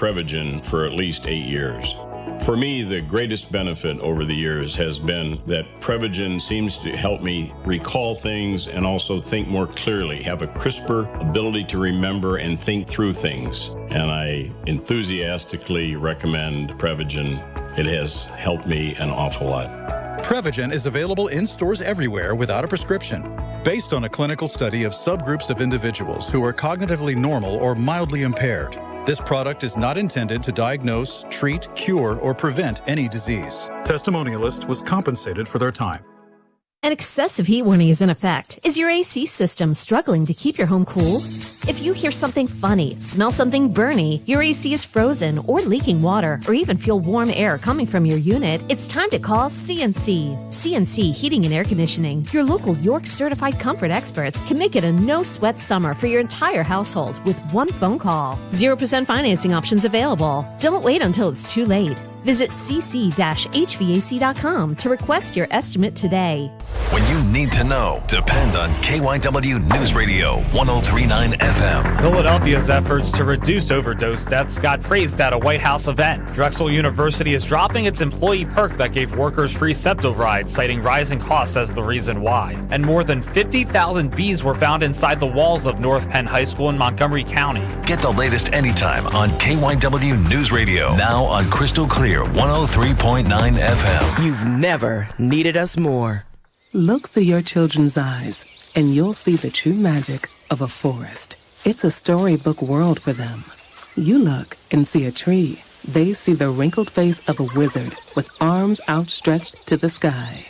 Prevagen for at least 8 years. For me, the greatest benefit over the years has been that Prevagen seems to help me recall things and also think more clearly, have a crisper ability to remember and think through things. And I enthusiastically recommend Prevagen. It has helped me an awful lot. Prevagen is available in stores everywhere without a prescription. Based on a clinical study of subgroups of individuals who are cognitively normal or mildly impaired, this product is not intended to diagnose, treat, cure, or prevent any disease. Testimonialist was compensated for their time. An excessive heat warning is in effect. Is your AC system struggling to keep your home cool? If you hear something funny, smell something burny, your AC is frozen or leaking water, or even feel warm air coming from your unit, it's time to call CNC. CNC Heating and Air Conditioning, your local York certified comfort experts, can make it a no-sweat summer for your entire household with one phone call. 0% financing options available. Don't wait until it's too late. Visit cc-hvac.com to request your estimate today. When you need to know, depend on KYW News Radio 103.9 FM. Philadelphia's efforts to reduce overdose deaths got praised at a White House event. Drexel University is dropping its employee perk that gave workers free Septo rides, citing rising costs as the reason why. And more than 50,000 bees were found inside the walls of North Penn High School in Montgomery County. Get the latest anytime on KYW News Radio. Now on Crystal Clear 103.9 FM. You've never needed us more. Look through your children's eyes, and you'll see the true magic of a forest. It's a storybook world for them. You look and see a tree. They see the wrinkled face of a wizard with arms outstretched to the sky.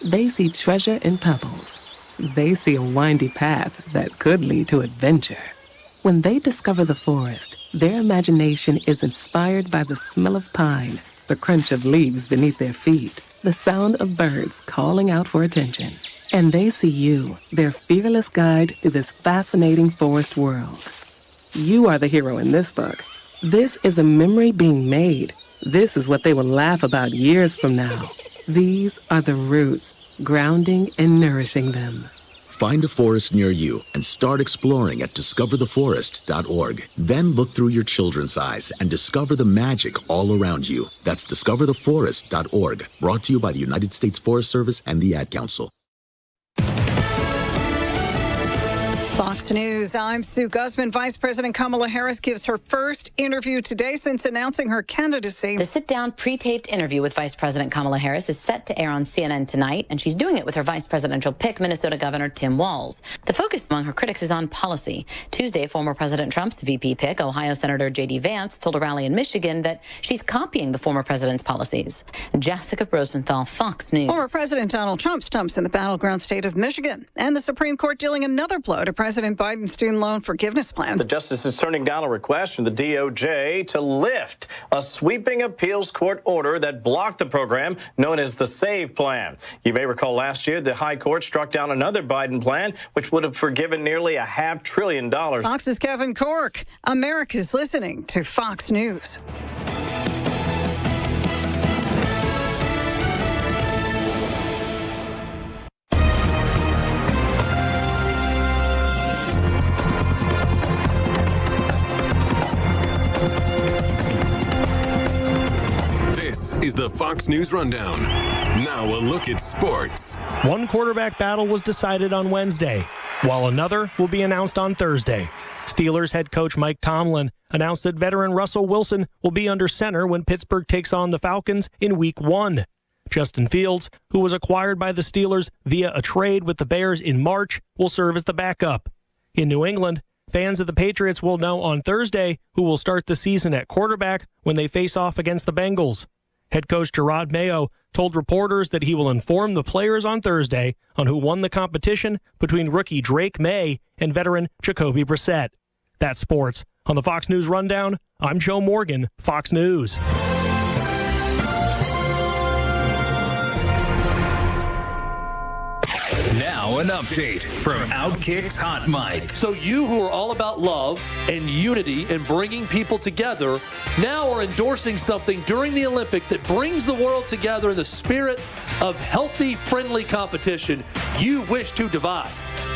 They see treasure in pebbles. They see a windy path that could lead to adventure. When they discover the forest, their imagination is inspired by the smell of pine, the crunch of leaves beneath their feet, the sound of birds calling out for attention. And they see you, their fearless guide through this fascinating forest world. You are the hero in this book. This is a memory being made. This is what they will laugh about years from now. These are the roots, grounding and nourishing them. Find a forest near you and start exploring at discovertheforest.org. Then look through your children's eyes and discover the magic all around you. That's discovertheforest.org. Brought to you by the United States Forest Service and the Ad Council. Fox News, I'm Sue Guzman. Vice President Kamala Harris gives her first interview today since announcing her candidacy. The sit-down pre-taped interview with Vice President Kamala Harris is set to air on CNN tonight, and she's doing it with her vice presidential pick, Minnesota Governor Tim Walz. The focus among her critics is on policy. Tuesday, former President Trump's VP pick, Ohio Senator J.D. Vance, told a rally in Michigan that she's copying the former president's policies. Jessica Rosenthal, Fox News. Former President Donald Trump stumps in the battleground state of Michigan, and the Supreme Court dealing another blow to President Biden's student loan forgiveness plan. The justice is turning down a request from the DOJ to lift a sweeping appeals court order that blocked the program known as the SAVE plan. You may recall last year the high court struck down another Biden plan, which would have forgiven nearly $500 billion. Fox's Kevin Cork. America's listening to Fox News. Is the Fox News Rundown. Now a look at sports. One quarterback battle was decided on Wednesday, while another will be announced on Thursday. Steelers head coach Mike Tomlin announced that veteran Russell Wilson will be under center when Pittsburgh takes on the Falcons in Week 1. Justin Fields, who was acquired by the Steelers via a trade with the Bears in March, will serve as the backup. In New England, fans of the Patriots will know on Thursday who will start the season at quarterback when they face off against the Bengals. Head coach Gerard Mayo told reporters that he will inform the players on Thursday on who won the competition between rookie Drake May and veteran Jacoby Brissett. That's sports. On the Fox News Rundown, I'm Joe Morgan, Fox News. Now an update from Outkick's Hot Mic. So you who are all about love and unity and bringing people together now are endorsing something during the Olympics that brings the world together in the spirit of healthy, friendly competition. You wish to divide.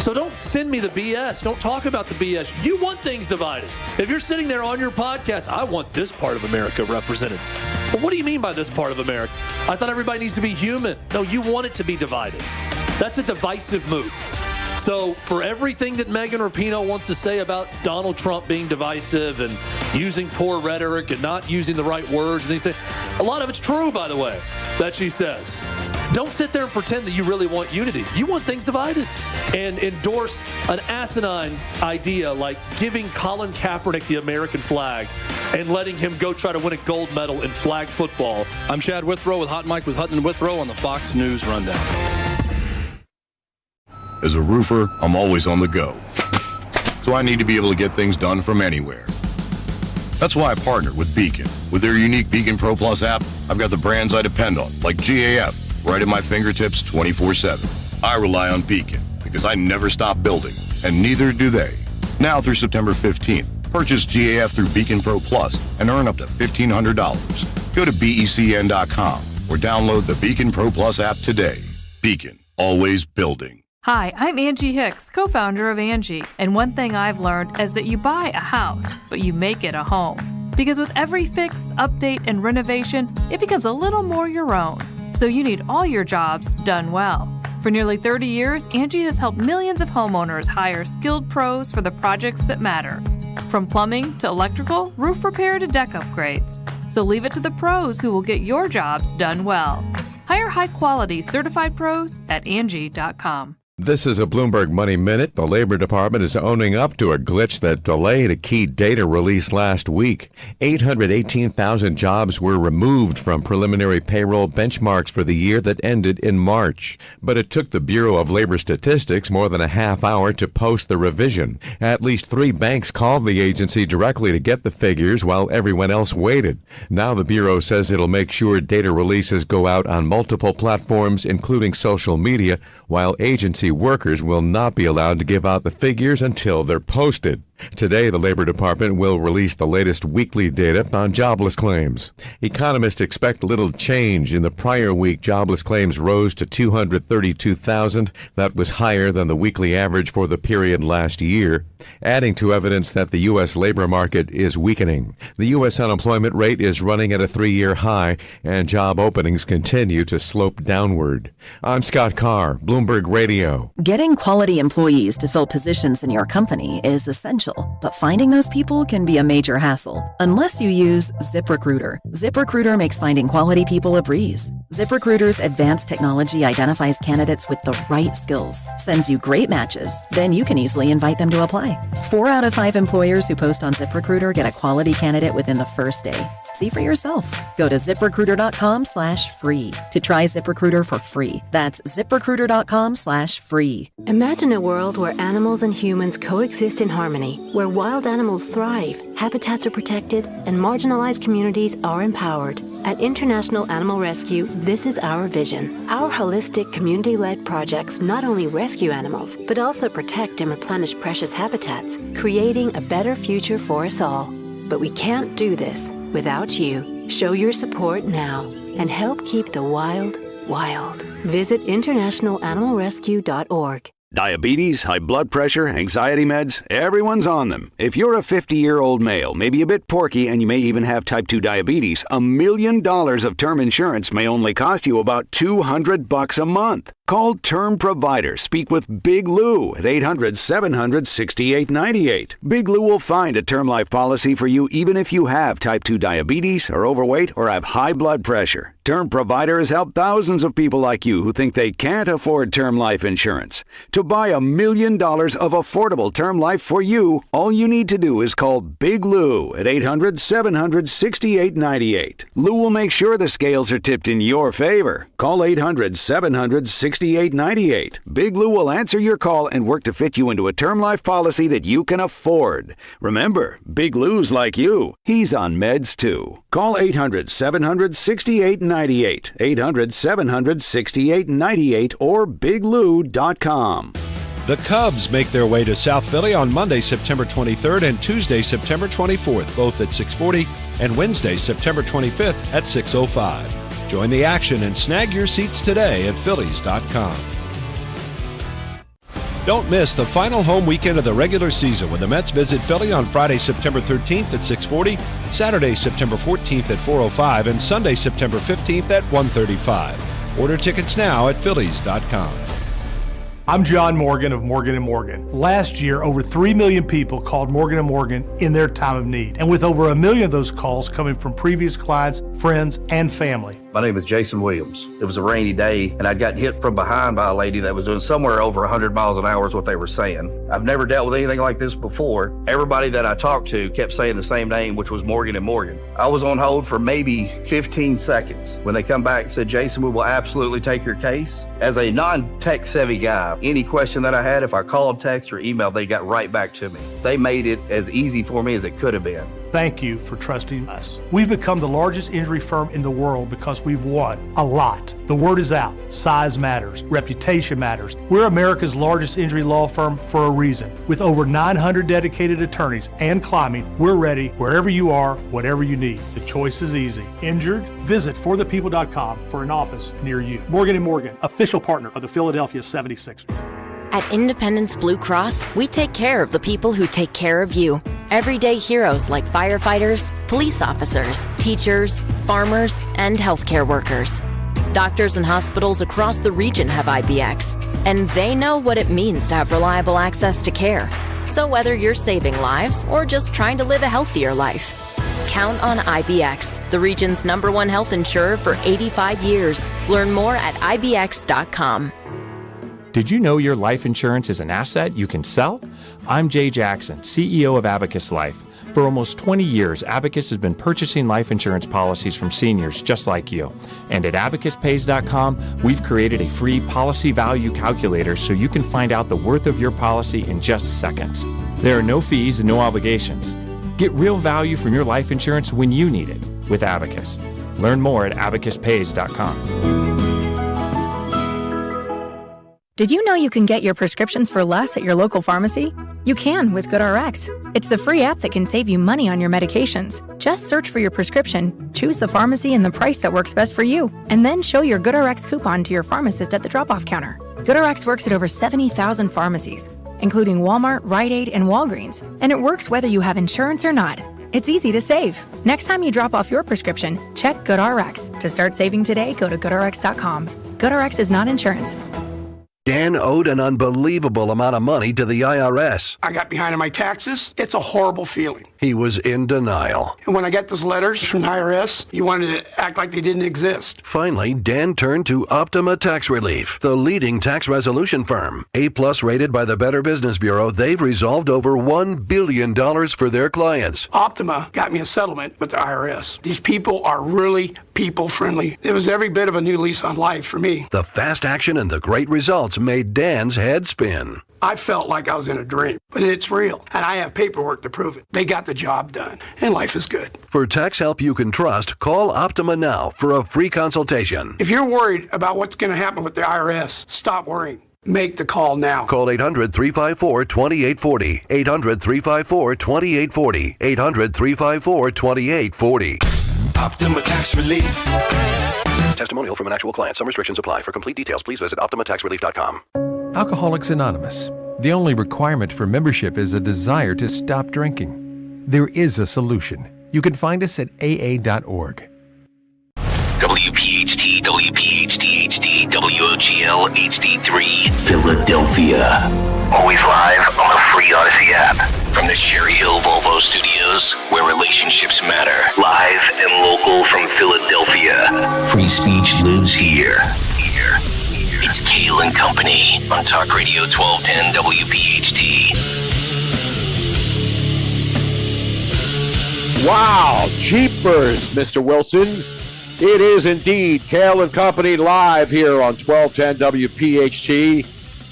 So don't send me the BS. Don't talk about the BS. You want things divided. If you're sitting there on your podcast, I want this part of America represented. Well, what do you mean by this part of America? I thought everybody needs to be human. No, you want it to be divided. That's a divisive move. So for everything that Megan Rapinoe wants to say about Donald Trump being divisive and using poor rhetoric and not using the right words and these things, a lot of it's true, by the way, that she says. Don't sit there and pretend that you really want unity. You want things divided and endorse an asinine idea like giving Colin Kaepernick the American flag and letting him go try to win a gold medal in flag football. I'm Chad Withrow with Hot Mike with Hutton and Withrow on the Fox News Rundown. As a roofer, I'm always on the go. So I need to be able to get things done from anywhere. That's why I partnered with Beacon. With their unique Beacon Pro Plus app, I've got the brands I depend on, like GAF, right at my fingertips 24/7. I rely on Beacon because I never stop building, and neither do they. Now through September 15th, purchase GAF through Beacon Pro Plus and earn up to $1,500. Go to BECN.com or download the Beacon Pro Plus app today. Beacon, always building. Hi, I'm Angie Hicks, co-founder of Angie, and one thing I've learned is that you buy a house, but you make it a home. Because with every fix, update, and renovation, it becomes a little more your own. So you need all your jobs done well. For nearly 30 years, Angie has helped millions of homeowners hire skilled pros for the projects that matter. From plumbing to electrical, roof repair to deck upgrades. So leave it to the pros who will get your jobs done well. Hire high-quality certified pros at Angie.com. This is a Bloomberg Money Minute. The Labor Department is owning up to a glitch that delayed a key data release last week. 818,000 jobs were removed from preliminary payroll benchmarks for the year that ended in March. But it took the Bureau of Labor Statistics more than a half hour to post the revision. At least 3 banks called the agency directly to get the figures while everyone else waited. Now the Bureau says it'll make sure data releases go out on multiple platforms, including social media, while agency workers will not be allowed to give out the figures until they're posted. Today, the Labor Department will release the latest weekly data on jobless claims. Economists expect little change. In the prior week, jobless claims rose to 232,000. That was higher than the weekly average for the period last year, adding to evidence that the U.S. labor market is weakening. The U.S. unemployment rate is running at a 3-year high, and job openings continue to slope downward. I'm Scott Carr, Bloomberg Radio. Getting quality employees to fill positions in your company is essential, but finding those people can be a major hassle unless you use ZipRecruiter. ZipRecruiter makes finding quality people a breeze. ZipRecruiter's advanced technology identifies candidates with the right skills, sends you great matches, then you can easily invite them to apply. 4 out of 5 employers who post on ZipRecruiter get a quality candidate within the first day. See for yourself. Go to ZipRecruiter.com/free to try ZipRecruiter for free. That's ZipRecruiter.com/free. Imagine a world where animals and humans coexist in harmony, where wild animals thrive, habitats are protected, and marginalized communities are empowered. At International Animal Rescue, this is our vision. Our holistic, community-led projects not only rescue animals, but also protect and replenish precious habitats, creating a better future for us all. But we can't do this without you. Show your support now and help keep the wild, wild. Visit internationalanimalrescue.org. Diabetes, high blood pressure, anxiety meds, everyone's on them. If you're a 50-year-old male, maybe a bit porky, and you may even have type 2 diabetes, $1 million of term insurance may only cost you about $200 a month. Call Term Provider. Speak with Big Lou at 800-700-6898. Big Lou will find a term life policy for you even if you have type 2 diabetes, are overweight, or have high blood pressure. Term Provider has helped thousands of people like you who think they can't afford term life insurance. To buy $1 million of affordable term life for you, all you need to do is call Big Lou at 800-700-6898. Lou will make sure the scales are tipped in your favor. Call 800-700-6898. Big Lou will answer your call and work to fit you into a term life policy that you can afford. Remember, Big Lou's like you. He's on meds too. Call 800-700-6898, 800-700-6898, or biglou.com. The Cubs make their way to South Philly on Monday, September 23rd and Tuesday, September 24th, both at 6:40, and Wednesday, September 25th at 6:05. Join the action and snag your seats today at Phillies.com. Don't miss the final home weekend of the regular season when the Mets visit Philly on Friday, September 13th at 6:40, Saturday, September 14th at 4:05, and Sunday, September 15th at 1:35. Order tickets now at Phillies.com. I'm John Morgan of Morgan & Morgan. Last year, over 3 million people called Morgan & Morgan in their time of need. And with over 1 million of those calls coming from previous clients, friends, and family. My name is Jason Williams. It was a rainy day, and I'd gotten hit from behind by a lady that was doing somewhere over 100 miles an hour is what they were saying. I've never dealt with anything like this before. Everybody that I talked to kept saying the same name, which was Morgan & Morgan. I was on hold for maybe 15 seconds. When they come back and said, Jason, we will absolutely take your case. As a non-tech savvy guy, any question that I had, if I called, text, or emailed, they got right back to me. They made it as easy for me as it could have been. Thank you for trusting us. We've become the largest injury firm in the world because we've won a lot. The word is out. Size matters. Reputation matters. We're America's largest injury law firm for a reason. With over 900 dedicated attorneys and climbing, we're ready wherever you are, whatever you need. The choice is easy. Injured? Visit forthepeople.com for an office near you. Morgan & Morgan, official partner of the Philadelphia 76ers. At Independence Blue Cross, we take care of the people who take care of you. Everyday heroes like firefighters, police officers, teachers, farmers, and healthcare workers. Doctors and hospitals across the region have IBX, and they know what it means to have reliable access to care. So whether you're saving lives or just trying to live a healthier life, count on IBX, the region's #1 health insurer for 85 years. Learn more at IBX.com. Did you know your life insurance is an asset you can sell? I'm Jay Jackson, CEO of Abacus Life. For almost 20 years, Abacus has been purchasing life insurance policies from seniors just like you. And at abacuspays.com, we've created a free policy value calculator so you can find out the worth of your policy in just seconds. There are no fees and no obligations. Get real value from your life insurance when you need it with Abacus. Learn more at abacuspays.com. Did you know you can get your prescriptions for less at your local pharmacy? You can with GoodRx. It's the free app that can save you money on your medications. Just search for your prescription, choose the pharmacy and the price that works best for you, and then show your GoodRx coupon to your pharmacist at the drop-off counter. GoodRx works at over 70,000 pharmacies, including Walmart, Rite Aid, and Walgreens, and it works whether you have insurance or not. It's easy to save. Next time you drop off your prescription, check GoodRx. To start saving today, go to GoodRx.com. GoodRx is not insurance. Dan owed an unbelievable amount of money to the IRS. I got behind on my taxes. It's a horrible feeling. He was in denial. And when I got those letters from the IRS, you wanted to act like they didn't exist. Finally, Dan turned to Optima Tax Relief, the leading tax resolution firm. A+ rated by the Better Business Bureau, they've resolved over $1 billion for their clients. Optima got me a settlement with the IRS. These people are really people-friendly. It was every bit of a new lease on life for me. The fast action and the great results made Dan's head spin. I felt like I was in a dream, but it's real, and I have paperwork to prove it. They got the job done, and life is good. For tax help you can trust, call Optima now for a free consultation. If you're worried about what's going to happen with the IRS, stop worrying. Make the call now. Call 800-354-2840. 800-354-2840. 800-354-2840. Optima Tax Relief. Testimonial from an actual client. Some restrictions apply. For complete details, please visit OptimaTaxRelief.com. Alcoholics Anonymous. The only requirement for membership is a desire to stop drinking. There is a solution. You can find us at aa.org. WPHT, WPHT HD, WOGL HD3, Philadelphia. Always live on the free Odyssey app. From the Cherry Hill Volvo Studios, where relationships matter. Live and local from Philadelphia. Free speech lives here. It's Kayal and Company on Talk Radio 1210 WPHT. Wow, jeepers, Mr. Wilson. It is indeed Kayal and Company live here on 1210 WPHT.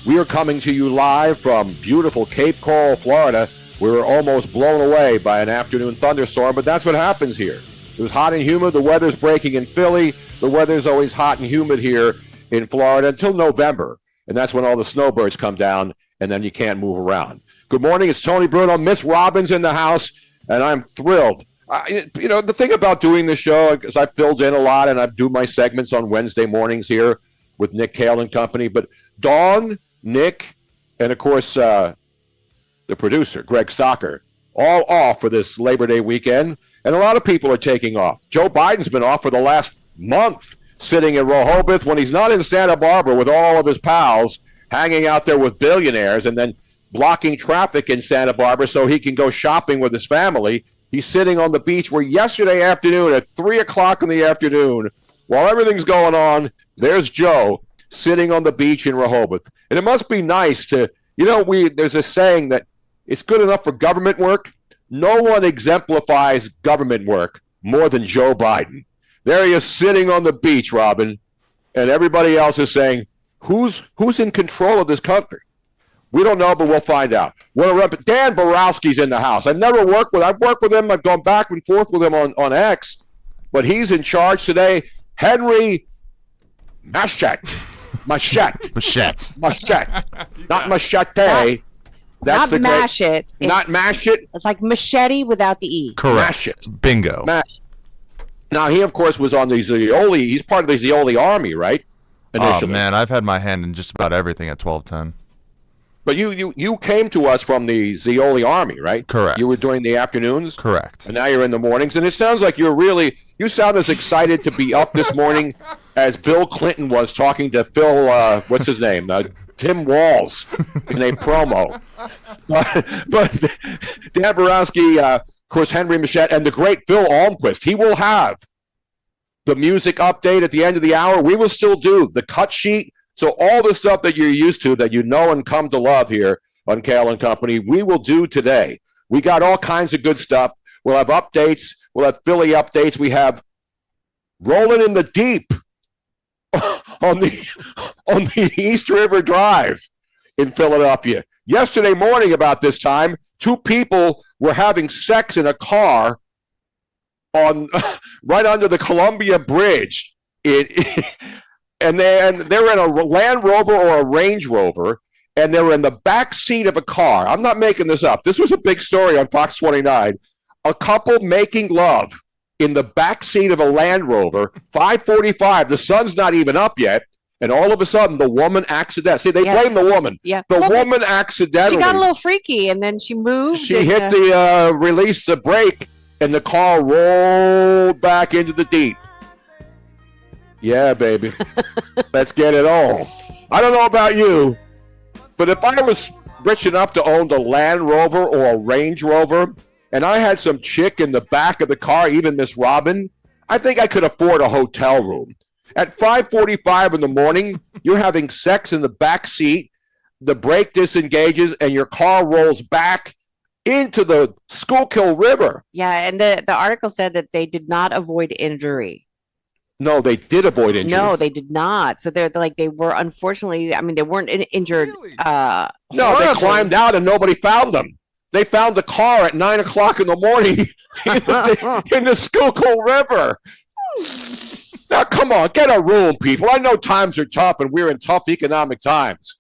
We are coming to you live from beautiful Cape Coral, Florida. We were almost blown away by an afternoon thunderstorm, but that's what happens here. It was hot and humid. The weather's breaking in Philly. The weather's always hot and humid here in Florida until November, and that's when all the snowbirds come down, and then you can't move around. Good morning. It's Tony Bruno. Miss Robbins in the house, and I'm thrilled. The thing about doing this show, because I've filled in a lot, and I do my segments on Wednesday mornings here with Nick Kayal and Company, but Dawn, Nick, and of course, the producer, Greg Stocker, all off for this Labor Day weekend. And a lot of people are taking off. Joe Biden's been off for the last month, sitting in Rehoboth when he's not in Santa Barbara with all of his pals, hanging out there with billionaires and then blocking traffic in Santa Barbara so he can go shopping with his family. He's sitting on the beach where yesterday afternoon at 3 o'clock in the afternoon, while everything's going on, there's Joe sitting on the beach in Rehoboth. And it must be nice to, there's a saying that it's good enough for government work. No one exemplifies government work more than Joe Biden. There he is sitting on the beach, Robin, and everybody else is saying, who's in control of this country? We don't know, but we'll find out. Dan Borowski's in the house. I've worked with him. I've gone back and forth with him on X, but he's in charge today. Henry Machette. Not machete. That's not mash it. Not mash it. It's like machete without the E. Correct. Bingo. Now, he, of course, was on the Zeoli. He's part of the Zeoli army, right? Initially. Oh, man, I've had my hand in just about everything at 1210. But you came to us from the Zeoli army, right? Correct. You were doing the afternoons? Correct. And now you're in the mornings. And it sounds like you sound as excited to be up this morning as Bill Clinton was talking to Phil, what's his name? Tim Walz in a promo. But Dan Borowski, of course, Henry Machette, and the great Phil Almquist. He will have the music update at the end of the hour. We will still do the cut sheet. So all the stuff that you're used to, that you know and come to love here on Kayal and Company, we will do today. We got all kinds of good stuff. We'll have updates. We'll have Philly updates. We have Rolling in the Deep on the East River Drive in Philadelphia. Yesterday morning about this time, 2 people were having sex in a car on right under the Columbia Bridge. And they're in a Land Rover or a Range Rover, and they were in the back seat of a car. I'm not making this up. This was a big story on Fox 29. A couple making love in the back seat of a Land Rover, 5:45. The sun's not even up yet, and all of a sudden, the woman accidentally. See, they blame the woman. Yeah. The woman accidentally. She got a little freaky, and then she moved. She hit release the brake, and the car rolled back into the deep. Yeah, baby. Let's get it on. I don't know about you, but if I was rich enough to own the Land Rover or a Range Rover, and I had some chick in the back of the car, even Miss Robin, I think I could afford a hotel room. At 5:45 in the morning, you're having sex in the back seat, the brake disengages, and your car rolls back into the Schuylkill River. Yeah, and the article said that they did not avoid injury. No, they did avoid injury. No, they did not. So they were unfortunately, they weren't injured. No, they climbed out and nobody found them. They found the car at 9 o'clock in the morning in the Schuylkill River. Now, come on, get a room, people. I know times are tough and we're in tough economic times.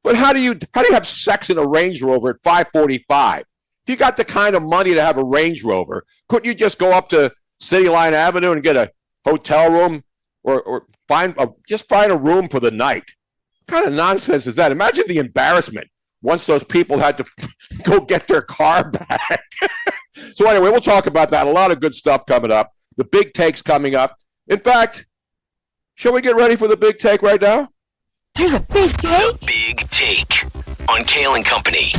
But how do you have sex in a Range Rover at 5:45? If you got the kind of money to have a Range Rover, couldn't you just go up to City Line Avenue and get a hotel room or find a room for the night? What kind of nonsense is that? Imagine the embarrassment once those people had to go get their car back. So anyway, we'll talk about that. A lot of good stuff coming up. The big take's coming up. In fact, shall we get ready for the big take right now? There's a big take? The Big Take on Kayal and Company.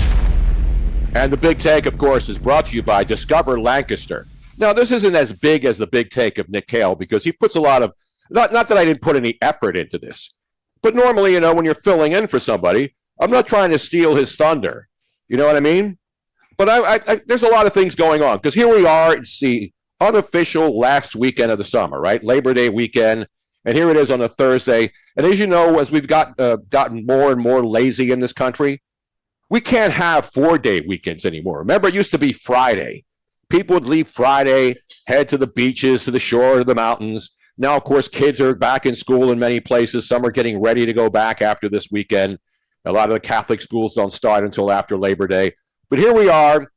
And the big take, of course, is brought to you by Discover Lancaster. Now, this isn't as big as the big take of Nick Kayal because he puts a lot of, not that I didn't put any effort into this, but normally, when you're filling in for somebody, I'm not trying to steal his thunder. You know what I mean? But I there's a lot of things going on because here we are, it's the unofficial last weekend of the summer, right? Labor Day weekend. And here it is on a Thursday. And as you know, as we've gotten more and more lazy in this country, we can't have 4-day weekends anymore. Remember, it used to be Friday. People would leave Friday, head to the beaches, to the shore, to the mountains. Now, of course, kids are back in school in many places. Some are getting ready to go back after this weekend. A lot of the Catholic schools don't start until after Labor Day. But here we are,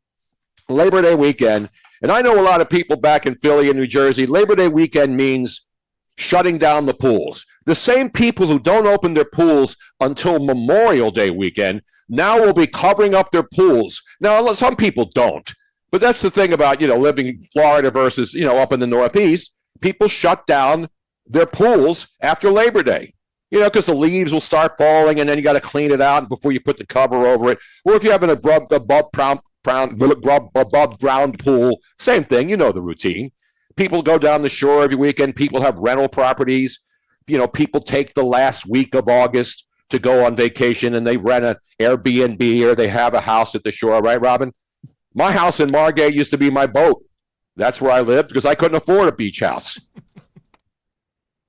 Labor Day weekend. And I know a lot of people back in Philly and New Jersey, Labor Day weekend means shutting down the pools. The same people who don't open their pools until Memorial Day weekend now will be covering up their pools. Now, some people don't, but that's the thing about, living in Florida versus, up in the Northeast. People shut down their pools after Labor Day, because the leaves will start falling and then you got to clean it out before you put the cover over it. Or if you're having above ground pool, same thing, the routine. People go down the shore every weekend. People have rental properties. People take the last week of August to go on vacation and they rent an Airbnb or they have a house at the shore, right, Robin? My house in Margate used to be my boat. That's where I lived because I couldn't afford a beach house.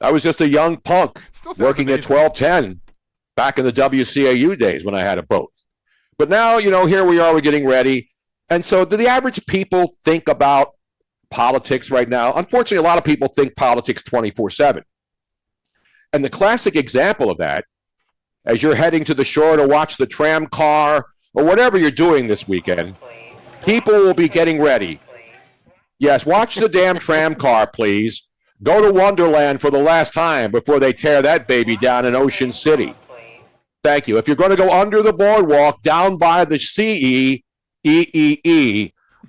I was just a young punk working at 1210 back in the WCAU days when I had a boat. But now, here we are, we're getting ready. And so do the average people think about politics right now? Unfortunately, a lot of people think politics 24/7. And the classic example of that, as you're heading to the shore to watch the tram car or whatever you're doing this weekend, people will be getting ready. Yes, watch the damn tram car, please. Go to Wonderland for the last time before they tear that baby down in Ocean City. Thank you. If you're going to go under the boardwalk down by the CEEEE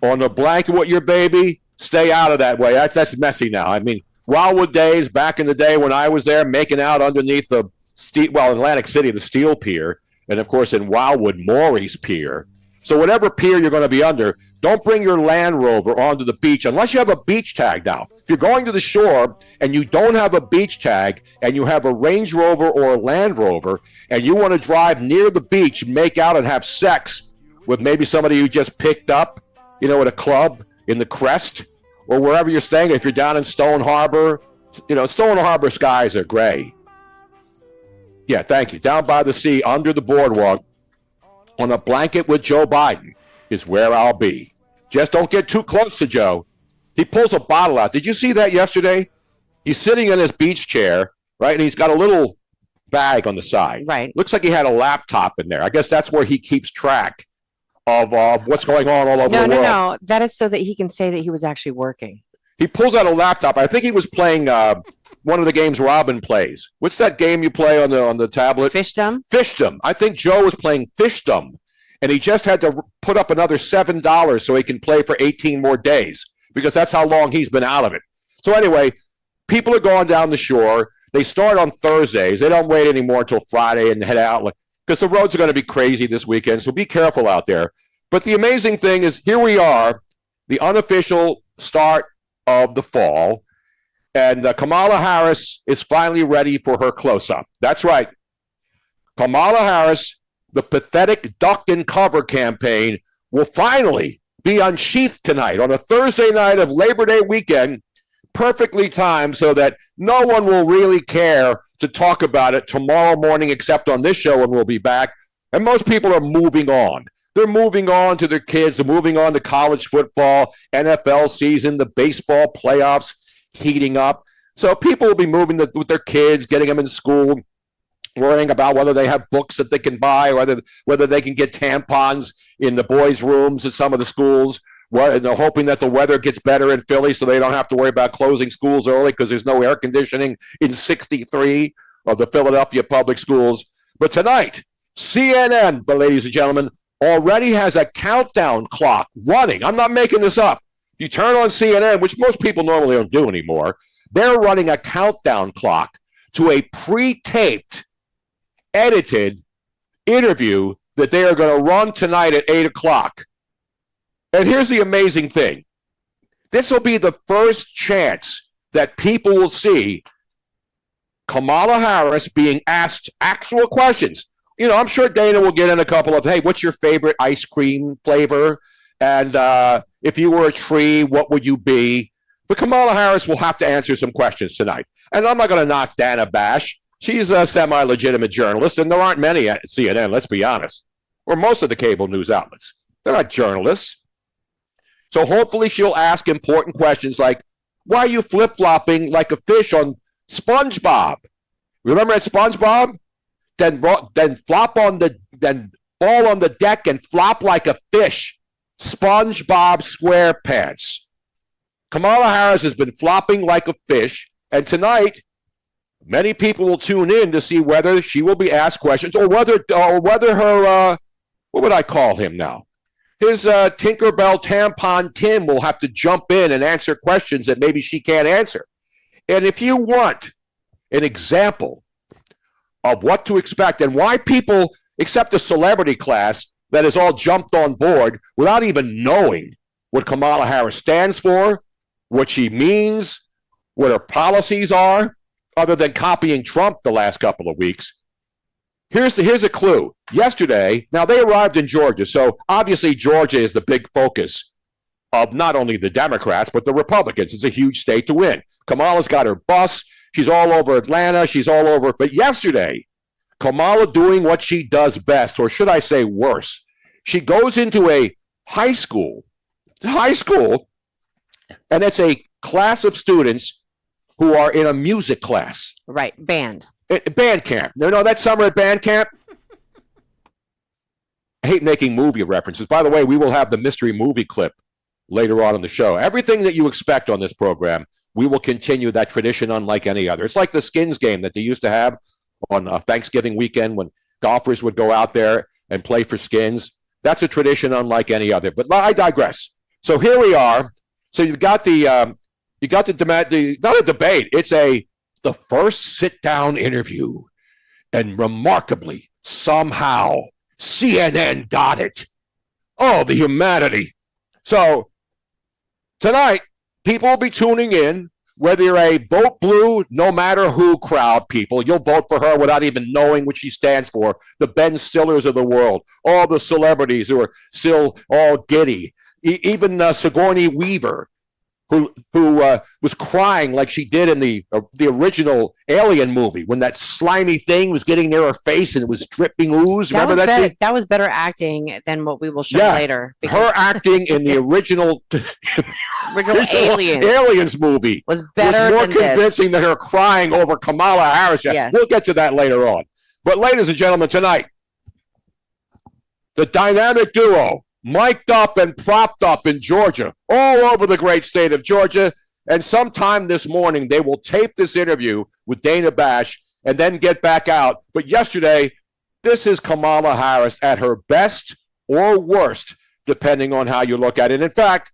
on the blanket with your baby, stay out of that way. That's messy now. I mean, Wildwood days, back in the day when I was there making out underneath the Atlantic City, the Steel Pier, and of course in Wildwood, Maury's Pier. So whatever pier you're going to be under, don't bring your Land Rover onto the beach unless you have a beach tag now. If you're going to the shore and you don't have a beach tag and you have a Range Rover or a Land Rover and you want to drive near the beach, make out and have sex with maybe somebody you just picked up, at a club in the Crest or wherever you're staying, if you're down in Stone Harbor, Stone Harbor skies are gray. Yeah, thank you. Down by the sea, under the boardwalk, on a blanket with Joe Biden is where I'll be. Just don't get too close to Joe. He pulls a bottle out. Did you see that yesterday? He's sitting in his beach chair, right? And he's got a little bag on the side. Right. Looks like he had a laptop in there. I guess that's where he keeps track of what's going on all over the world. No. That is so that he can say that he was actually working. He pulls out a laptop. I think he was playing one of the games Robin plays. What's that game you play on the tablet? Fishdom. Fishdom. I think Joe was playing Fishdom, and he just had to put up another $7 so he can play for 18 more days because that's how long he's been out of it. So anyway, people are going down the shore. They start on Thursdays. They don't wait anymore until Friday and head out because the roads are going to be crazy this weekend, so be careful out there. But the amazing thing is here we are, the unofficial start of the fall, and Kamala Harris is finally ready for her close-up. That's right. Kamala Harris, the pathetic duck and cover campaign, will finally be unsheathed tonight on a Thursday night of Labor Day weekend, perfectly timed so that no one will really care to talk about it tomorrow morning except on this show when we'll be back. And most people are moving on. They're moving on to their kids. They're moving on to college football, NFL season, the baseball playoffs heating up. So people will be moving with their kids, getting them in school, worrying about whether they have books that they can buy, or whether they can get tampons in the boys' rooms at some of the schools. And they're hoping that the weather gets better in Philly so they don't have to worry about closing schools early because there's no air conditioning in 63 of the Philadelphia public schools. But tonight, CNN, ladies and gentlemen, already has a countdown clock running. I'm not making this up. You turn on CNN, which most people normally don't do anymore. They're running a countdown clock to a pre-taped, edited interview that they are going to run tonight at 8 o'clock. And here's the amazing thing. This will be the first chance that people will see Kamala Harris being asked actual questions. I'm sure Dana will get in a couple of, hey, what's your favorite ice cream flavor? And if you were a tree, what would you be? But Kamala Harris will have to answer some questions tonight. And I'm not going to knock Dana Bash. She's a semi-legitimate journalist, and there aren't many at CNN, let's be honest, or most of the cable news outlets. They're not journalists. So hopefully she'll ask important questions like, why are you flip-flopping like a fish on SpongeBob? Remember at SpongeBob? Then fall on the deck and flop like a fish. SpongeBob SquarePants. Kamala Harris has been flopping like a fish, and tonight Many people will tune in to see whether she will be asked questions or whether her, what would I call him now? His Tinkerbell Tampon Tim will have to jump in and answer questions that maybe she can't answer. And if you want an example of what to expect and why people accept a celebrity class that has all jumped on board without even knowing what Kamala Harris stands for, what she means, what her policies are, other than copying Trump the last couple of weeks. Here's a clue. Yesterday, now they arrived in Georgia, so obviously Georgia is the big focus of not only the Democrats, but the Republicans. It's a huge state to win. Kamala's got her bus. She's all over Atlanta. She's all over. But yesterday, Kamala doing what she does best, or should I say worse. She goes into a high school, and it's a class of students who are in a music class. Right, band. Band camp. No, that summer at band camp. I hate making movie references. By the way, we will have the mystery movie clip later on in the show. Everything that you expect on this program, we will continue that tradition unlike any other. It's like the skins game that they used to have on Thanksgiving weekend when golfers would go out there and play for skins. That's a tradition unlike any other. But I digress. So here we are. So you've got not a debate. It's the first sit-down interview. And remarkably, somehow, CNN got it. Oh, the humanity. So tonight, people will be tuning in, whether you're a vote blue, no matter who crowd people. You'll vote for her without even knowing what she stands for. The Ben Stillers of the world, all the celebrities who are still all giddy. Even Sigourney Weaver, who was crying like she did in the original Alien movie when that slimy thing was getting near her face and it was dripping ooze. Remember that scene? That was better acting than what we will show later. Her acting in the original Aliens movie was better more than convincing than her crying over Kamala Harris. Yes. We'll get to that later on. But ladies and gentlemen, tonight, the dynamic duo, mic'd up and propped up in Georgia, all over the great state of Georgia. And sometime this morning, they will tape this interview with Dana Bash and then get back out. But yesterday, this is Kamala Harris at her best or worst, depending on how you look at it. In fact,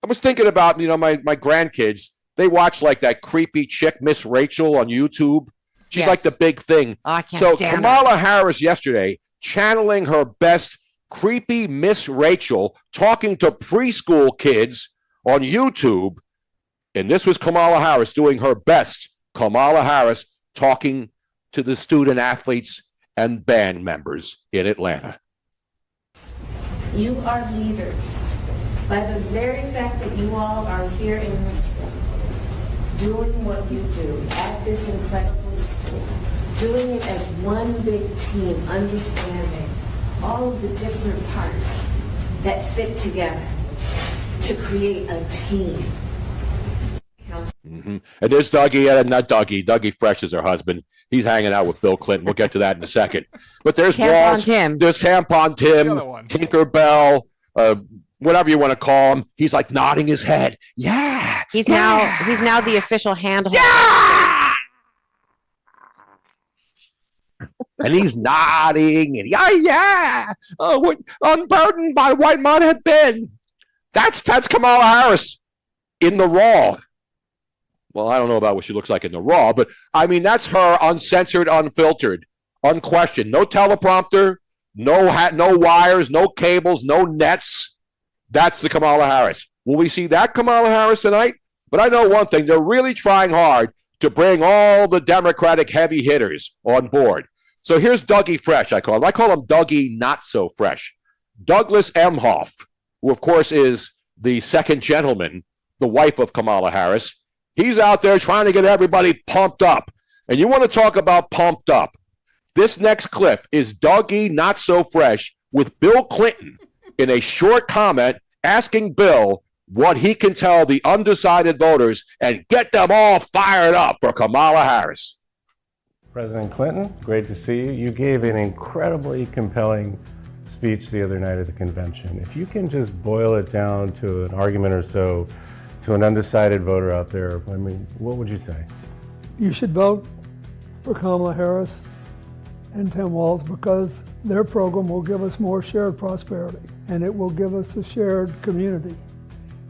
I was thinking about, my grandkids. They watch like that creepy chick, Miss Rachel, on YouTube. She's like the big thing. Oh, I can't stand Kamala Harris yesterday, channeling her best creepy Miss Rachel, talking to preschool kids on YouTube. And this was Kamala Harris doing her best. Kamala Harris talking to the student athletes and band members in Atlanta. You are leaders. By the very fact that you all are here in this room, doing what you do at this incredible school, doing it as one big team, understanding all of the different parts that fit together to create a team. Mm-hmm. And there's Dougie Fresh is her husband. He's hanging out with Bill Clinton. We'll get to that in a second. But there's Walls, there's Tampon Tim, Tinkerbell, whatever you want to call him. He's like nodding his head. Yeah. He's now the official handhold. Yeah. And he's nodding and yeah. What unburdened by what might have been. That's Kamala Harris in the raw. Well, I don't know about what she looks like in the raw, but I mean, that's her uncensored, unfiltered, unquestioned. No teleprompter, no wires, no cables, no nets. That's the Kamala Harris. Will we see that Kamala Harris tonight? But I know one thing. They're really trying hard to bring all the Democratic heavy hitters on board. So here's Dougie Fresh, I call him. I call him Dougie Not So Fresh. Douglas Emhoff, who, of course, is the second gentleman, the wife of Kamala Harris. He's out there trying to get everybody pumped up. And you want to talk about pumped up. This next clip is Dougie Not So Fresh with Bill Clinton in a short comment asking Bill what he can tell the undecided voters and get them all fired up for Kamala Harris. President Clinton, great to see you. You gave an incredibly compelling speech the other night at the convention. If you can just boil it down to an argument or so to an undecided voter out there, I mean, what would you say? You should vote for Kamala Harris and Tim Walz because their program will give us more shared prosperity, and it will give us a shared community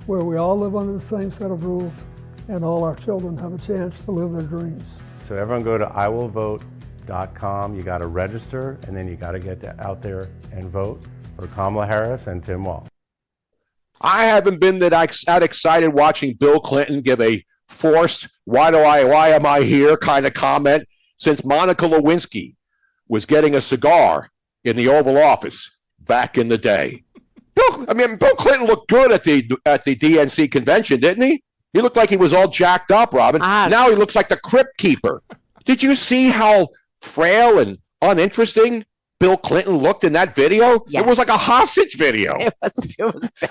where we all live under the same set of rules and all our children have a chance to live their dreams. So everyone go to iwillvote.com. You got to register, and then you got to get out there and vote for Kamala Harris and Tim Walz. I haven't been that excited watching Bill Clinton give a forced why am I here kind of comment since Monica Lewinsky was getting a cigar in the Oval Office back in the day. Bill Clinton looked good at the DNC convention, didn't he? He looked like he was all jacked up, Robin. Now he looks like the crypt keeper. Did you see how frail and uninteresting Bill Clinton looked in that video? Yes. It was like a hostage video. It was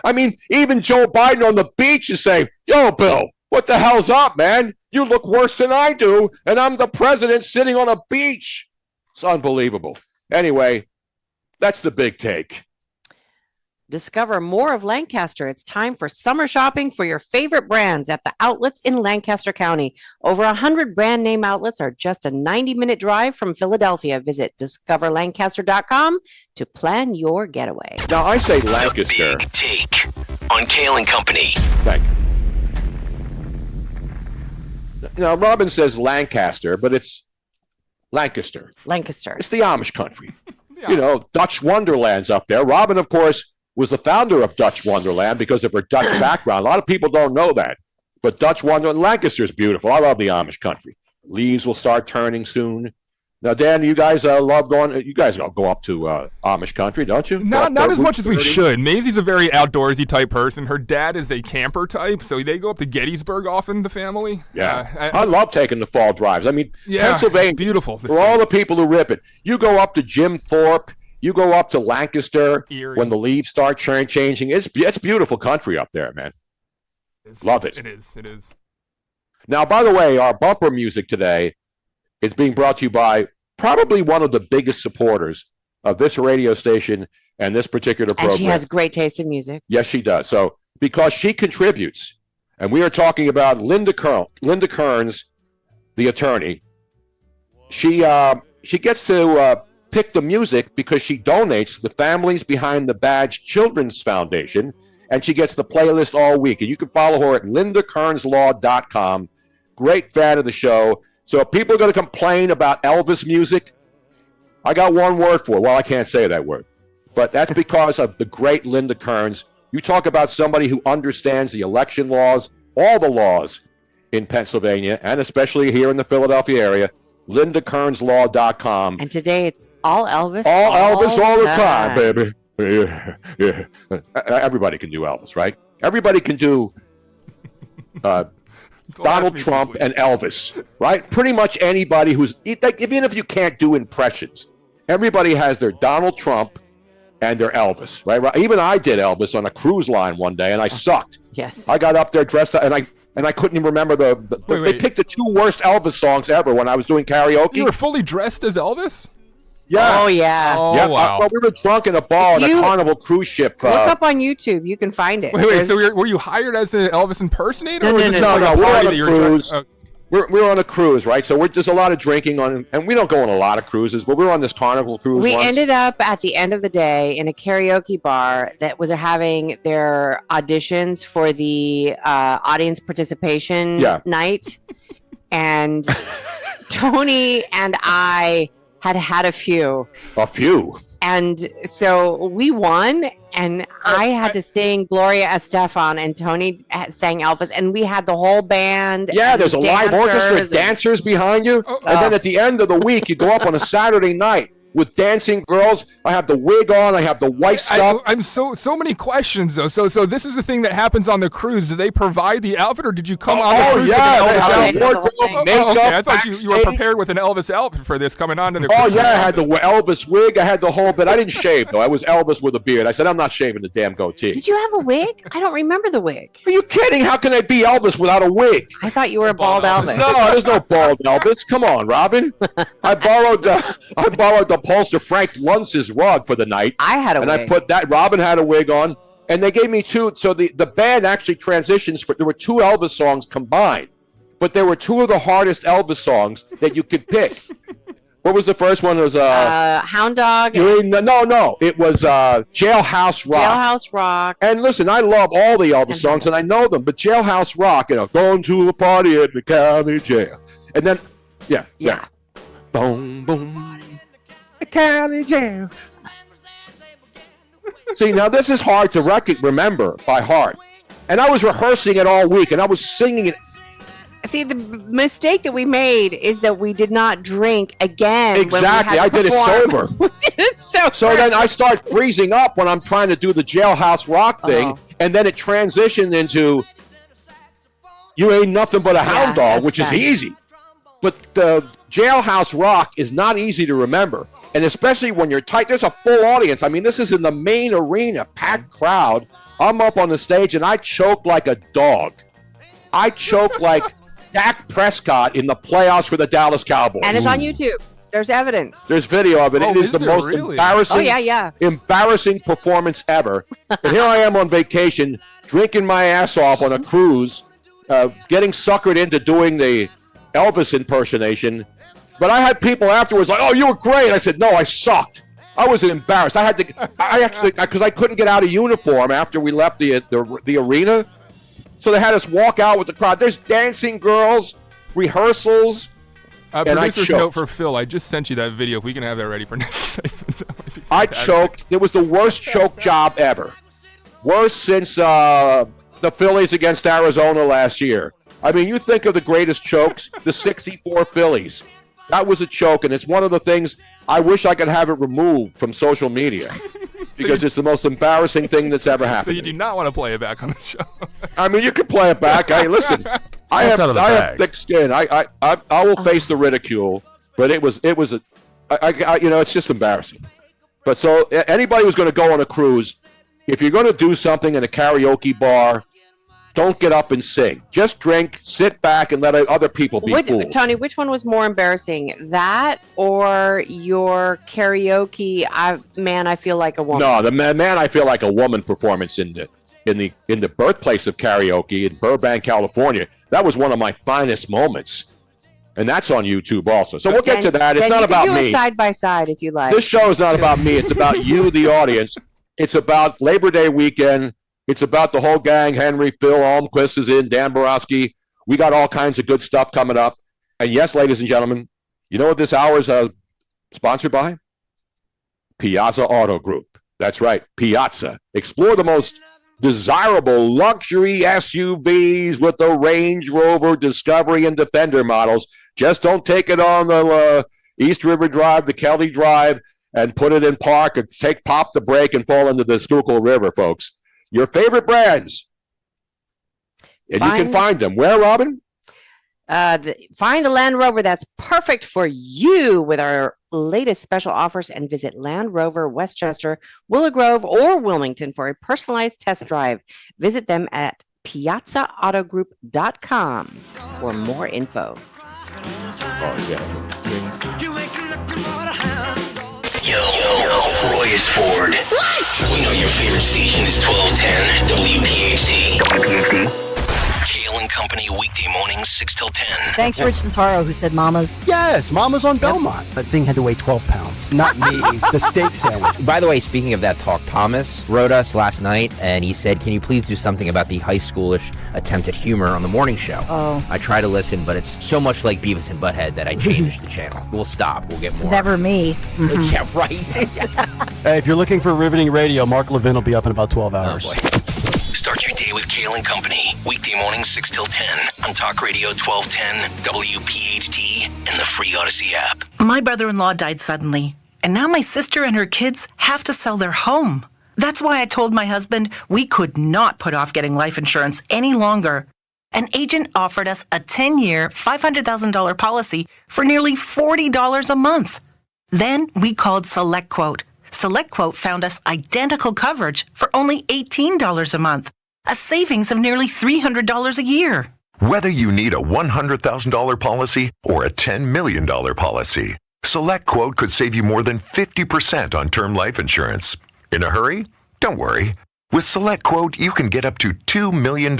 I mean, even Joe Biden on the beach is saying, yo, Bill, what the hell's up, man? You look worse than I do, and I'm the president sitting on a beach. It's unbelievable. Anyway, that's the big take. Discover more of Lancaster. It's time for summer shopping for your favorite brands at the outlets in Lancaster County. Over 100 brand name outlets are just a 90-minute drive from Philadelphia. Visit discoverlancaster.com to plan your getaway. Now, I say Lancaster. Big Take on Kayal and Company. Thank you. Now, Robin says Lancaster, but it's Lancaster. Lancaster. It's the Amish country. Yeah. You know, Dutch Wonderland's up there. Robin, of course, was the founder of Dutch Wonderland because of her Dutch background. A lot of people don't know that. But Dutch Wonderland, Lancaster's beautiful. I love the Amish country. Leaves will start turning soon. Now, Dan, you guys love going. You guys go up to Amish country, don't you? Not as much as we should. Maisie's a very outdoorsy type person. Her dad is a camper type, so they go up to Gettysburg often. The family. Yeah, I love taking the fall drives. I mean, Pennsylvania, it's beautiful. For all the people who rip it, you go up to Jim Thorpe. You go up to Lancaster Erie. When the leaves start changing. It's beautiful country up there, man. Love it. It is. Now, by the way, our bumper music today is being brought to you by probably one of the biggest supporters of this radio station and this particular program. And she has great taste in music. Yes, she does. So, because she contributes, and we are talking about Linda Kearns, the attorney. She gets to pick the music because she donates to the Families Behind the Badge Children's Foundation, and she gets the playlist all week. And you can follow her at lindakearnslaw.com. Great fan of the show. So if people are going to complain about Elvis music, I got one word for it. Well, I can't say that word. But that's because of the great Linda Kearns. You talk about somebody who understands the election laws, all the laws in Pennsylvania, and especially here in the Philadelphia area, lindakearnslaw.com. And today it's all Elvis. All Elvis all the time, baby. Yeah. Everybody can do Elvis, right? Everybody can do Donald Trump and Elvis, right? Pretty much anybody who's, even if you can't do impressions, everybody has their Donald Trump and their Elvis, right? Even I did Elvis on a cruise line one day, and I sucked. Yes. I got up there dressed up, and I couldn't even remember they picked the two worst Elvis songs ever when I was doing karaoke. You were fully dressed as Elvis? Yeah. Oh, yeah. Oh, yeah. wow. We were drunk in a bar on a Carnival cruise ship. Look up on YouTube. You can find it. Wait. So were you hired as an Elvis impersonator? No. We're on a cruise. Oh. We're on a cruise, right? So there's a lot of drinking on, and we don't go on a lot of cruises, but we were on this Carnival cruise We once. ended up at the end of the day in a karaoke bar that was having their auditions for the audience participation night. And Tony and I had a few. A few. And so we won, and I had to sing Gloria Estefan, and Tony sang Elvis, and we had the whole band. Yeah, there's a live orchestra, dancers behind you. And then at the end of the week, you go up on a Saturday night with dancing girls. I have the wig on. I have the white stuff. I'm so many questions, though. So this is the thing that happens on the cruise. Do they provide the outfit, or did you come on the cruise with an Elvis outfit? Makeup, I thought you were prepared with an Elvis outfit for this coming on to the cruise. Oh, yeah, I had the Elvis wig. I had the whole bit. I didn't shave, though. I was Elvis with a beard. I said, I'm not shaving the damn goatee. Did you have a wig? I don't remember the wig. Are you kidding? How can I be Elvis without a wig? I thought you were a bald Elvis. No, there's no bald Elvis. Come on, Robin. I borrowed the upholster Frank Luntz's rug for the night. I had a wig. wig. I put that. Robin had a wig on, and they gave me two. So the band actually transitions. There were two Elvis songs combined. but there were two of the hardest Elvis songs that you could pick. What was the first one? It was Hound Dog. No. It was Jailhouse Rock. Jailhouse Rock. And listen, I love all the Elvis songs, and I know them, but Jailhouse Rock, going to a party at the county jail. And then, yeah. Boom, boom. The county jail. See, now this is hard to remember by heart. And I was rehearsing it all week, and I was singing it. See, the mistake that we made is that we did not drink again. Exactly. I did it sober. We did it sober. So then I start freezing up when I'm trying to do the Jailhouse Rock thing, and then it transitioned into You Ain't Nothing But a Hound Dog, which is easy. But the Jailhouse Rock is not easy to remember, and especially when you're tight. There's a full audience. I mean, this is in the main arena, packed crowd. I'm up on the stage, and I choke like a dog. I choke like Dak Prescott in the playoffs for the Dallas Cowboys. And it's on YouTube. There's evidence. There's video of it. It is the most embarrassing, embarrassing performance ever. And here I am on vacation, drinking my ass off on a cruise, getting suckered into doing the Elvis impersonation. But I had people afterwards like, "Oh, you were great." I said, "No, I sucked. I was embarrassed. I actually, because I couldn't get out of uniform after we left the arena. So they had us walk out with the crowd. There's dancing girls, rehearsals, and I producer's choked. note for Phil. I just sent you that video. If we can have that ready for next segment, that might be I fantastic. choked. It was the worst choke job ever. Worst since the Phillies against Arizona last year. I mean, you think of the greatest chokes, the 64 Phillies. That was a choke, and it's one of the things I wish I could have it removed from social media because it's the most embarrassing thing that's ever happened. So you do not want to play it back on the show. I mean, you can play it back. Hey, listen, I have thick skin. I will face the ridicule, but it's just embarrassing. But so anybody who's going to go on a cruise, if you're going to do something in a karaoke bar, don't get up and sing. Just drink, sit back, and let other people be fools. Tony, which one was more embarrassing, that or your karaoke? Man, I Feel Like a Woman. No, the man, I Feel Like a Woman performance in the birthplace of karaoke in Burbank, California. That was one of my finest moments, and that's on YouTube also. So we'll get to that. It's not about me. Side by side, if you like. This show is not about me. It's about you, the audience. It's about Labor Day weekend. It's about the whole gang. Henry, Phil Almquist is in, Dan Borowski. We got all kinds of good stuff coming up. And yes, ladies and gentlemen, you know what this hour is sponsored by? Piazza Auto Group. That's right, Piazza. Explore the most desirable luxury SUVs with the Range Rover, Discovery, and Defender models. Just don't take it on the East River Drive, the Kelly Drive, and put it in park and pop the brake and fall into the Schuylkill River, folks. Your favorite brands. And you can find them. Where, Robin? Find a Land Rover that's perfect for you with our latest special offers and visit Land Rover Westchester, Willow Grove, or Wilmington for a personalized test drive. Visit them at piazzaautogroup.com for more info. Yo, Roy is Ford. We know your favorite station is 1210 WPHT. Kayal and Company, weekday mornings, 6 till 10. Thanks, Rich Santaro, who said Mama's. Yes, Mama's on Belmont. That thing had to weigh 12 pounds. Not me, the steak sandwich. By the way, speaking of that talk, Thomas wrote us last night, and he said, can you please do something about the high schoolish attempt at humor on the morning show? Oh. I try to listen, but it's so much like Beavis and Butthead that I changed the channel. We'll stop. We'll get more. Never me. Yeah, right. Hey, if you're looking for riveting radio, Mark Levin will be up in about 12 hours. Oh, boy. Start your day with Kayal and Company, weekday mornings 6 till 10 on Talk Radio 1210, WPHT, and the free Odyssey app. My brother-in-law died suddenly, and now my sister and her kids have to sell their home. That's why I told my husband we could not put off getting life insurance any longer. An agent offered us a 10-year, $500,000 policy for nearly $40 a month. Then we called SelectQuote. SelectQuote found us identical coverage for only $18 a month, a savings of nearly $300 a year. Whether you need a $100,000 policy or a $10 million policy, SelectQuote could save you more than 50% on term life insurance. In a hurry? Don't worry. With SelectQuote, you can get up to $2 million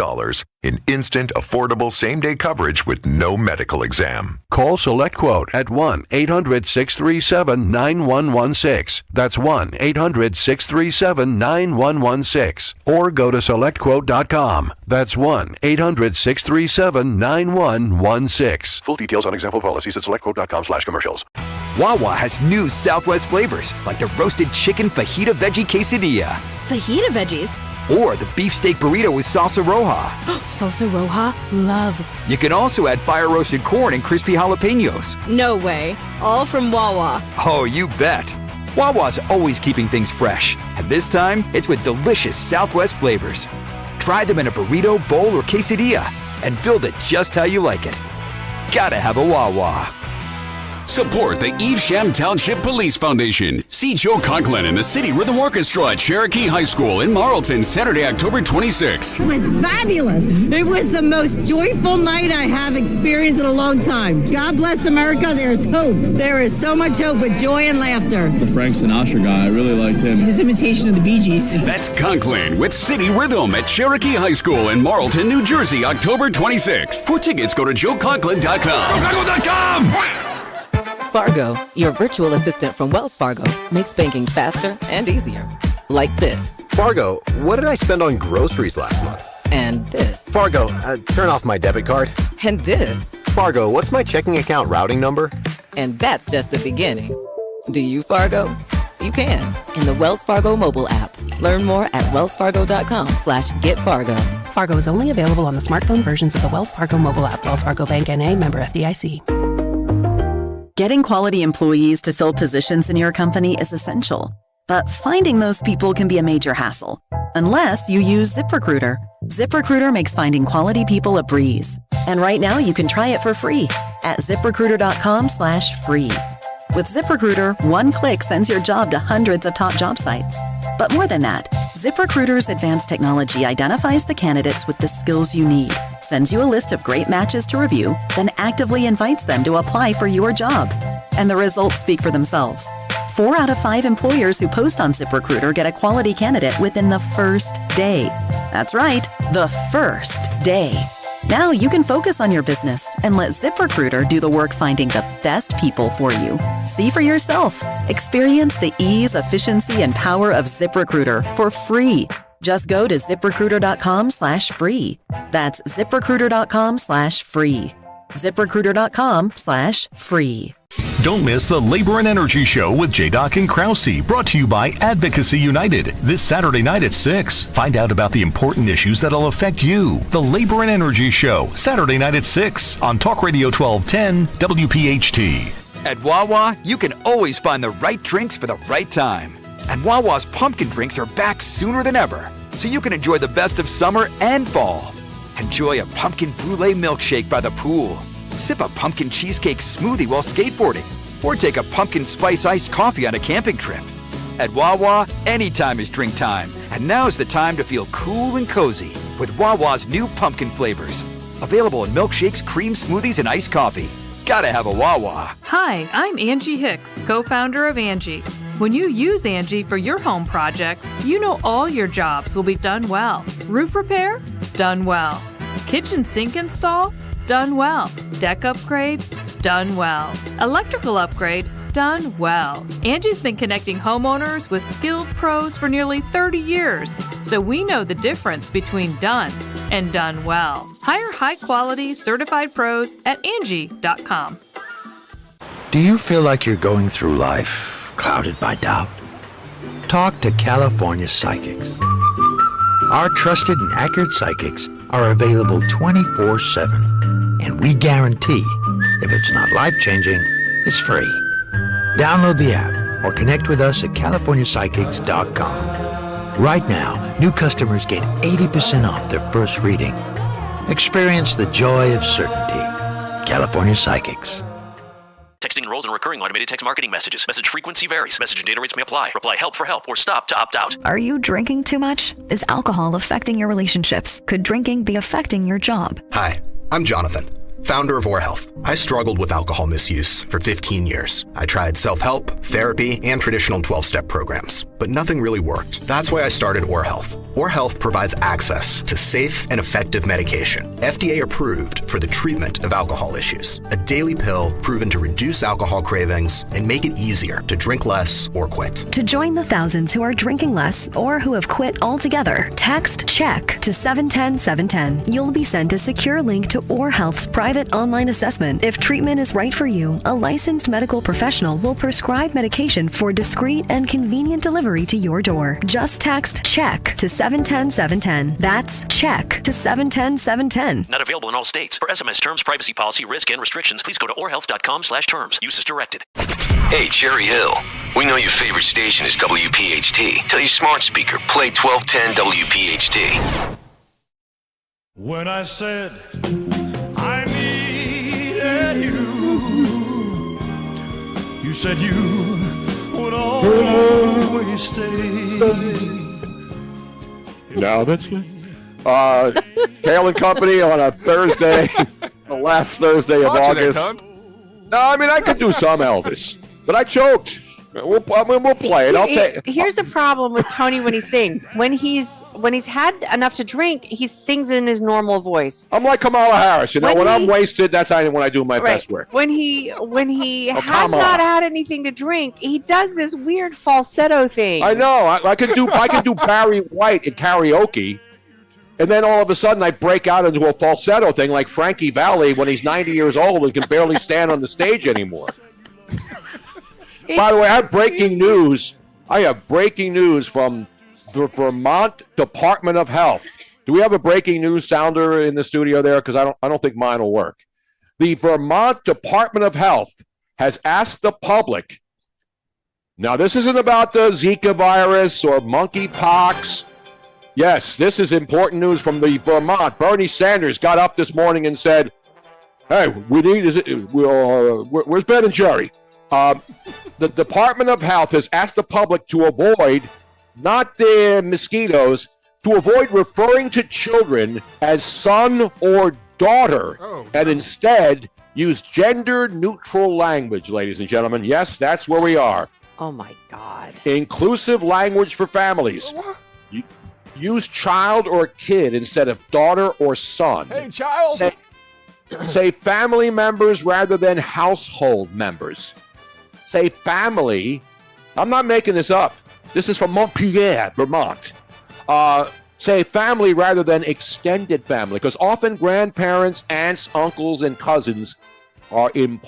in instant, affordable, same-day coverage with no medical exam. Call SelectQuote at 1-800-637-9116. That's 1-800-637-9116. Or go to SelectQuote.com. That's 1-800-637-9116. Full details on example policies at SelectQuote.com/commercials. Wawa has new Southwest flavors like the roasted chicken fajita veggie quesadilla. Fajita veggies? Or the beefsteak burrito with salsa roja. Salsa roja? Love. You can also add fire roasted corn and crispy jalapenos. No way. All from Wawa. Oh, you bet. Wawa's always keeping things fresh. And this time, it's with delicious Southwest flavors. Try them in a burrito, bowl, or quesadilla and build it just how you like it. Gotta have a Wawa. Support the Evesham Township Police Foundation. See Joe Conklin and the City Rhythm Orchestra at Cherokee High School in Marlton, Saturday, October 26th. It was fabulous. It was the most joyful night I have experienced in a long time. God bless America. There's hope. There is so much hope with joy and laughter. The Frank Sinatra guy, I really liked him. His imitation of the Bee Gees. That's Conklin with City Rhythm at Cherokee High School in Marlton, New Jersey, October 26th. For tickets, go to joeconklin.com. joeconklin.com! Fargo, your virtual assistant from Wells Fargo, makes banking faster and easier. Like this. Fargo, what did I spend on groceries last month? And this. Fargo, turn off my debit card. And this. Fargo, what's my checking account routing number? And that's just the beginning. Do you, Fargo? You can in the Wells Fargo mobile app. Learn more at wellsfargo.com/getfargo. Fargo is only available on the smartphone versions of the Wells Fargo mobile app. Wells Fargo Bank N.A., member FDIC. Getting quality employees to fill positions in your company is essential, but finding those people can be a major hassle, unless you use ZipRecruiter. ZipRecruiter makes finding quality people a breeze. And right now you can try it for free at ZipRecruiter.com/free. With ZipRecruiter, one click sends your job to hundreds of top job sites. But more than that, ZipRecruiter's advanced technology identifies the candidates with the skills you need, sends you a list of great matches to review, then actively invites them to apply for your job. And the results speak for themselves. 4 out of 5 employers who post on ZipRecruiter get a quality candidate within the first day. That's right, the first day. Now you can focus on your business and let ZipRecruiter do the work finding the best people for you. See for yourself. Experience the ease, efficiency, and power of ZipRecruiter for free. Just go to ZipRecruiter.com/free. That's ZipRecruiter.com/free. ZipRecruiter.com/free. Don't miss the Labor and Energy Show with J-Doc and Krause, brought to you by Advocacy United, this Saturday night at 6. Find out about the important issues that'll affect you. The Labor and Energy Show, Saturday night at 6 on Talk Radio 1210 WPHT. At Wawa, you can always find the right drinks for the right time. And Wawa's pumpkin drinks are back sooner than ever, so you can enjoy the best of summer and fall. Enjoy a pumpkin brulee milkshake by the pool. Sip a pumpkin cheesecake smoothie while skateboarding, or take a pumpkin spice iced coffee on a camping trip. At Wawa, anytime is drink time, and now's the time to feel cool and cozy with Wawa's new pumpkin flavors. Available in milkshakes, cream smoothies, and iced coffee. Gotta have a Wawa. Hi, I'm Angie Hicks, co-founder of Angie. When you use Angie for your home projects, you know all your jobs will be done well. Roof repair? Done well. Kitchen sink install? Done well. Deck upgrades? Done well. Electrical upgrade? Done well. Angie's been connecting homeowners with skilled pros for nearly 30 years, so we know the difference between done and done well. Hire high-quality, certified pros at Angie.com. Do you feel like you're going through life clouded by doubt? Talk to California Psychics. Our trusted and accurate psychics are available 24/7. And we guarantee, if it's not life-changing, it's free. Download the app or connect with us at CaliforniaPsychics.com. Right now, new customers get 80% off their first reading. Experience the joy of certainty. California Psychics. Texting enrolls in recurring automated text marketing messages. Message frequency varies. Message and data rates may apply. Reply help for help or stop to opt out. Are you drinking too much? Is alcohol affecting your relationships? Could drinking be affecting your job? Hi, I'm Jonathan. founder of Or Health. I struggled with alcohol misuse for 15 years. I tried self-help, therapy, and traditional 12-step programs, but nothing really worked. That's why I started Or Health. Or Health provides access to safe and effective medication, FDA approved for the treatment of alcohol issues. A daily pill proven to reduce alcohol cravings and make it easier to drink less or quit. To join the thousands who are drinking less or who have quit altogether, text CHECK to 710-710. You'll be sent a secure link to Or Health's private online assessment. If treatment is right for you, a licensed medical professional will prescribe medication for discreet and convenient delivery to your door. Just text CHECK to 710-710. That's CHECK to 710-710. Not available in all states. For SMS terms, privacy policy, risk, and restrictions, please go to orhealth.com/terms. Use as directed. Hey, Cherry Hill. We know your favorite station is WPHT. Tell your smart speaker, play 1210 WPHT. When I said I needed you, you said you would always stay. No, that's it. Kayal and Company on a Thursday, the last Thursday of August. No, I mean, I could do some Elvis, but I choked. We'll play it. Here's the problem with Tony when he sings. When he's had enough to drink, he sings in his normal voice. I'm like Kamala Harris. When I'm wasted, that's when I do my best work. When he has not had anything to drink, he does this weird falsetto thing. I know. I can do Barry White in karaoke, and then all of a sudden I break out into a falsetto thing like Frankie Valli when he's 90 years old and can barely stand on the stage anymore. By the way, I have breaking news. I have breaking news from the Vermont Department of Health. Do we have a breaking news sounder in the studio there? Because I don't think mine will work. The Vermont Department of Health has asked the public. Now, this isn't about the Zika virus or monkeypox. Yes, this is important news from the Vermont. Bernie Sanders got up this morning and said, "Hey, where's Ben and Jerry?" The Department of Health has asked the public to avoid, not the mosquitoes, to avoid referring to children as son or daughter, and instead use gender-neutral language, ladies and gentlemen. Yes, that's where we are. Oh, my God. Inclusive language for families. Use child or kid instead of daughter or son. Hey, child! Say family members rather than household members. Say family. I'm not making this up. This is from Montpelier, Vermont. Say family rather than extended family, because often grandparents, aunts, uncles, and cousins are an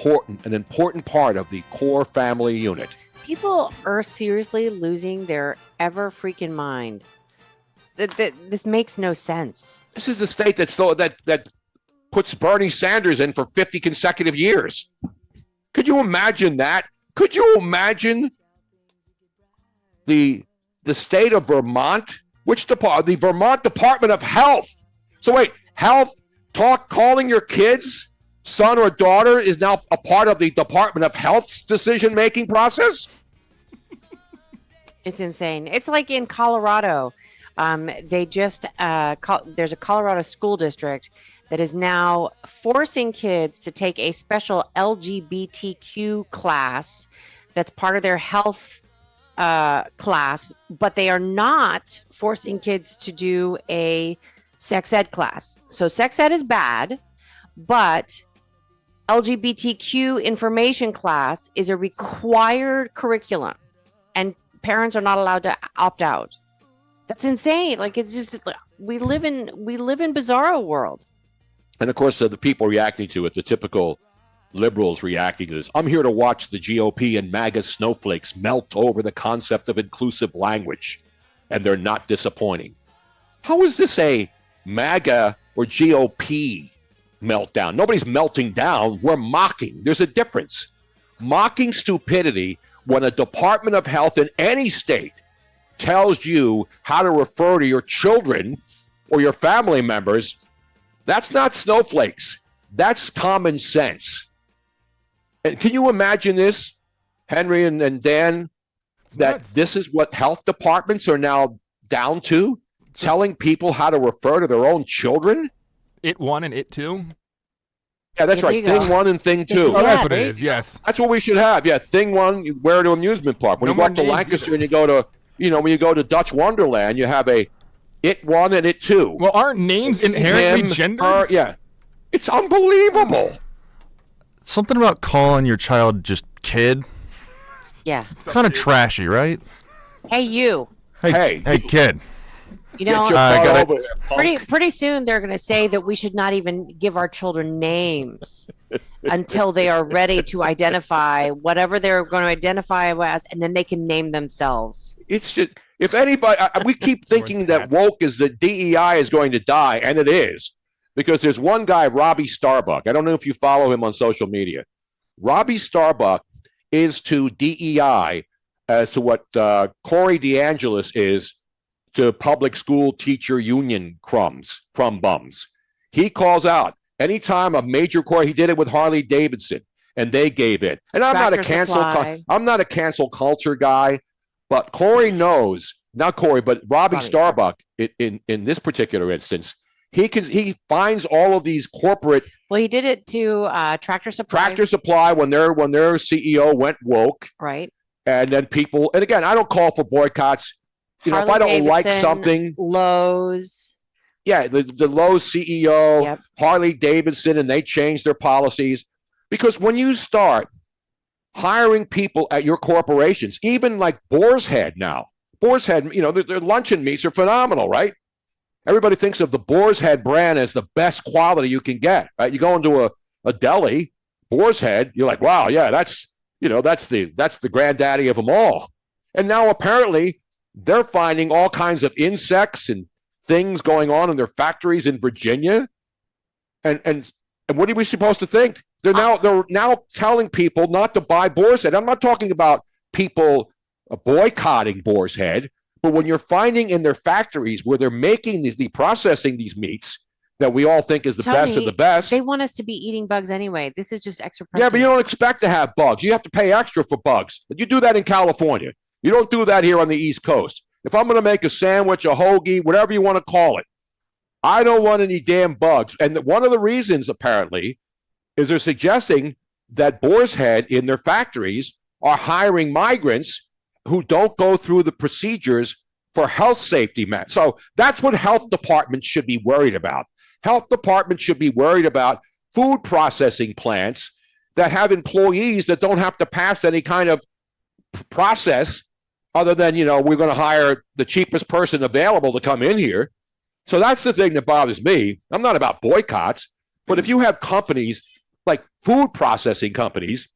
important part of the core family unit. People are seriously losing their ever freaking mind. This makes no sense. This is the state that puts Bernie Sanders in for 50 consecutive years. Could you imagine that? Could you imagine the state of Vermont? The Vermont Department of Health. So wait, calling your kids son or daughter is now a part of the Department of Health's decision-making process? It's insane. It's like in Colorado. They just there's a Colorado school district that is now forcing kids to take a special LGBTQ class that's part of their health class, but they are not forcing kids to do a sex ed class. So sex ed is bad, but LGBTQ information class is a required curriculum, and parents are not allowed to opt out. That's insane. Like, it's just, we live in bizarro world. And of course, the people reacting to it, the typical liberals reacting to this. I'm here to watch the GOP and MAGA snowflakes melt over the concept of inclusive language, and they're not disappointing. How is this a MAGA or GOP meltdown? Nobody's melting down. We're mocking. There's a difference. Mocking stupidity when a Department of Health in any state tells you how to refer to your children or your family members, that's not snowflakes. That's common sense. And can you imagine this, Henry and Dan, that this is what health departments are now down to? Telling people how to refer to their own children? It 1 and it 2? Yeah, that's There right. you go. Thing 1 and Thing 2. Oh, that's what it is. Yes. That's what we should have. Yeah, Thing 1, you wear to amusement park. When No you go more up to names Lancaster either. and you go to, when you go to Dutch Wonderland, you have a It 1 and It 2. Well, aren't names inherently Him, gendered? her, yeah. It's unbelievable. Something about calling your child just kid. Yeah. Kind of trashy, right? Hey, you. Hey, kid. You know, Get pretty soon they're going to say that we should not even give our children names until they are ready to identify whatever they're going to identify as, and then they can name themselves. It's just, if anybody, we keep thinking that woke is the DEI is going to die, and it is, because there's one guy, Robbie Starbuck. I don't know if you follow him on social media. Robbie Starbuck is to DEI as to what Corey DeAngelis is to public school teacher union crumb bums. He calls out anytime a major he did it with Harley Davidson, and they gave it. And I'm not a cancel culture guy, but Corey knows, not Corey, but Robbie Starbuck in this particular instance, he finds all of these corporate. Well, he did it to Tractor Supply. Tractor Supply when their CEO went woke, right? And then people, and again, I don't call for boycotts. If I don't like something, Lowe's. Yeah, the Lowe's CEO, Harley Davidson, and they changed their policies. Because when you start hiring people at your corporations, even like Boar's Head now, Boar's Head, their luncheon meats are phenomenal, right? Everybody thinks of the Boar's Head brand as the best quality you can get, right? You go into a deli, Boar's Head, you're like, wow, yeah, that's the granddaddy of them all. And now apparently they're finding all kinds of insects and things going on in their factories in Virginia. And what are we supposed to think? They're now telling people not to buy Boar's Head. I'm not talking about people boycotting Boar's Head, but when you're finding in their factories where they're making the processing these meats that we all think is the best of the best. They want us to be eating bugs anyway. This is just extra protein. Yeah, but you don't expect to have bugs. You have to pay extra for bugs. You do that in California. You don't do that here on the East Coast. If I'm going to make a sandwich, a hoagie, whatever you want to call it, I don't want any damn bugs. And one of the reasons, apparently, is they're suggesting that Boar's Head in their factories are hiring migrants who don't go through the procedures for health safety. So that's what health departments should be worried about. Health departments should be worried about food processing plants that have employees that don't have to pass any kind of process other than, we're going to hire the cheapest person available to come in here. So that's the thing that bothers me. I'm not about boycotts, but if you have companies like food processing companies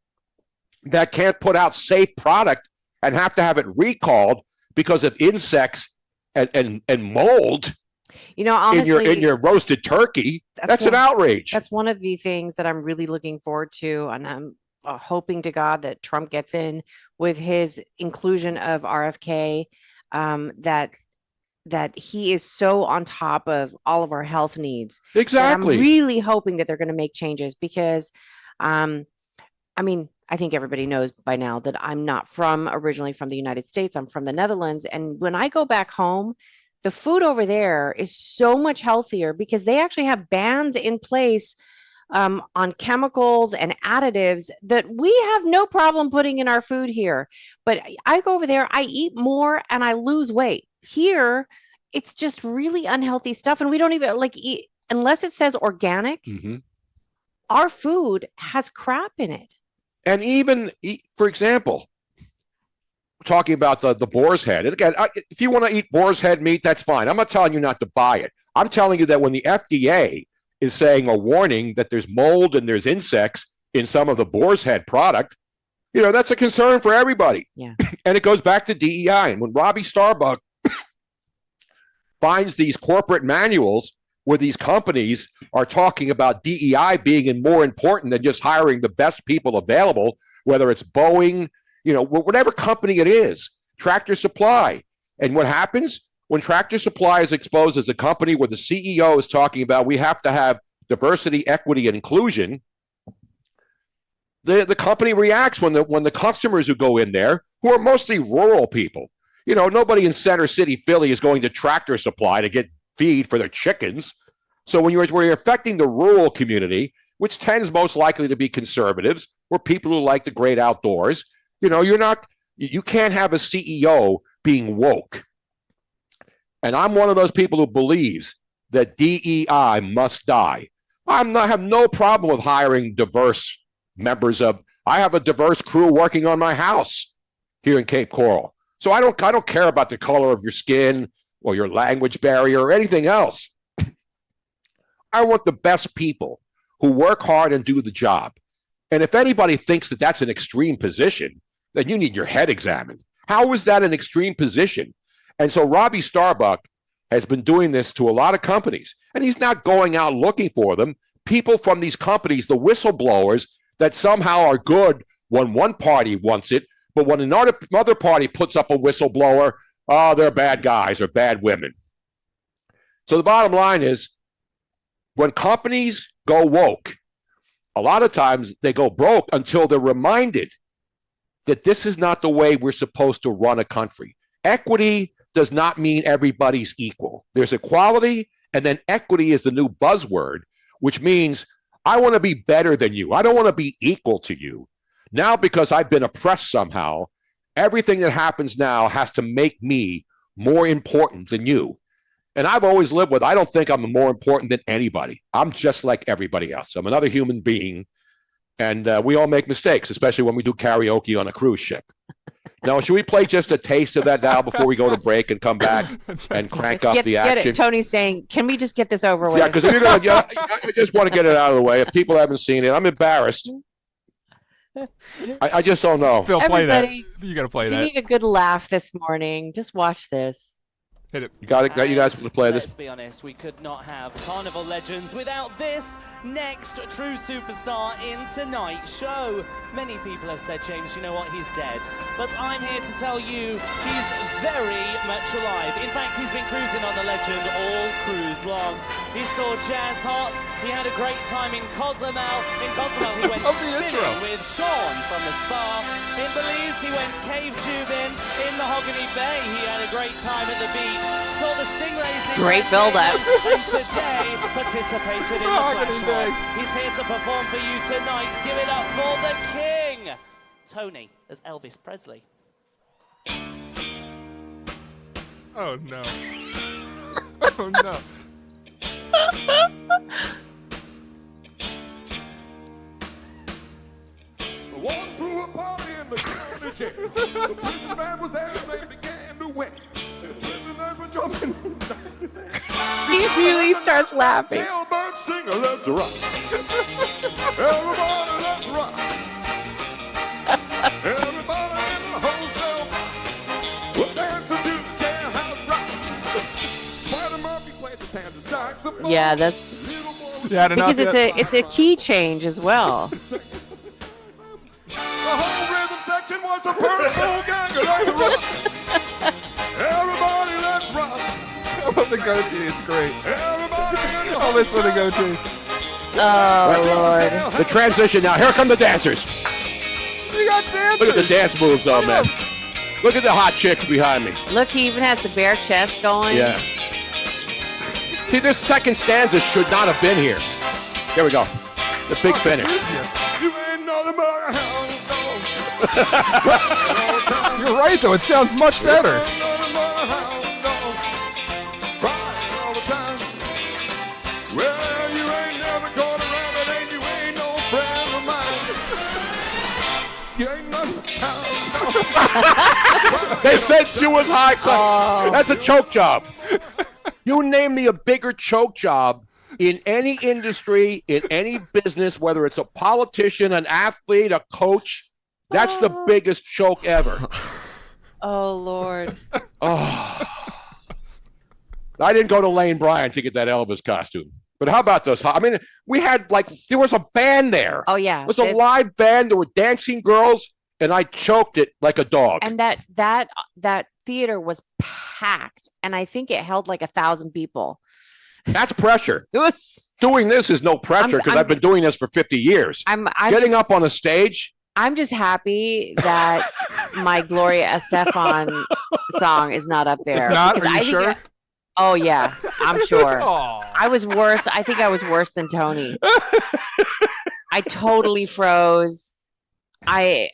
that can't put out safe product and have to have it recalled because of insects and mold, honestly, in your roasted turkey, that's an outrage. That's one of the things that I'm really looking forward to, and I'm hoping to God that Trump gets in with his inclusion of RFK, that he is so on top of all of our health needs. Exactly. I'm really hoping that they're going to make changes because, I think everybody knows by now that I'm not originally from the United States. I'm from the Netherlands. And when I go back home, the food over there is so much healthier because they actually have bans in place on chemicals and additives that we have no problem putting in our food here. But I go over there, I eat more and I lose weight. Here, it's just really unhealthy stuff. And we don't even eat unless it says organic. Mm-hmm. Our food has crap in it. And even, for example, talking about the Boar's Head. And again, if you want to eat Boar's Head meat, that's fine. I'm not telling you not to buy it. I'm telling you that when the FDA is saying a warning that there's mold and there's insects in some of the Boar's Head product, that's a concern for everybody. Yeah. And it goes back to DEI. And when Robbie Starbuck finds these corporate manuals where these companies are talking about DEI being more important than just hiring the best people available, whether it's Boeing, whatever company it is, Tractor Supply. And what happens when Tractor Supply is exposed as a company where the CEO is talking about we have to have diversity, equity, and inclusion, the company reacts when the customers who go in there, who are mostly rural people, nobody in Center City, Philly is going to Tractor Supply to get feed for their chickens. So when you're affecting the rural community, which tends most likely to be conservatives or people who like the great outdoors. You can't have a CEO being woke. And I'm one of those people who believes that DEI must die. I have no problem with hiring diverse members of. I have a diverse crew working on my house here in Cape Coral. So I don't care about the color of your skin or your language barrier or anything else. I want the best people who work hard and do the job. And if anybody thinks that that's an extreme position, then you need your head examined. How is that an extreme position? And so Robbie Starbuck has been doing this to a lot of companies, and he's not going out looking for them. People from these companies, the whistleblowers that somehow are good when one party wants it, but when another party puts up a whistleblower, they're bad guys or bad women. So the bottom line is, when companies go woke, a lot of times they go broke until they're reminded that this is not the way we're supposed to run a country. Equity does not mean everybody's equal. There's equality, and then equity is the new buzzword, which means I want to be better than you. I don't want to be equal to you. Now, because I've been oppressed somehow, everything that happens now has to make me more important than you. And I've always lived with, I don't think I'm more important than anybody. I'm just like everybody else. I'm another human being. And we all make mistakes, especially when we do karaoke on a cruise ship. Now, should we play just a taste of that now before we go to break and come back and crank up the action? Get it. Tony's saying, can we just get this over with? Yeah, because if you're going to, I just want to get it out of the way. If people haven't seen it, I'm embarrassed. I just don't know. Phil, play that. You got to play that. You need a good laugh this morning. Just watch this. Hit it. You got you guys to play this. Let's be honest, we could not have Carnival Legends without this next true superstar in tonight's show. Many people have said, James, you know what, he's dead. But I'm here to tell you he's very much alive. In fact, he's been cruising on the Legend all cruise long. He saw Jazz Hot. He had a great time in Cozumel. In Cozumel, he went spinning with Sean from the Spa. In Belize, he went cave tubing. In Mahogany Bay, he had a great time at the beach. Saw the stingrays. Great build-up. And today participated in the flash mob. He's here to perform for you tonight. Give it up for the king, Tony, as Elvis Presley. Oh no! Oh no! Walked through a party in the county jail. The prison man was there and they began to win. The prisoners were jumping. He really starts laughing. Jailbird singer, let's rock. Everybody, let's rock. Everybody in the whole cell block. We're dancing to the jailhouse rock. Spider Murphy played the Kansas saxophone. Yeah, that's because it's a key change as well. The whole rhythm section was the purple gang. Let's rock. Everybody, let's rock. I love the goatee. It's great. Oh, this one the goatee. Oh, Lord. The transition now. Here come the dancers. You got dancers. Look at the dance moves, though, man. Look at the hot chicks behind me. Look, he even has the bare chest going. Yeah. See, this second stanza should not have been here. Here we go. The big finish. You ain't nothing but a hound dog. You're right, though. It sounds much better. Well, you ain't never caught a rabbit, and you ain't no friend of mine. You ain't nothing. They said she was high class. That's a choke job. You name me a bigger choke job in any industry, in any business, whether it's a politician, an athlete, a coach. That's the biggest choke ever. Oh, Lord. Oh. I didn't go to Lane Bryant to get that Elvis costume. But how about those? I mean, we had there was a band there. Oh, yeah. It was a live band. There were dancing girls, and I choked it like a dog. And that theater was packed, and I think it held like 1,000 people. That's pressure. It was doing this is no pressure because I've been doing this for 50 years. I'm getting up on a stage. I'm just happy that my Gloria Estefan song is not up there. It's not? Are you sure? Oh, yeah, I'm sure. I was worse. I think I was worse than Tony. I totally froze. I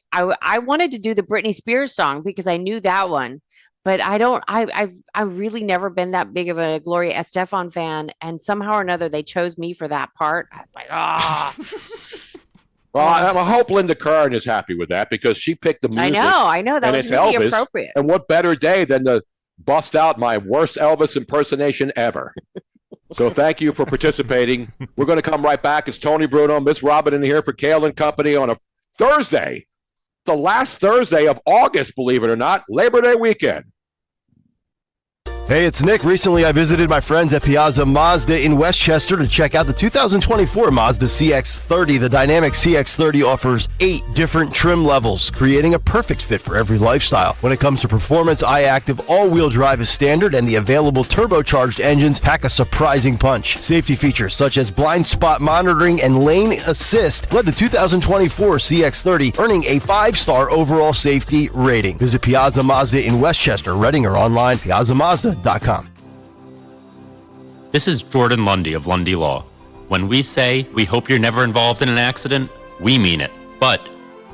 wanted to do the Britney Spears song because I knew that one, but I've really never been that big of a Gloria Estefan fan, and somehow or another they chose me for that part. I was like, Well, I hope Linda Kern is happy with that because she picked the music. I know that was really Elvis, appropriate. And what better day than to bust out my worst Elvis impersonation ever. So thank you for participating. We're going to come right back. It's Tony Bruno, Miss Robin in here for Kayal and Company on a Thursday, the last Thursday of August, believe it or not, Labor Day weekend. Hey, it's Nick. Recently, I visited my friends at Piazza Mazda in Westchester to check out the 2024 Mazda CX-30. The dynamic CX-30 offers 8 different trim levels, creating a perfect fit for every lifestyle. When it comes to performance, iActive all-wheel drive is standard, and the available turbocharged engines pack a surprising punch. Safety features such as blind spot monitoring and lane assist led the 2024 CX-30, earning a 5-star overall safety rating. Visit Piazza Mazda in Westchester, Reading, or online, piazzamazda.com. This is Jordan Lundy of Lundy Law. When we say we hope you're never involved in an accident, we mean it. But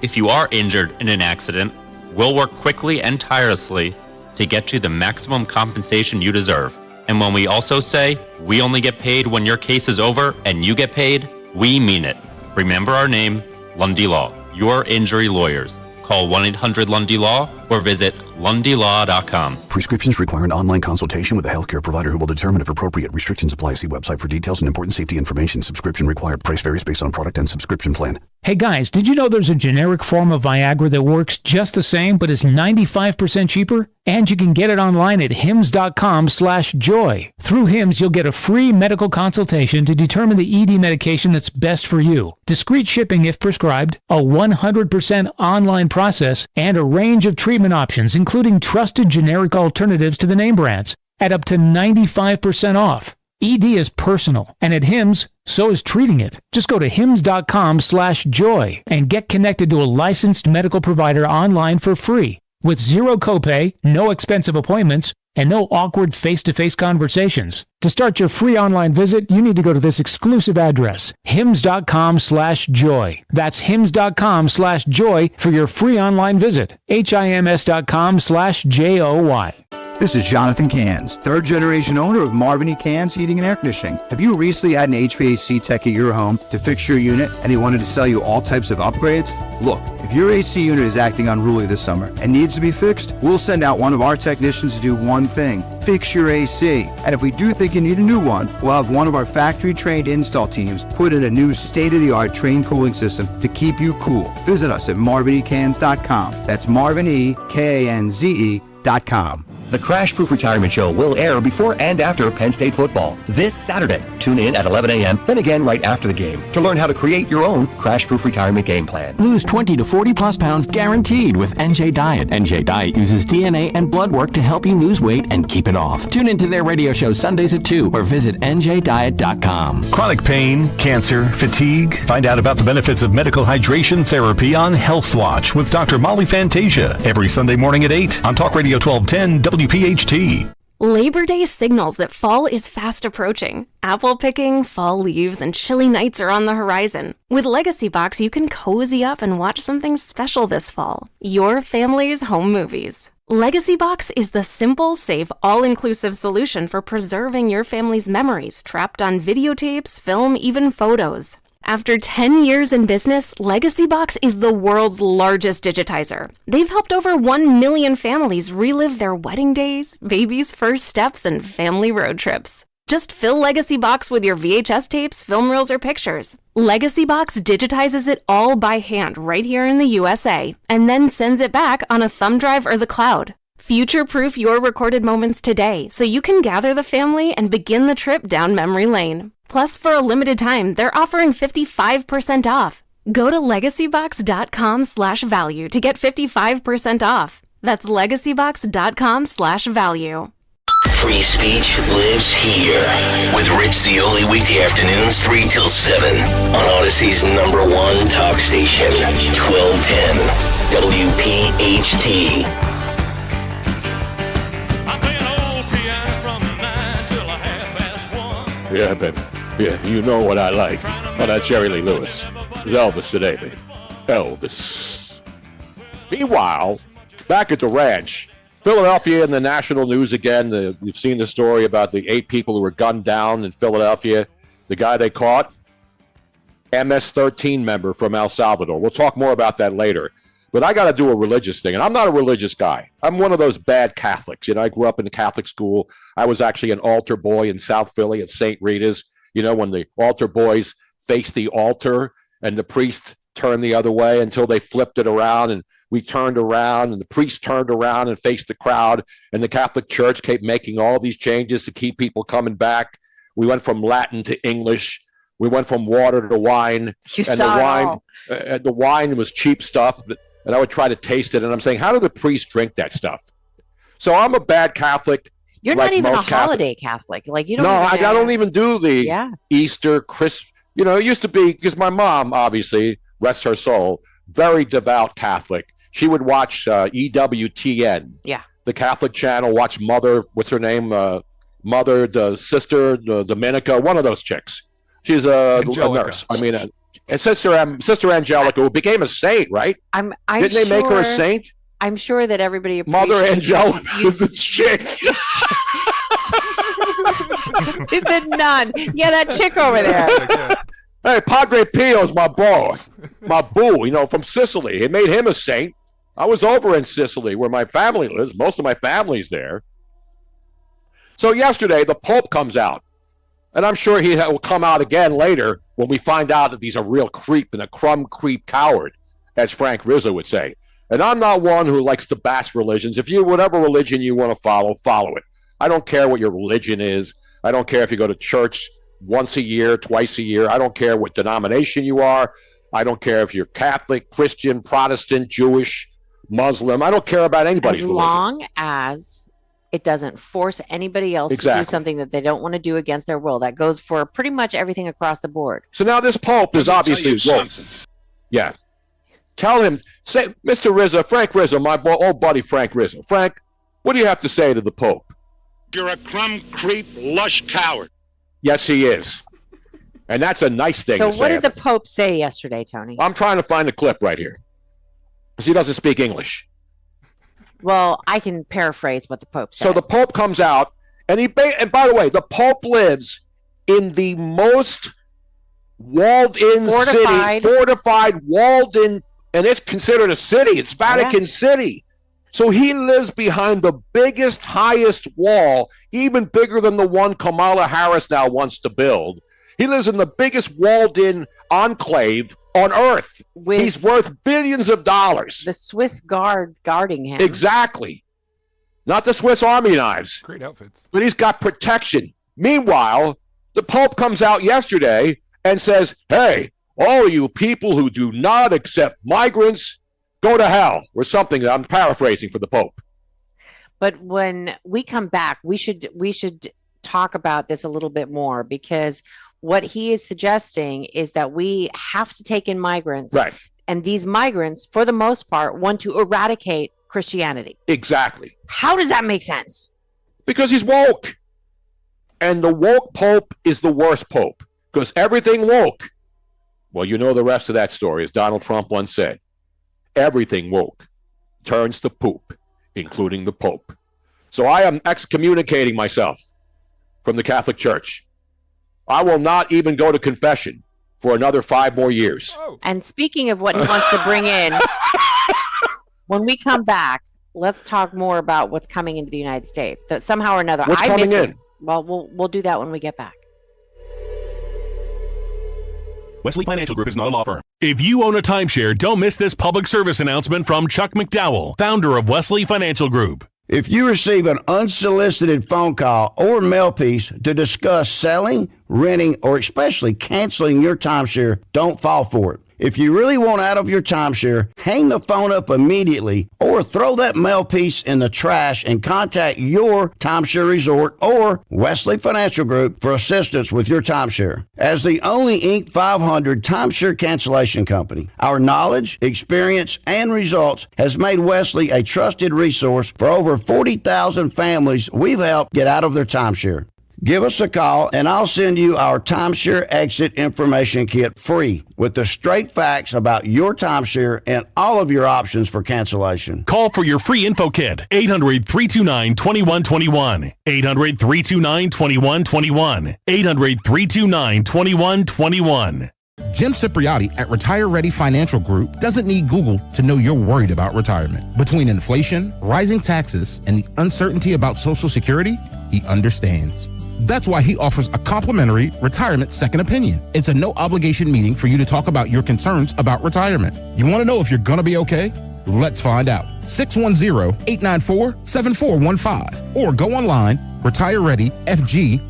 if you are injured in an accident, we'll work quickly and tirelessly to get you the maximum compensation you deserve. And when we also say we only get paid when your case is over and you get paid, we mean it. Remember our name, Lundy Law, your injury lawyers. Call 1-800-LUNDY-LAW or visit LundyLaw.com. Prescriptions require an online consultation with a healthcare provider who will determine if appropriate. Restrictions apply. See website for details and important safety information. Subscription required. Price varies based on product and subscription plan. Hey guys, did you know there's a generic form of Viagra that works just the same but is 95% cheaper? And you can get it online at hims.com/joy. Through Hims, you'll get a free medical consultation to determine the ED medication that's best for you. Discreet shipping if prescribed, a 100% online process, and a range of treatment options, including trusted generic alternatives to the name brands, at up to 95% off. ED is personal, and at Hims, so is treating it. Just go to hims.com/joy and get connected to a licensed medical provider online for free. With zero copay, no expensive appointments, and no awkward face-to-face conversations. To start your free online visit, you need to go to this exclusive address, hims.com/joy. That's hims.com/joy for your free online visit. hims.com/joy. This is Jonathan Cans, third-generation owner of Marvin E. Cans Heating and Air Conditioning. Have you recently had an HVAC tech at your home to fix your unit and he wanted to sell you all types of upgrades? Look, if your AC unit is acting unruly this summer and needs to be fixed, we'll send out one of our technicians to do one thing: fix your AC. And if we do think you need a new one, we'll have one of our factory-trained install teams put in a new state-of-the-art train cooling system to keep you cool. Visit us at marvinecans.com. That's marvineknze.com. The Crash Proof Retirement Show will air before and after Penn State football this Saturday. Tune in at 11 a.m., then again right after the game to learn how to create your own Crash Proof Retirement game plan. Lose 20 to 40 plus pounds guaranteed with NJ Diet. NJ Diet uses DNA and blood work to help you lose weight and keep it off. Tune into their radio show Sundays at 2 or visit njdiet.com. Chronic pain, cancer, fatigue. Find out about the benefits of medical hydration therapy on Health Watch with Dr. Molly Fantasia every Sunday morning at 8 on Talk Radio 1210 WPHT. Labor Day signals that fall is fast approaching. Apple picking, fall leaves, and chilly nights are on the horizon. With Legacy Box, you can cozy up and watch something special this fall. Your family's home movies. Legacy Box is the simple, safe, all-inclusive solution for preserving your family's memories trapped on videotapes, film, even photos. After 10 years in business, Legacy Box is the world's largest digitizer. They've helped over 1 million families relive their wedding days, babies' first steps, and family road trips. Just fill Legacy Box with your VHS tapes, film reels, or pictures. Legacy Box digitizes it all by hand right here in the USA, and then sends it back on a thumb drive or the cloud. Future-proof your recorded moments today so you can gather the family and begin the trip down memory lane. Plus, for a limited time, they're offering 55% off. Go to legacybox.com/value to get 55% off. That's legacybox.com/value. Free speech lives here with Rich Zioli weekday afternoons 3 till 7 on Odyssey's #1 talk station, 1210 WPHT. Yeah, baby. Yeah, you know what I like. Oh, that's Jerry Lee Lewis. It was Elvis today, baby. Elvis. Meanwhile, back at the ranch, Philadelphia in the national news again. You've seen the story about the 8 people who were gunned down in Philadelphia. The guy they caught, MS-13 member from El Salvador. We'll talk more about that later. But I got to do a religious thing, and I'm not a religious guy. I'm one of those bad Catholics. I grew up in a Catholic school. I was actually an altar boy in South Philly at St. Rita's. When the altar boys faced the altar and the priest turned the other way until they flipped it around, and we turned around, and the priest turned around and faced the crowd, and the Catholic Church kept making all these changes to keep people coming back. We went from Latin to English. We went from water to wine. The wine was cheap stuff, and I would try to taste it, and I'm saying, how do the priests drink that stuff? So I'm a bad Catholic. You're not even a holiday Catholic. You don't. No, I don't even do the Easter, Christmas. It used to be, because my mom, obviously, rest her soul, very devout Catholic. She would watch EWTN, the Catholic channel, watch Mother, what's her name? Mother, the sister, Dominica, one of those chicks. She's a nurse. And Sister Angelica, who became a saint, right? Didn't they make her a saint? I'm sure that everybody Mother Angelica is a chick. The nun. Yeah, that chick over there. Hey, Padre Pio's my boy, my boo, from Sicily. It made him a saint. I was over in Sicily where my family lives. Most of my family's there. So yesterday, the Pope comes out. And I'm sure he will come out again later when we find out that he's a real creep and a crumb creep coward, as Frank Rizzo would say. And I'm not one who likes to bash religions. Whatever religion you want to follow it. I don't care what your religion is. I don't care if you go to church once a year, twice a year. I don't care what denomination you are. I don't care if you're Catholic, Christian, Protestant, Jewish, Muslim. I don't care about anybody's religion. As long as it doesn't force anybody else to do something that they don't want to do against their will. That goes for pretty much everything across the board. So now this Pope is obviously woke. Yeah. Tell him, say, Mr. Rizzo, Frank Rizzo, my old buddy Frank Rizzo. Frank, what do you have to say to the Pope? You're a crumb creep, lush coward. Yes, he is. And that's a nice thing to say. So what did the Pope say yesterday, Tony? I'm trying to find a clip right here. Because he doesn't speak English. Well, I can paraphrase what the Pope said. So the Pope comes out, and and by the way, the Pope lives in the most walled-in city, fortified, walled-in, and it's considered a city. It's Vatican City. So he lives behind the biggest, highest wall, even bigger than the one Kamala Harris now wants to build. He lives in the biggest walled-in enclave on Earth. He's worth billions of dollars. The Swiss guard guarding him. Exactly. Not the Swiss Army knives. Great outfits. But he's got protection. Meanwhile, the Pope comes out yesterday and says, hey, all you people who do not accept migrants, go to hell, or something that I'm paraphrasing for the Pope. But when we come back, we should talk about this a little bit more, because what he is suggesting is that we have to take in migrants. Right. And these migrants, for the most part, want to eradicate Christianity. Exactly. How does that make sense? Because he's woke. And the woke Pope is the worst Pope. Because everything woke. Well, you know the rest of that story, as Donald Trump once said. Everything woke turns to poop, including the Pope. So I am excommunicating myself from the Catholic Church. I will not even go to confession for another 5 more years. And speaking of what he wants to bring in, when we come back, let's talk more about what's coming into the United States. That somehow or another, what's coming in? Well, we'll do that when we get back. Wesley Financial Group is not a law firm. If you own a timeshare, don't miss this public service announcement from Chuck McDowell, founder of Wesley Financial Group. If you receive an unsolicited phone call or mail piece to discuss selling, renting, or especially canceling your timeshare, don't fall for it. If you really want out of your timeshare, hang the phone up immediately or throw that mail piece in the trash and contact your timeshare resort or Wesley Financial Group for assistance with your timeshare. As the only Inc. 500 timeshare cancellation company, our knowledge, experience, and results has made Wesley a trusted resource for over 40,000 families we've helped get out of their timeshare. Give us a call and I'll send you our timeshare exit information kit free with the straight facts about your timeshare and all of your options for cancellation. Call for your free info kit. 800-329-2121. 800-329-2121. 800-329-2121. Jim Cipriotti at Retire Ready Financial Group doesn't need Google to know you're worried about retirement. Between inflation, rising taxes, and the uncertainty about Social Security, he understands. That's why he offers a complimentary retirement second opinion. It's a no-obligation meeting for you to talk about your concerns about retirement. You want to know if you're going to be okay? Let's find out. 610-894-7415 or go online, retirereadyfg.com.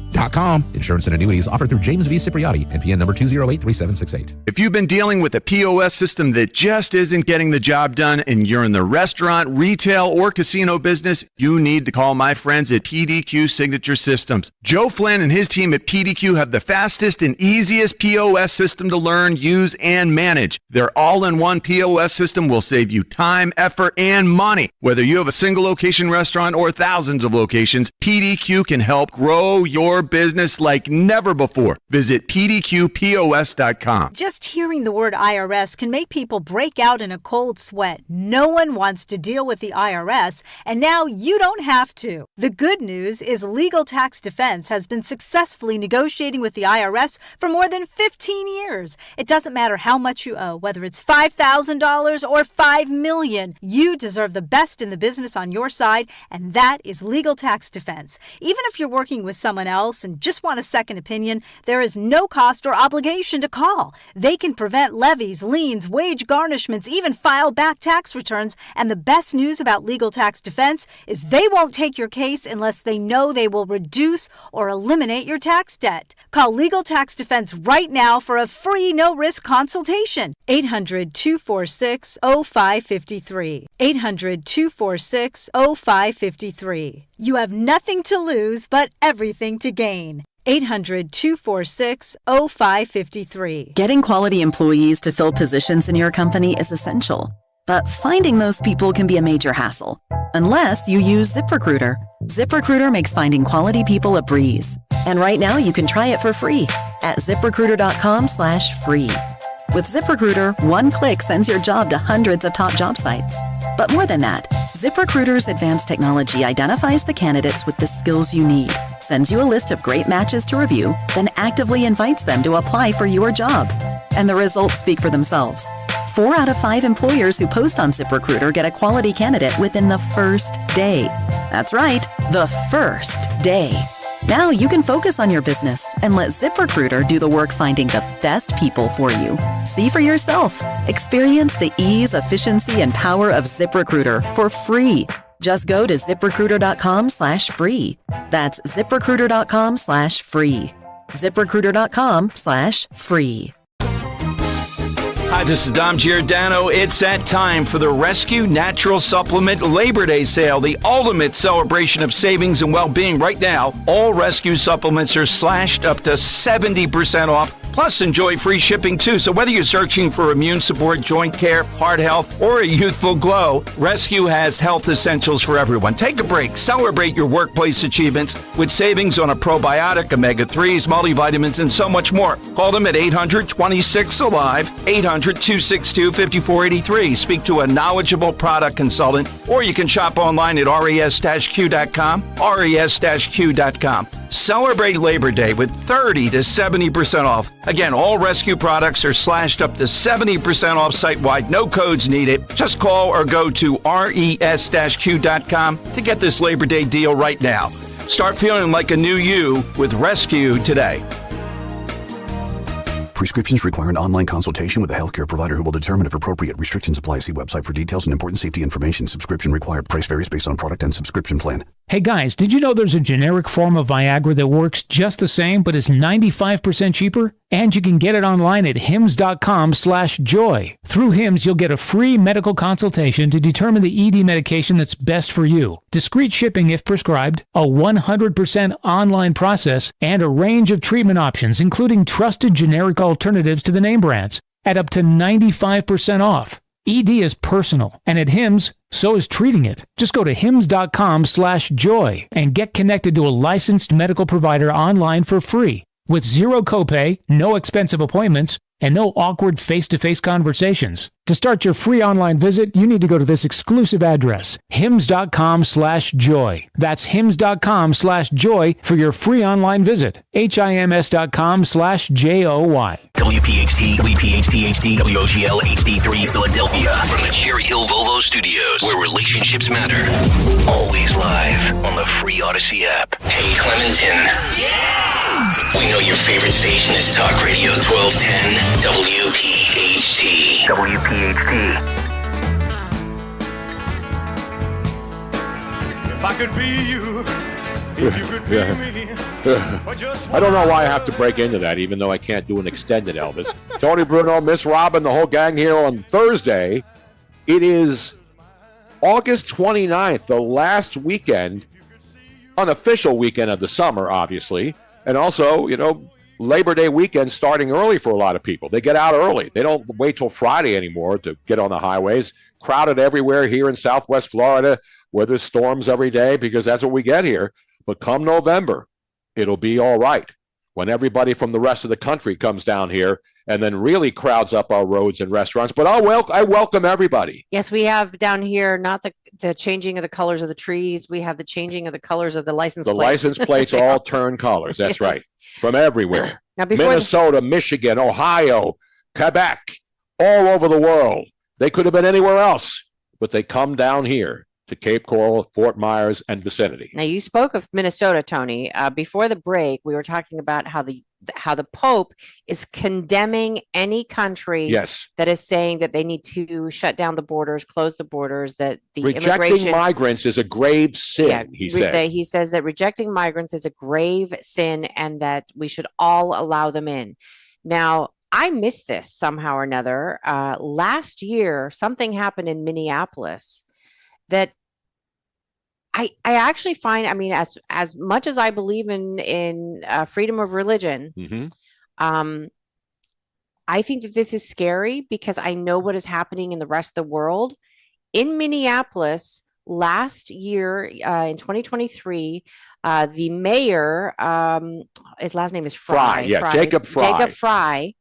Insurance and annuities offered through James V. Cipriotti, NPN number 2083768. If you've been dealing with a POS system that just isn't getting the job done and you're in the restaurant, retail, or casino business, you need to call my friends at PDQ Signature Systems. Joe Flynn and his team at PDQ have the fastest and easiest POS system to learn, use, and manage. Their all-in-one POS system will save you time, effort, and money. Whether you have a single location restaurant or thousands of locations, PDQ can help grow your business like never before. Visit pdqpos.com. Just hearing the word IRS can make people break out in a cold sweat. No one wants to deal with the IRS, and now you don't have to. The good news is Legal Tax Defense has been successfully negotiating with the IRS for more than 15 years. It doesn't matter how much you owe, whether it's $5,000 or $5 million. You deserve the best in the business on your side, and that is Legal Tax Defense. Even if you're working with someone else and just want a second opinion, there is no cost or obligation to call. They can prevent levies, liens, wage garnishments, even file back tax returns. And the best news about Legal Tax Defense is they won't take your case unless they know they will reduce or eliminate your tax debt. Call Legal Tax Defense right now for a free no-risk consultation. 800-246-0553. 800-246-0553. You have nothing to lose but everything to gain. 800-246-0553. Getting quality employees to fill positions in your company is essential, but finding those people can be a major hassle, unless you use ZipRecruiter. ZipRecruiter makes finding quality people a breeze. And right now you can try it for free at ZipRecruiter.com/free. With ZipRecruiter, one click sends your job to hundreds of top job sites. But more than that, ZipRecruiter's advanced technology identifies the candidates with the skills you need, sends you a list of great matches to review, then actively invites them to apply for your job. And the results speak for themselves. 4 out of 5 employers who post on ZipRecruiter get a quality candidate within the first day. That's right, the first day. Now you can focus on your business and let ZipRecruiter do the work finding the best people for you. See for yourself. Experience the ease, efficiency, and power of ZipRecruiter for free. Just go to ZipRecruiter.com/free. That's ZipRecruiter.com/free. ZipRecruiter.com/free. Hi, this is Dom Giordano. It's that time for the Rescue Natural Supplement Labor Day sale, the ultimate celebration of savings and well-being. Right now, all Rescue supplements are slashed up to 70% off. Plus, enjoy free shipping, too. So whether you're searching for immune support, joint care, heart health, or a youthful glow, Rescue has health essentials for everyone. Take a break. Celebrate your workplace achievements with savings on a probiotic, omega-3s, multivitamins, and so much more. Call them at 800-26-ALIVE, 800-262-5483. Speak to a knowledgeable product consultant, or you can shop online at res-q.com, res-q.com. Celebrate Labor Day with 30 to 70% off. Again, all Rescue products are slashed up to 70% off site-wide. No codes needed. Just call or go to res-q.com to get this Labor Day deal right now. Start feeling like a new you with Rescue today. Prescriptions require an online consultation with a healthcare provider who will determine if appropriate. Restrictions apply. See website for details and important safety information. Subscription required. Price varies based on product and subscription plan. Hey guys, did you know there's a generic form of Viagra that works just the same but is 95% cheaper? And you can get it online at hims.com/joy. Through Hims, you'll get a free medical consultation to determine the ED medication that's best for you. Discreet shipping if prescribed, a 100% online process, and a range of treatment options, including trusted generic alternatives to the name brands, at up to 95% off. ED is personal, and at HIMSS, so is treating it. Just go to hims.com/joy and get connected to a licensed medical provider online for free with zero copay, no expensive appointments, and no awkward face-to-face conversations. To start your free online visit, you need to go to this exclusive address, hims.com/joy. That's hims.com/joy for your free online visit. hims.com/joy. WPHT, WPHT HD, WOGL HD3 Philadelphia. From the Cherry Hill Volvo Studios, where relationships matter. Always live on the free Odyssey app. Hey, Clementon. We know your favorite station is Talk Radio 1210 WPHT. WPHT. If I could be you, if you could be me. I don't know why I have to break into that, even though I can't do an extended Elvis. Tony Bruno, Miss Robin, the whole gang here on Thursday. It is August 29th, the last weekend, unofficial weekend of the summer, obviously. And also, Labor Day weekend starting early for a lot of people. They get out early. They don't wait till Friday anymore to get on the highways. Crowded everywhere here in Southwest Florida where there's storms every day because that's what we get here. But come November, it'll be all right when everybody from the rest of the country comes down here and then really crowds up our roads and restaurants. But I welcome everybody. Yes, we have down here not the changing of the colors of the trees. We have the changing of the colors of the license plates. The license plates all turn colors. That's right. From everywhere. Now, Minnesota, Michigan, Ohio, Quebec, all over the world. They could have been anywhere else, but they come down here to Cape Coral, Fort Myers, and vicinity. Now, you spoke of Minnesota, Tony. Before the break, we were talking about how the Pope is condemning any country that is saying that they need to shut down the borders, close the borders, that the rejecting migrants is a grave sin, he said. He says that rejecting migrants is a grave sin and that we should all allow them in. Now, I missed this somehow or another. Last year, something happened in Minneapolis that I actually find, as much as I believe in freedom of religion, I think that this is scary because I know what is happening in the rest of the world. In Minneapolis last year, in 2023, the mayor, his last name is Fry. Jacob Fry. Jacob Fry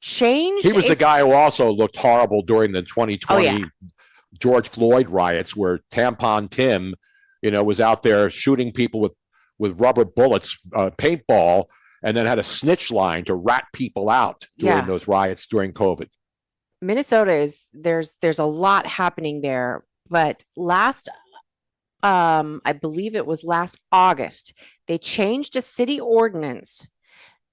changed. He was the guy who also looked horrible during the 2020 George Floyd riots, where Tampon Tim, was out there shooting people with rubber bullets, paintball, and then had a snitch line to rat people out during those riots during COVID. Minnesota there's a lot happening there, but I believe it was last August, they changed a city ordinance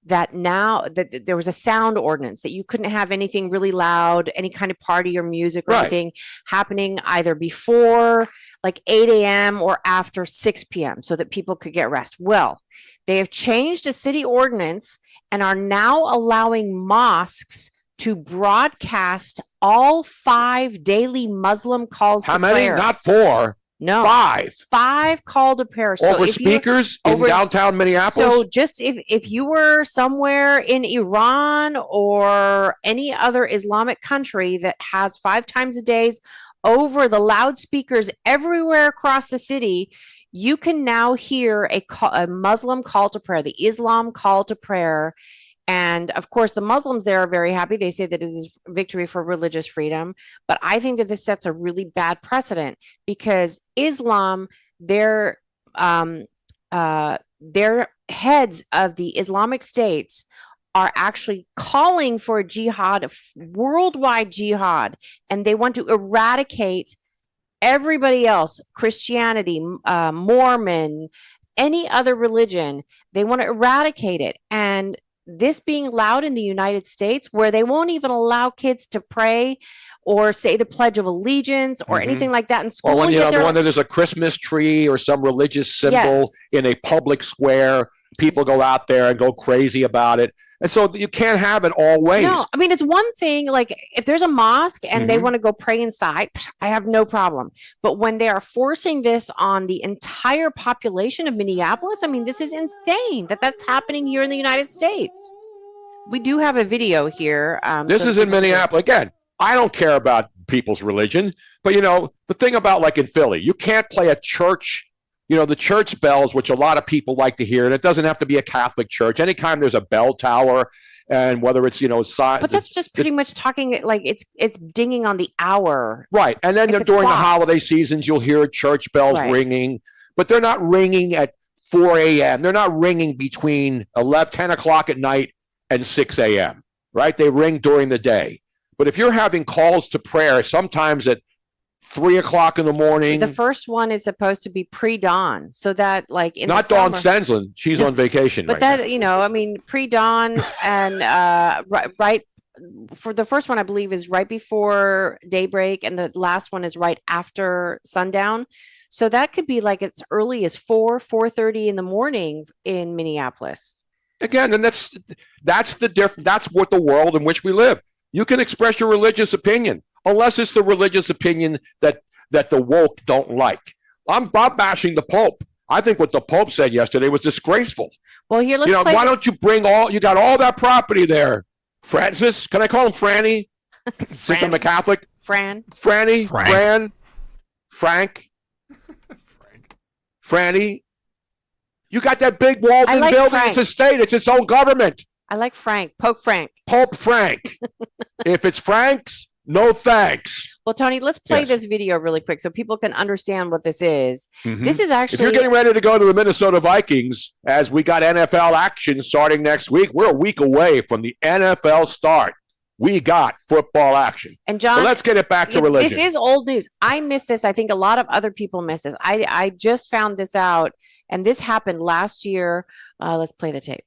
that now that there was a sound ordinance that you couldn't have anything really loud, any kind of party or music or anything happening either before like 8 a.m. or after 6 p.m. so that people could get rest. Well, they have changed a city ordinance and are now allowing mosques to broadcast all 5 daily Muslim calls to prayer. How many? Not 4. No, 5. 5 call to prayer. So over speakers in downtown Minneapolis? So just if you were somewhere in Iran or any other Islamic country that has 5 times a day over the loudspeakers everywhere across the city, you can now hear a Muslim call to prayer, the Islam call to prayer. And of course, the Muslims there are very happy. They say that it is victory for religious freedom. But I think that this sets a really bad precedent because Islam, their heads of the Islamic states are actually calling for a jihad, worldwide jihad, and they want to eradicate everybody else, Christianity, Mormon, any other religion. They want to eradicate it. And this being allowed in the United States, where they won't even allow kids to pray or say the Pledge of Allegiance or anything like that in school. Or when the one that there's a Christmas tree or some religious symbol in a public square, people go out there and go crazy about it. And so you can't have it all ways. No, I mean, it's one thing, like if there's a mosque and they want to go pray inside, I have no problem. But when they are forcing this on the entire population of Minneapolis, I mean, this is insane that's happening here in the United States. We do have a video here. This is in Minneapolis. Again, I don't care about people's religion. But, the thing about like in Philly, you can't play a church, the church bells, which a lot of people like to hear. And it doesn't have to be a Catholic church. Anytime there's a bell tower, and whether it's, but that's just pretty much talking like it's dinging on the hour. Right. And then during the holiday seasons, you'll hear church bells ringing, but they're not ringing at 4 a.m. They're not ringing between 10 o'clock at night and 6 a.m., right? They ring during the day. But if you're having calls to prayer, sometimes at 3 o'clock in the morning. The first one is supposed to be pre-dawn. So that like in not the Dawn summer, Stensland. She's on vacation but right that, now. Pre-dawn and right for the first one, I believe, is right before daybreak. And the last one is right after sundown. So that could be like as early as 4:30 in the morning in Minneapolis. Again, and that's the difference. That's what the world in which we live. You can express your religious opinion, unless it's the religious opinion that the woke don't like. I'm bashing the Pope. I think what the Pope said yesterday was disgraceful. Well, here, let's play. Why don't you you got all that property there, Francis? Can I call him Franny? Since I'm a Catholic? Franny, Frank. Franny. You got that big walled-in building. Frank. It's a state. It's its own government. I like Frank. Pope Frank. Pope Frank. If it's Frank's, no thanks. Well, Tony, let's play this video really quick so people can understand what this is. Mm-hmm. This is actually... If you're getting ready to go to the Minnesota Vikings, as we got NFL action starting next week, we're a week away from the NFL start. We got football action. And John, so let's get it back to religion. This is old news. I missed this. I think a lot of other people missed this. I just found this out, and this happened last year. Let's play the tape.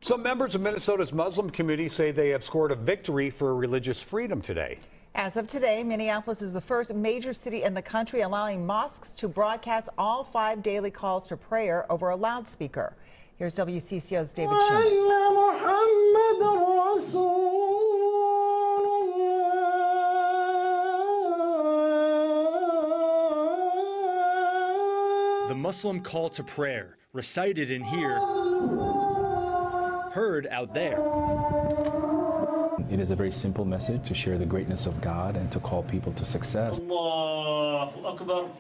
Some members of Minnesota's Muslim community say they have scored a victory for religious freedom today. As of today, Minneapolis is the first major city in the country allowing mosques to broadcast all 5 daily calls to prayer over a loudspeaker. Here's WCCO's David Schumann. The Muslim call to prayer, recited in here, heard out there. It is a very simple message to share the greatness of God and to call people to success.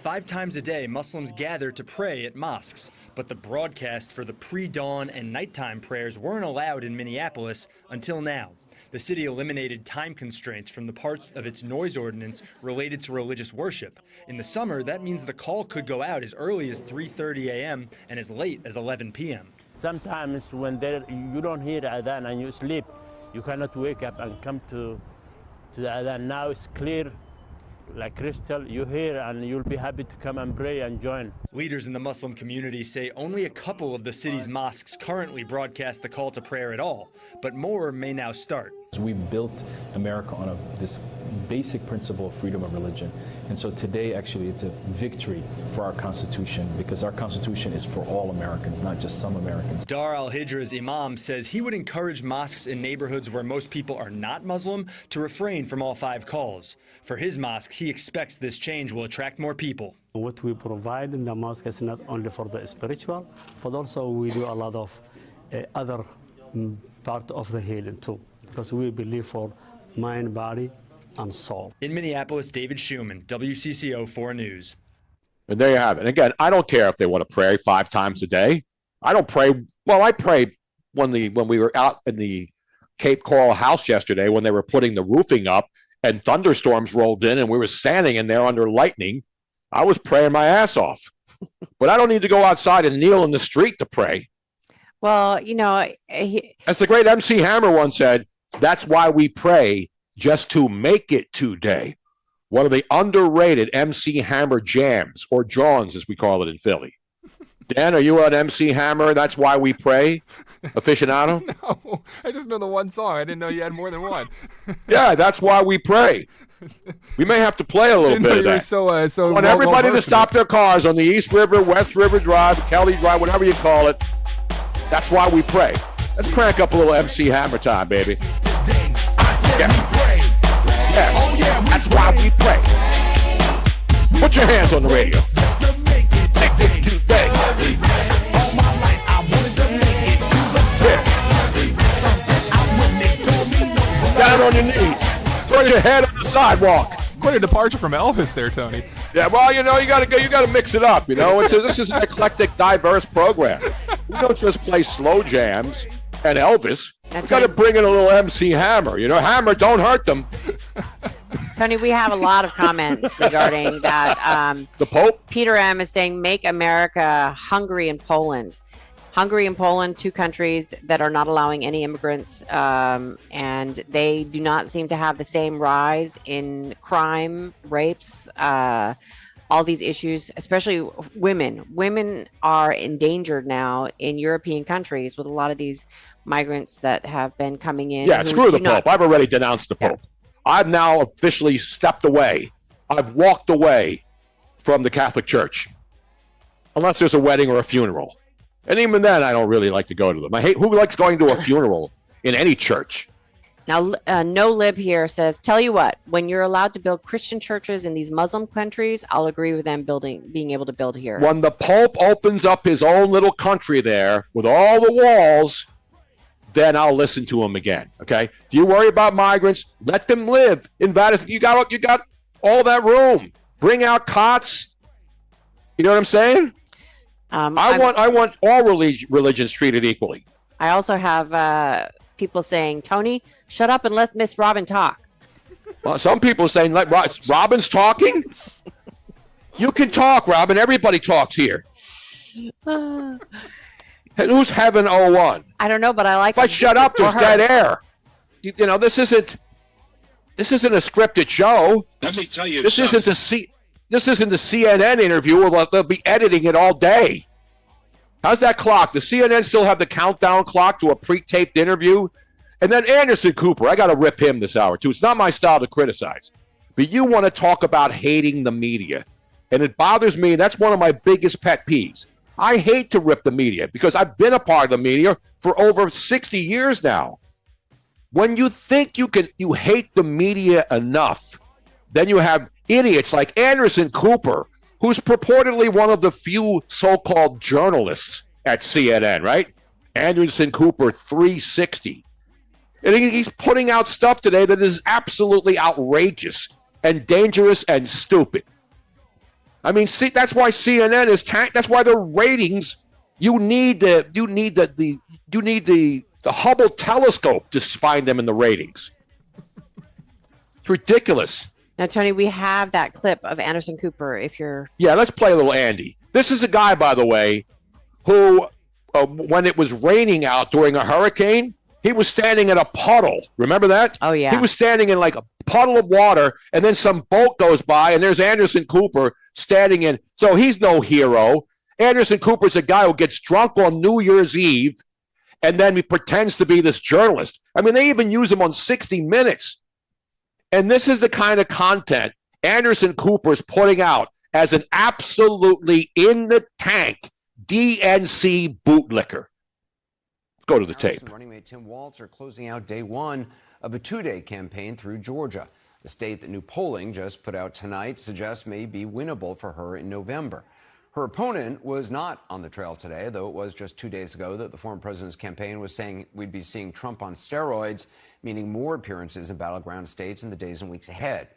5 times a day, Muslims gather to pray at mosques, but the broadcast for the pre-dawn and nighttime prayers weren't allowed in Minneapolis until now. The city eliminated time constraints from the part of its noise ordinance related to religious worship. In the summer, that means the call could go out as early as 3:30 a.m. and as late as 11 p.m. Sometimes when you don't hear adhan and you sleep, you cannot wake up and come to the adhan. Now it's clear, like crystal. You hear and you'll be happy to come and pray and join. Leaders in the Muslim community say only a couple of the city's mosques currently broadcast the call to prayer at all, but more may now start. We built America on this basic principle of freedom of religion. And so today, actually, it's a victory for our Constitution because our Constitution is for all Americans, not just some Americans. Dar al-Hidra's imam says he would encourage mosques in neighborhoods where most people are not Muslim to refrain from all 5 calls. For his mosque, he expects this change will attract more people. What we provide in the mosque is not only for the spiritual, but also we do a lot of other part of the healing too, because we believe for mind, body, and soul. In Minneapolis, David Schumann, WCCO 4 News. And there you have it. And again, I don't care if they want to pray 5 times a day. I don't pray. Well, I prayed when we were out in the Cape Coral house yesterday when they were putting the roofing up and thunderstorms rolled in and we were standing in there under lightning. I was praying my ass off. But I don't need to go outside and kneel in the street to pray. Well, as the great MC Hammer once said, that's why we pray, just to make it today. One of the underrated MC Hammer jams, or Johns as we call it in Philly. Dan, are you an MC Hammer? That's why we pray aficionado? No, I just know the one song. I didn't know you had more than one. Yeah, that's why we pray. We may have to play a little bit of that. So I want everybody to stop their cars on the East River, West River Drive, Kelly Drive, whatever you call it. That's why we pray. Let's crank up a little MC Hammer time, baby. Yeah. That's why we pray. Put your hands on the radio. Today. Down on your knees. Put your head on the sidewalk. Quite a departure from Elvis there, Tony. Yeah, well, you got to mix it up. This is an eclectic, diverse program. We don't just play slow jams and Elvis. We got to bring in a little MC Hammer. Hammer, don't hurt them. Tony, we have a lot of comments regarding that. The Pope? Peter M. is saying, make America Hungary and Poland. Hungary and Poland, two countries that are not allowing any immigrants, and they do not seem to have the same rise in crime, rapes, all these issues, especially women. Women are endangered now in European countries with a lot of these migrants that have been coming in. Yeah, screw the Pope. I've already denounced the Pope. I've now officially stepped away. I've walked away from the Catholic Church, unless there's a wedding or a funeral. And even then, I don't really like to go to them. I hate, who likes going to a funeral in any church? Now, No Lib here says, tell you what, when you're allowed to build Christian churches in these Muslim countries, I'll agree with them being able to build here. When the Pope opens up his own little country there with all the walls, then I'll listen to him again. Okay? If you worry about migrants, let them live in Vatican. You got all that room. Bring out cots. You know what I'm saying? I want all religions treated equally. I also have people saying, Tony, shut up and let Miss Robin talk. Well, some people are saying, Robin's talking? You can talk, Robin. Everybody talks here. Who's Heaven 01? I don't know, but I like. If I shut up, there's dead air. This isn't a scripted show. Let me tell you This something. This isn't the CNN interview where they'll be editing it all day. How's that clock? Does CNN still have the countdown clock to a pre-taped interview? And then Anderson Cooper, I got to rip him this hour too. It's not my style to criticize. But you want to talk about hating the media. And it bothers me. That's one of my biggest pet peeves. I hate to rip the media because I've been a part of the media for over 60 years now. When you think you hate the media enough, then you have idiots like Anderson Cooper, who's purportedly one of the few so-called journalists at CNN, right? Anderson Cooper 360. And he's putting out stuff today that is absolutely outrageous and dangerous and stupid. I mean, see, that's why CNN is tanked. That's why the ratings. You need the Hubble telescope to find them in the ratings. It's ridiculous. Now, Tony, we have that clip of Anderson Cooper. Yeah, let's play a little Andy. This is a guy, by the way, who, when it was raining out during a hurricane, he was standing in a puddle. Remember that? Oh, yeah. He was standing in like a puddle of water, and then some boat goes by, and there's Anderson Cooper standing in. So he's no hero. Anderson Cooper's a guy who gets drunk on New Year's Eve, and then he pretends to be this journalist. I mean, they even use him on 60 Minutes. And this is the kind of content Anderson Cooper is putting out as an absolutely in-the-tank DNC bootlicker. Go to the tape. Running mate Tim Walz are closing out day one of a two-day campaign through Georgia, the state that new polling just put out tonight suggests may be winnable for her in November. Her opponent was not on the trail today, though it was just 2 days ago that the former president's campaign was saying we'd be seeing Trump on steroids, meaning more appearances in battleground states in the days and weeks ahead.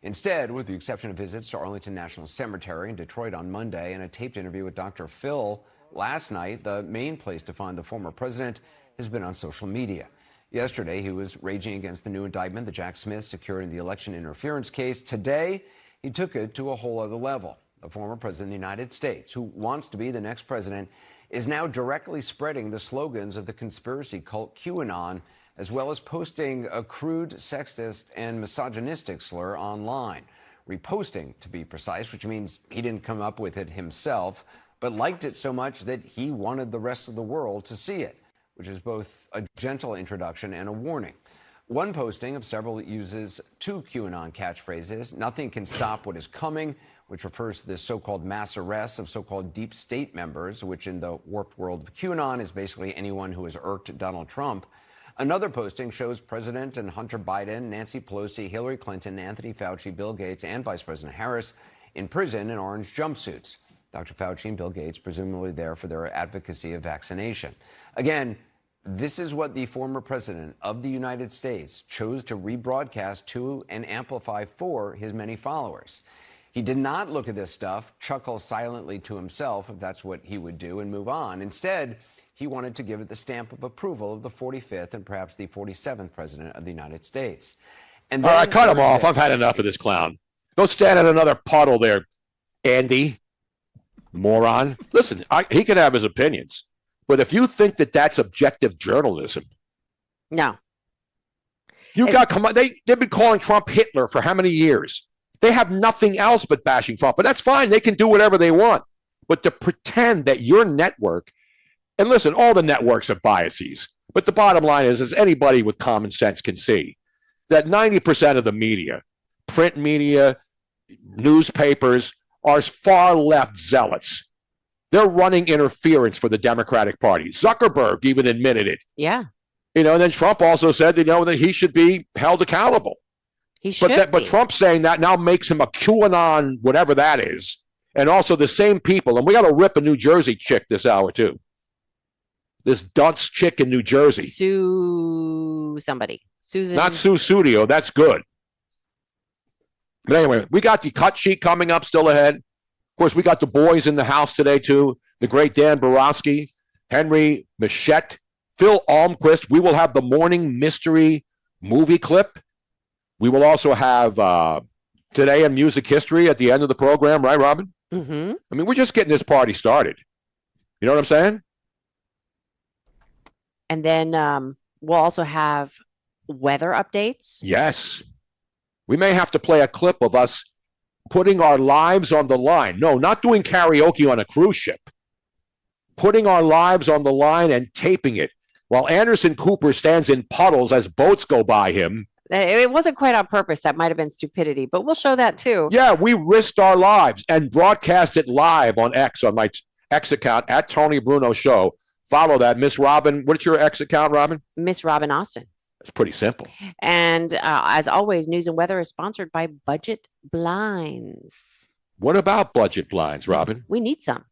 Instead, with the exception of visits to Arlington National Cemetery in Detroit on Monday and a taped interview with Dr. Phil last night, the main place to find the former president has been on social media. Yesterday, he was raging against the new indictment that Jack Smith secured in the election interference case. Today, he took it to a whole other level. The former president of the United States, who wants to be the next president, is now directly spreading the slogans of the conspiracy cult QAnon, as well as posting a crude, sexist, and misogynistic slur online. Reposting, to be precise, which means he didn't come up with it himself, but liked it so much that he wanted the rest of the world to see it, which is both a gentle introduction and a warning. One posting of several uses two QAnon catchphrases: "Nothing can stop what is coming," which refers to the so-called mass arrests of so-called deep state members, which in the warped world of QAnon is basically anyone who has irked Donald Trump. Another posting shows President and Hunter Biden, Nancy Pelosi, Hillary Clinton, Anthony Fauci, Bill Gates, and Vice President Harris in prison in orange jumpsuits. Dr. Fauci and Bill Gates presumably there for their advocacy of vaccination. Again, This is what the former president of the United States chose to rebroadcast to and amplify for his many followers. He did not look at this stuff, chuckle silently to himself, if that's what he would do, and move on. Instead, he wanted to give it the stamp of approval of the 45th and perhaps the 47th president of the United States. And all right, cut him off. I've had enough of this clown. Go stand in another puddle there, Andy. Moron. Listen, he can have his opinions. But if you think that that's objective journalism. No. They've been calling Trump Hitler for how many years? They have nothing else but bashing Trump. But that's fine. They can do whatever they want. But to pretend that your network, and listen, all the networks have biases. But the bottom line is, as anybody with common sense can see, that 90% of the media, print media, newspapers, are far left zealots. They're running interference for the Democratic Party. Zuckerberg even admitted it. Yeah. And then Trump also said, that he should be held accountable. He should But Trump saying that now makes him a QAnon, whatever that is. And also the same people. And we got to rip a New Jersey chick this hour, too. This dunce chick in New Jersey. Susan. Not Sue Studio. That's good. But anyway, we got the cut sheet coming up still ahead. Of course, we got the boys in the house today, too. The great Dan Borowski, Henry Michette, Phil Almquist. We will have the morning mystery movie clip. We will also have Today in Music History at the end of the program, right, Robin? Mm-hmm. I mean, we're just getting this party started. You know what I'm saying? And then we'll also have weather updates. Yes. We may have to play a clip of us putting our lives on the line. No, not doing karaoke on a cruise ship. Putting our lives on the line and taping it while Anderson Cooper stands in puddles as boats go by him. It wasn't quite on purpose. That might have been stupidity, but we'll show that too. Yeah, we risked our lives and broadcast it live on X, on my X account, at Tony Bruno Show. Follow that. Miss Robin, what's your X account, Robin? Miss Robin Austin. It's pretty simple. And as always, news and weather is sponsored by Budget Blinds. What about budget blinds, Robin? We need some.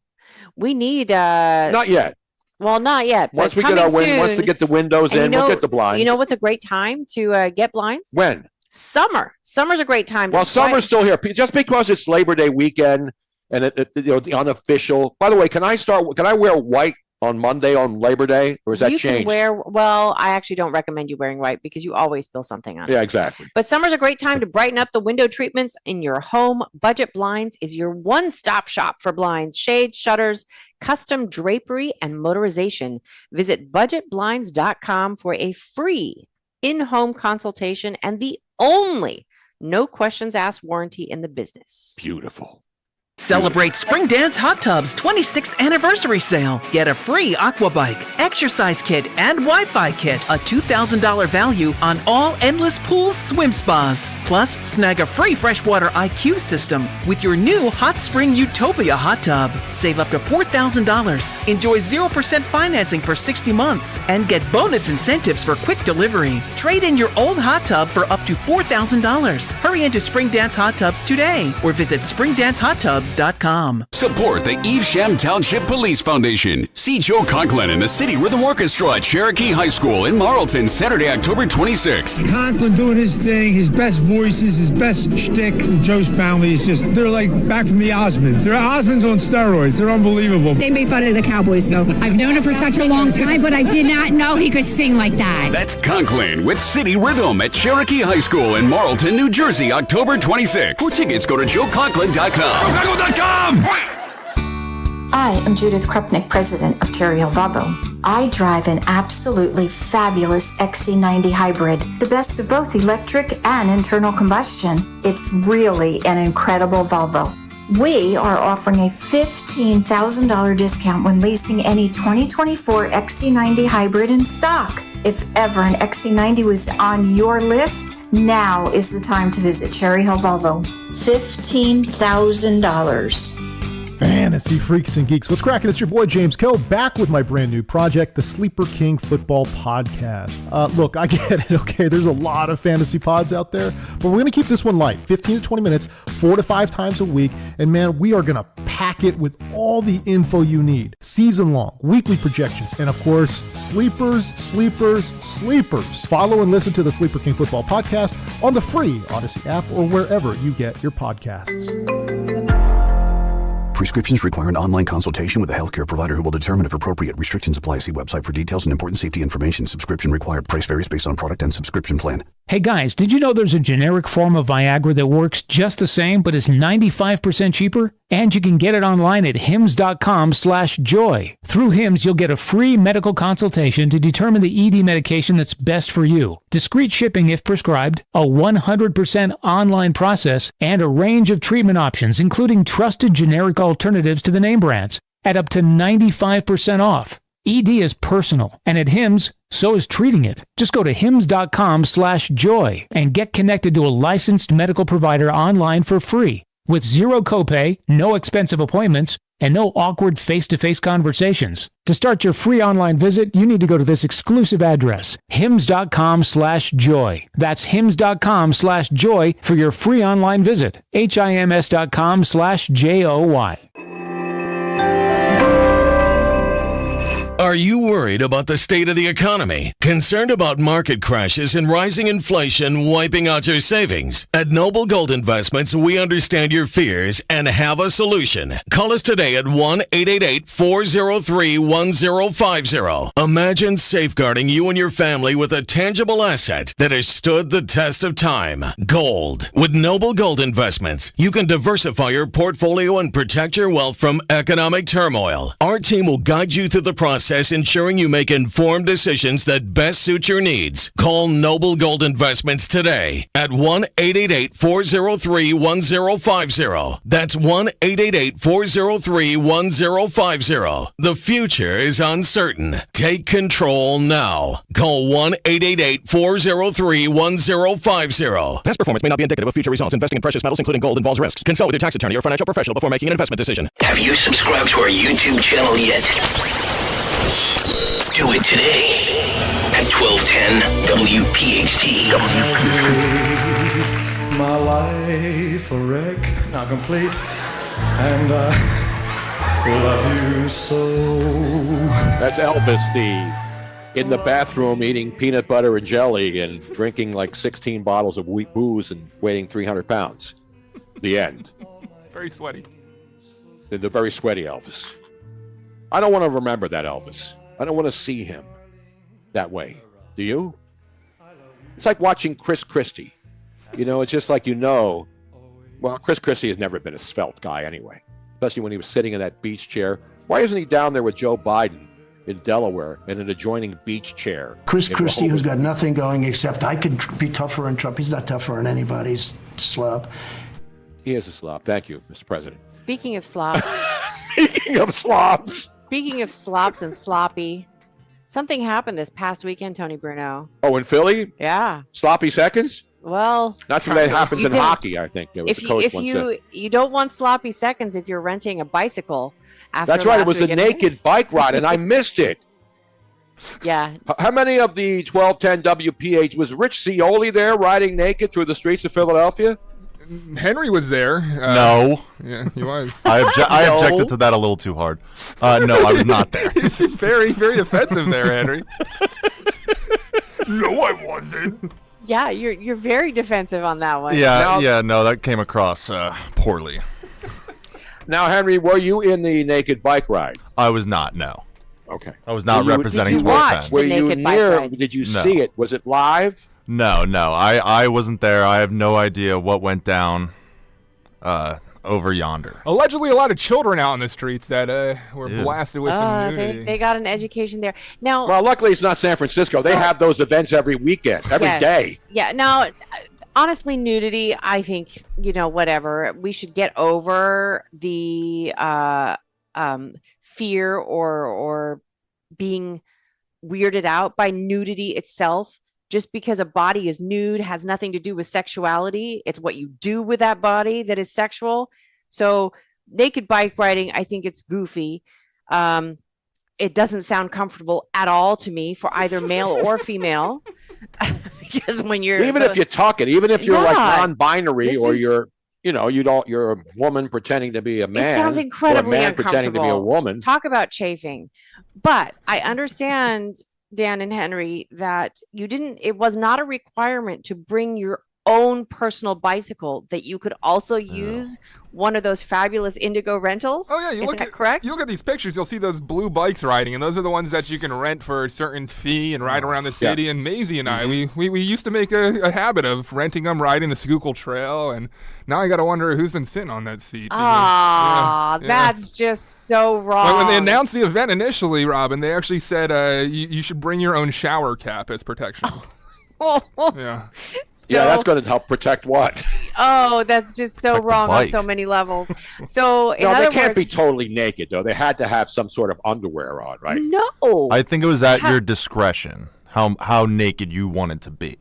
We need... Not yet. Well, not yet. Once we get once to get the windows in, we'll get the blinds. You know what's a great time to get blinds? When? Summer. Summer's a great time. Well, summer's still here. Just because it's Labor Day weekend and the unofficial. By the way, can I wear white on Monday on Labor Day, or is that changed? Well, I actually don't recommend you wearing white because you always spill something on it. Yeah, exactly. But summer's a great time to brighten up the window treatments in your home. Budget Blinds is your one-stop shop for blinds, shades, shutters, custom drapery, and motorization. Visit budgetblinds.com for a free in-home consultation and the only no questions asked warranty in the business. Beautiful. Celebrate Spring Dance Hot Tub's 26th anniversary sale. Get a free aqua bike, exercise kit, and Wi-Fi kit. A $2,000 value on all endless pools, swim spas. Plus, snag a free freshwater IQ system with your new Hot Spring Utopia hot tub. Save up to $4,000. Enjoy 0% financing for 60 months. And get bonus incentives for quick delivery. Trade in your old hot tub for up to $4,000. Hurry into Spring Dance Hot Tubs today or visit springdancehot.com. Support the Evesham Township Police Foundation. See Joe Conklin and the City Rhythm Orchestra at Cherokee High School in Marlton, Saturday, October 26th. Conklin doing his thing, his best voices, his best shtick. Joe's family is they're like back from the Osmonds. They're Osmonds on steroids. They're unbelievable. They made fun of the Cowboys, though. I've known him for such a long time, but I did not know he could sing like that. That's Conklin with City Rhythm at Cherokee High School in Marlton, New Jersey, October 26th. For tickets, go to joeconklin.com. I am Judith Krupnik, president of Cherry Hill Volvo. I drive an absolutely fabulous XC90 hybrid, the best of both electric and internal combustion. It's really an incredible Volvo. We are offering a $15,000 discount when leasing any 2024 XC90 hybrid in stock. If ever an XC90 was on your list, now is the time to visit Cherry Hill Volvo. $15,000. Fantasy freaks and geeks, what's cracking? It's your boy James Koh back with my brand new project, the Sleeper King Football Podcast. Look, I get it, okay? There's a lot of fantasy pods out there, but we're going to keep this one light, 15 to 20 minutes, 4 to 5 times a week, and man, we are going to pack it with all the info you need. Season long, weekly projections, and of course, sleepers, sleepers, sleepers. Follow and listen to the Sleeper King Football Podcast on the free Odyssey app or wherever you get your podcasts. Prescriptions require an online consultation with a healthcare provider who will determine if appropriate. Restrictions apply. See website for details and important safety information. Subscription required. Price varies based on product and subscription plan. Hey guys, did you know there's a generic form of Viagra that works just the same but is 95% cheaper? And you can get it online at hims.com/joy. Through Hims, you'll get a free medical consultation to determine the ED medication that's best for you. Discreet shipping if prescribed, a 100% online process, and a range of treatment options, including trusted generic alternatives to the name brands, at up to 95% off. ED is personal, and at Hims, so is treating it. Just go to hims.com/joy and get connected to a licensed medical provider online for free with zero copay, no expensive appointments, and no awkward face-to-face conversations. To start your free online visit, you need to go to this exclusive address, hims.com/joy. That's hims.com/joy for your free online visit. hims.com/joy. Are you worried about the state of the economy? Concerned about market crashes and rising inflation wiping out your savings? At Noble Gold Investments, we understand your fears and have a solution. Call us today at 1-888-403-1050. Imagine safeguarding you and your family with a tangible asset that has stood the test of time. Gold. With Noble Gold Investments, you can diversify your portfolio and protect your wealth from economic turmoil. Our team will guide you through the process, ensuring you make informed decisions that best suit your needs. Call Noble Gold Investments today at 1-888-403-1050. That's 1-888-403-1050. The future is uncertain. Take control now. Call 1-888-403-1050. Past performance may not be indicative of future results. Investing in precious metals, including gold, involves risks. Consult with your tax attorney or financial professional before making an investment decision. Have you subscribed to our YouTube channel yet? Do it today at 1210 WPHT. My life a wreck, not complete, and I love you so. That's Elvis, in the bathroom eating peanut butter and jelly and drinking like 16 bottles of wheat booze and weighing 300 pounds. The end. Very sweaty. The very sweaty Elvis. I don't want to remember that Elvis. I don't want to see him that way. Do you? It's like watching Chris Christie. You know, it's just like, well, Chris Christie has never been a svelte guy anyway, especially when he was sitting in that beach chair. Why isn't he down there with Joe Biden in Delaware in an adjoining beach chair? Chris Christie, who's got nothing going except I could be tougher on Trump. He's not tougher on anybody. He's a slob. He is a slob. Thank you, Mr. President. Speaking of slop. Speaking of slobs. Speaking of slops and sloppy, something happened this past weekend, Tony Bruno. Oh, in Philly? Yeah. Sloppy seconds? Well, that's what happens in hockey, I think. There was a coach once said. You don't want sloppy seconds if you're renting a bicycle. After that's right. It was a naked bike ride, and I missed it. Yeah. How many of the 1210 WPH was Rich Cioli there riding naked through the streets of Philadelphia? Henry was there. No. Yeah, he was. I objected to that a little too hard. No, I was not there. You seem very, very offensive there, Henry. No, I wasn't. Yeah, you're very defensive on that one. No, that came across poorly. Now, Henry, were you in the naked bike ride? I was not, no. Okay. I was not representing 1210. Were you near? Did you see it? Was it live? No. I wasn't there. I have no idea what went down over yonder. Allegedly, a lot of children out in the streets that were blasted with some nudity. They got an education there. Now, well, luckily it's not San Francisco. They have those events every weekend, every day. Yeah. Now, honestly, nudity, I think, whatever. We should get over the fear or being weirded out by nudity itself. Just because a body is nude has nothing to do with sexuality. It's what you do with that body that is sexual. So naked bike riding, I think it's goofy. It doesn't sound comfortable at all to me for either male or female. Because when you're if you're talking, even if you're like non-binary or you're you're a woman pretending to be a man. It sounds incredibly or a man uncomfortable. pretending to be a woman. Talk about chafing. But I understand, Dan and Henry, that it was not a requirement to bring your own personal bicycle, that you could also use one of those fabulous Indigo rentals. Oh yeah, Isn't that correct? You look at these pictures, you'll see those blue bikes riding, and those are the ones that you can rent for a certain fee and ride around the city. Yeah. And Maisie and I, we used to make a habit of renting them, riding the Schuylkill Trail, and now I got to wonder who's been sitting on that seat. That's just so wrong. When they announced the event initially, Robin, they actually said you should bring your own shower cap as protection. Yeah. Yeah, that's going to help protect what? Oh, that's just so wrong on so many levels. So, in other they can't words, be totally naked, though. They had to have some sort of underwear on, right? No. I think it was at your discretion how naked you wanted to be.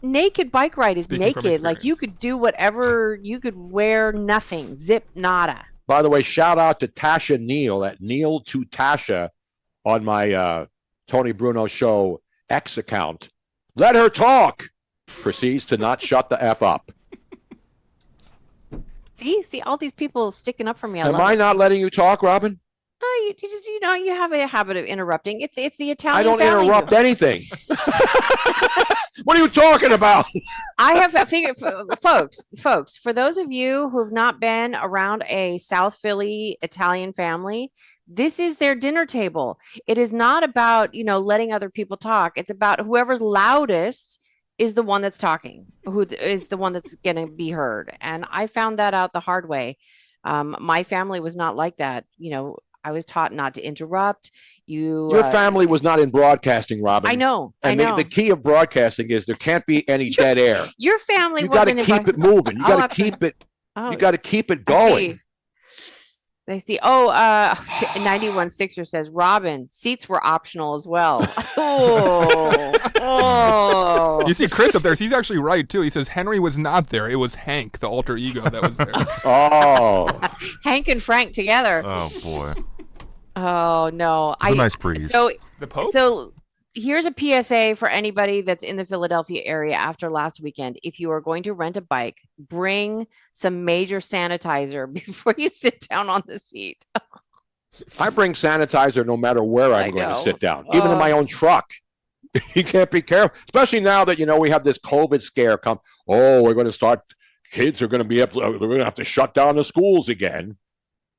Naked bike ride is Speaking from naked. Like, you could do whatever, you could wear nothing. Zip nada. By the way, shout out to Tasha Neal at Neal to Tasha on my Tony Bruno Show X account. Let her talk. Proceeds to not shut the F up. See all these people sticking up for me. Am I not letting you talk, Robin? You just, you have a habit of interrupting. It's the Italian. I don't family. interrupt anything. What are you talking about? I have figured, folks, for those of you who have not been around a South Philly Italian family, this is their dinner table. It is not about, letting other people talk. It's about whoever's loudest is the one that's talking, who is the one that's going to be heard. And I found that out the hard way. My family was not like that. I was taught not to interrupt. Your family was not in broadcasting, Robin. I know. And the key of broadcasting is there can't be any dead air. Your family You got to wasn't keep it moving. You got to keep it. You got to keep it going. I see. Oh, 91 Sixer says, Robin, seats were optional as well. Oh. You see Chris up there. He's actually right, too. He says Henry was not there. It was Hank, the alter ego, that was there. Oh. Hank and Frank together. Oh, boy. Oh, no. It's a nice breeze. So, the Pope? So here's a PSA for anybody that's in the Philadelphia area after last weekend. If you are going to rent a bike, bring some major sanitizer before you sit down on the seat. I bring sanitizer no matter where I'm going to sit down, even in my own truck. You can't be careful, especially now that, we have this COVID scare come. Oh, we're going to start, kids are going to be able to, they're going to have to shut down the schools again.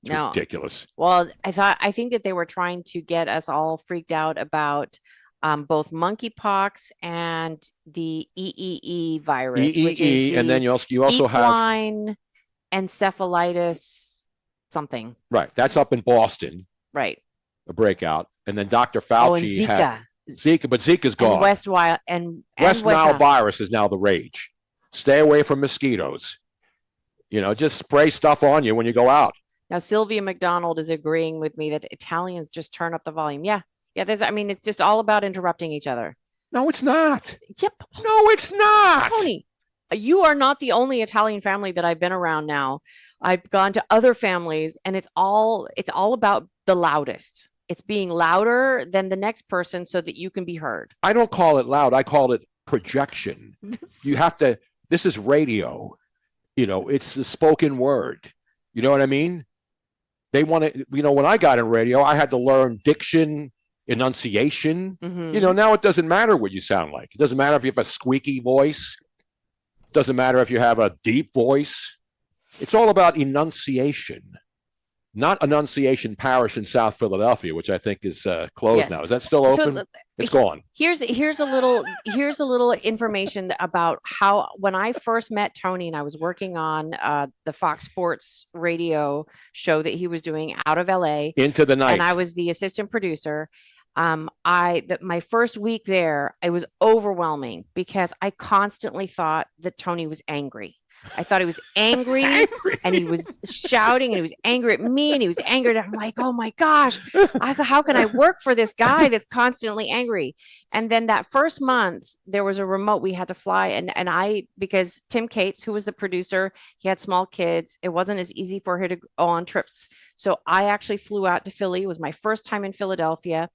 It's ridiculous. Well, I think that they were trying to get us all freaked out about both monkeypox and the EEE virus, which is the and then you also have equine encephalitis something. Right, that's up in Boston. Right, a breakout, and then Dr. Fauci and Zika. had Zika, but Zika's gone. And West Nile virus is now the rage. Stay away from mosquitoes. Just spray stuff on you when you go out. Now, Sylvia McDonald is agreeing with me that Italians just turn up the volume. Yeah. It's just all about interrupting each other. No, it's not. Yep. No, it's not. Tony, you are not the only Italian family that I've been around now. I've gone to other families, and it's all about the loudest. It's being louder than the next person so that you can be heard. I don't call it loud. I call it projection. You have to, this is radio. It's the spoken word. You know what I mean? They want to, when I got in radio, I had to learn diction, enunciation. Mm-hmm. Now it doesn't matter what you sound like. It doesn't matter if you have a squeaky voice. It doesn't matter if you have a deep voice. It's all about enunciation. Not Annunciation Parish in South Philadelphia, which I think is closed now. Is that still open? It's gone. Here's a little information about how, when I first met Tony and I was working on the Fox Sports radio show that he was doing out of LA Into the Night, and I was the assistant producer. My first week there, it was overwhelming because I constantly thought that Tony was angry. I thought he was angry and he was shouting and he was angry at me and he was angry. I'm like, oh my gosh, how can I work for this guy that's constantly angry? And then that first month there was a remote we had to fly. And because Tim Cates, who was the producer, he had small kids. It wasn't as easy for her to go on trips. So I actually flew out to Philly. It was my first time in Philadelphia.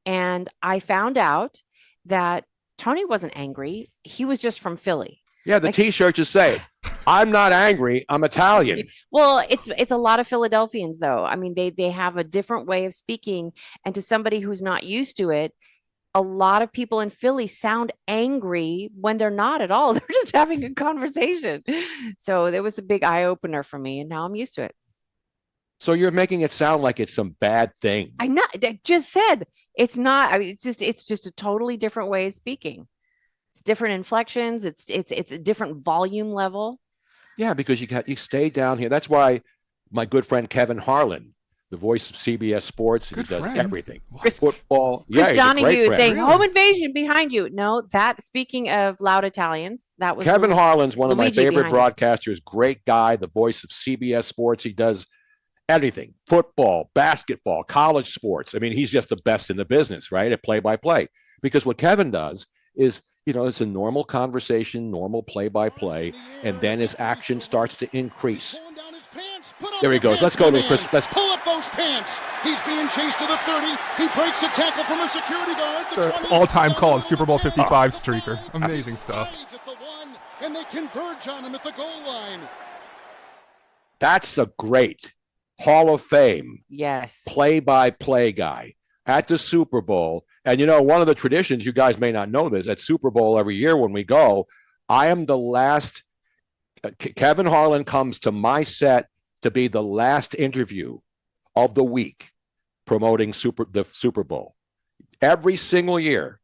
And I found out that Tony wasn't angry. He was just from Philly. Yeah, the T-shirt just say, I'm not angry. I'm Italian. Well, it's a lot of Philadelphians though. I mean, they have a different way of speaking, and to somebody who's not used to it, a lot of people in Philly sound angry when they're not at all. They're just having a conversation. So there was a big eye opener for me, and now I'm used to it. So you're making it sound like it's some bad thing. I just said it's not. I mean, it's just a totally different way of speaking. It's different inflections. It's a different volume level. Yeah, because you stay down here. That's why my good friend Kevin Harlan, the voice of CBS Sports, he does everything. Football. Chris Donahue saying really? home invasion behind you. No, that speaking of loud Italians, that was Kevin Harlan's one of my favorite behind us. broadcasters. Great guy, the voice of CBS Sports. He does everything: football, basketball, college sports. I mean, he's just the best in the business, right? At play-by-play. Because what Kevin does is, it's a normal conversation, normal play-by-play, and then his action starts to increase. There he goes. Let's go to Chris. Let's pull up those pants. He's being chased to the 30. He breaks a tackle from a security guard. It's an all-time call, Super Bowl 55 streaker. Amazing stuff. And they converge on him at the goal line. That's a great Hall of Fame. Yes. Play-by-play guy at the Super Bowl. And, one of the traditions, you guys may not know this, at Super Bowl every year when we go, I am the last. Kevin Harlan comes to my set to be the last interview of the week promoting the Super Bowl. Every single year.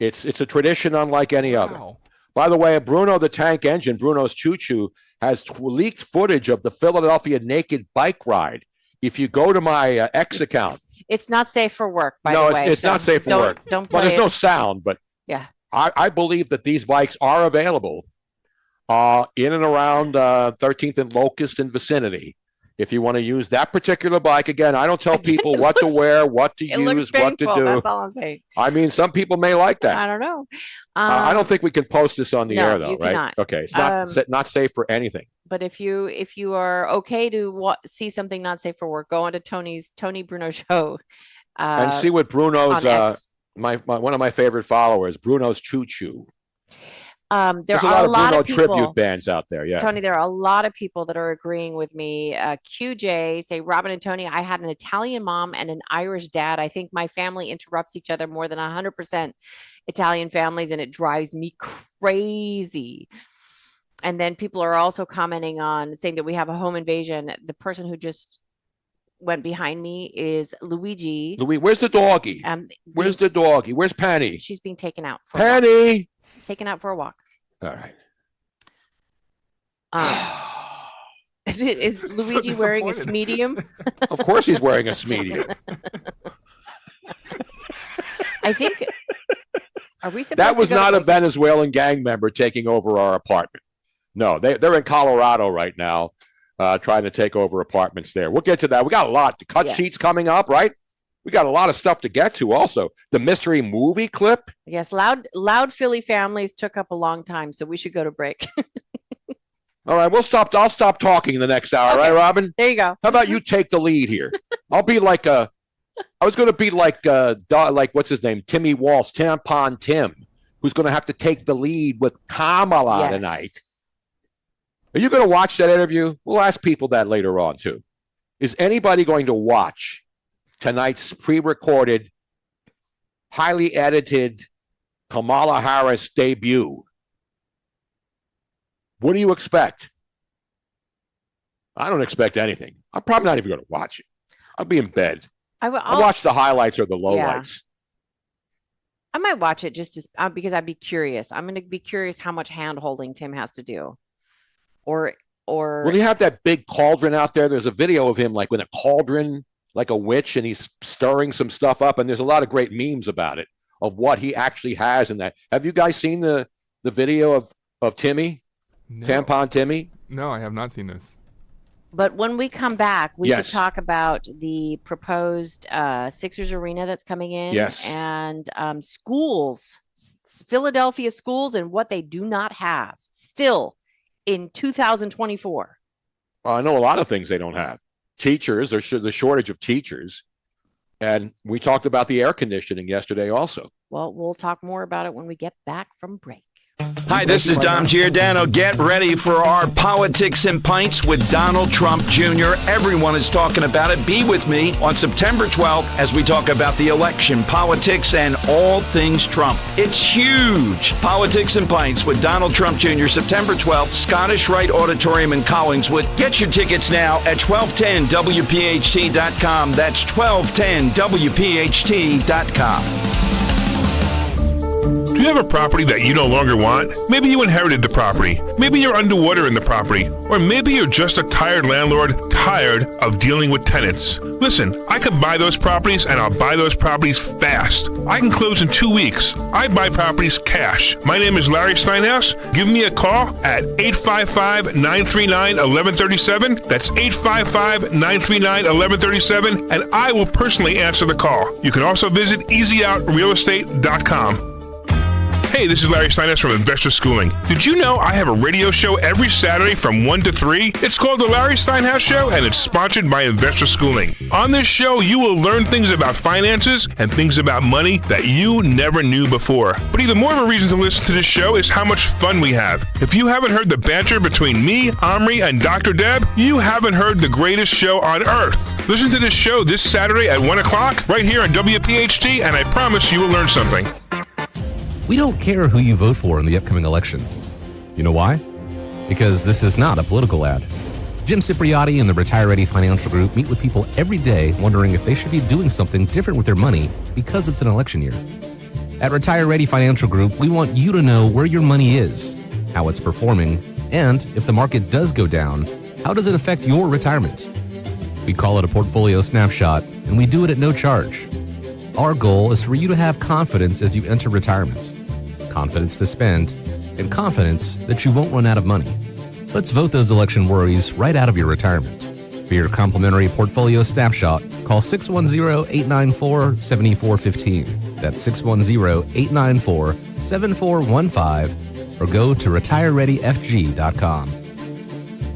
It's a tradition unlike any other. By the way, Bruno the Tank Engine, Bruno's Choo Choo, has leaked footage of the Philadelphia naked bike ride. If you go to my X account. It's not safe for work, by the way. No, it's not safe for work. Don't well, play there's no sound, but yeah, I believe that these bikes are available in and around 13th and Locust and vicinity. If you want to use that particular bike, again, I don't tell people what to wear, what to use, what to do. That's all I'm saying. I mean, some people may like that. I don't know. I don't think we can post this on the air, though, you right? cannot. Okay, it's not safe for anything. But if you are okay to see something not safe for work, go on to Tony Bruno show and see what Bruno's on one of my favorite followers, Bruno's Choo Choo. There's a lot of Bruno of people, tribute bands out there. Yeah, Tony, there are a lot of people that are agreeing with me. QJ say, Robin and Tony, I had an Italian mom and an Irish dad. I think my family interrupts each other more than 100% Italian families, and it drives me crazy. And then people are also commenting on saying that we have a home invasion. The person who just went behind me is Luigi. Where's the doggy? Where's the doggy? Where's Penny? She's being taken out. Penny! Taken out for a walk. All right. Is Luigi wearing a medium? Of course he's wearing a medium. I think. Are we supposed that was to go not to a Venezuelan gang member taking over our apartment. No, they're in Colorado right now, trying to take over apartments there. We'll get to that. We got a lot. The cut sheets coming up, right? We got a lot of stuff to get to also. The mystery movie clip. Yes, loud Philly families took up a long time, so we should go to break. All right, I'll stop talking in the next hour, Okay. right, Robin? There you go. How about you take the lead here? I was going to be like what's his name? Timmy Walsh, Tampon Tim, who's going to have to take the lead with Kamala tonight. Are you going to watch that interview? We'll ask people that later on, too. Is anybody going to watch tonight's pre-recorded, highly edited Kamala Harris debut? What do you expect? I don't expect anything. I'm probably not even going to watch it. I'll be in bed. I'll watch the highlights or the lowlights. I might watch it just because I'd be curious. I'm going to be curious how much hand-holding Tim has to do. Or Well, you have that big cauldron out there. There's a video of him like with a cauldron, like a witch, and he's stirring some stuff up. And there's a lot of great memes about it, of what he actually has in that. Have you guys seen the video of Timmy? No. Tampon Timmy? No, I have not seen this. But when we come back, we Yes. should talk about the proposed Sixers arena that's coming in. Yes. And schools, Philadelphia schools, and what they do not have still in 2024. Well, I know a lot of things they don't have. Teachers, the shortage of teachers. And we talked about the air conditioning yesterday also. Well, we'll talk more about it when we get back from break. Hi, this is Dom Giordano. Get ready for our Politics and Pints with Donald Trump Jr. Everyone is talking about it. Be with me on September 12th as we talk about the election, politics, and all things Trump. It's huge. Politics and Pints with Donald Trump Jr. September 12th, Scottish Rite Auditorium in Collingswood. Get your tickets now at 1210WPHT.com. That's 1210WPHT.com. Do you have a property that you no longer want? Maybe you inherited the property. Maybe you're underwater in the property. Or maybe you're just a tired landlord, tired of dealing with tenants. Listen, I can buy those properties, and I'll buy those properties fast. I can close in 2 weeks. I buy properties cash. My name is Larry Steinhaus. Give me a call at 855-939-1137. That's 855-939-1137, and I will personally answer the call. You can also visit easyOutRealEstate.com. Hey, this is Larry Steinhaus from Investor Schooling. Did you know I have a radio show every Saturday from 1 to 3? It's called The Larry Steinhaus Show, and it's sponsored by Investor Schooling. On this show, you will learn things about finances and things about money that you never knew before. But even more of a reason to listen to this show is how much fun we have. If you haven't heard the banter between me, Omri, and Dr. Deb, you haven't heard the greatest show on earth. Listen to this show this Saturday at 1 o'clock right here on WPHT, and I promise you will learn something. We don't care who you vote for in the upcoming election. You know why? Because this is not a political ad. Jim Cipriotti and the Retire Ready Financial Group meet with people every day wondering if they should be doing something different with their money because it's an election year. At Retire Ready Financial Group, we want you to know where your money is, how it's performing, and if the market does go down, how does it affect your retirement? We call it a portfolio snapshot, and we do it at no charge. Our goal is for you to have confidence as you enter retirement. Confidence to spend, and confidence that you won't run out of money. Let's vote those election worries right out of your retirement. For your complimentary portfolio snapshot, call 610-894-7415. That's 610-894-7415, or go to retirereadyfg.com.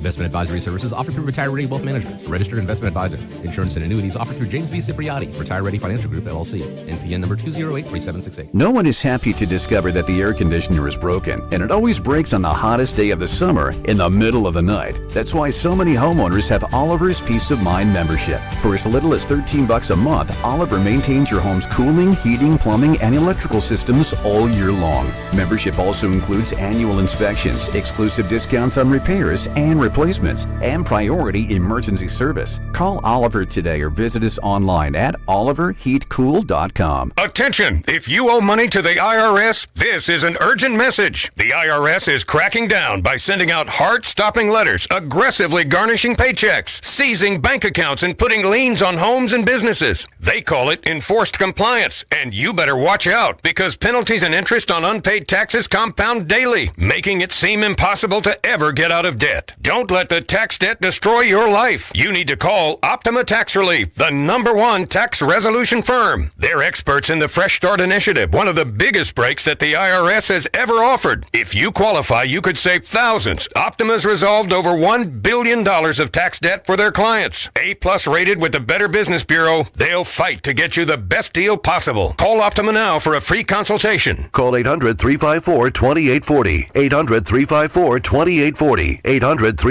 Investment advisory services offered through Retire Ready Wealth Management, a registered investment advisor. Insurance and annuities offered through James V. Cipriotti, Retire Ready Financial Group, LLC. NPN number 2083768. No one is happy to discover that the air conditioner is broken, and it always breaks on the hottest day of the summer in the middle of the night. That's why so many homeowners have Oliver's Peace of Mind membership. For as little as $13 a month, Oliver maintains your home's cooling, heating, plumbing, and electrical systems all year long. Membership also includes annual inspections, exclusive discounts on repairs and replacements, and priority emergency service. Call Oliver today or visit us online at oliverheatcool.com. Attention! If you owe money to the IRS, this is an urgent message. The IRS is cracking down by sending out heart-stopping letters, aggressively garnishing paychecks, seizing bank accounts, and putting liens on homes and businesses. They call it enforced compliance, and you better watch out because penalties and interest on unpaid taxes compound daily, making it seem impossible to ever get out of debt. Don't let the tax debt destroy your life. You need to call Optima Tax Relief, the #1 tax resolution firm. They're experts in the Fresh Start Initiative, one of the biggest breaks that the IRS has ever offered. If you qualify, you could save thousands. Optima's resolved over $1 billion of tax debt for their clients. A+ rated with the Better Business Bureau, they'll fight to get you the best deal possible. Call Optima now for a free consultation. Call 800-354-2840. 800-354-2840. 800-354-2840.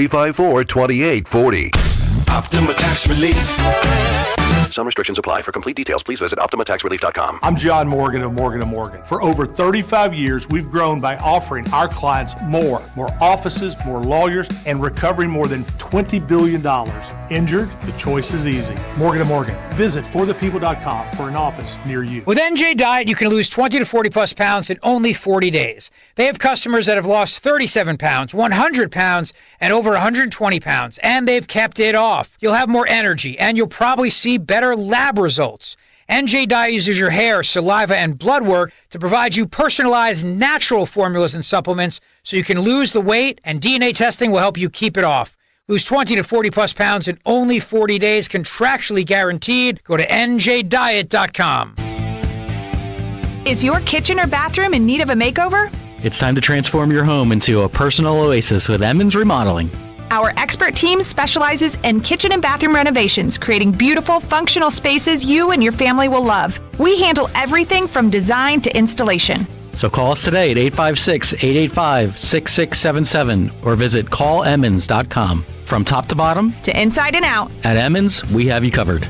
Optima Tax Relief. Some restrictions apply. For complete details, please visit OptimaTaxRelief.com. I'm John Morgan of Morgan & Morgan. For over 35 years, we've grown by offering our clients more offices, more lawyers, and recovering more than $20 billion. Injured? The choice is easy. Morgan & Morgan. Visit forthepeople.com for an office near you. With NJ Diet, you can lose 20 to 40 plus pounds in only 40 days. They have customers that have lost 37 pounds, 100 pounds, and over 120 pounds, and they've kept it off. You'll have more energy, and you'll probably see better lab results. NJ Diet uses your hair, saliva, and blood work to provide you personalized natural formulas and supplements so you can lose the weight, and DNA testing will help you keep it off. Lose 20 to 40 plus pounds in only 40 days, contractually guaranteed. Go to njdiet.com. Is your kitchen or bathroom in need of a makeover? It's time to transform your home into a personal oasis with Emmons Remodeling. Our expert team specializes in kitchen and bathroom renovations, creating beautiful, functional spaces you and your family will love. We handle everything from design to installation. So call us today at 856-885-6677 or visit callemmons.com. From top to bottom, To inside and out. at Emmons, we have you covered.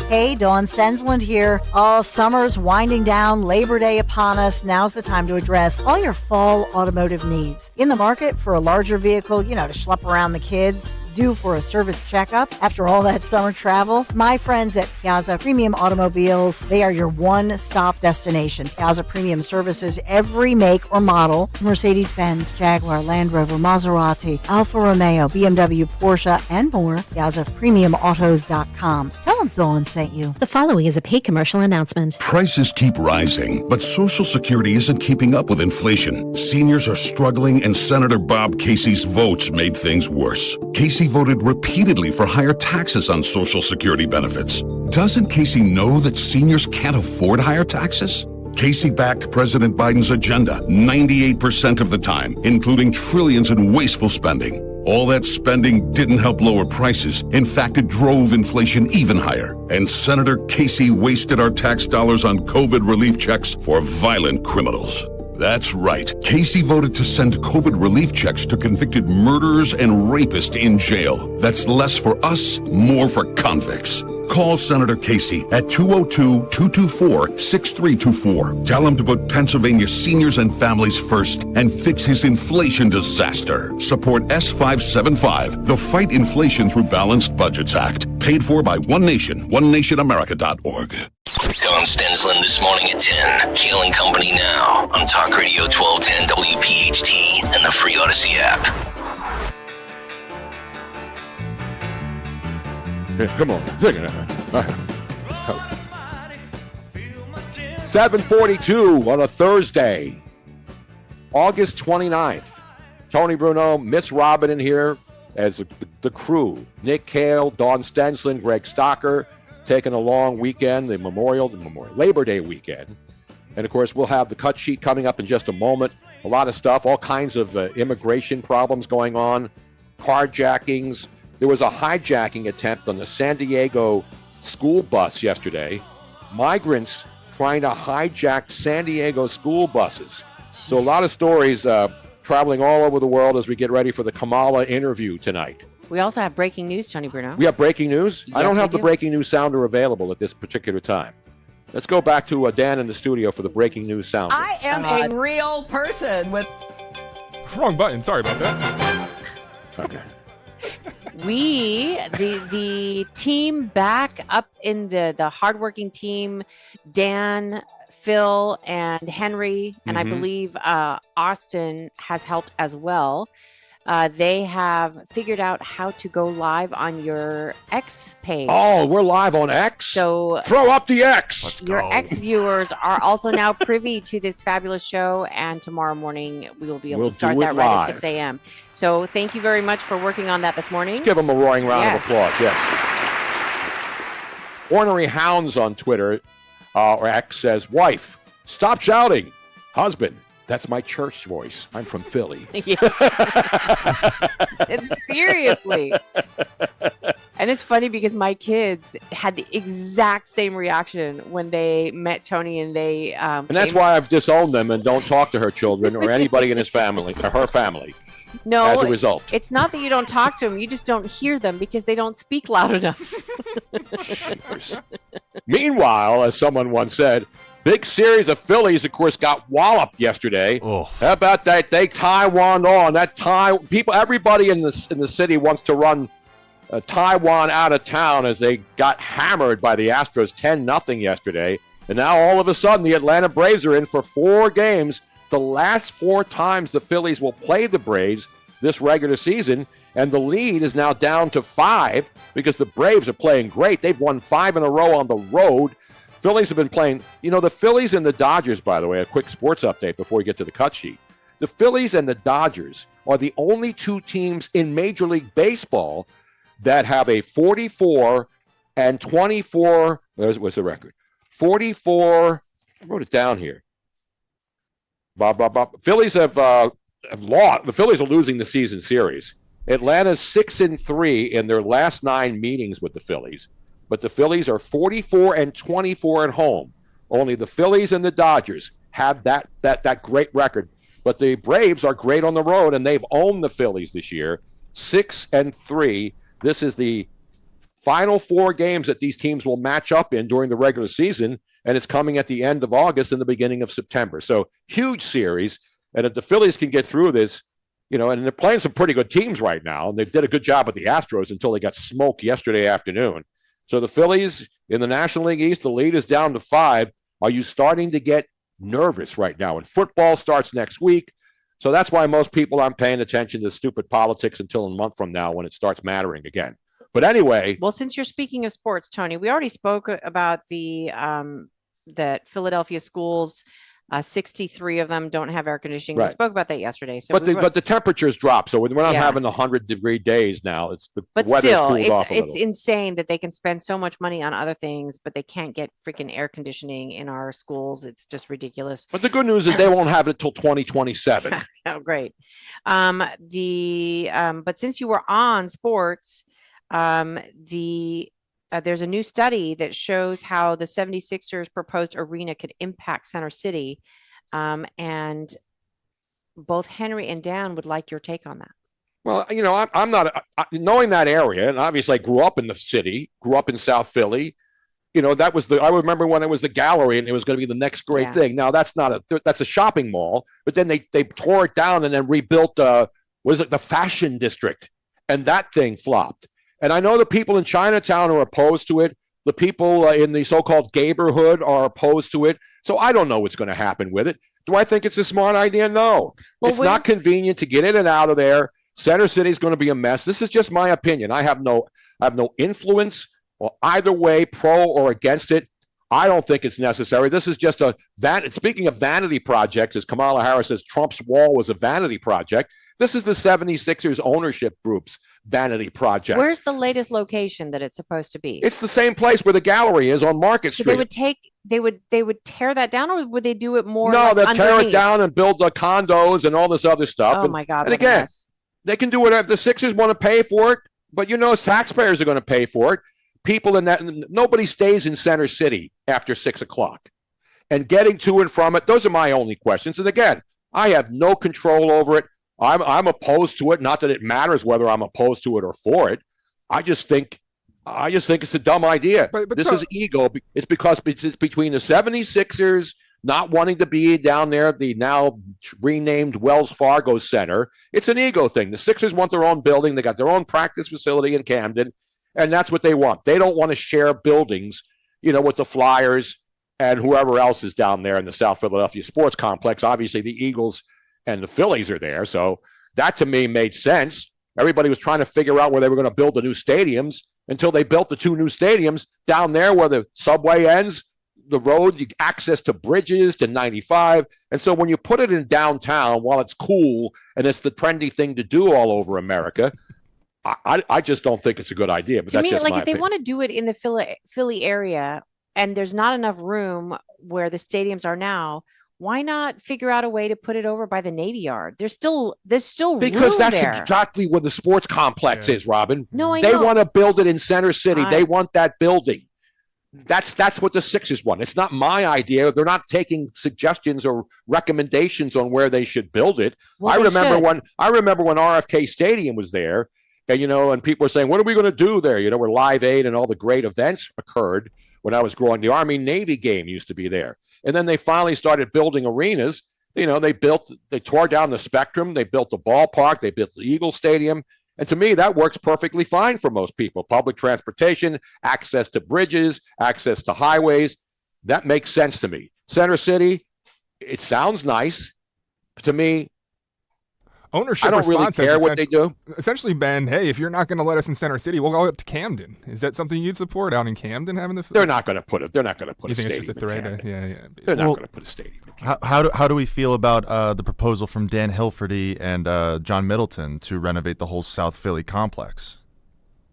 Hey, Dawn Stensland here. Oh, summer's winding down, Labor Day upon us. Now's the time to address all your fall automotive needs. In the market for a larger vehicle, to schlep around the kids, due for a service checkup after all that summer travel? My friends at Piazza Premium Automobiles, they are your one-stop destination. Piazza Premium services every make or model: Mercedes-Benz, Jaguar, Land Rover, Maserati, Alfa Romeo, BMW, Porsche, and more. PiazzaPremiumAutos.com. Tell them Dawn sent you. The following is a paid commercial announcement. Prices keep rising, but Social Security isn't keeping up with inflation. Seniors are struggling, and Senator Bob Casey's votes made things worse. Casey voted repeatedly for higher taxes on Social Security benefits. Doesn't Casey know that seniors can't afford higher taxes? Casey backed President Biden's agenda 98% of the time, including trillions in wasteful spending. All that spending didn't help lower prices. In fact, it drove inflation even higher. And Senator Casey wasted our tax dollars on COVID relief checks for violent criminals. That's right. Casey voted to send COVID relief checks to convicted murderers and rapists in jail. That's less for us, more for convicts. Call Senator Casey at 202-224-6324. Tell him to put Pennsylvania seniors and families first and fix his inflation disaster. Support S575, the Fight Inflation Through Balanced Budgets Act. Paid for by One Nation, OneNationAmerica.org. Don Stensland this morning at 10. Kayal and Company now on Talk Radio 1210 WPHT and the free Odyssey app. Yeah, come on, sing it. 7:42 on a Thursday, August 29th. Tony Bruno, Miss Robin in here as the crew. Nick Kayal, Dawn Stensland, Greg Stocker, taking a long weekend, the Labor Day weekend. And, of course, we'll have the cut sheet coming up in just a moment. A lot of stuff, all kinds of immigration problems going on, carjackings. There was a hijacking attempt on the San Diego school bus yesterday. Migrants trying to hijack San Diego school buses. So a lot of stories traveling all over the world as we get ready for the Kamala interview tonight. We also have breaking news, Tony Bruno. We have breaking news? Yes, I don't have we the do. breaking news sounder available at this particular time. Let's go back to Dan in the studio for the breaking news sounder. I am a real person with... Wrong button. Sorry about that. Okay. The team back up in the hardworking team, Dan, Phil, and Henry, and I believe Austin has helped as well. They have figured out how to go live on your X page. Oh, we're live on X? So throw up the X. Your X viewers are also now privy to this fabulous show, and tomorrow morning we will be able to start that right at 6 a.m. So thank you very much for working on that this morning. Give them a roaring round of applause, yes. Ornery Hounds on Twitter, or X, says, wife, stop shouting. Husband, that's my church voice. I'm from Philly. Yes. It's seriously. And it's funny because my kids had the exact same reaction when they met Tony, and they And that's why I've disowned them and don't talk to her children or anybody in his family or her family. No, as a result. It's not that you don't talk to them. You just don't hear them because they don't speak loud enough. Meanwhile, as someone once said, big series of Phillies, of course, got walloped yesterday. Oh. How about that? They Taiwan on that people. Everybody in the city wants to run Taiwan out of town as they got hammered by the Astros 10-0 yesterday. And now all of a sudden, the Atlanta Braves are in for 4 games. The last 4 times the Phillies will play the Braves this regular season, and the lead is now down to 5 because the Braves are playing great. They've won 5 in a row on the road. Phillies have been playing, the Phillies and the Dodgers, by the way, a quick sports update before we get to the cut sheet. The Phillies and the Dodgers are the only 2 teams in Major League Baseball that have a 44 and 24, what's the record? 44, I wrote it down here. Phillies have lost. The Phillies are losing the season series. Atlanta's 6-3 in their last 9 meetings with the Phillies, but the Phillies are 44 and 24 at home. Only the Phillies and the Dodgers have that great record. But the Braves are great on the road, and they've owned the Phillies this year, 6-3. This is the final 4 games that these teams will match up in during the regular season, and it's coming at the end of August and the beginning of September. So huge series, and if the Phillies can get through this, and they're playing some pretty good teams right now, and they did a good job with the Astros until they got smoked yesterday afternoon. So the Phillies in the National League East, the lead is down to 5. Are you starting to get nervous right now? And football starts next week. So that's why most people aren't paying attention to stupid politics until a month from now when it starts mattering again. But anyway. Well, since you're speaking of sports, Tony, we already spoke about that Philadelphia schools, 63 of them don't have air conditioning. Right. We spoke about that yesterday. So but the temperatures drop, so we're not having 100-degree days now. It's the But weather's still, cooled off a it's little. insane that they can spend so much money on other things, but they can't get freaking air conditioning in our schools. It's just ridiculous. But the good news is they won't have it until 2027. Oh, great. But since you were on sports, there's a new study that shows how the 76ers proposed arena could impact Center City. And both Henry and Dan would like your take on that. Well, I'm not knowing that area, and obviously I grew up in the city, grew up in South Philly. That was I remember when it was the Gallery, and it was going to be the next great thing. Now that's a shopping mall, but then they tore it down and then rebuilt the Fashion District, and that thing flopped. And I know the people in Chinatown are opposed to it. The people in the so-called neighborhood are opposed to it. So I don't know what's going to happen with it. Do I think it's a smart idea? No. Well, it's not convenient to get in and out of there. Center City is going to be a mess. This is just my opinion. I have no influence or either way, pro or against it. I don't think it's necessary. This is just speaking of vanity projects, as Kamala Harris says, Trump's wall was a vanity project. This is the 76ers ownership group's vanity project. Where's the latest location that it's supposed to be? It's the same place where the Gallery is on Market Street. So they would tear that down, or would they do it more? No, they'll tear underneath? it down and build the condos and all this other stuff. Oh my God! And again, they can do it if the Sixers want to pay for it, but taxpayers are going to pay for it. People nobody stays in Center City after 6:00, and getting to and from it. Those are my only questions. And again, I have no control over it. I'm opposed to it. Not that it matters whether I'm opposed to it or for it. I just think it's a dumb idea. But this is ego. It's because it's between the 76ers not wanting to be down there, the now renamed Wells Fargo Center. It's an ego thing. The Sixers want their own building. They got their own practice facility in Camden, and that's what they want. They don't want to share buildings, with the Flyers and whoever else is down there in the South Philadelphia sports complex. Obviously, the Eagles and the Phillies are there. So that to me made sense. Everybody was trying to figure out where they were going to build the new stadiums until they built the 2 new stadiums down there where the subway ends, the road, access to bridges to 95. And so when you put it in downtown, while it's cool and it's the trendy thing to do all over America, I just don't think it's a good idea. But to that's me, just like my if they opinion. want to do it in the Philly area and there's not enough room where the stadiums are now, why not figure out a way to put it over by the Navy Yard? There's still Because room that's there. exactly where the sports complex is, Robin. No, I they know. want to build it in Center City. They want that building. That's what the Sixers want. It's not my idea. They're not taking suggestions or recommendations on where they should build it. Well, I they remember when RFK Stadium was there, and and people were saying, "What are we going to do there?" Where Live Aid and all the great events occurred when I was growing. The Army-Navy game used to be there. And then they finally started building arenas. They tore down the Spectrum. They built the ballpark. They built the Eagle Stadium. And to me, that works perfectly fine for most people. Public transportation, access to bridges, access to highways. That makes sense to me. Center City, it sounds nice. To me, ownership I don't really response has care what they do. Essentially been, hey, if you're not going to let us in Center City, we'll go up to Camden. Is that something you'd support out in Camden having the? They're not going to put it. They're not going to put You a think stadium. it's just a threat? Yeah. They're not going to put a stadium. How do we feel about the proposal from Dan Hilferty and John Middleton to renovate the whole South Philly complex?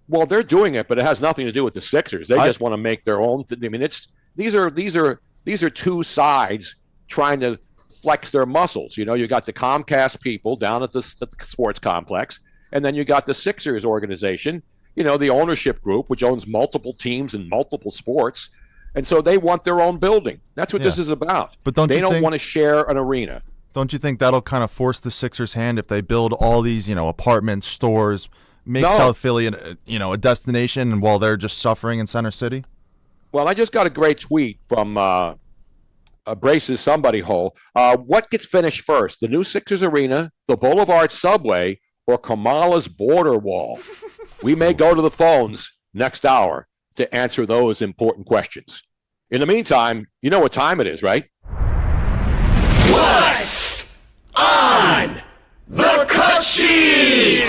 Well, they're doing it, but it has nothing to do with the Sixers. They just want to make their own. I mean, these are two sides trying to flex their muscles. You got the Comcast people down at the sports complex, and then you got the Sixers organization, the ownership group, which owns multiple teams and multiple sports. And so they want their own building. That's what this is about. But they don't want to share an arena. Don't you think that'll kind of force the Sixers' hand if they build all these, apartments, stores, make South Philly, a destination, and while they're just suffering in Center City? Well, I just got a great tweet from Brace's Somebody Hole. What gets finished first, the new Sixers arena, the Boulevard subway, or Kamala's border wall? We may go to the phones next hour to answer those important questions. In the meantime, you know what time it is, right? What's on the cut sheet?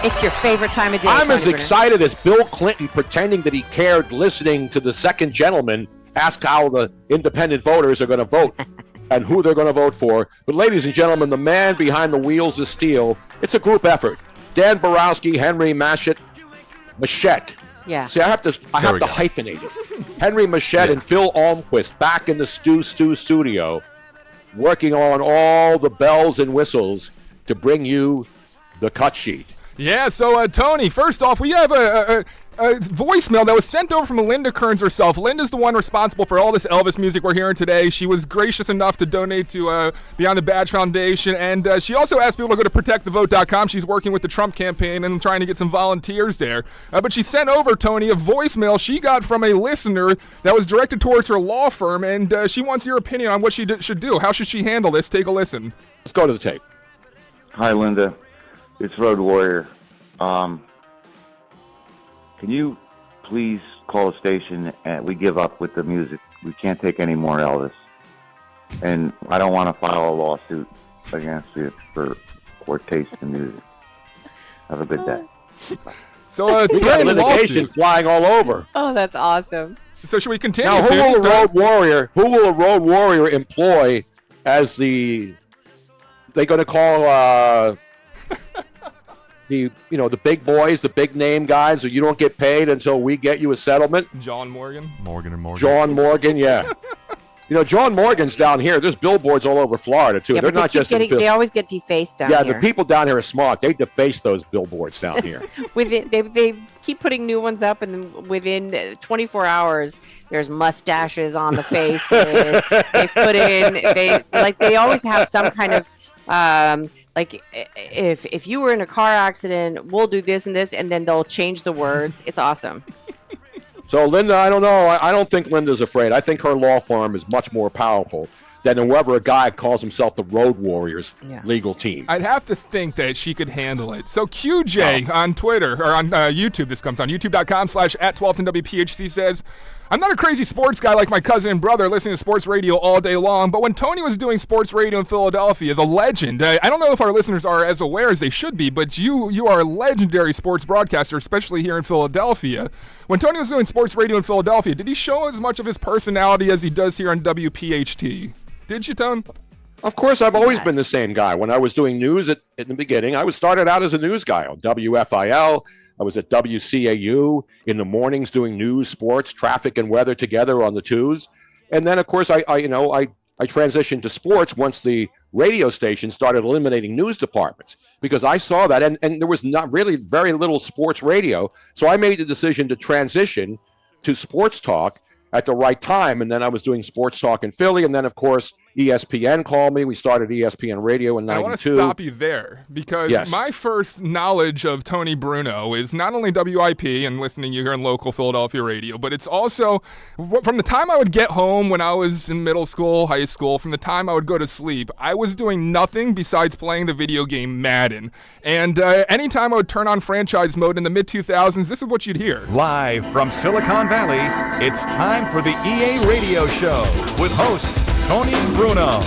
It's your favorite time of day. I'm Tony as Bruno. excited as Bill Clinton pretending that he cared, listening to the second gentleman ask how the independent voters are going to vote and who they're going to vote for. But ladies and gentlemen, the man behind the wheels of steel, it's a group effort. Dan Borowski, Henry Machette. Yeah. See, I have to hyphenate it. Henry Machette and Phil Almquist back in the Stu studio, working on all the bells and whistles to bring you the cut sheet. Yeah, so Tony, first off, we have a voicemail that was sent over from Linda Kearns herself. Linda's the one responsible for all this Elvis music we're hearing today. She was gracious enough to donate to Beyond the Badge Foundation, and she also asked people to go to protectthevote.com. She's working with the Trump campaign and trying to get some volunteers there. But she sent over, Tony, a voicemail she got from a listener that was directed towards her law firm, and she wants your opinion on what she should do. How should she handle this? Take a listen. Let's go to the tape. Hi, Linda. It's Road Warrior. Can you please call the station and we give up with the music? We can't take any more Elvis. And I don't want to file a lawsuit against you for poor taste in music. Have a good day. So we got litigation flying all over. Oh, that's awesome. So should we continue? Now, who will a road warrior employ as they're going to call the big boys, the big name guys, or you don't get paid until we get you a settlement? John Morgan. John Morgan, yeah. John Morgan's down here. There's billboards all over Florida too. Yeah, They're not just they always get defaced down here. here. Yeah, the people down here are smart. They deface those billboards down here. They keep putting new ones up, and then within 24 hours, there's mustaches on the faces. They always have some kind of if you were in a car accident, we'll do this and this, and then they'll change the words. It's awesome. So, Linda, I don't know. I don't think Linda's afraid. I think her law firm is much more powerful than whoever a guy calls himself the Road Warriors legal team. I'd have to think that she could handle it. So QJ on Twitter, or on YouTube, this comes on youtube.com/@12WPHT says, I'm not a crazy sports guy like my cousin and brother listening to sports radio all day long, but when Tony was doing sports radio in Philadelphia, the legend, I don't know if our listeners are as aware as they should be, but you are a legendary sports broadcaster, especially here in Philadelphia. When Tony was doing sports radio in Philadelphia, did he show as much of his personality as he does here on WPHT? Did you, Tone? Of course, I've always been the same guy. When I was doing news in the beginning, I started out as a news guy on WFIL. I was at WCAU in the mornings doing news, sports, traffic, and weather together on the twos. And then, of course, I transitioned to sports once the radio station started eliminating news departments because I saw that, and there was not really very little sports radio. So I made the decision to transition to sports talk at the right time. And then I was doing sports talk in Philly. And then, of course, ESPN called me. We started ESPN Radio in 92. I want to stop you there because my first knowledge of Tony Bruno is not only WIP and listening to you here on local Philadelphia radio, but it's also from the time I would get home when I was in middle school, high school, from the time I would go to sleep, I was doing nothing besides playing the video game Madden. And anytime I would turn on franchise mode in the mid-2000s, this is what you'd hear. Live from Silicon Valley, it's time for the EA Radio Show with host Tony Bruno.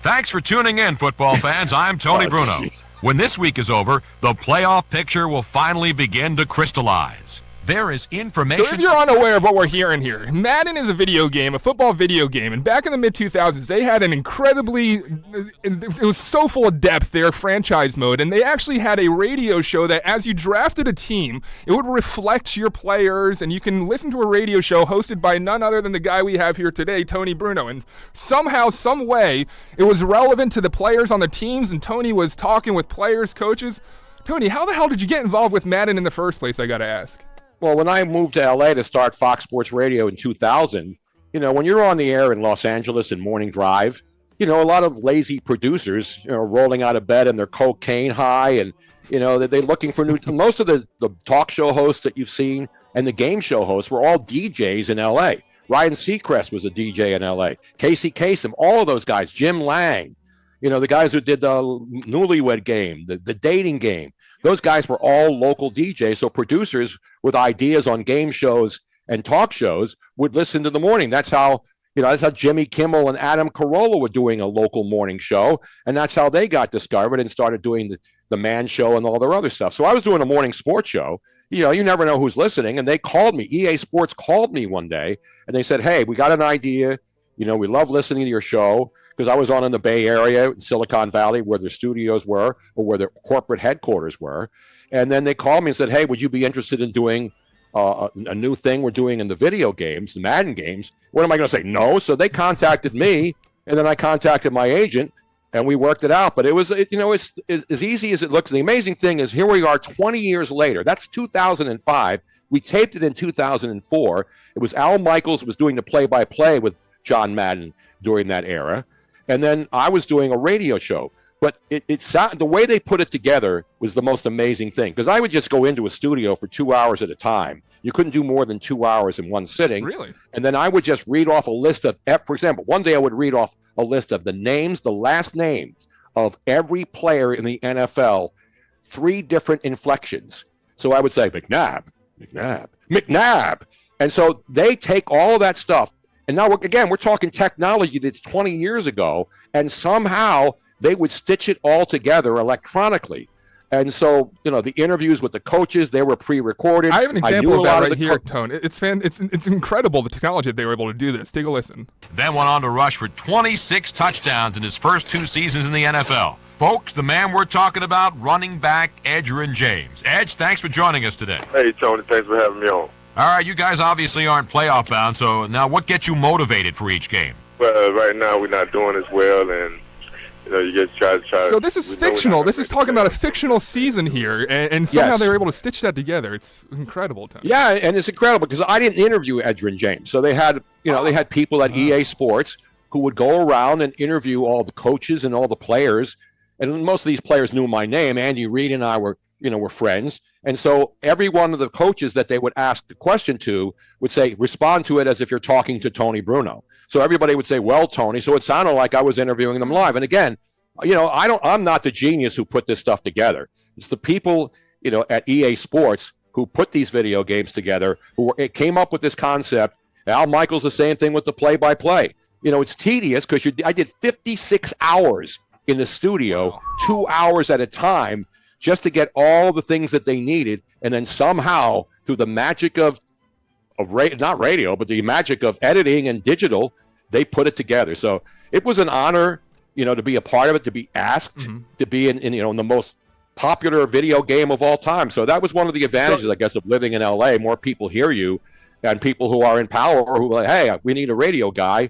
Thanks for tuning in, football fans. I'm Tony Bruno. When this week is over, the playoff picture will finally begin to crystallize. There is information. So if you're unaware of what we're hearing here, Madden is a video game, a football video game, and back in the mid-2000s, they had an it was so full of depth, their franchise mode, and they actually had a radio show that as you drafted a team, it would reflect your players, and you can listen to a radio show hosted by none other than the guy we have here today, Tony Bruno, and somehow, some way, it was relevant to the players on the teams, and Tony was talking with players, coaches. Tony, how the hell did you get involved with Madden in the first place, I got to ask? Well, when I moved to L.A. to start Fox Sports Radio in 2000, when you're on the air in Los Angeles in morning drive, a lot of lazy producers, rolling out of bed and they're cocaine high and, they're looking for new. Most of the talk show hosts that you've seen and the game show hosts were all DJs in L.A. Ryan Seacrest was a DJ in L.A. Casey Kasem, all of those guys, Jim Lang, the guys who did the Newlywed Game, the dating game. Those guys were all local DJs. So producers with ideas on game shows and talk shows would listen to the morning. That's how Jimmy Kimmel and Adam Carolla were doing a local morning show. And that's how they got discovered and started doing the Man Show and all their other stuff. So I was doing a morning sports show. You never know who's listening. And they called me. EA Sports called me one day and they said, hey, we got an idea. We love listening to your show. Because I was on in the Bay Area, in Silicon Valley, where their studios were or where their corporate headquarters were. And then they called me and said, hey, would you be interested in doing a new thing we're doing in the video games, the Madden games? What am I going to say? No. So they contacted me, and then I contacted my agent, and we worked it out. But it's as easy as it looks. The amazing thing is here we are 20 years later. That's 2005. We taped it in 2004. It was Al Michaels was doing the play-by-play with John Madden during that era. And then I was doing a radio show, but the way they put it together was the most amazing thing. Because I would just go into a studio for 2 hours at a time. You couldn't do more than 2 hours in one sitting. Really? And then I would just read off a list of, for example, one day I would read off a list of the last names of every player in the NFL, 3 different inflections. So I would say McNabb. And so they take all of that stuff. And now, we're talking technology that's 20 years ago, and somehow they would stitch it all together electronically. And so, the interviews with the coaches, they were pre-recorded. I have an example of that right here, Tone. It's incredible, the technology that they were able to do this. Take a listen. Then went on to rush for 26 touchdowns in his first 2 seasons in the NFL. Folks, the man we're talking about, running back Edgerrin James. Edge, thanks for joining us today. Hey, Tony, thanks for having me on. All right, you guys obviously aren't playoff bound, so now what gets you motivated for each game? Well, right now we're not doing as well, and you just try. So this is fictional. This is talking about a fictional season here, and somehow they were able to stitch that together. It's incredible, Tony. Yeah, and it's incredible because I didn't interview Edgerrin James, so they had they had people at EA Sports who would go around and interview all the coaches and all the players, and most of these players knew my name. Andy Reid and I were friends. And so every one of the coaches that they would ask the question to would say, respond to it as if you're talking to Tony Bruno. So everybody would say, well, Tony. So it sounded like I was interviewing them live. And again, I'm not the genius who put this stuff together. It's the people, at EA Sports who put these video games together, it came up with this concept. Al Michaels, the same thing with the play-by-play. It's tedious because I did 56 hours in the studio, 2 hours at a time, just to get all the things that they needed, and then somehow through the magic of not radio, but the magic of editing and digital, they put it together. So it was an honor, to be a part of it, to be asked to be in the most popular video game of all time. So that was one of the advantages, I guess, of living in LA. More people hear you, and people who are in power who are like, hey, we need a radio guy.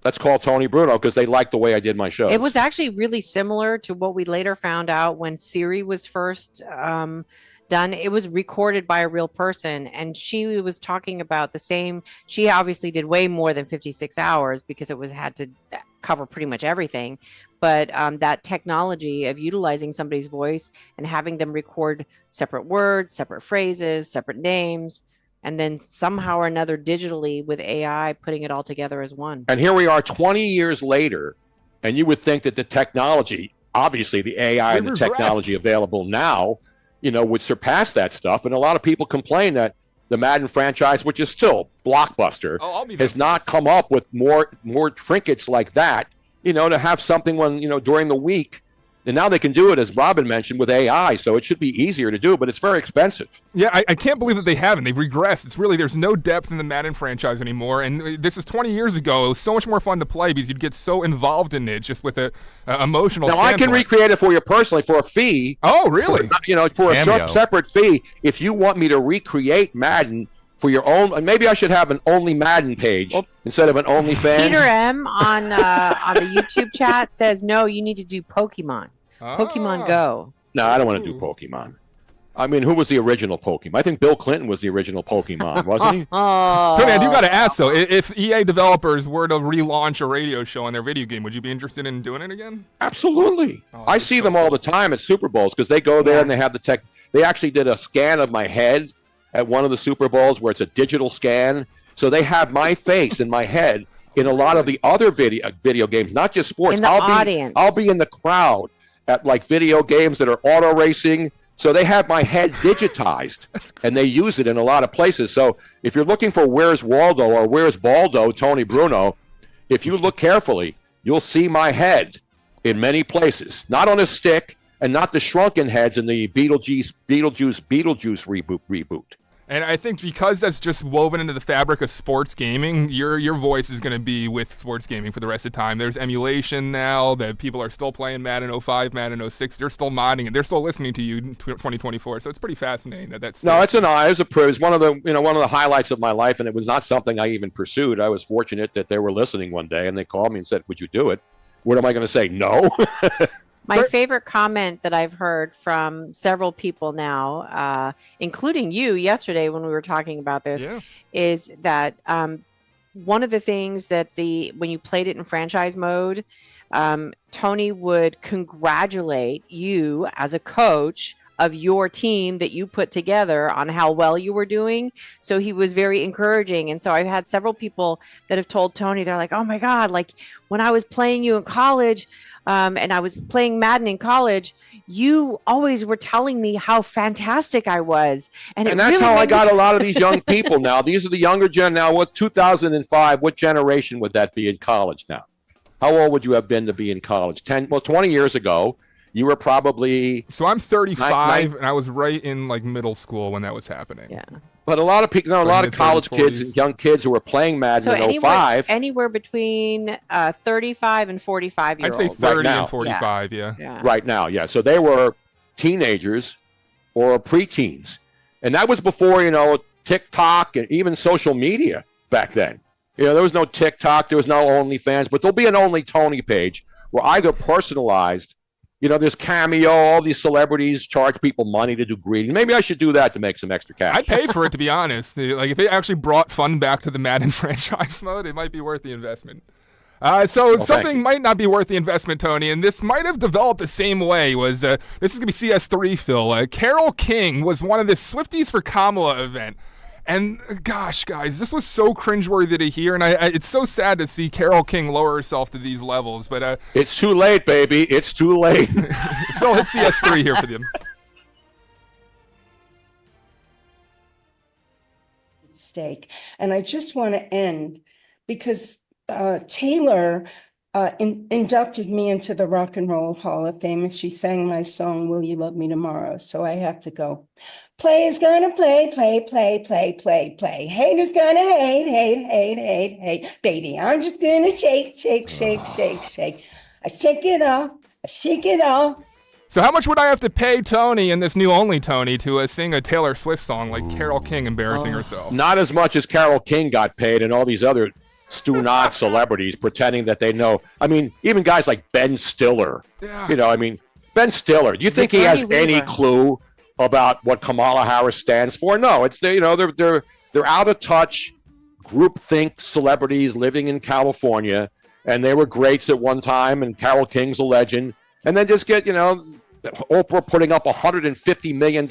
Let's call Tony Bruno because they liked the way I did my shows. It was actually really similar to what we later found out when Siri was first done. It was recorded by a real person, and she was talking about the same. She obviously did way more than 56 hours because it had to cover pretty much everything. But that technology of utilizing somebody's voice and having them record separate words, separate phrases, separate names, and then somehow or another digitally with AI putting it all together as one. And here we are 20 years later, and you would think that the technology, obviously the AI and the technology available now, would surpass that stuff. And a lot of people complain that the Madden franchise, which is still blockbuster, has not come up with more trinkets like that, to have something when, during the week. And now they can do it, as Robin mentioned, with AI, so it should be easier to do, but it's very expensive. Yeah, I can't believe that they haven't. They've regressed. It's really, there's no depth in the Madden franchise anymore, and this is 20 years ago. It was so much more fun to play because you'd get so involved in it just with an emotional standpoint. I can recreate it for you personally for a fee. Oh, really? For a separate fee. If you want me to recreate Madden for your own, and maybe I should have an Only Madden page instead of an OnlyFans. Peter M. on the YouTube chat says, no, you need to do Pokemon. Pokemon Go. No, I don't want to do Pokemon. I mean, who was the original Pokemon? I think Bill Clinton was the original Pokemon, wasn't he? Tony, I do got to ask, though, if EA developers were to relaunch a radio show on their video game, would you be interested in doing it again? Absolutely. I see them all the time at Super Bowls because they go there and they have the tech. They actually did a scan of my head at one of the Super Bowls where it's a digital scan. So they have my face and my head in a lot of the other video games, not just sports. In the audience. I'll be in the crowd at like video games that are auto racing. So they have my head digitized, and they use it in a lot of places. So if you're looking for Where's Waldo or Where's Baldo, Tony Bruno, if you look carefully, you'll see my head in many places. Not on a stick, and not the shrunken heads in the Beetlejuice reboot. And I think because that's just woven into the fabric of sports gaming, your voice is going to be with sports gaming for the rest of the time. There's emulation now that people are still playing Madden 05, Madden 06. They're still modding it. They're still listening to you in 2024. So it's pretty fascinating that's. No, it's an honor. It was one of the highlights of my life, and it was not something I even pursued. I was fortunate that they were listening one day, and they called me and said, "Would you do it?" What am I going to say? No. My favorite comment that I've heard from several people now, including you yesterday when we were talking about this, is that one of the things that when you played it in franchise mode, Tony would congratulate you as a coach of your team that you put together on how well you were doing. So he was very encouraging. And so I've had several people that have told Tony, they're like, oh my God, like when I was playing you in college, and I was playing Madden in college, you always were telling me how fantastic I was. And that's really how I got a lot of these young people now. These are the younger gen now. What 2005, what generation would that be in college now? How old would you have been to be in college? 20 years ago, you were probably... So I'm 35, and I was right in like middle school when that was happening. Yeah. But a lot of people, a lot of college kids and young kids who were playing Madden in 05. Anywhere between 35 and 45-year-olds. I'd say 30 and 45, yeah. Right now, yeah. So they were teenagers or preteens. And that was before, TikTok and even social media back then. There was no TikTok, there was no OnlyFans, but there'll be an Only Tony page where I go personalized. There's Cameo, all these celebrities charge people money to do greetings. Maybe I should do that to make some extra cash. I'd pay for it, to be honest. Like, if it actually brought fun back to the Madden franchise mode, it might be worth the investment. Something might not be worth the investment, Tony, and this might have developed the same way. This is going to be CS3, Phil. Carole King was one of the Swifties for Kamala event. And gosh, guys, this was so cringeworthy to hear, and it's so sad to see Carole King lower herself to these levels. But it's too late, baby. It's too late. Phil, hit CS3 here for them. Stake, and I just want to end because Taylor inducted me into the Rock and Roll Hall of Fame, and she sang my song, Will You Love Me Tomorrow? So I have to go. Players gonna play, play, play, play, play, play. Haters gonna hate, hate, hate, hate, hate. Baby, I'm just gonna shake, shake, shake, shake, shake. I shake it off, I shake it off. So how much would I have to pay Tony and this new Only Tony to sing a Taylor Swift song like Carole King embarrassing herself? Not as much as Carole King got paid and all these other stu-not celebrities pretending that they know. I mean, even guys like Ben Stiller. Yeah. Ben Stiller. Do you think he has any clue about what Kamala Harris stands for? No, it's they're out of touch, groupthink celebrities living in California, and they were greats at one time, and Carole King's a legend, and then just get Oprah putting up $150 million.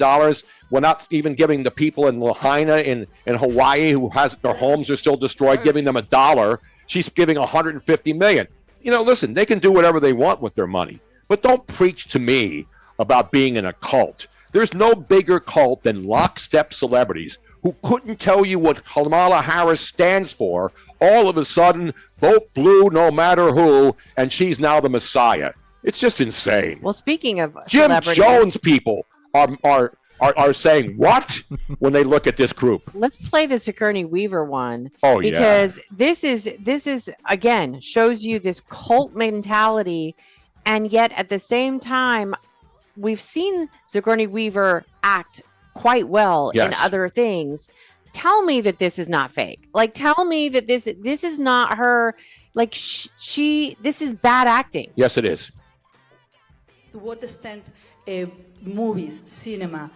We're not even giving the people in Lahaina in Hawaii who has their homes are still destroyed, giving them $1. She's giving $150 million. Listen, they can do whatever they want with their money, but don't preach to me about being in a cult. There's no bigger cult than lockstep celebrities who couldn't tell you what Kamala Harris stands for. All of a sudden, vote blue no matter who, and she's now the Messiah. It's just insane. Well, speaking of Jim Jones people are saying what when they look at this group? Let's play the Sigourney Weaver one. Oh, because this is again shows you this cult mentality, and yet at the same time, we've seen Sigourney Weaver act quite well in other things. Tell me that this is not fake. Like, tell me that this is not her. Like, this is bad acting. Yes, it is. To what extent movies, cinema,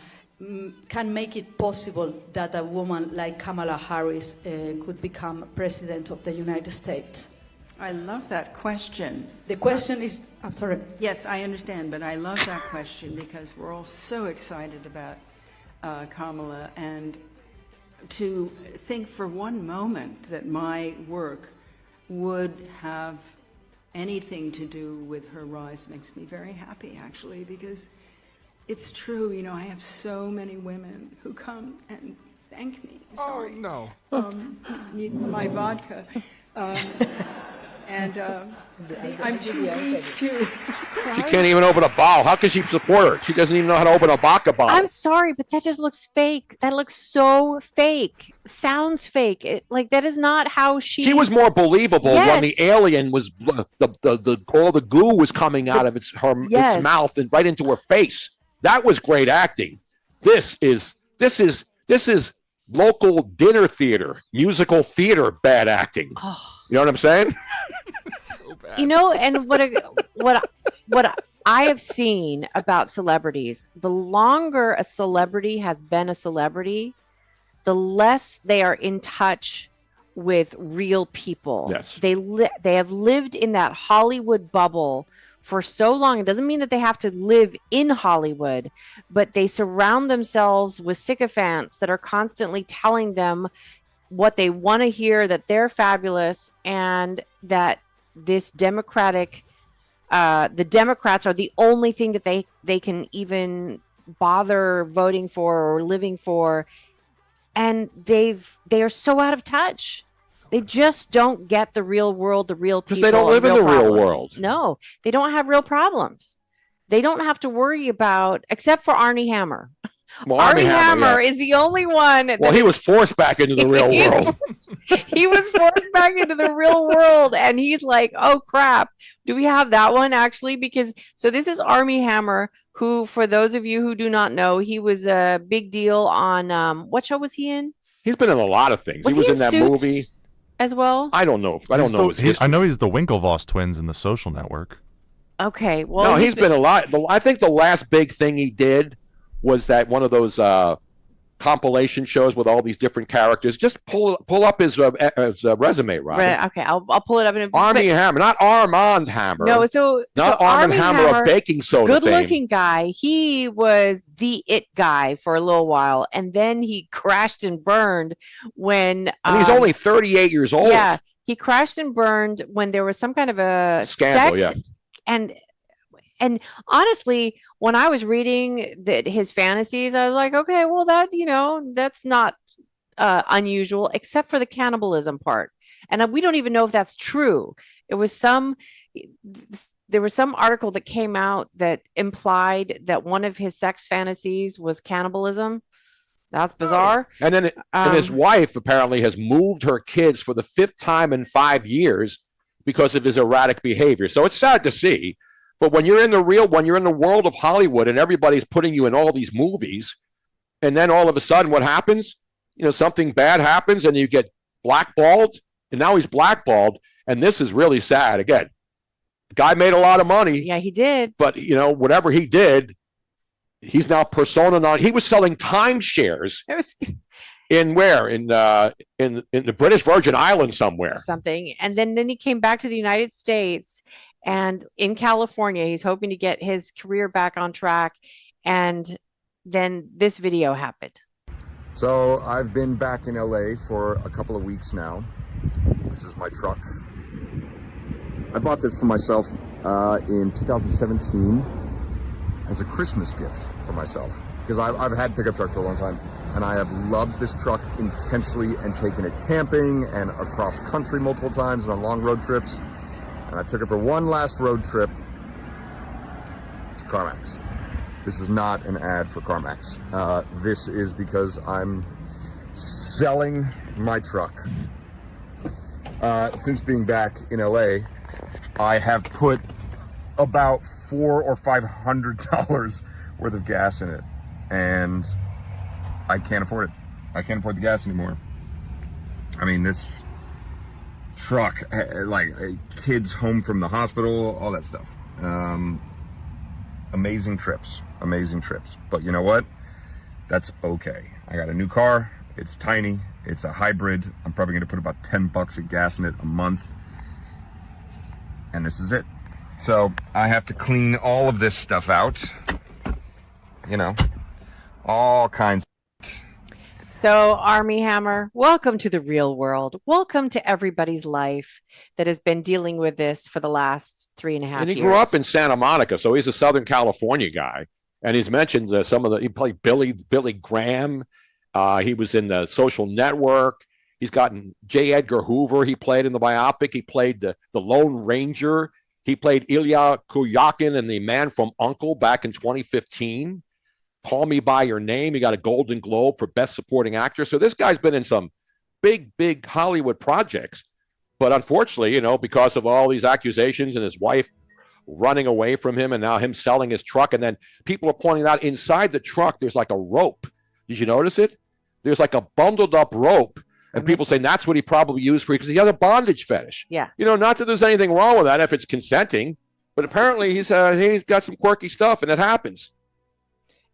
can make it possible that a woman like Kamala Harris could become president of the United States? I love that question. The question is, I'm sorry. Yes, I understand, but I love that question because we're all so excited about Kamala, and to think for one moment that my work would have anything to do with her rise makes me very happy, actually, because it's true. You know, I have so many women who come and thank me. Sorry. Oh, no. Need my vodka. See, I'm too weak to cry. She can't even open a bottle. How can she support her? She doesn't even know how to open a vodka bottle. I'm sorry, but that just looks fake. That looks so fake. Sounds fake. Like that is not how she. She was more believable when the Yes. alien was all the goo was coming out of its Yes. mouth and right into her face. That was great acting. This is local dinner theater, musical theater bad acting. You know what I'm saying? So bad. You know, and what I have seen about celebrities, the longer a celebrity has been a celebrity, the less they are in touch with real people. Yes. They have lived in that Hollywood bubble for so long. It doesn't mean that they have to live in Hollywood, but they surround themselves with sycophants that are constantly telling them what they want to hear, that they're fabulous, and that this the Democrats are the only thing that they can even bother voting for or living for. And they are so out of touch. They just don't get the real world, the real people. Because they don't live in the real world. No, they don't have real problems. They don't have to worry about, except for Armie Hammer. Well, Armie Hammer is the only one. Well, he was forced back into the real world. He was forced back into the real world, and he's like, "Oh crap, do we have that one actually?" Because this is Armie Hammer, who, for those of you who do not know, he was a big deal on what show was he in? He's been in a lot of things. Was he was he in that Suits movie as well. I don't know. I don't know. I know he's the Winklevoss twins in The Social Network. Okay, well, No, he's been a lot. I think the last big thing he did was that one of those compilation shows with all these different characters. Just pull up his resume, right? Okay, I'll pull it up in a Armie Hammer, not Armand Hammer. No, not Armand Hammer of baking soda fame. good-looking guy. He was the it guy for a little while, and then he crashed and burned when. And he's only 38 years old. Yeah, he crashed and burned when there was some kind of a Scandal, sex, and honestly, when I was reading his fantasies, I was like, okay, well, that's not unusual, except for the cannibalism part. And we don't even know if that's true. There was some article that came out that implied that one of his sex fantasies was cannibalism. That's bizarre. And then and his wife apparently has moved her kids for the 5th time in 5 years because of his erratic behavior. So it's sad to see. But when you're in the world of Hollywood and everybody's putting you in all these movies, and then all of a sudden what happens? Something bad happens and you get blackballed, and now he's blackballed. And this is really sad. Again, the guy made a lot of money. Yeah, he did. But, whatever he did, he's now persona non. He was selling timeshares. In where? In the British Virgin Islands somewhere. Something. And then he came back to the United States, and in California, he's hoping to get his career back on track. And then this video happened. So I've been back in LA for a couple of weeks now. This is my truck. I bought this for myself in 2017 as a Christmas gift for myself, because I've had pickup trucks for a long time, and I have loved this truck intensely and taken it camping and across country multiple times and on long road trips. And I took it for one last road trip to CarMax. This is not an ad for CarMax. This is because I'm selling my truck. Since being back in LA, I have put about $400 or $500 worth of gas in it, and I can't afford it. I can't afford the gas anymore. I mean, this truck, like kids home from the hospital, all that stuff. amazing trips. But you know what? That's okay. I got a new car. It's tiny. It's a hybrid. I'm probably going to put about $10 of gas in it a month. And this is it. So I have to clean all of this stuff out. You know, all kinds. So, Army Hammer, welcome to the real world. Welcome to everybody's life that has been dealing with this for the last 3.5 years. And he grew up in Santa Monica, so he's a Southern California guy. And he's mentioned he played Billy Graham. He was in the Social Network. He's gotten J. Edgar Hoover. He played in the biopic. He played the Lone Ranger. He played Ilya Kuryakin in The Man from U.N.C.L.E. back in 2015. Call Me By Your Name. He got a Golden Globe for Best Supporting Actor. So this guy's been in some big Hollywood projects. But unfortunately, you know, because of all these accusations and his wife running away from him and now him selling his truck, and then people are pointing out inside the truck there's like a rope. Did you notice it? There's like a bundled up rope. And people saying that's what he probably used for, because he has a bondage fetish. Yeah. You know, not that there's anything wrong with that if it's consenting, but apparently he's got some quirky stuff, and it happens.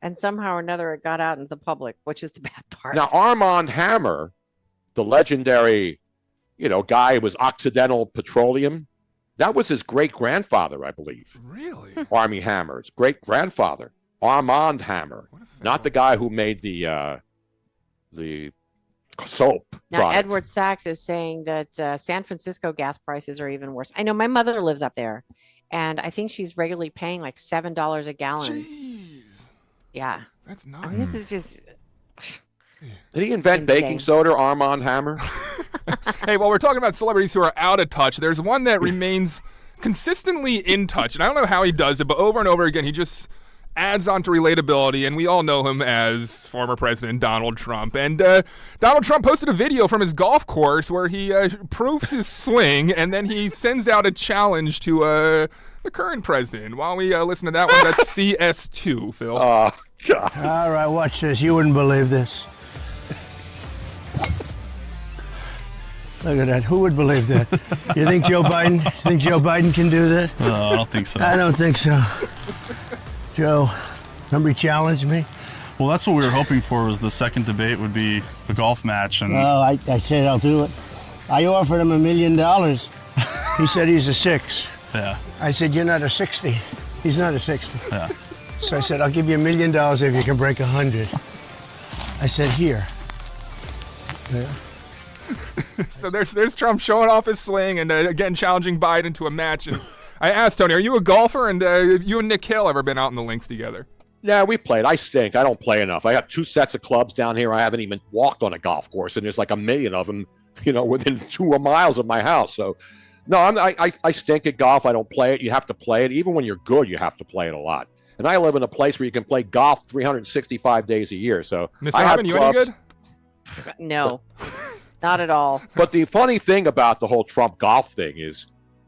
And somehow or another, it got out into the public, which is the bad part. Now, Armand Hammer, the legendary, you know, guy who was Occidental Petroleum, that was his great-grandfather, I believe. Really? Armie Hammer's great-grandfather, Armand Hammer, not the guy who made the soap Now, product. Edward Sachs is saying that San Francisco gas prices are even worse. I know my mother lives up there, and I think she's regularly paying like $7 a gallon. Jeez. Yeah. That's nice. I mean, this is just... Did he invent insane. baking soda, Armand Hammer? Hey, while we're talking about celebrities who are out of touch, there's one that remains consistently in touch. And I don't know how he does it, but over and over again, he just adds on to relatability. And we all know him as former President Donald Trump. And Donald Trump posted a video from his golf course where he proved his swing, and then he sends out a challenge to the current president. While we listen to that one, that's CS2, Phil. Oh, God. All right, watch this. You wouldn't believe this. Look at that. Who would believe that? You think Joe Biden can do that? No, I don't think so. I don't think so. Joe, remember he challenged me? Well, that's what we were hoping for, was the second debate would be a golf match. And Well, I said I'll do it. I offered him $1 million. He said he's a 6. Yeah. I said, you're not a 60. He's not a 60. Yeah. So I said, I'll give you $1 million if you can break 100. I said, here. Yeah. So there's Trump showing off his swing and again challenging Biden to a match. And I asked Tony, are you a golfer? And you and Nick Kayal ever been out in the links together? Yeah, we played. I stink. I don't play enough. I got 2 sets of clubs down here. I haven't even walked on a golf course, and there's like 1 million of them, you know, within 2 miles of my house. So, no, I stink at golf. I don't play it. You have to play it. Even when you're good, you have to play it a lot. And I live in a place where you can play golf 365 days a year. So, Mr. I have Harmon, you any clubs. good? No, not at all. But the funny thing about the whole Trump golf thing is,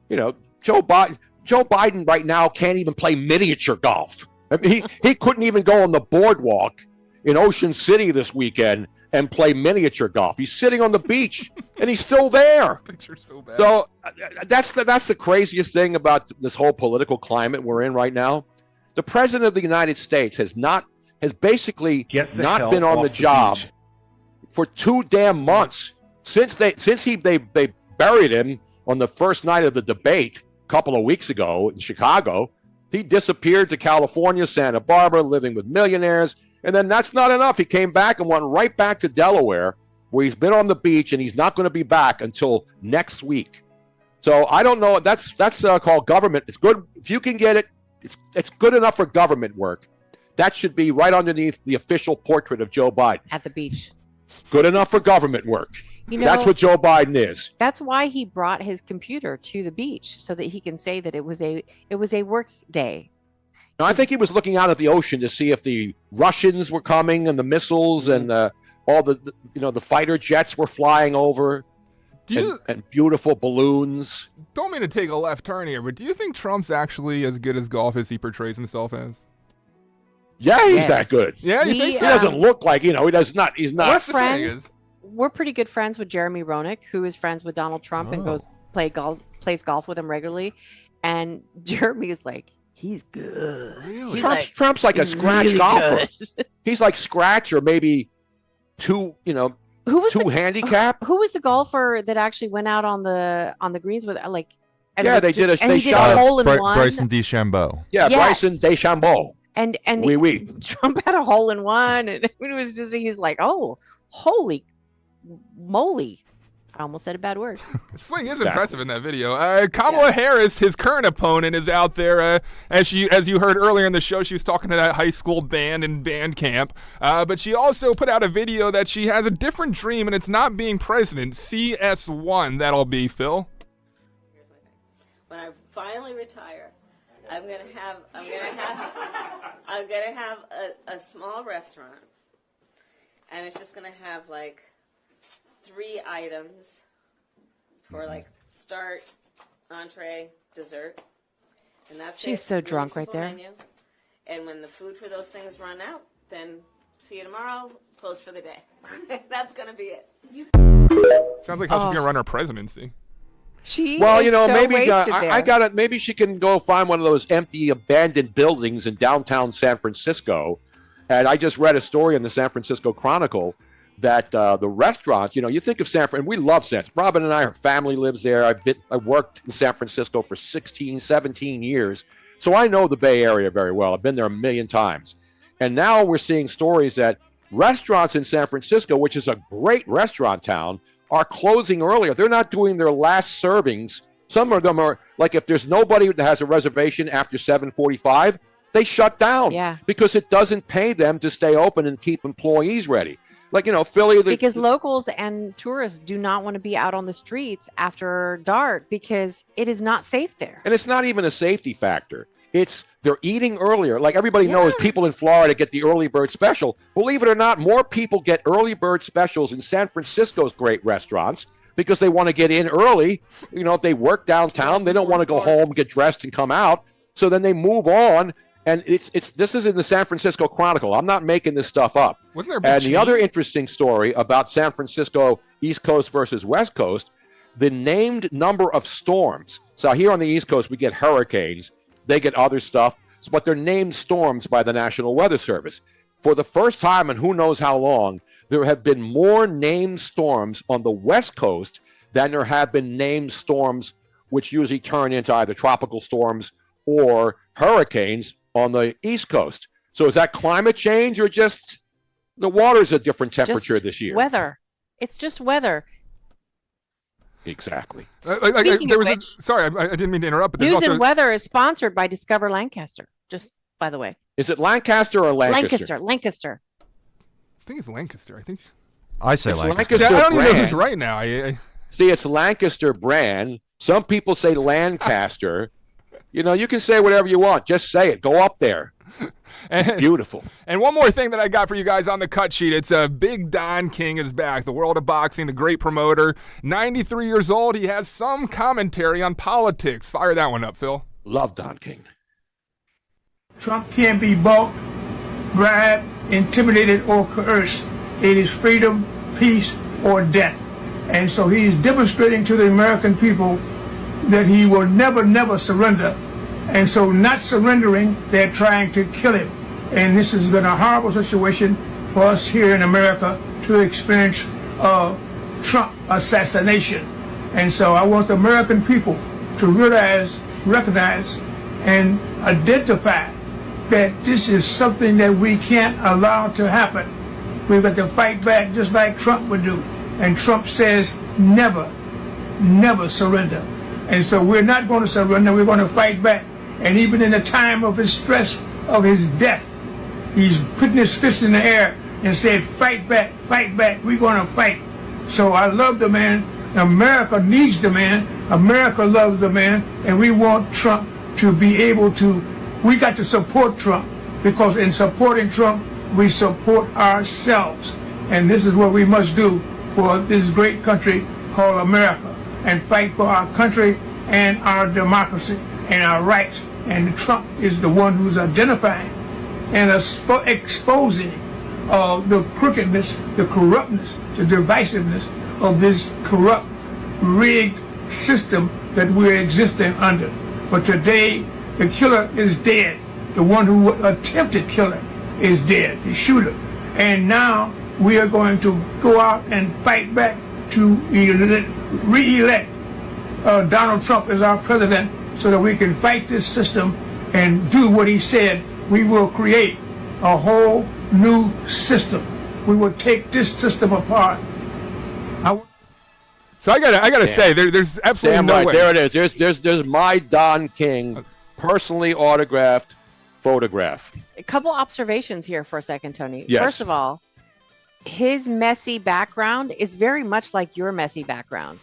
you know, Joe Biden right now can't even play miniature golf. I mean, he couldn't even go on the boardwalk in Ocean City this weekend and play miniature golf. He's sitting on the beach, and he's still there. Picture's so bad. So that's the craziest thing about this whole political climate we're in right now. The president of the United States has basically not been on the job for 2 damn months since they buried him on the first night of the debate a couple of weeks ago in Chicago. He disappeared to California, Santa Barbara, living with millionaires. And then that's not enough. He came back and went right back to Delaware, where he's been on the beach, and he's not going to be back until next week. So I don't know. That's called government. It's good. If you can get it, it's good enough for government work. That should be right underneath the official portrait of Joe Biden. At the beach. Good enough for government work. You know, that's what Joe Biden is. That's why he brought his computer to the beach, so that he can say that it was a work day. Now, I think he was looking out at the ocean to see if the Russians were coming and the missiles and all the fighter jets were flying over. And beautiful balloons. Don't mean to take a left turn here, but do you think Trump's actually as good as golf as he portrays himself as? Yeah, he's that good. Yeah, you think so? He doesn't look like, he does not. He's not. We're friends. We're pretty good friends with Jeremy Roenick, who is friends with Donald Trump and plays golf with him regularly. And Jeremy is like, He's good. Really? Trump's like a scratch really golfer. good. He's like scratch or maybe two handicap. Who was the golfer that actually went out on the greens with like? And Yeah, was they did and he did shot a hole in one. Bryson DeChambeau. Yeah, Yes. Bryson DeChambeau. And Oui. Trump had a hole in one, and it was just he was like, "Oh, holy moly!" I almost said a bad word. Swing is impressive in that video. Kamala Harris, his current opponent, is out there. As you heard earlier in the show, she was talking to that high school band in band camp. But she also put out a video that she has a different dream, and it's not being president. CS1, that'll be, Phil. When I finally retire, I'm gonna have a small restaurant, and it's just gonna have like 3 items for like start, entree, dessert, and that's She's it. so Really drunk right simple there. menu. And when the food for those things run out, then see you tomorrow. Closed for the day. That's gonna be it. Sounds like how she's gonna run her presidency. Well, you know, so maybe wasted I there. got it. Maybe she can go find one of those empty, abandoned buildings in downtown San Francisco. And I just read a story in the San Francisco Chronicle that the restaurants, you know, you think of San Fran, and we love San Francisco. Robin and I, her family lives there. I worked in San Francisco for 16, 17 years. So I know the Bay Area very well. I've been there a million times. And now we're seeing stories that restaurants in San Francisco, which is a great restaurant town, are closing earlier. They're not doing their last servings. Some of them are, like if there's nobody that has a reservation after 7:45, they shut down because it doesn't pay them to stay open and keep employees ready. Like, you know, Philly. Because locals and tourists do not want to be out on the streets after dark because it is not safe there. And it's not even a safety factor. It's they're eating earlier. Like everybody knows, people in Florida get the early bird special. Believe it or not, more people get early bird specials in San Francisco's great restaurants because they want to get in early. You know, if they work downtown, they don't want to go home, get dressed, and come out. So then they move on. And this is in the San Francisco Chronicle. I'm not making this stuff up. Wasn't there a big And the change? other interesting story about San Francisco, East Coast versus West Coast, the named number of storms. So here on the East Coast, we get hurricanes. They get other stuff, but they're named storms by the National Weather Service. For the first time in who knows how long, there have been more named storms on the West Coast than there have been named storms, which usually turn into either tropical storms or hurricanes on the East Coast. So is that climate change or just the water's a different temperature Just this year? Weather. It's just weather. Exactly. Speaking there of was which, sorry, I didn't mean to interrupt, but there's News also and Weather is sponsored by Discover Lancaster. Just by the way. Is it Lancaster or Lancaster? Lancaster. I think it's Lancaster. I think. I say It's Lancaster. Lancaster I don't even know brand. who's right now. I See, it's Lancaster brand. Some people say Lancaster. You know, you can say whatever you want. Just say it. Go up there. It's beautiful. And one more thing that I got for you guys on the cut sheet. It's Big Don King is back. The world of boxing, the great promoter. 93 years old. He has some commentary on politics. Fire that one up, Phil. Love Don King. Trump can't be bought, bribed, intimidated, or coerced. It is freedom, peace, or death. And so he is demonstrating to the American people that he will never, never surrender. And so not surrendering, they're trying to kill him. And this has been a horrible situation for us here in America to experience Trump assassination. And so I want the American people to realize, recognize, and identify that this is something that we can't allow to happen. We've got to fight back just like Trump would do. And Trump says never, never surrender. And so we're not going to surrender, we're going to fight back. And even in the time of his stress of his death, he's putting his fist in the air and said, fight back, we're going to fight. So I love the man. America needs the man. America loves the man. And we want Trump to be able to, we got to support Trump, because in supporting Trump, we support ourselves. And this is what we must do for this great country called America, and fight for our country and our democracy and our rights. And Trump is the one who's identifying and exposing the crookedness, the corruptness, the divisiveness of this corrupt, rigged system that we're existing under. But today, The killer is dead. The one who attempted killing is dead, the shooter. And now we are going to go out and fight back to re-elect Donald Trump as our president so that we can fight this system and do what he said. We will create a whole new system. We will take this system apart. So I gotta say, there's absolutely no way. There it is. There's my Don King personally autographed photograph. A couple observations here for a second, Tony. Yes. First of all, his messy background is very much like your messy background.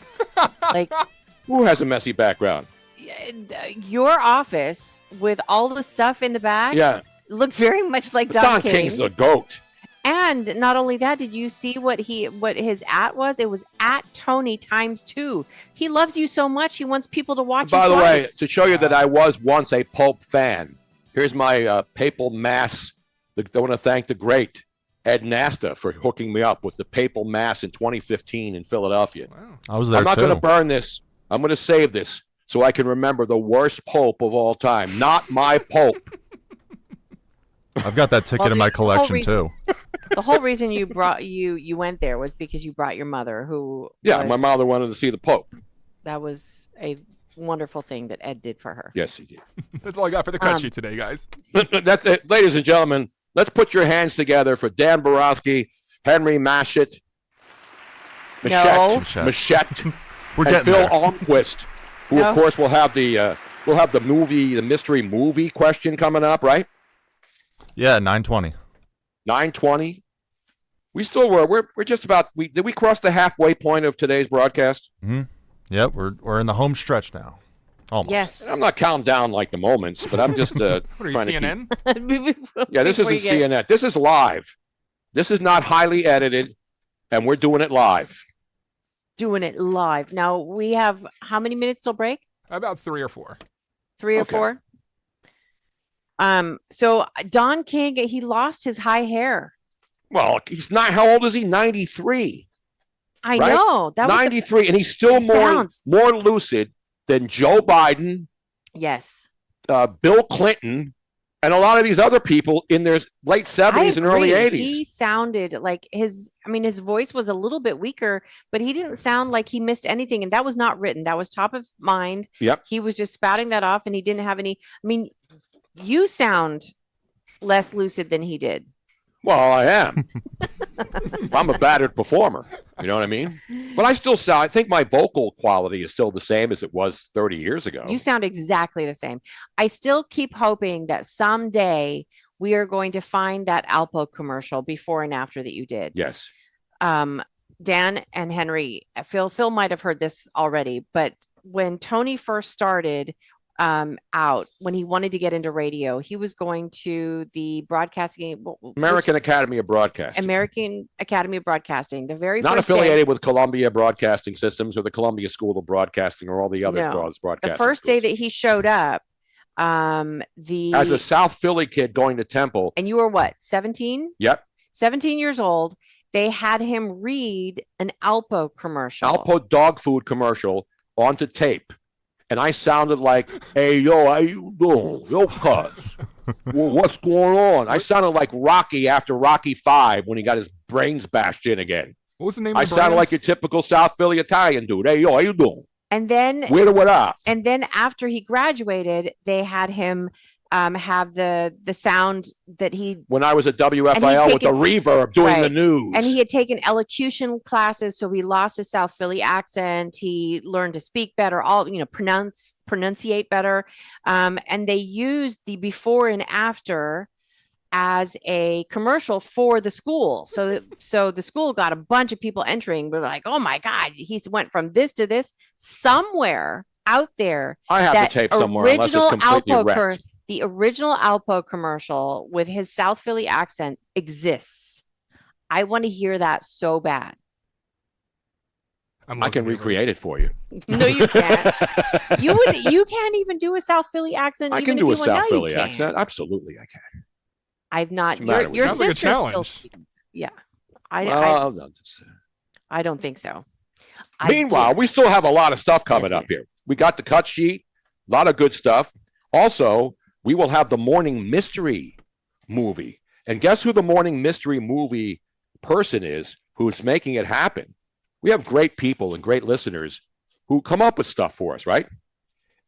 Like, who has a messy background? Your office with all the stuff in the back. Yeah. Looked very much like Don King's the goat. And not only that, did you see what his @? Was? It was @Tony ×2. He loves you so much, he wants people to watch you. By the way, twice. to show you that I was once a Pope fan, here's my papal mass. I want to thank the great Ed Nasta for hooking me up with the papal mass in 2015 in Philadelphia. Wow. I was there I'm not too. going to burn this. I'm going to save this so I can remember the worst Pope of all time. Not my Pope. I've got that ticket in my collection too. The whole reason you went there was because you brought your mother, who My mother wanted to see the Pope. That was a wonderful thing that Ed did for her. Yes, he did. That's all I got for the cut sheet today, guys. That's it. Ladies and gentlemen, let's put your hands together for Dan Borowski, Henry Machette, Machette, We're and getting Phil there. Almquist, who of course will have the mystery movie question coming up, right? Yeah, 9:20. 9:20. We still were. We're just about. Did we cross the halfway point of today's broadcast? Mm-hmm. Yep, we're in the home stretch now. Almost. Yes. I'm not counting down like the moments, but I'm just What are you, trying CNN? to keep. Yeah, this Before isn't you get- CNN. This is live. This is not highly edited, and we're doing it live. Doing it live. Now we have how many minutes till break? About 3 or 4. 3 or Okay. 4. So Don King, he lost his high hair. Well, he's not. How old is he? 93. I right? know that was 93, and he's still sounds- more lucid than Joe Biden, yes. Bill Clinton, and a lot of these other people in their late 70s and early 80s. He sounded like his voice was a little bit weaker, but he didn't sound like he missed anything. And that was not written. That was top of mind. Yep. He was just spouting that off, and he didn't have any. I mean, you sound less lucid than he did. Well, I am. I'm a battered performer. You know what I mean? But I still sound, I think my vocal quality is still the same as it was 30 years ago. You sound exactly the same. I still keep hoping that someday we are going to find that Alpo commercial before and after that you did. Yes. Dan and Henry, Phil might have heard this already, but when Tony first started out, when he wanted to get into radio, he was going to the broadcasting American Academy of Broadcasting. American Academy of Broadcasting. The very Not first affiliated with Columbia Broadcasting Systems or the Columbia School of Broadcasting or all the other broadcasting. The first day that he showed up, as a South Philly kid going to Temple. And you were what, 17? Yep. 17 years old. They had him read an Alpo commercial. Alpo dog food commercial onto tape. And I sounded like, hey, yo, how you doing? Yo, cuz. Well, what's going on? I sounded like Rocky after Rocky 5 when he got his brains bashed in again. What was the name I of the sounded brand? like your typical South Philly Italian dude. Hey, yo, how you doing? And then What up? And then after he graduated, they had him have the sound that he When I was at And he'd WFIL with the taken- reverb doing the Right. news. And he had taken elocution classes, so he lost his South Philly accent. He learned to speak better, pronunciate better. And they used the before and after as a commercial for the school. So the school got a bunch of people entering. We're like, oh my God, he went from this to this. Somewhere out there, I have that the tape somewhere, unless it's original completely Alpo wrecked. the original Alpo commercial with his South Philly accent exists. I want to hear that so bad. I can recreate it for you. No, you can't. You can't even do a South Philly accent. I even can do a if you want. South No, you Philly can't. accent. Absolutely, I can. I've not. What's the matter with Your you? Sounds like a sister still. challenge. Yeah, I don't think so. Meanwhile, we still have a lot of stuff coming up here. We got the cut sheet, a lot of good stuff. Also, we will have the morning mystery movie. And guess who the morning mystery movie person is who's making it happen? We have great people and great listeners who come up with stuff for us, right?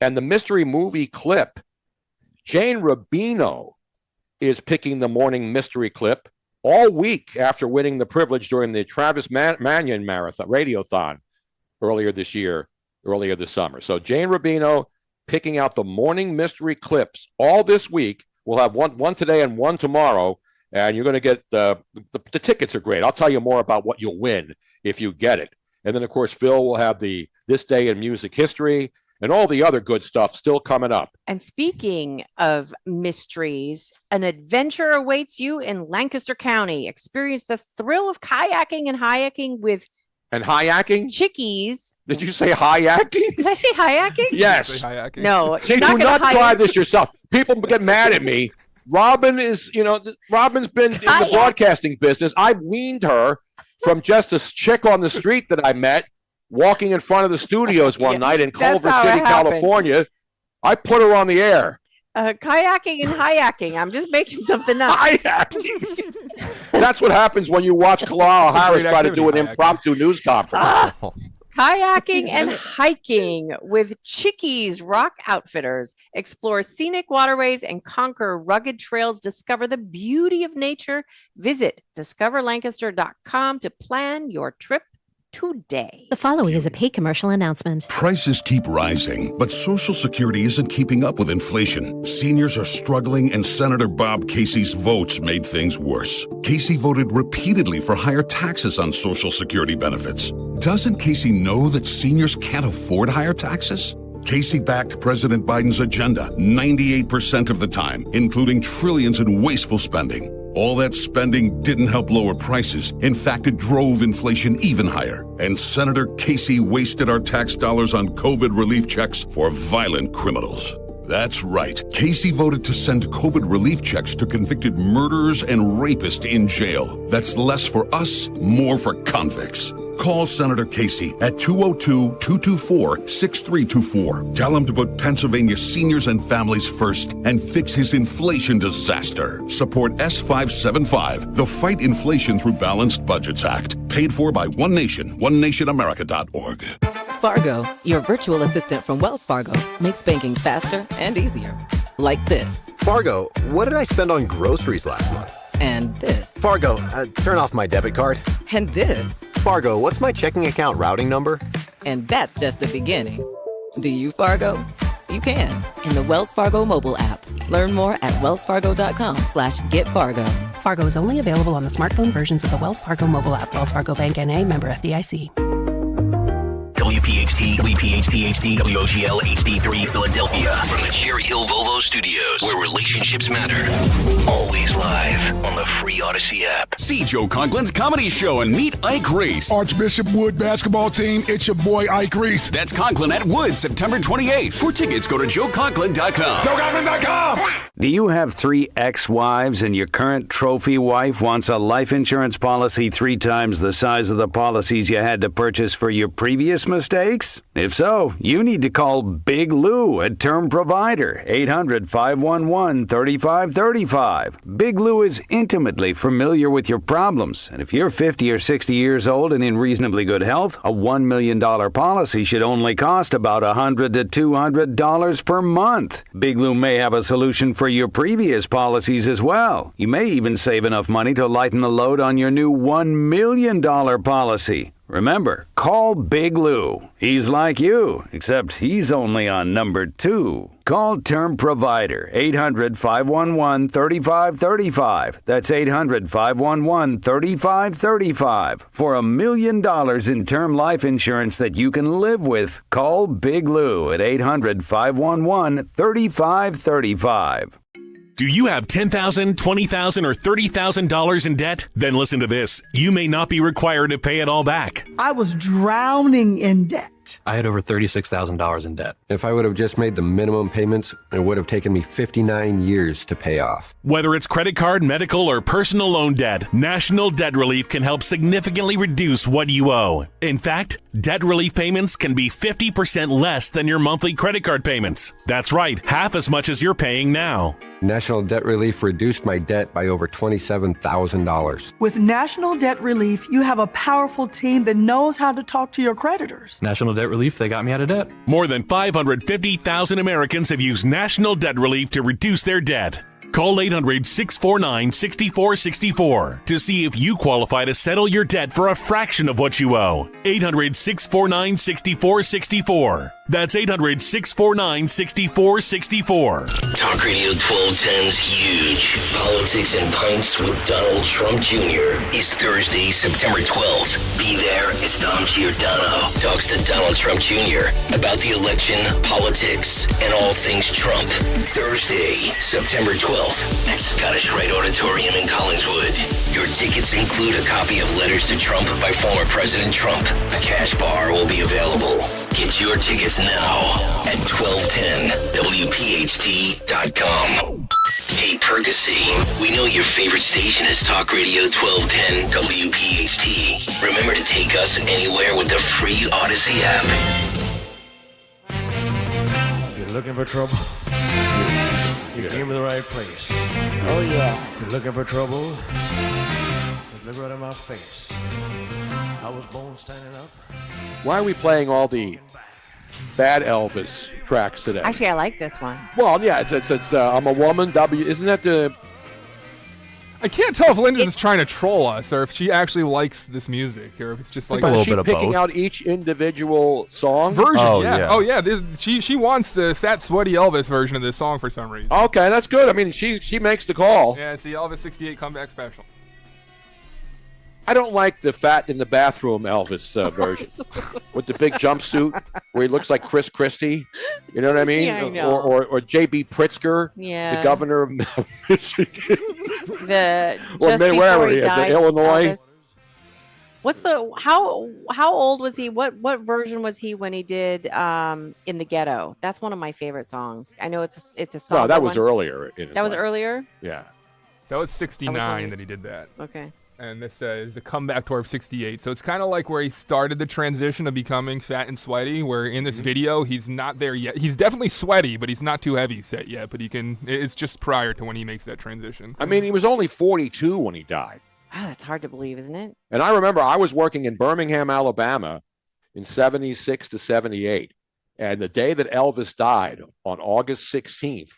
And the mystery movie clip, Jane Rubino is picking the morning mystery clip all week after winning the privilege during the Travis Mannion Marathon, Radiothon earlier this summer. So Jane Rubino picking out the morning mystery clips all this week. We'll have one today and one tomorrow, and you're going to get the tickets are great. I'll tell you more about what you'll win if you get it. And then, of course, Phil will have the This Day in Music History and all the other good stuff still coming up. And speaking of mysteries, an adventure awaits you in Lancaster County. Experience the thrill of kayaking and hayaking with chickies. Did you say hayaking? Did I say hayaking? Yes. No. See, do not try this yourself. People get mad at me. Robin's been in the broadcasting business. I weaned her from just a chick on the street that I met walking in front of the studios one night in Culver City, California. I put her on the air. Kayaking and hayaking. I'm just making something up. Hayaking. That's what happens when you watch Kayal Harris try to do an impromptu news conference. Kayaking and hiking with Chickies Rock Outfitters. Explore scenic waterways and conquer rugged trails. Discover the beauty of nature. Visit discoverlancaster.com to plan your trip today. The following is a paid commercial announcement. Prices keep rising, but Social Security isn't keeping up with inflation. Seniors are struggling, and Senator Bob Casey's votes made things worse. Casey voted repeatedly for higher taxes on Social Security benefits. Doesn't Casey know that seniors can't afford higher taxes? Casey backed President Biden's agenda 98% of the time, including trillions in wasteful spending. All that spending didn't help lower prices. In fact, it drove inflation even higher. And Senator Casey wasted our tax dollars on COVID relief checks for violent criminals. That's right. Casey voted to send COVID relief checks to convicted murderers and rapists in jail. That's less for us, more for convicts. Call Senator Casey at 202-224-6324. Tell him to put Pennsylvania seniors and families first and fix his inflation disaster. Support S575, the Fight Inflation Through Balanced Budgets Act. Paid for by One Nation, OneNationAmerica.org. Fargo, your virtual assistant from Wells Fargo, makes banking faster and easier. Like this. Fargo, what did I spend on groceries last month? And this. Fargo, turn off my debit card. And this. Fargo, what's my checking account routing number? And that's just the beginning. Do you, Fargo? You can in the Wells Fargo mobile app. Learn more at wellsfargo.com/getfargo. Fargo is only available on the smartphone versions of the Wells Fargo mobile app. Wells Fargo Bank N.A., member FDIC. WPHT, WPHT HD, WOGL HD3 Philadelphia. From the Cherry Hill Volvo Studios, where relationships matter. Always live on the free Odyssey app. See Joe Conklin's comedy show and meet Ike Reese. Archbishop Wood basketball team, it's your boy Ike Reese. That's Conklin at Wood, September 28th. For tickets, go to joeconklin.com. joeconklin.com! Do you have 3 ex-wives and your current trophy wife wants a life insurance policy 3 times the size of the policies you had to purchase for your previous mistakes? If so, you need to call Big Lou at Term Provider, 800-511-3535. Big Lou is intimately familiar with your problems, and if you're 50 or 60 years old and in reasonably good health, a $1 million policy should only cost about $100 to $200 per month. Big Lou may have a solution for your previous policies as well. You may even save enough money to lighten the load on your new $1 million policy. Remember, call Big Lou. He's like you, except he's only on number 2. Call Term Provider, 800-511-3535. That's 800-511-3535. For $1 million in term life insurance that you can live with, call Big Lou at 800-511-3535. Do you have $10,000, $20,000, or $30,000 in debt? Then listen to this. You may not be required to pay it all back. I was drowning in debt. I had over $36,000 in debt. If I would have just made the minimum payments, it would have taken me 59 years to pay off. Whether it's credit card, medical, or personal loan debt, National Debt Relief can help significantly reduce what you owe. In fact, debt relief payments can be 50% less than your monthly credit card payments. That's right, half as much as you're paying now. National Debt Relief reduced my debt by over $27,000. With National Debt Relief, you have a powerful team that knows how to talk to your creditors. National Debt Relief, they got me out of debt. More than 550,000 Americans have used National Debt Relief to reduce their debt. Call 800-649-6464 to see if you qualify to settle your debt for a fraction of what you owe. 800-649-6464. That's 800-649-6464. Talk Radio 1210's Huge Politics and Pints with Donald Trump Jr. is Thursday, September 12th. Be there as Dom Giordano talks to Donald Trump Jr. about the election, politics, and all things Trump. Thursday, September 12th at Scottish Rite Auditorium in Collingswood. Your tickets include a copy of Letters to Trump by former President Trump. A cash bar will be available. Get your tickets now at 1210WPHT.com. Hey, Percy, we know your favorite station is Talk Radio 1210 WPHT. Remember to take us anywhere with the free Odyssey app. If you're looking for trouble, you came to the right place. Oh, yeah. If you're looking for trouble, just look right in my face. I was born standing up. Why are we playing all the bad Elvis tracks today? Actually, I like this one. Well, yeah, it's I'm a woman. Isn't that the? I can't tell if Linda's just trying to troll us or if she actually likes this music or if it's just like a little bit of picking out each individual song version. Oh yeah. She wants the fat sweaty Elvis version of this song for some reason. Okay, that's good. I mean, she makes the call. Yeah, it's the Elvis '68 comeback special. I don't like the fat in the bathroom Elvis version with the big jumpsuit where he looks like Chris Christie. You know what I mean? Yeah, I know. Or J.B. Pritzker, the governor of Michigan. Just wherever he he is, died, Illinois. Elvis. What's the how old was he? What version was he when he did In the Ghetto? That's one of my favorite songs. I know it's a song. No, that was earlier. That was earlier? Yeah. That was 69 that he did that. Okay. And this is a comeback tour of 68. So it's kind of like where he started the transition of becoming fat and sweaty, where in this video, he's not there yet. He's definitely sweaty, but he's not too heavy set yet. But it's just prior to when he makes that transition. I mean, he was only 42 when he died. Oh, that's hard to believe, isn't it? And I remember I was working in Birmingham, Alabama in 76 to 78. And the day that Elvis died on August 16th,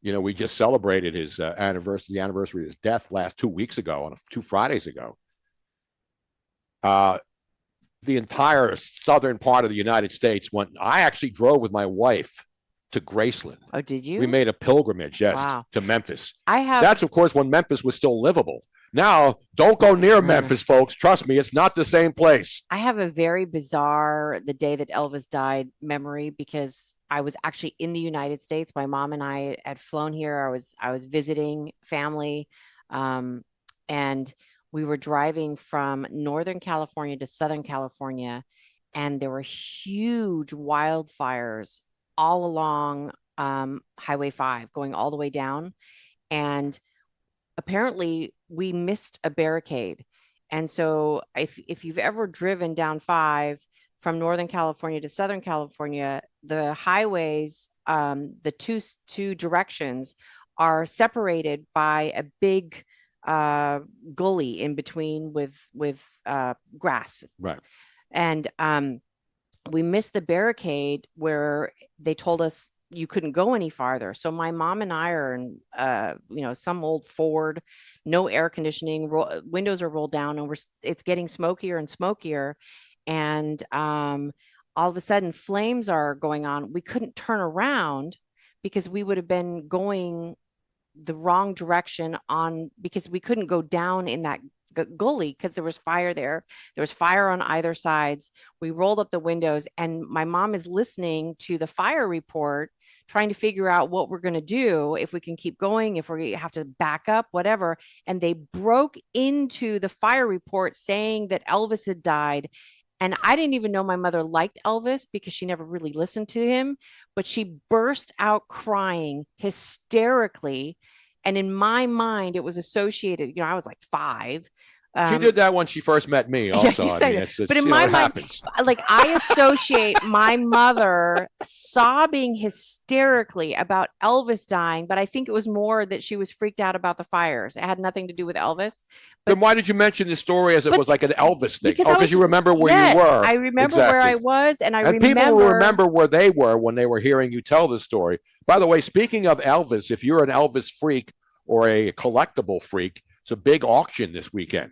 we just celebrated his anniversary, the anniversary of his death last 2 weeks ago, 2 Fridays ago. The entire southern part of the United States I actually drove with my wife to Graceland. Oh, did you? We made a pilgrimage, yes, Wow. to Memphis. That's That's, of course, when Memphis was still livable. Now, don't go near Memphis, folks. Trust me, it's not the same place. I have a very bizarre the day that Elvis died memory because I was actually in the United States. My mom and I had flown here. I was visiting family, and we were driving from Northern California to Southern California, and there were huge wildfires all along Highway 5 going all the way down. And apparently we missed a barricade. And so if you've ever driven down 5 from Northern California to Southern California, the highways, the two directions are separated by a big gully in between with grass. Right. And we missed the barricade where they told us you couldn't go any farther. So my mom and I are in, some old Ford, no air conditioning, windows are rolled down, and it's getting smokier and smokier. And all of a sudden flames are going on. We couldn't turn around because we would have been going the wrong direction because we couldn't go down in that gully because there was fire there. There was fire on either sides. We rolled up the windows, and my mom is listening to the fire report, trying to figure out what we're going to do, if we can keep going, if we have to back up, whatever. And they broke into the fire report saying that Elvis had died. And I didn't even know my mother liked Elvis because she never really listened to him, but she burst out crying hysterically. And in my mind, it was associated, I was like 5. She did that when she first met me also. I mean, it's but in you know, my it mind, happens. like I associate my mother sobbing hysterically about Elvis dying, but I think it was more that she was freaked out about the fires. It had nothing to do with Elvis. Then why did you mention the story as it was like an Elvis thing? Because you remember where yes, you were. I remember where I was, and people will remember where they were when they were hearing you tell this story. By the way, speaking of Elvis, if you're an Elvis freak or a collectible freak, it's a big auction this weekend.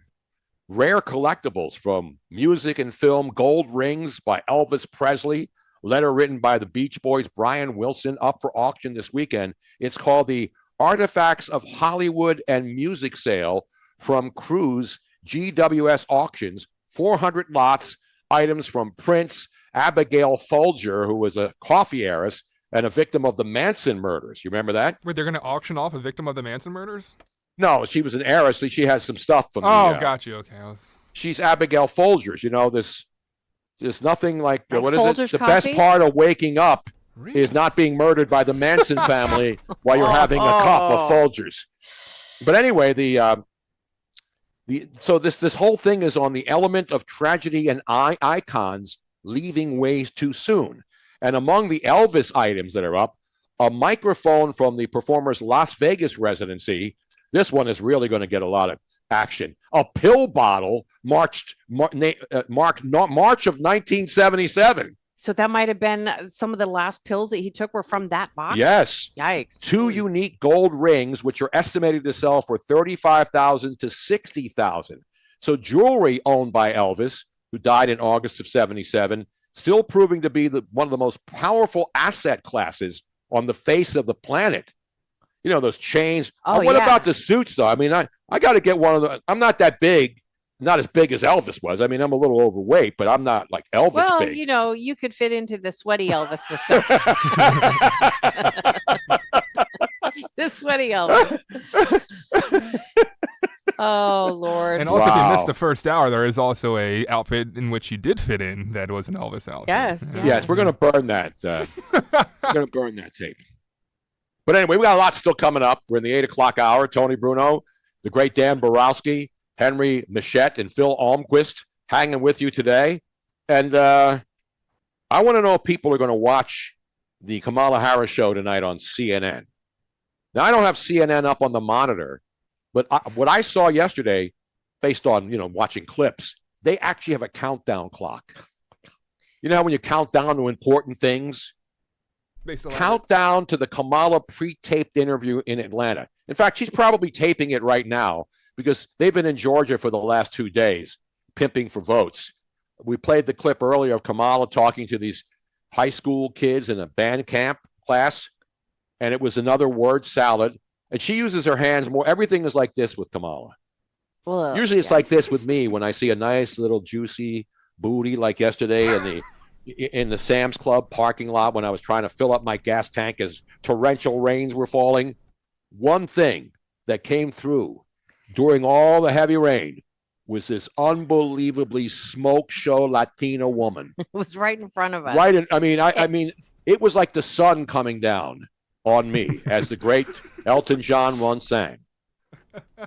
Rare collectibles from music and film, gold rings by Elvis Presley, letter written by the Beach Boys, Brian Wilson, up for auction this weekend. It's called the Artifacts of Hollywood and Music Sale from Cruise GWS Auctions. 400 lots, items from Prince, Abigail Folger, who was a coffee heiress and a victim of the Manson murders. You remember that? Wait, they're going to auction off a victim of the Manson murders? No, she was an heiress. She has some stuff from got you. Okay. She's Abigail Folgers. There's nothing like what is Folgers it? The coffee? best part of waking up is not being murdered by the Manson family while you're having a cup of Folgers. But anyway, so this whole thing is on the element of tragedy and icons leaving ways too soon. And among the Elvis items that are up, a microphone from the performer's Las Vegas residency. This one is really going to get a lot of action. A pill bottle marked March of 1977. So that might have been some of the last pills that he took were from that box? Yes. Yikes. 2 unique gold rings, which are estimated to sell for $35,000 to $60,000. So jewelry owned by Elvis, who died in August of 77, still proving to be one of the most powerful asset classes on the face of the planet. Those chains. What about the suits, though? I mean, I got to get one of the. I'm not that big, not as big as Elvis was. I mean, I'm a little overweight, but I'm not like Elvis big. You could fit into the sweaty Elvis with stuff. The sweaty Elvis. Oh, Lord. And also, if you missed the first hour, there is also a outfit in which you did fit in that was an Elvis outfit. Yes. Yes, we're going to burn that. We're going to burn that tape. But anyway, we got a lot still coming up. We're in the 8 o'clock hour. Tony Bruno, the great Dan Borowski, Henry Michette, and Phil Almquist hanging with you today. And I want to know if people are going to watch the Kamala Harris show tonight on CNN. Now, I don't have CNN up on the monitor, but what I saw yesterday, based on, watching clips, they actually have a countdown clock. You know how when you count down to important things? Countdown to the Kamala pre-taped interview in Atlanta. In fact, she's probably taping it right now because they've been in Georgia for the last 2 days, pimping for votes. We played the clip earlier of Kamala talking to these high school kids in a band camp class, and it was another word salad. And she uses her hands more. Everything is like this with Kamala. Well, usually it's like this with me when I see a nice little juicy booty like yesterday in the Sam's Club parking lot when I was trying to fill up my gas tank as torrential rains were falling. One thing that came through during all the heavy rain was this unbelievably smoke show Latina woman. It was right in front of us. I mean, it was like the sun coming down on me, as the great Elton John once sang.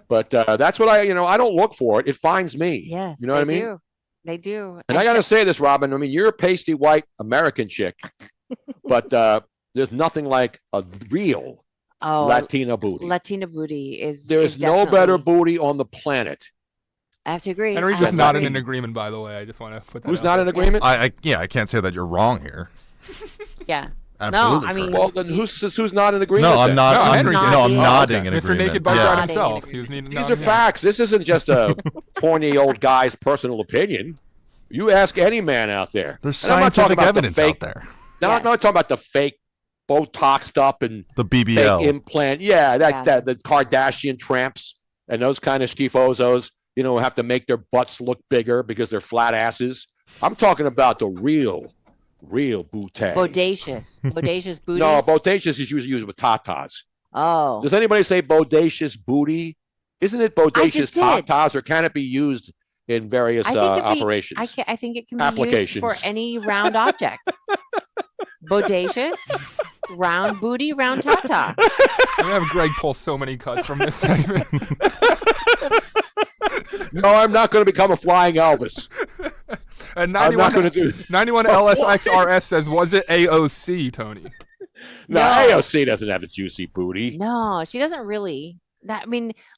But that's what I don't look for it. It finds me. Yes, you know what I mean? Do. They do. And I got to say this, Robin. I mean, you're a pasty white American chick, but there's nothing like a real Latina booty. Latina booty is. There is no better booty on the planet. I have to agree. Henry just not in an agreement, by the way. I just want to put that. Who's not in agreement? I can't say that you're wrong here. Yeah. Absolutely. No, I mean, well, then who's not in agreement? No, I'm not. No, I'm Henry did. nodding in Mr. agreement. Naked Bike Ride himself. These are facts. This isn't just a horny old guy's personal opinion. You ask any man out there. There's scientific evidence out there. No, I'm not talking about the fake Botoxed up and the BBL fake implant. Yeah, that the Kardashian tramps and those kind of schifozos, have to make their butts look bigger because they're flat asses. I'm talking about the real bootay. Bodacious booties. No, bodacious is usually used with tatas. Oh. Does anybody say bodacious booty? Isn't it bodacious tatas, or can it be used in various operations. I think it can be used for any round object. Bodacious, round booty, round tata. We have Greg pull so many cuts from this segment. No, I'm not going to become a flying Elvis. And I'm not going to do 91 LSXRS says, was it AOC, Tony? No, AOC doesn't have a juicy booty. No, she doesn't really.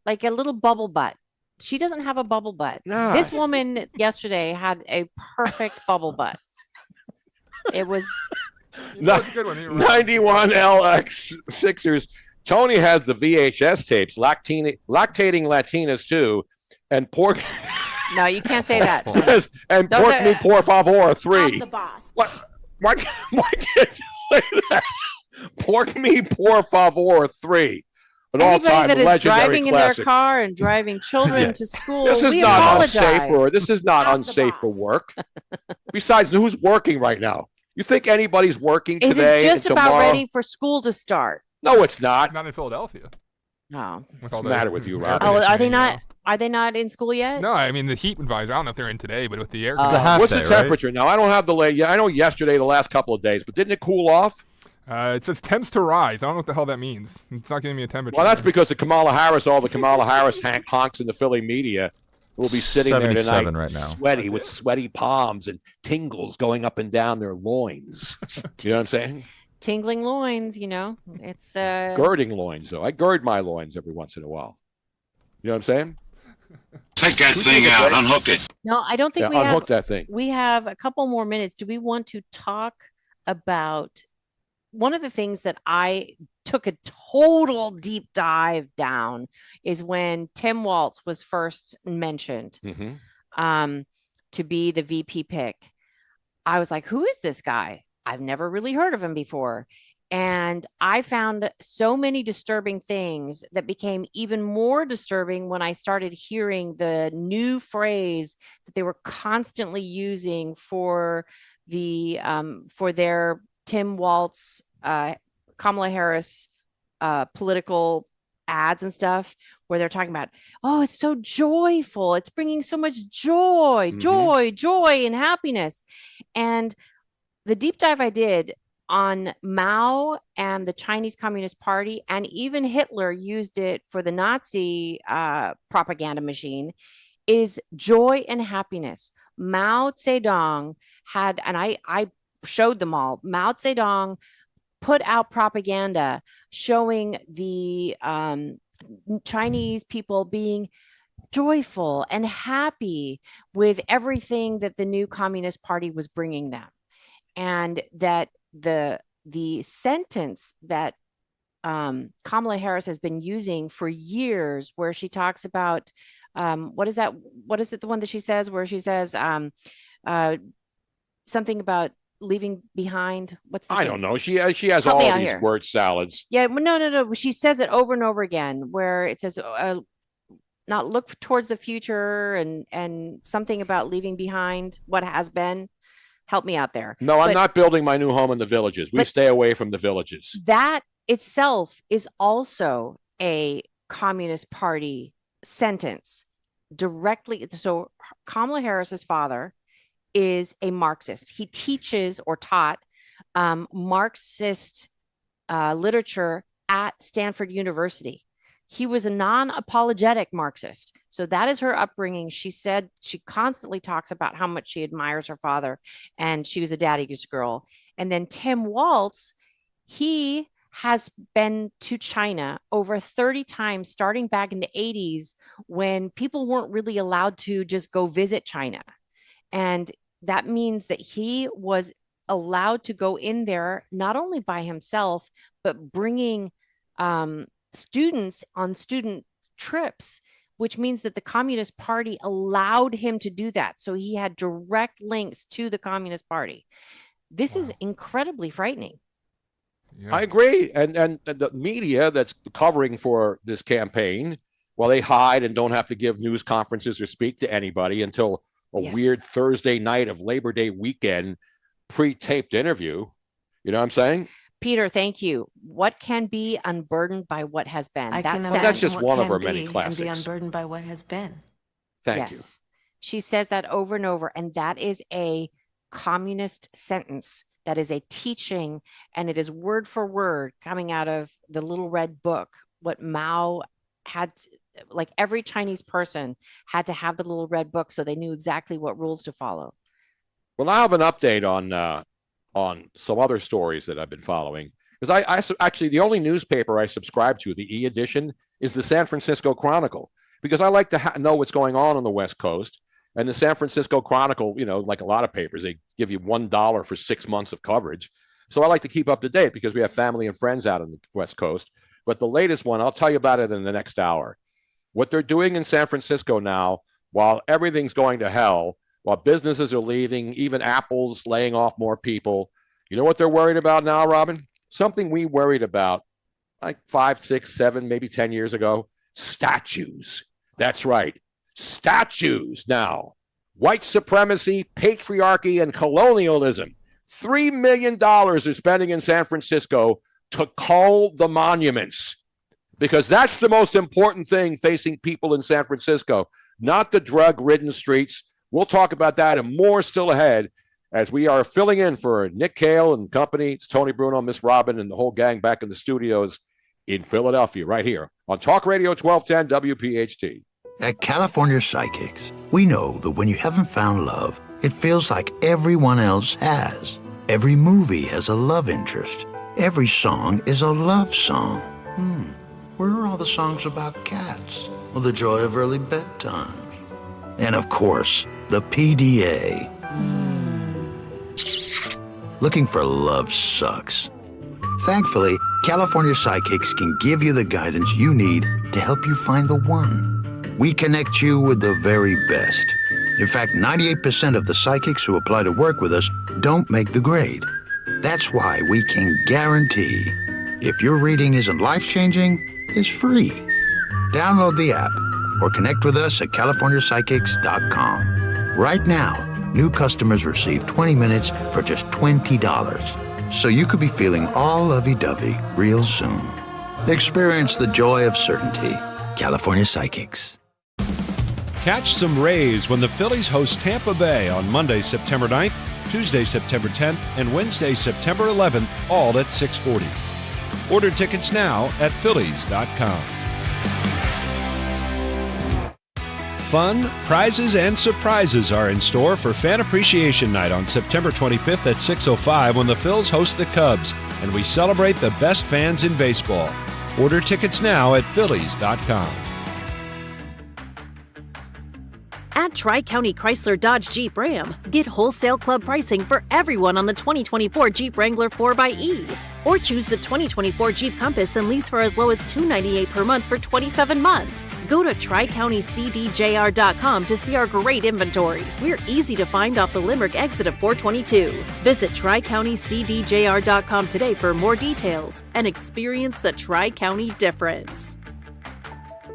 Like a little bubble butt. She doesn't have a bubble butt. No. This woman yesterday had a perfect bubble butt. It was... It's a good one. 91 LX Sixers. Tony has the VHS tapes, lactating Latinas too, and pork. No, you can't say that. And Those pork are- me por favor 3. I'm the boss. What? Why can't you say that? Pork me por favor 3. An Anybody all-time that is legendary driving in classic. their car and driving children to school, This is we not apologize. unsafe. This is not unsafe for work. Besides, who's working right now? You think anybody's working It today is just and about tomorrow? ready for school to start. No, it's not. Not in Philadelphia. No. What's the matter with you, Rob? Oh, are they not? Are they not in school yet? No, I mean the heat advisor. I don't know if they're in today, but with the air. What's the temperature now? I don't have the I know yesterday, the last couple of days, but didn't it cool off? It says temps to rise. I don't know what the hell that means. It's not giving me a temperature. Well, that's because all the Kamala Harris honks in the Philly media will be sitting there 77 tonight, right now. sweaty with sweaty palms and tingles going up and down their loins. You know what I'm saying? Tingling loins, it's Girding loins, though. I gird my loins every once in a while. You know what I'm saying? Take that thing out. Unhook it. No, I don't think Yeah, we have. unhook that thing. We have a couple more minutes. Do we want to talk about one of the things that I took a total deep dive down is when Tim Walz was first mentioned to be the VP pick. I was like, who is this guy? I've never really heard of him before. And I found so many disturbing things that became even more disturbing when I started hearing the new phrase that they were constantly using for their Tim Walz, Kamala Harris political ads and stuff, where they're talking about, oh, it's so joyful. It's bringing so much joy and happiness. And the deep dive I did on Mao and the Chinese Communist Party, and even Hitler used it for the Nazi propaganda machine, is joy and happiness. Mao Zedong had, and I showed them all, Mao Zedong put out propaganda showing the Chinese people being joyful and happy with everything that the new Communist Party was bringing them. And that the sentence that Kamala Harris has been using for years, where she talks about what is that? What is it? The one that she says, where she says something about leaving behind. What's the I thing? don't know. She has Help me all out these here. word salads. Yeah, no. She says it over and over again, where it says not look towards the future and something about leaving behind what has been. Help me out there. No, I'm But not building my new home in the villages. We stay away from the villages. that itself is also a Communist Party sentence directly. So Kamala Harris's father is a Marxist. He teaches or taught Marxist literature at Stanford University. He was a non-apologetic Marxist. So that is her upbringing. She said she constantly talks about how much she admires her father, and she was a daddy's girl. And then Tim Walz, he has been to China over 30 times, starting back in the 80s, when people weren't really allowed to just go visit China. And that means that he was allowed to go in there, not only by himself, but bringing students on student trips, which means that the Communist Party allowed him to do that. So he had direct links to the Communist Party. This is incredibly frightening. Yeah. I agree. And the media that's covering for this campaign, well, they hide and don't have to give news conferences or speak to anybody until a weird Thursday night of Labor Day weekend pre-taped interview. You know what I'm saying? Peter, thank you. What can be unburdened by what has been? That's just one of our many classics. And be unburdened by what has been. Thank you. She says that over and over, and that is a communist sentence. That is a teaching, and it is word for word coming out of the Little Red Book. What Mao had, like every Chinese person had to have the Little Red Book so they knew exactly what rules to follow. Well, I have an update on some other stories that I've been following. Because I actually, the only newspaper I subscribe to, the e-edition, is the San Francisco Chronicle. Because I like to know what's going on the West Coast. And the San Francisco Chronicle, like a lot of papers, they give you $1 for 6 months of coverage. So I like to keep up to date because we have family and friends out on the West Coast. But the latest one, I'll tell you about it in the next hour. What they're doing in San Francisco now, while everything's going to hell, while businesses are leaving, even Apple's laying off more people, you know what they're worried about now, Robin? Something we worried about like 5, 6, 7, maybe 10 years ago. Statues. That's right. Statues now. White supremacy, patriarchy, and colonialism. $3 million they're spending in San Francisco to cull the monuments. Because that's the most important thing facing people in San Francisco, not the drug-ridden streets. We'll talk about that and more still ahead as we are filling in for Nick Kayal and company. It's Tony Bruno, Miss Robin, and the whole gang back in the studios in Philadelphia, right here on Talk Radio 1210 WPHT. At California Psychics, we know that when you haven't found love, it feels like everyone else has. Every movie has a love interest. Every song is a love song. Where are all the songs about cats? Or the joy of early bedtimes? And of course, the PDA. Looking for love sucks. Thankfully, California Psychics can give you the guidance you need to help you find the one. We connect you with the very best. In fact, 98% of the psychics who apply to work with us don't make the grade. That's why we can guarantee if your reading isn't life-changing, it's free. Download the app or connect with us at CaliforniaPsychics.com. Right now, new customers receive 20 minutes for just $20. So you could be feeling all lovey-dovey real soon. Experience the joy of certainty. California Psychics. Catch some Rays when the Phillies host Tampa Bay on Monday, September 9th, Tuesday, September 10th, and Wednesday, September 11th, all at 6:40. Order tickets now at Phillies.com. Fun, prizes, and surprises are in store for Fan Appreciation Night on September 25th at 6:05 when the Phils host the Cubs, and we celebrate the best fans in baseball. Order tickets now at Phillies.com. At Tri-County Chrysler Dodge Jeep Ram, get wholesale club pricing for everyone on the 2024 Jeep Wrangler 4xE. Or choose the 2024 Jeep Compass and lease for as low as $298 per month for 27 months. Go to TriCountyCDJR.com to see our great inventory. We're easy to find off the Limerick exit of 422. Visit TriCountyCDJR.com today for more details and experience the Tri-County difference.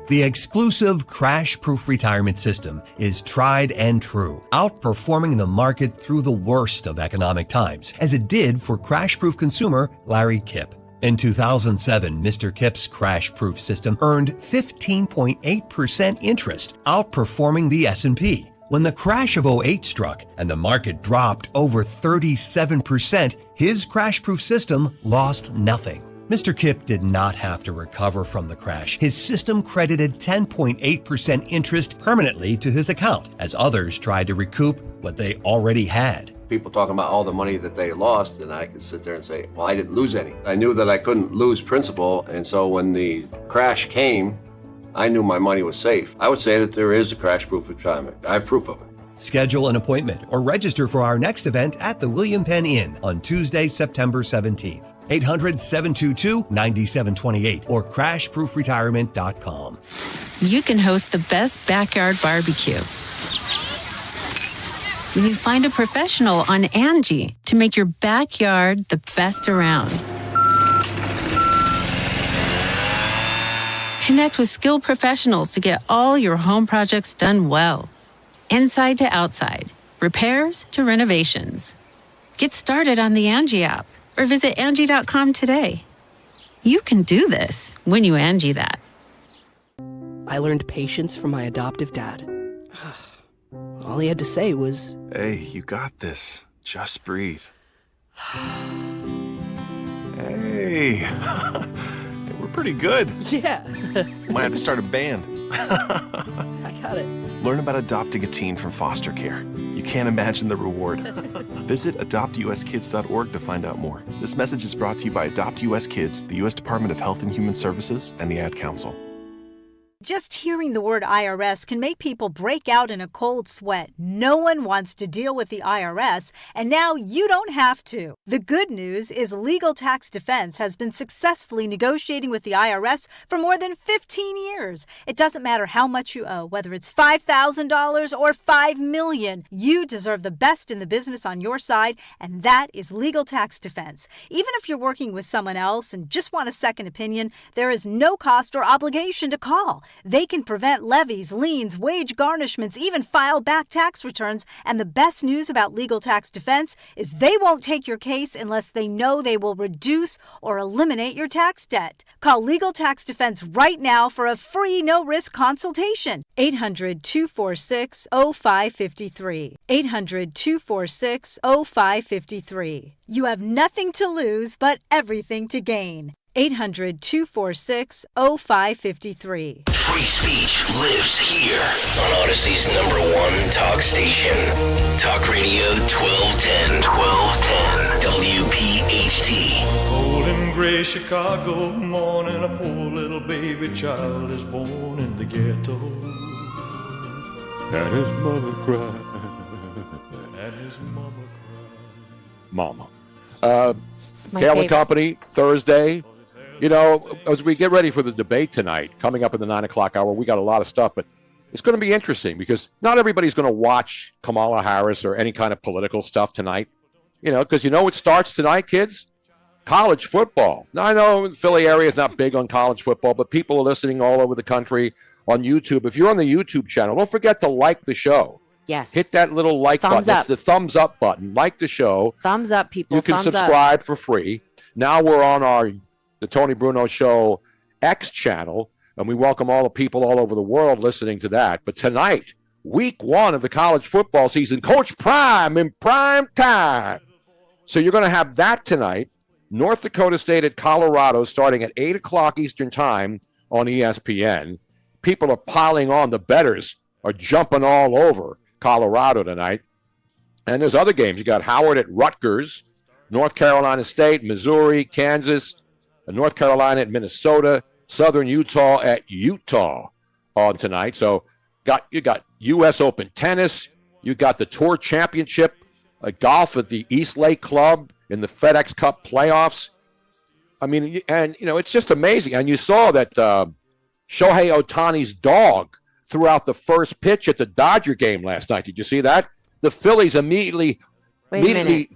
The exclusive crash-proof retirement system is tried and true, outperforming the market through the worst of economic times, as it did for crash-proof consumer Larry Kipp. In 2007, Mr. Kipp's crash-proof system earned 15.8% interest, outperforming the S&P. When the crash of 2008 struck and the market dropped over 37%, his crash-proof system lost nothing. Mr. Kipp did not have to recover from the crash. His system credited 10.8% interest permanently to his account, as others tried to recoup what they already had. People talking about all the money that they lost, and I could sit there and say, well, I didn't lose any. I knew that I couldn't lose principal, and so when the crash came, I knew my money was safe. I would say that there is a crash-proof retirement. I have proof of it. Schedule an appointment or register for our next event at the William Penn Inn on Tuesday, September 17th. 800-722-9728 or crashproofretirement.com. You can host the best backyard barbecue when you find a professional on Angie to make your backyard the best around. Connect with skilled professionals to get all your home projects done well. Inside to outside, repairs to renovations. Get started on the Angie app or visit Angie.com today. You can do this when you Angie that. I learned patience from my adoptive dad. All he had to say was, "Hey, you got this. Just breathe." Hey, we're pretty good. yeah. Might have to start a band. I got it. Learn about adopting a teen from foster care. You can't imagine the reward. Visit adoptuskids.org to find out more. This message is brought to you by Adopt US Kids, the U.S. Department of Health and Human Services, and the Ad Council. Just hearing the word IRS can make people break out in a cold sweat. No one wants to deal with the IRS, and now you don't have to. The good news is Legal Tax Defense has been successfully negotiating with the IRS for more than 15 years. It doesn't matter how much you owe, whether it's $5,000 or $5 million. You deserve the best in the business on your side, and that is Legal Tax Defense. Even if you're working with someone else and just want a second opinion, there is no cost or obligation to call. They can prevent levies, liens, wage garnishments, even file back tax returns. And the best news about Legal Tax Defense is they won't take your case unless they know they will reduce or eliminate your tax debt. Call Legal Tax Defense right now for a free no-risk consultation. 800-246-0553. 800-246-0553. You have nothing to lose but everything to gain. 800-246-0553. Free speech lives here on Odyssey's #1 talk station. Talk Radio 1210. 1210. WPHT. Cold and gray Chicago morning, a poor little baby child is born in the ghetto. And his mother cried. And his mama cried. Mama. my Kayal and favorite. Company, Thursday. You know, as we get ready for the debate tonight, coming up in the 9 o'clock hour, we got a lot of stuff, but it's going to be interesting because not everybody's going to watch Kamala Harris or any kind of political stuff tonight. You know, because you know what starts tonight, kids? College football. Now, I know the Philly area is not big on college football, but people are listening all over the country on YouTube. If you're on the YouTube channel, don't forget to like the show. Yes. Hit that little like Thumbs button. up. It's the thumbs up button. Like the show. Thumbs up, people. You can Thumbs subscribe up. for free. Now we're on the Tony Bruno Show X channel, and we welcome all the people all over the world listening to that. But tonight, week 1 of the college football season, Coach Prime in prime time. So you're going to have that tonight. North Dakota State at Colorado starting at 8 o'clock Eastern Time on ESPN. People are piling on. The bettors are jumping all over Colorado tonight. And there's other games. You got Howard at Rutgers, North Carolina State, Missouri, Kansas, North Carolina at Minnesota, Southern Utah at Utah on tonight. So you got U.S. Open tennis. You got the Tour Championship, golf at the East Lake Club in the FedEx Cup playoffs. I mean, and, you know, it's just amazing. And you saw that Shohei Ohtani's dog threw out the first pitch at the Dodger game last night. Did you see that? The Phillies immediately. Wait a minute.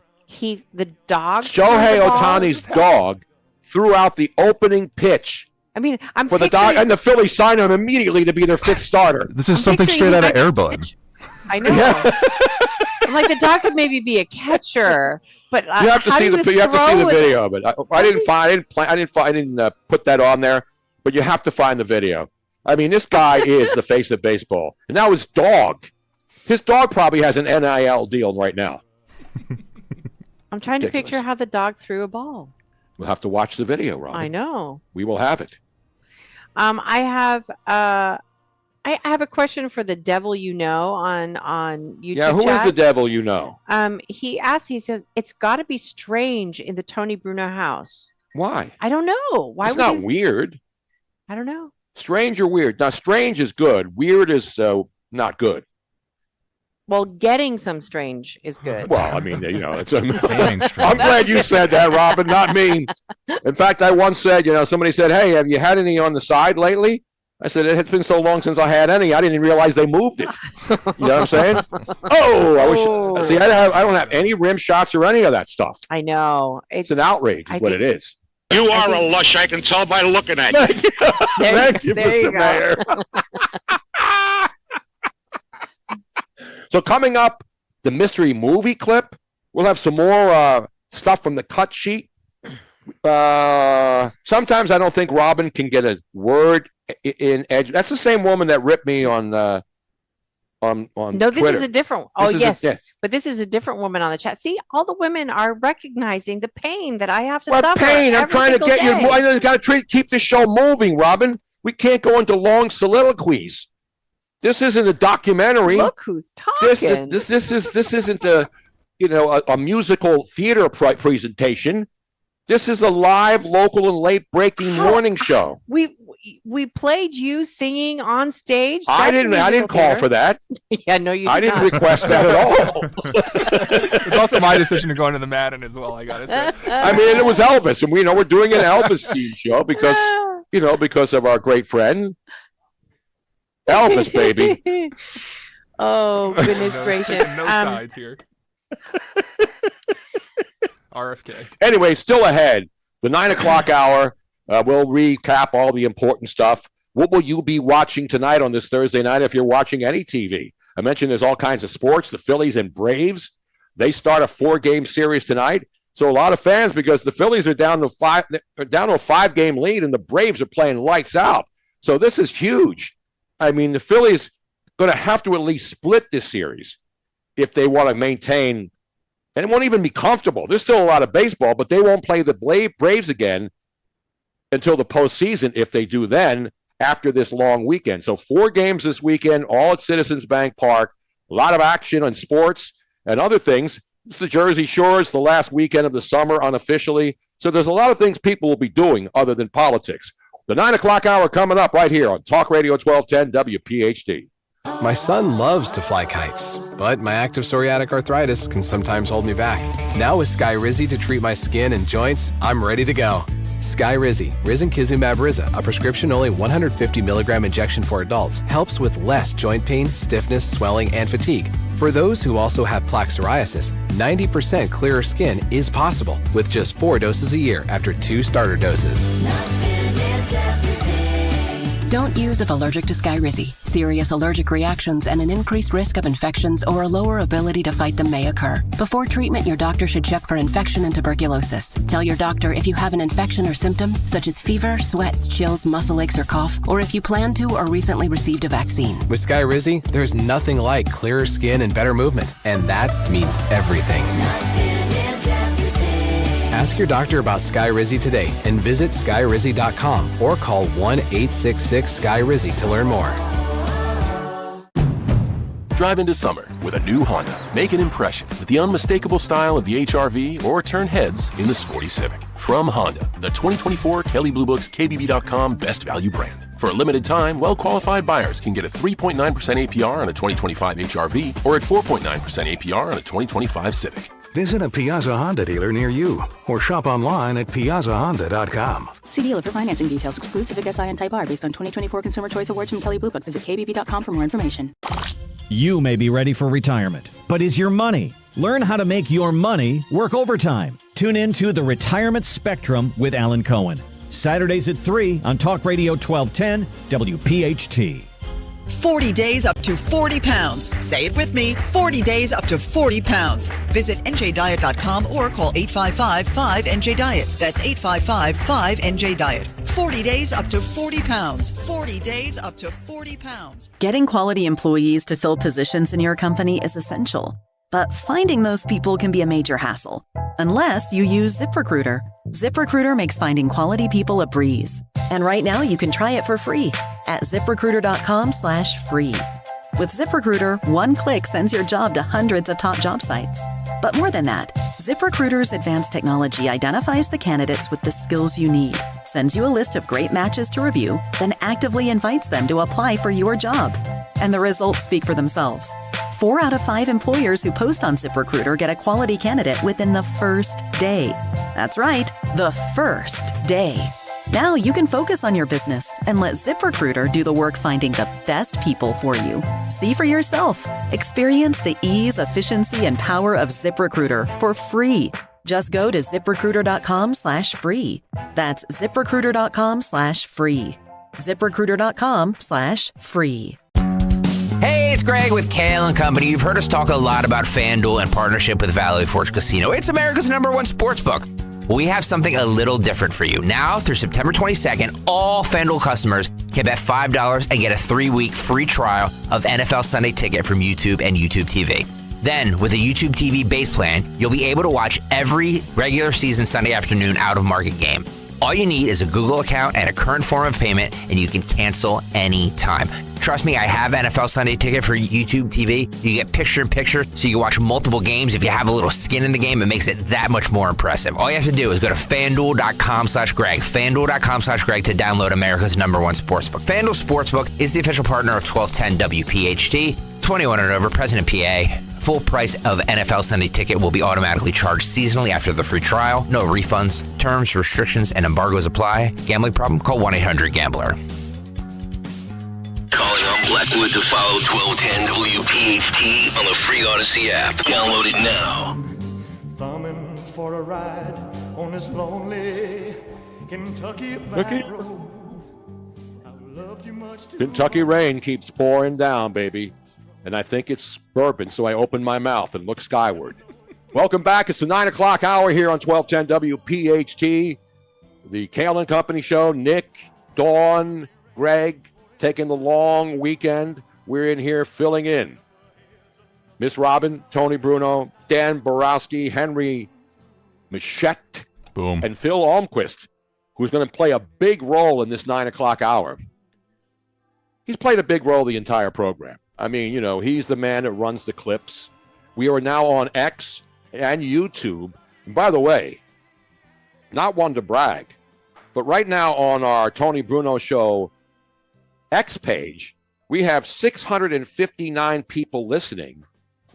The dog. Shohei Ohtani's dog threw out the opening pitch. I mean, I'm for the dog, and the Phillies signed him immediately to be their 5th starter. This is something straight out of Air Bud. I know. I'm like, the dog could maybe be a catcher, but You have to see the video of it. I didn't put that on there, but you have to find the video. I mean, this guy is the face of baseball, and now his dog probably has an NIL deal right now. I'm trying to picture how the dog threw a ball. We'll have to watch the video, Robin. I know. We will have it. I have a question for the devil you know on YouTube. Yeah, who is the devil you know? He says, it's got to be strange in the Tony Bruno house. Why? I don't know. Why? It's not weird. I don't know. Strange or weird? Now, strange is good. Weird is not good. Well, getting some strange is good. Well, I mean, you know, I'm glad you said that, Robin, not me. In fact, I once said, you know, somebody said, hey, have you had any on the side lately? I said, it's been so long since I had any, I didn't even realize they moved it. You know what I'm saying? I wish. See, I don't have any rim shots or any of that stuff. I know. It's an outrage, is what it is. You are a lush, I can tell by looking at you. Thank you, Mr. Mayor. So coming up, the mystery movie clip. We'll have some more stuff from the cut sheet. Sometimes I don't think Robin can get a word in edge. That's the same woman that ripped me on on No, this Twitter. is a different. But this is a different woman on the chat. See, all the women are recognizing the pain that I have to What suffer. pain? I'm every trying to single get day. you. I got to keep the show moving, Robin. We can't go into long soliloquies. This isn't a documentary. Look who's talking. This isn't a musical theater presentation. This is a live, local, and late breaking morning show. We played you singing on stage. I didn't call for that. Yeah, no, you. I didn't request that at all. It's also my decision to go into the Madden as well. I gotta say. I mean, it was Elvis, and we're doing an Elvis themed show because of our great friend Elvis, baby. Oh, goodness gracious! No sides here. RFK. Anyway, still ahead. The 9 o'clock hour. We'll recap all the important stuff. What will you be watching tonight on this Thursday night if you're watching any TV? I mentioned there's all kinds of sports. The Phillies and Braves, they start a 4-game series tonight. So a lot of fans, because the Phillies are down to a 5-game lead, and the Braves are playing lights out. So this is huge. I mean, the Phillies going to have to at least split this series if they want to maintain. And it won't even be comfortable. There's still a lot of baseball, but they won't play the Braves again until the postseason, if they do then, after this long weekend. So 4 games this weekend, all at Citizens Bank Park. A lot of action on sports and other things. It's the Jersey Shores, the last weekend of the summer unofficially. So there's a lot of things people will be doing other than politics. The 9 o'clock hour coming up right here on Talk Radio 1210 WPHT. My son loves to fly kites, but my active psoriatic arthritis can sometimes hold me back. Now with Skyrizi to treat my skin and joints, I'm ready to go. Skyrizi, risankizumab Riza, a prescription-only 150 milligram injection for adults, helps with less joint pain, stiffness, swelling, and fatigue. For those who also have plaque psoriasis, 90% clearer skin is possible with just 4 doses a year after 2 starter doses. Don't use if allergic to Skyrizi. Serious allergic reactions and an increased risk of infections or a lower ability to fight them may occur. Before treatment, your doctor should check for infection and tuberculosis. Tell your doctor if you have an infection or symptoms such as fever, sweats, chills, muscle aches, or cough, or if you plan to or recently received a vaccine. With Skyrizi, there's nothing like clearer skin and better movement, and that means everything. Ask your doctor about Skyrizi today and visit skyrizi.com or call 1-866-SKYRIZI to learn more. Drive into summer with a new Honda. Make an impression with the unmistakable style of the HR-V or turn heads in the sporty Civic. From Honda, the 2024 Kelley Blue Book's KBB.com Best Value brand. For a limited time, well-qualified buyers can get a 3.9% APR on a 2025 HR-V or at 4.9% APR on a 2025 Civic. Visit a Piazza Honda dealer near you or shop online at piazzahonda.com. See dealer for financing details. Exclude Civic Si and Type R based on 2024 Consumer Choice Awards from Kelley Blue Book. Visit kbb.com for more information. You may be ready for retirement, but is your money? Learn how to make your money work overtime. Tune in to The Retirement Spectrum with Alan Cohen. Saturdays at 3 on Talk Radio 1210 WPHT. 40 days up to 40 pounds. Say it with me, 40 days up to 40 pounds. Visit njdiet.com or call 855-5NJ-DIET. That's 855-5NJ-DIET. 40 days up to 40 pounds. 40 days up to 40 pounds. Getting quality employees to fill positions in your company is essential. But finding those people can be a major hassle. Unless you use ZipRecruiter. ZipRecruiter makes finding quality people a breeze. And right now you can try it for free at ZipRecruiter.com/free. With ZipRecruiter, one click sends your job to hundreds of top job sites. But more than that, ZipRecruiter's advanced technology identifies the candidates with the skills you need, sends you a list of great matches to review, then actively invites them to apply for your job. And the results speak for themselves. 4 out of 5 employers who post on ZipRecruiter get a quality candidate within the first day. That's right, the first day. Now you can focus on your business and let ZipRecruiter do the work finding the best people for you. See for yourself. Experience the ease, efficiency, and power of ZipRecruiter for free. Just go to ZipRecruiter.com/free. That's ZipRecruiter.com/free. ZipRecruiter.com/free. Hey, it's Greg with Kayal and Company. You've heard us talk a lot about FanDuel in partnership with Valley Forge Casino. It's America's #1 sportsbook. We have something a little different for you. Now, through September 22nd, all FanDuel customers can bet $5 and get a 3-week free trial of NFL Sunday Ticket from YouTube and YouTube TV. Then, with a YouTube TV base plan, you'll be able to watch every regular season Sunday afternoon out-of-market game. All you need is a Google account and a current form of payment, and you can cancel anytime. Trust me, I have NFL Sunday Ticket for YouTube TV. You get picture-in-picture, so you can watch multiple games. If you have a little skin in the game, it makes it that much more impressive. All you have to do is go to FanDuel.com/Greg, FanDuel.com/Greg to download America's #1 sportsbook. FanDuel Sportsbook is the official partner of 1210 WPHT. 21 and over, present in PA. Full price of NFL Sunday Ticket will be automatically charged seasonally after the free trial. No refunds. Terms, restrictions, and embargoes apply. Gambling problem? Call 1-800-GAMBLER. Calling on Blackwood to follow 1210 WPHT on the free Odyssey app. Download it now. Thumbing for a ride on this lonely Kentucky back road. I've loved you much too Kentucky rain keeps pouring down, baby. And I think it's bourbon, so I open my mouth and look skyward. Welcome back. It's the 9 o'clock hour here on 1210 WPHT. The Kayal and Company Show. Nick, Dawn, Greg, taking the long weekend. We're in here filling in. Miss Robin, Tony Bruno, Dan Borowski, Henry Michette, boom, and Phil Almquist, who's going to play a big role in this 9 o'clock hour. He's played a big role the entire program. I mean, you know, he's the man that runs the clips. We are now on X and YouTube. And by the way, not one to brag, but right now on our Tony Bruno Show X page, we have 659 people listening.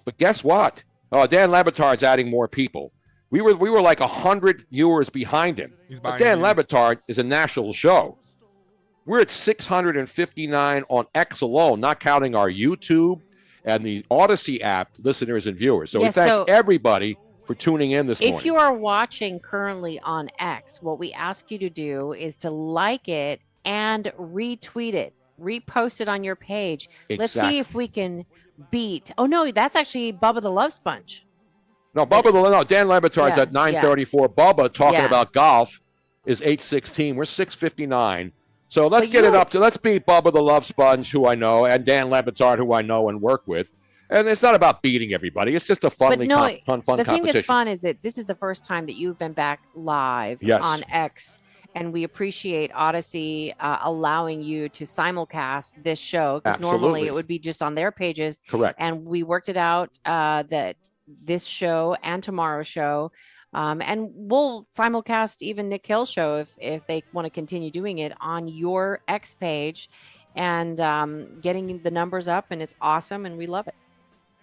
But guess what? Oh, Dan Lebatard's adding more people. We were like 100 viewers behind him. But Dan Lebatard is a national show. We're at 659 on X alone, not counting our YouTube and the Odyssey app listeners and viewers. So Yes, we thank so- everybody for tuning in this morning. If you are watching currently on X, what we ask you to do is to like it and retweet it, repost it on your page. Let's Exactly. see if we can beat. Oh no, that's actually Bubba the Love Sponge. No, Dan Lebatard's Yeah, at 9:34. Bubba talking about golf is 8:16. We're 6:59. So let's get it up to, let's beat Bubba the Love Sponge, who I know, and Dan Lebatard, who I know and work with. And it's not about beating everybody. It's just a fun the competition. thing that's fun is that this is the first time that you've been back live Yes. on X, and we appreciate Odyssey allowing you to simulcast this show, because normally Absolutely. it would be just on their pages. Correct. And we worked it out that this show and tomorrow's show, and we'll simulcast even Nick Hill's show if they want to continue doing it on your X page, and getting the numbers up, and it's awesome, and we love it.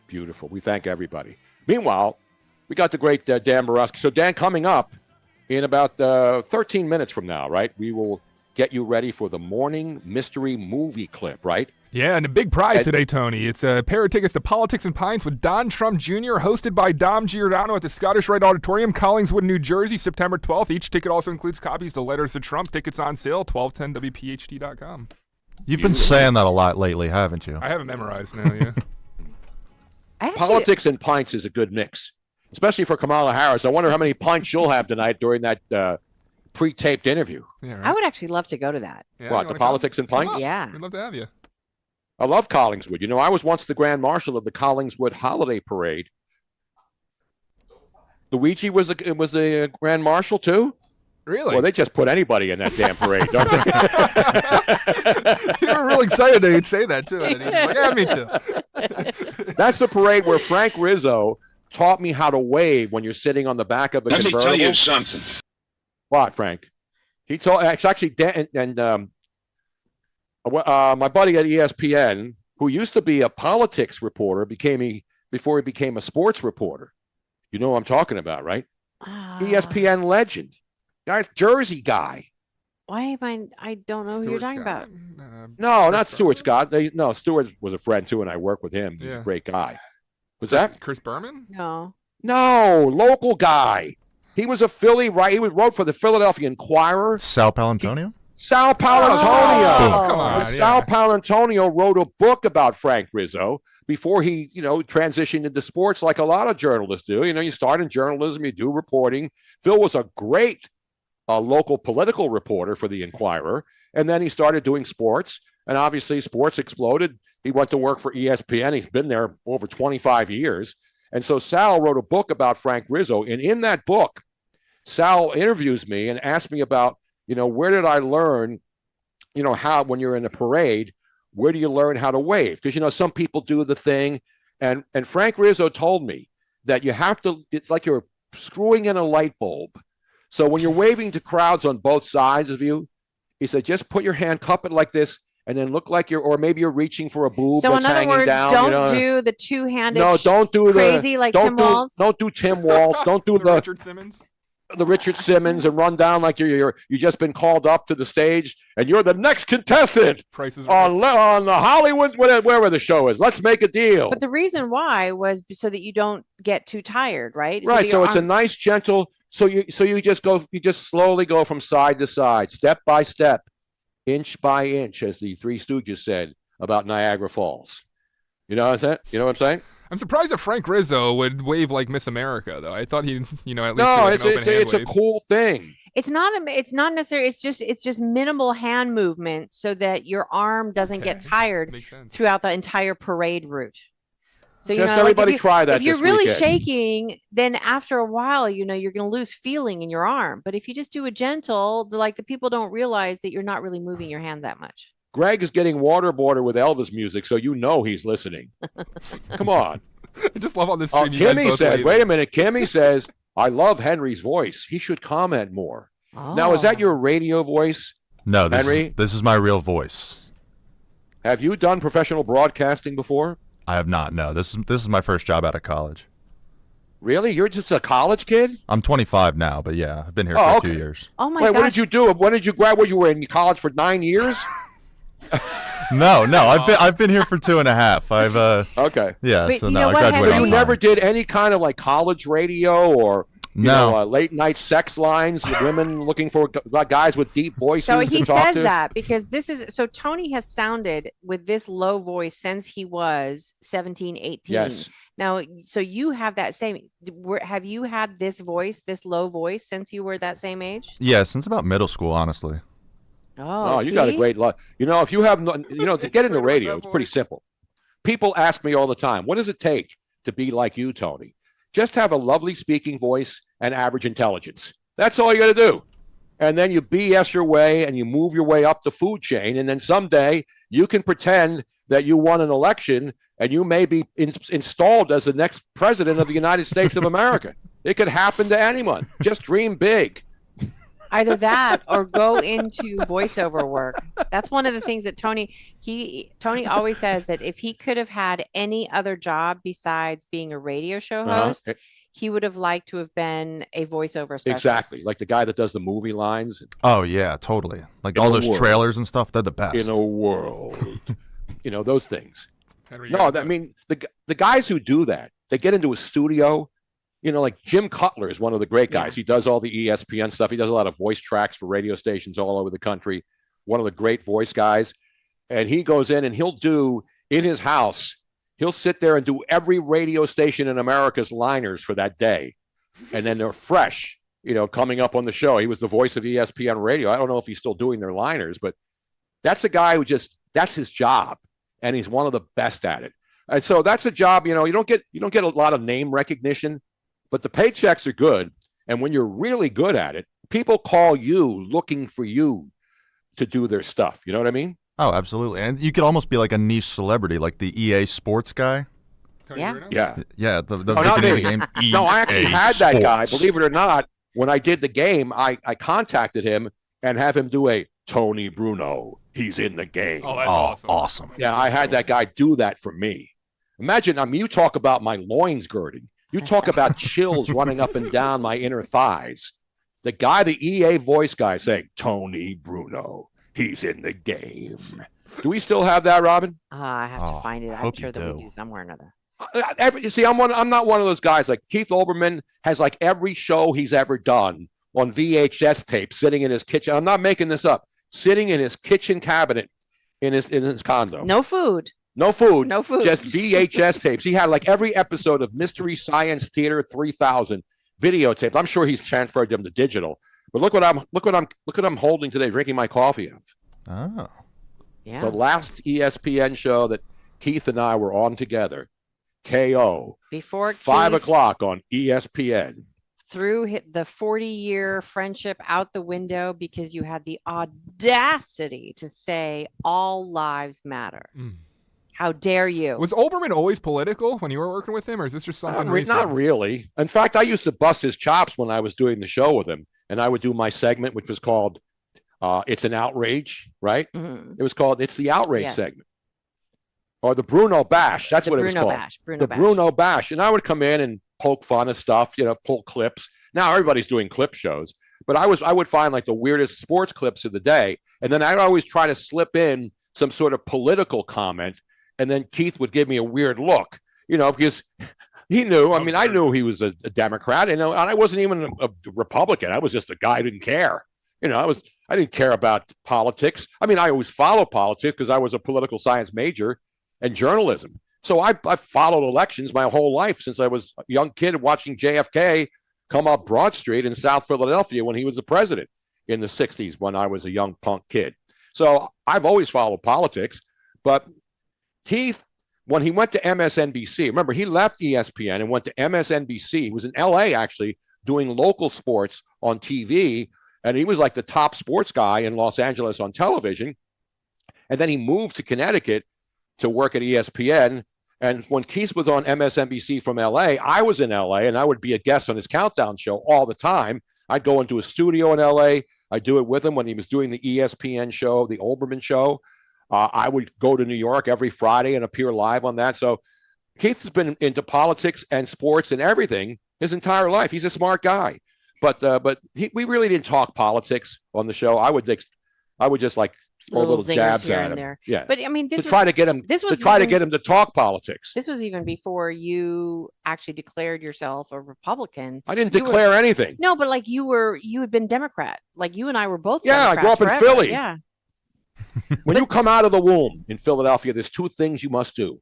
Beautiful. We thank everybody. Meanwhile, we got the great Dan Borowski. So, Dan, coming up in about 13 minutes from now, right, we will get you ready for the morning mystery movie clip, right? Yeah, and a big prize today, Tony. It's a pair of tickets to Politics and Pints with Don Trump Jr., hosted by Dom Giordano at the Scottish Rite Auditorium, Collingswood, New Jersey, September 12th. Each ticket also includes copies to Letters to Trump. Tickets on sale, 1210wpht.com. You've been saying that a lot lately, haven't you? I have it memorized now, yeah. Politics and pints is a good mix, especially for Kamala Harris. I wonder how many pints she'll have tonight during that pre-taped interview. Yeah, right. I would actually love to go to that. Yeah, What, the Politics and Pints? Yeah. We'd love to have you. I love Collingswood. You know, I was once the Grand Marshal of the Collingswood Holiday Parade. Luigi was the Grand Marshal too? Really? Well, they just put anybody in that damn parade, don't they? You were real excited that he'd say that, too. And he's like, yeah, me too. That's the parade where Frank Rizzo taught me how to wave when you're sitting on the back of a Let me convertible. tell you something. What, Frank? He told actually Dan and my buddy at ESPN, who used to be a politics reporter, before he became a sports reporter. You know what I'm talking about, right? ESPN legend, guy, Jersey guy. Why am I don't know who you're talking about. No, not Stuart Scott. Stuart was a friend too, and I work with him. He's Yeah. a great guy. Was that Chris Berman? No. No, local guy. He was a Philly, right? He wrote for the Philadelphia Inquirer. Sal Palantonio? Sal Palantonio. Oh, come on, And yeah. Sal Palantonio wrote a book about Frank Rizzo before he, transitioned into sports like a lot of journalists do. You start in journalism, you do reporting. Phil was a great local political reporter for the Inquirer. And then he started doing sports, and obviously sports exploded. He went to work for ESPN. He's been there over 25 years. And so Sal wrote a book about Frank Rizzo. And in that book, Sal interviews me and asks me about, where did I learn, how when you're in a parade, where do you learn how to wave? Because, some people do the thing. And Frank Rizzo told me that you have to, it's like you're screwing in a light bulb. So when you're waving to crowds on both sides of you, he said, just put your hand, cup it like this, and then look like or maybe you're reaching for a boob So that's in other hanging words, down. don't do the two-handed. No, don't do crazy like Tim Waltz. Don't do Tim Waltz. Don't do the Richard Simmons. The Richard Simmons and run down like you just been called up to the stage and you're the next contestant on the Hollywood, wherever the show is. Let's make a deal. But the reason why was so that you don't get too tired, right? Right. So it's a nice, gentle. So you just slowly go from side to side, step by step, inch by inch, as the Three Stooges said about Niagara Falls. You know what I'm saying? I'm surprised that Frank Rizzo would wave like Miss America, though. I thought he'd, at least do No, like it's a cool thing. It's not necessarily. It's just minimal hand movement so that your arm doesn't get tired throughout the entire parade route. So just everybody try that. If you're this really weekend. shaking, then after a while, you're going to lose feeling in your arm. But if you just do a gentle, the people don't realize that you're not really moving your hand that much. Greg is getting waterboarded with Elvis music, so he's listening. Come on. I just love on this stream. Kimmy said, wait a minute. Kimmy says, I love Henry's voice. He should comment more. Oh. Now, is that your radio voice? No, Henry? This is my real voice. Have you done professional broadcasting before? I have not. No, this is my first job out of college. Really? You're just a college kid? I'm 25 now, but yeah, I've been here for a few years. Oh my Wait, God! what did you do? When did you grad? You were in college for 9 years? No, I've been here for 2.5. I've okay. Yeah, But so you no, know I what, graduated. Henry? So you on never time. did any kind of like college radio or late night sex lines with women looking for guys with deep voices. So to he talk says to? that because Tony has sounded with this low voice since he was 17, 18. Yes. Now, so you have that same. Have you had this low voice, since you were that same age? Yeah, since about middle school, honestly. Oh, you got a great luck. If you have, to get into radio, it's pretty simple. People ask me all the time, what does it take to be like you, Tony? Just have a lovely speaking voice and average intelligence. That's all you got to do. And then you BS your way and you move your way up the food chain. And then someday you can pretend that you won an election and you may be installed as the next president of the United States of America. It could happen to anyone. Just dream big. Either that or go into voiceover work. That's one of the things that Tony always says, that if he could have had any other job besides being a radio show host, he would have liked to have been a voiceover specialist. Exactly. Like the guy that does the movie lines. Oh, yeah, totally. Like all those trailers and stuff, they're the best. In a world. Those things. Henry, No, I mean, the guys who do that, they get into a studio. Like Jim Cutler is one of the great guys. He does all the ESPN stuff. He does a lot of voice tracks for radio stations all over the country. One of the great voice guys. And he goes in and he'll do, in his house, he'll sit there and do every radio station in America's liners for that day. And then they're fresh, coming up on the show. He was the voice of ESPN radio. I don't know if he's still doing their liners, but that's a guy who that's his job. And he's one of the best at it. And so that's a job, you don't get a lot of name recognition, but the paychecks are good. And when you're really good at it, people call you looking for you to do their stuff. You know what I mean? Oh, absolutely. And you could almost be like a niche celebrity, like the EA Sports guy. Yeah. Yeah. Yeah. The not name of me. the game. No, I actually EA had that guy. Sports. Believe it or not, when I did the game, I contacted him and have him do a Tony Bruno. He's in the game. Oh, that's awesome. Yeah, I had that guy do that for me. Imagine, you talk about my loins girding. You talk about chills running up and down my inner thighs. The guy, the EA voice guy, saying, Tony Bruno, he's in the game. Do we still have that, Robin? I have to find it. I'm hope sure you that we do. do somewhere or another. You see, I'm not one of those guys. Like Keith Olbermann has like every show he's ever done on VHS tape, sitting in his kitchen. I'm not making this up. Sitting in his kitchen cabinet in his condo. No food. No food. No food. Just VHS tapes. He had like every episode of Mystery Science Theater 3000 videotapes. I'm sure he's transferred them to digital. But look what I'm holding today, drinking my coffee out. Oh. Yeah. The last ESPN show that Keith and I were on together, KO, Before 5 Keith o'clock on ESPN. threw the 40-year friendship out the window because you had the audacity to say all lives matter. How dare you? Was Olbermann always political when you were working with him, or is this just something recent? Not really. In fact, I used to bust his chops when I was doing the show with him, and I would do my segment, which was called It's an Outrage, right? Mm-hmm. It was called It's the Outrage Yes. segment. Or the Bruno Bash. That's The what it was Bruno called. Bash. Bruno the Bash. Bruno Bash. And I would come in and poke fun of stuff, pull clips. Now everybody's doing clip shows. But I would find like the weirdest sports clips of the day. And then I'd always try to slip in some sort of political comment. And then Keith would give me a weird look, because he knew. I mean, I knew he was a Democrat, and I wasn't even a Republican. I was just a guy who didn't care. I didn't care about politics. I mean, I always follow politics because I was a political science major and journalism. So I followed elections my whole life since I was a young kid watching JFK come up Broad Street in South Philadelphia when he was the president in the 60s when I was a young punk kid. So I've always followed politics. But Keith, when he went to MSNBC, remember, he left ESPN and went to MSNBC. He was in LA, actually, doing local sports on TV. And he was like the top sports guy in Los Angeles on television. And then he moved to Connecticut to work at ESPN. And when Keith was on MSNBC from LA, I was in LA, and I would be a guest on his Countdown show all the time. I'd go into a studio in LA. I'd do it with him when he was doing the ESPN show, the Olbermann show. I would go to New York every Friday and appear live on that. So Keith has been into politics and sports and everything his entire life. He's a smart guy. But we really didn't talk politics on the show. I would just like throw little zingers jabs here at and him. there. Yeah. But I mean, to try to get him to talk politics. This was even before you actually declared yourself a Republican. I didn't declare anything. No, but like you had been Democrat. Like you and I were both. Yeah, I grew up in forever. Philly. Yeah. When you come out of the womb in Philadelphia, there's two things you must do.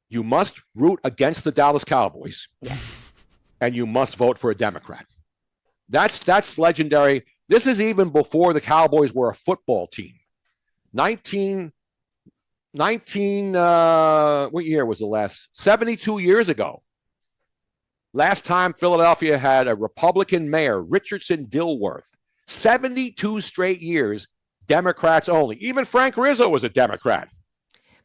You must root against the Dallas Cowboys. Yes. And you must vote for a Democrat. That's legendary. This is even before the Cowboys were a football team. 19 what year was the last? 72 years ago. Last time Philadelphia had a Republican mayor, Richardson Dilworth. 72 straight years, Democrats only. Even Frank Rizzo was a Democrat.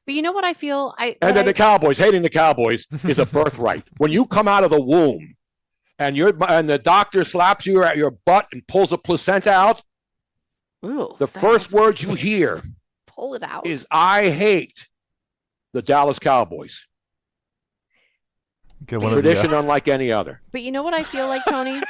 But you know what I feel? And then the Cowboys, hating the Cowboys is a birthright. When you come out of the womb and the doctor slaps you at your butt and pulls a placenta out, the first words you hear pull it out is "I hate the Dallas Cowboys." Tradition unlike any other. But you know what I feel like, Tony?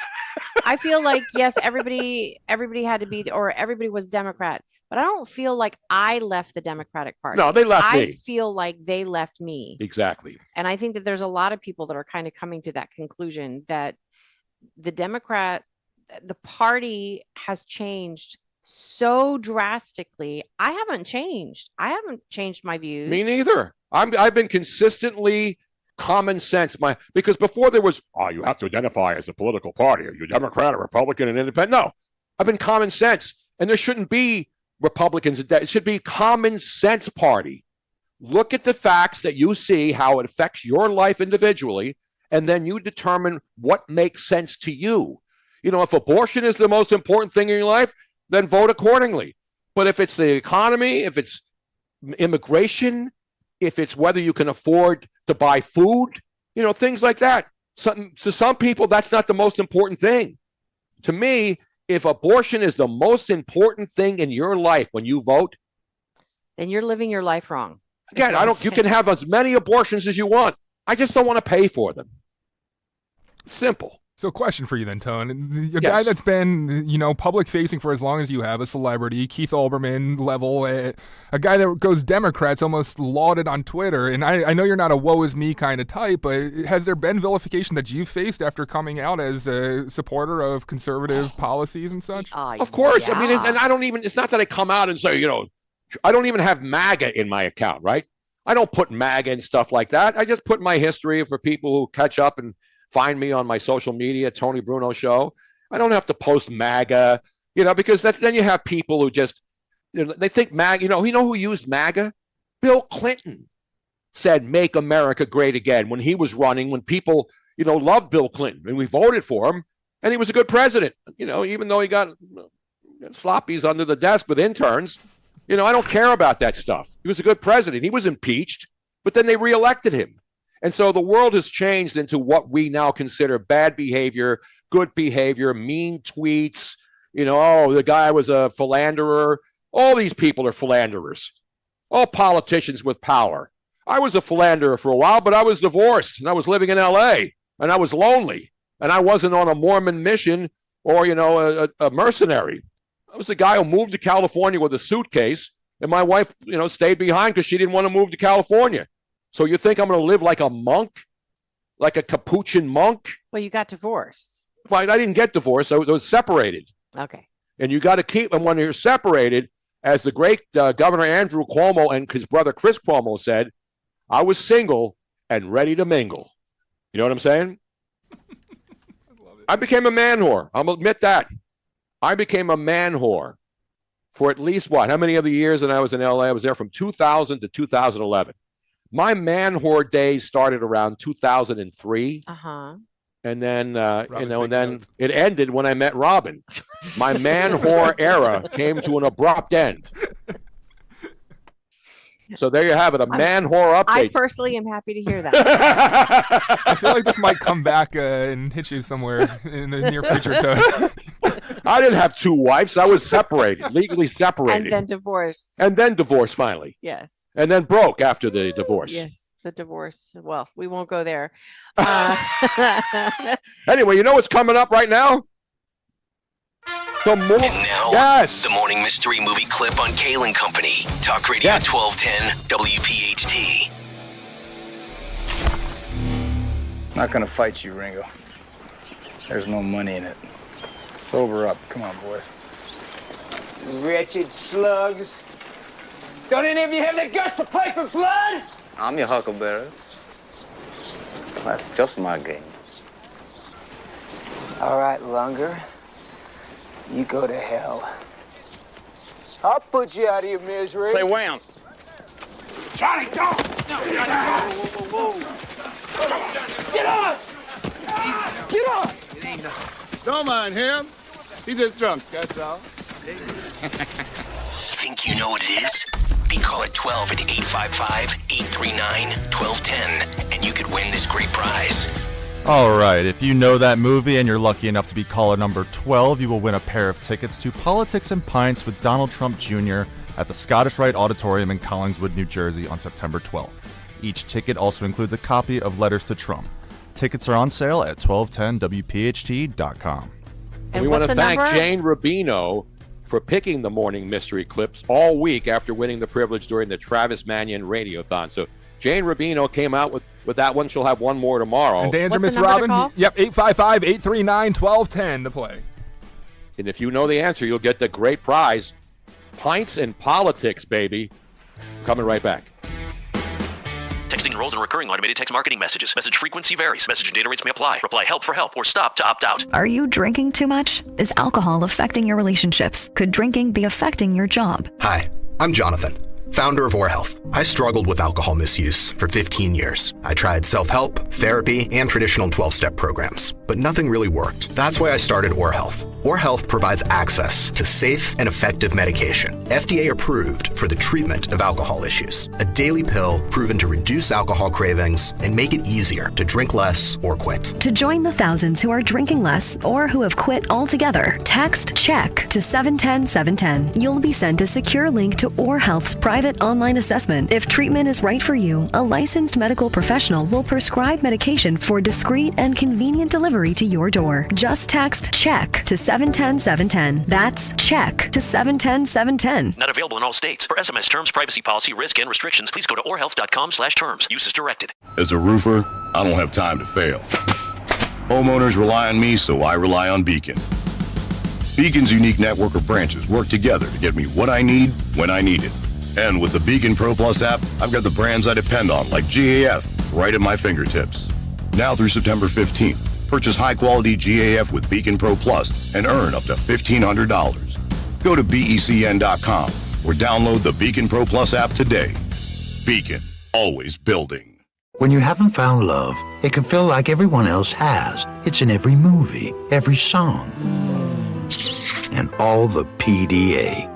I feel like yes, everybody had to be, or everybody was Democrat, but I don't feel like I left the Democratic Party. No, they left me. I feel like they left me. Exactly. And I think that there's a lot of people that are kind of coming to that conclusion that the party has changed so drastically. I haven't changed. I haven't changed my views. Me neither. I've been consistently common sense. Because before there was, you have to identify as a political party. Are you Democrat or Republican and independent? No, I've been common sense. And there shouldn't be Republicans. It should be common sense party. Look at the facts that you see, how it affects your life individually, and then you determine what makes sense to you. If abortion is the most important thing in your life, then vote accordingly. But if it's the economy, if it's immigration, if it's whether you can afford to buy food, things like that. To some people, that's not the most important thing. To me, if abortion is the most important thing in your life when you vote, then you're living your life wrong. Again, you can have as many abortions as you want. I just don't want to pay for them. It's simple. So question for you then, Tone. A guy that's been, public facing for as long as you have, a celebrity, Keith Olbermann level, a guy that goes Democrats almost lauded on Twitter. And I know you're not a woe is me kind of type, but has there been vilification that you've faced after coming out as a supporter of conservative policies and such? Of course. Yeah. I mean, it's not that I come out and say, I don't even have MAGA in my account, right? I don't put MAGA and stuff like that. I just put my history for people who catch up and find me on my social media, Tony Bruno Show. I don't have to post MAGA, because then you have people who just they think MAGA, you know who used MAGA? Bill Clinton said, "Make America Great Again," when he was running, when people, loved Bill Clinton, and we voted for him, and he was a good president, even though he got sloppies under the desk with interns. I don't care about that stuff. He was a good president. He was impeached, but then they reelected him. And so the world has changed into what we now consider bad behavior, good behavior, mean tweets. The guy was a philanderer. All these people are philanderers. All politicians with power. I was a philanderer for a while, but I was divorced, and I was living in L.A., and I was lonely, and I wasn't on a Mormon mission or, a mercenary. I was the guy who moved to California with a suitcase, and my wife, stayed behind because she didn't want to move to California. So you think I'm going to live like a monk, like a Capuchin monk? Well, you got divorced. Well, I didn't get divorced. I was separated. Okay. And you got to keep them when you're separated. As the great Governor Andrew Cuomo and his brother Chris Cuomo said, I was single and ready to mingle. You know what I'm saying? I became a man whore. I'll admit that. I became a man whore for at least how many of the years that I was in LA? I was there from 2000 to 2011. My man whore days started around 2003. Uh-huh. And then, and then it ended when I met Robin. My man whore era came to an abrupt end. So there you have it, a man whore update. I personally am happy to hear that. I feel like this might come back and hit you somewhere in the near future, Tony. I didn't have two wives. I was separated, legally separated. And then divorced. And then divorced finally. Yes. And then broke after the divorce. Yes, the divorce. Well, we won't go there. Anyway, you know what's coming up right now? And now, the morning mystery movie clip on Kayal and Company. Talk Radio 1210 WPHT. Not gonna fight you, Ringo. There's no money in it. Sober up. Come on, boys. Wretched slugs. Don't any of you have the guts to play for blood? I'm your huckleberry. That's just my game. All right, Lunger. You go to hell. I'll put you out of your misery. Say wham. Johnny, don't! Whoa. Get off! Get off! Don't mind him. He's just drunk, that's all. Think you know what it is? Be call at 12 at 855-839-1210, and you could win this great prize. All right, if you know that movie and you're lucky enough to be caller number 12, you will win a pair of tickets to Politics and Pints with Donald Trump Jr. at the Scottish Rite Auditorium in Collingswood, New Jersey on September 12th. Each ticket also includes a copy of Letters to Trump. Tickets are on sale at 1210wpht.com. And we want to thank Jane Rubino for picking the morning mystery clips all week after winning the privilege during the Travis Mannion Radiothon. So Jane Rubino came out with that one. She'll have one more tomorrow. And to answer Miss Robin, yep, 855-839-1210 to play. And if you know the answer, you'll get the great prize, Pints and Politics, baby. Coming right back. Texting enrolls in recurring automated text marketing messages. Message frequency varies. Message and data rates may apply. Reply help for help or stop to opt out. Are you drinking too much? Is alcohol affecting your relationships? Could drinking be affecting your job? Hi, I'm Jonathan, founder of Or Health. I struggled with alcohol misuse for 15 years. I tried self-help, therapy, and traditional 12-step programs, but nothing really worked. That's why I started Or Health. Or Health provides access to safe and effective medication, FDA approved for the treatment of alcohol issues. A daily pill proven to reduce alcohol cravings and make it easier to drink less or quit. To join the thousands who are drinking less or who have quit altogether, text CHECK to 710-710. You'll be sent a secure link to Or Health's private online assessment. If treatment is right for you, a licensed medical professional will prescribe medication for discreet and convenient delivery to your door. Just text CHECK to 710-710. That's CHECK to 710-710. Not available in all states. For SMS terms, privacy policy, risk, and restrictions, please go to orhealth.com/terms. Use as directed. As a roofer, I don't have time to fail. Homeowners rely on me, so I rely on Beacon. Beacon's unique network of branches work together to get me what I need when I need it. And with the Beacon Pro Plus app, I've got the brands I depend on, like GAF, right at my fingertips. Now through September 15th, purchase high-quality GAF with Beacon Pro Plus and earn up to $1,500. Go to BECN.com or download the Beacon Pro Plus app today. Beacon, always building. When you haven't found love, it can feel like everyone else has. It's in every movie, every song, and all the PDA.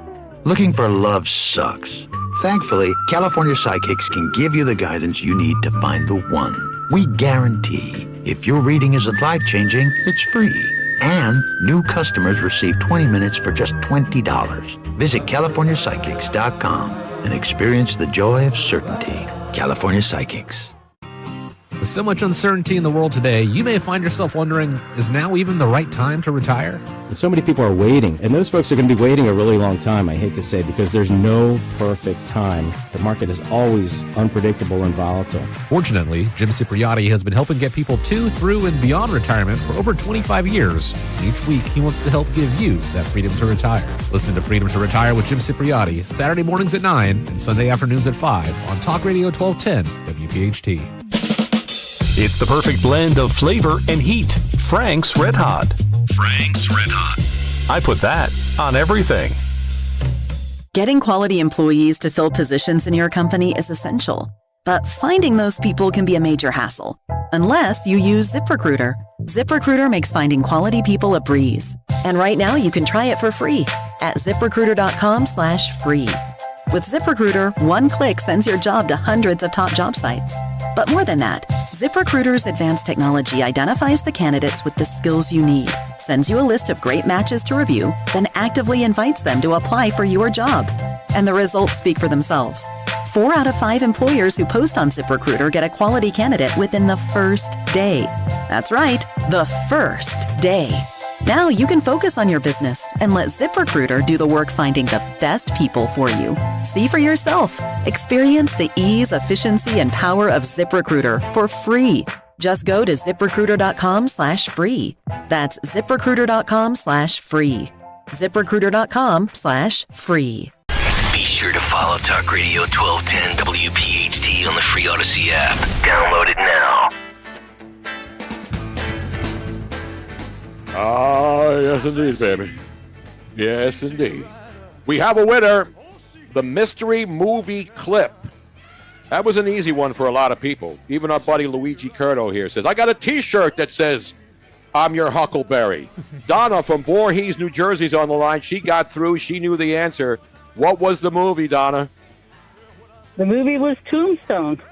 Looking for love sucks. Thankfully, California Psychics can give you the guidance you need to find the one. We guarantee if your reading isn't life-changing, it's free. And new customers receive 20 minutes for just $20. Visit CaliforniaPsychics.com and experience the joy of certainty. California Psychics. With so much uncertainty in the world today, you may find yourself wondering, is now even the right time to retire? And so many people are waiting, and those folks are going to be waiting a really long time, I hate to say, because there's no perfect time. The market is always unpredictable and volatile. Fortunately, Jim Cipriotti has been helping get people to, through, and beyond retirement for over 25 years. And each week, he wants to help give you that freedom to retire. Listen to Freedom to Retire with Jim Cipriotti, Saturday mornings at 9 and Sunday afternoons at 5 on Talk Radio 1210 WPHT. It's the perfect blend of flavor and heat. Frank's Red Hot. Frank's Red Hot. I put that on everything. Getting quality employees to fill positions in your company is essential, but finding those people can be a major hassle, unless you use ZipRecruiter. ZipRecruiter makes finding quality people a breeze. And right now you can try it for free at ZipRecruiter.com/free. With ZipRecruiter, one click sends your job to hundreds of top job sites. But more than that, ZipRecruiter's advanced technology identifies the candidates with the skills you need, sends you a list of great matches to review, then actively invites them to apply for your job. And the results speak for themselves. 4 out of 5 employers who post on ZipRecruiter get a quality candidate within the first day. That's right, the first day. Now you can focus on your business and let ZipRecruiter do the work finding the best people for you. See for yourself. Experience the ease, efficiency, and power of ZipRecruiter for free. Just go to ZipRecruiter.com/free. That's ZipRecruiter.com/free. ZipRecruiter.com/free. Be sure to follow Talk Radio 1210 WPHT on the free Odyssey app. Download it now. Ah, yes, indeed, baby. Yes, indeed. We have a winner, the mystery movie clip. That was an easy one for a lot of people. Even our buddy Luigi Curto here says, I got a T-shirt that says, I'm your Huckleberry. Donna from Voorhees, New Jersey's on the line. She got through. She knew the answer. What was the movie, Donna? The movie was Tombstone.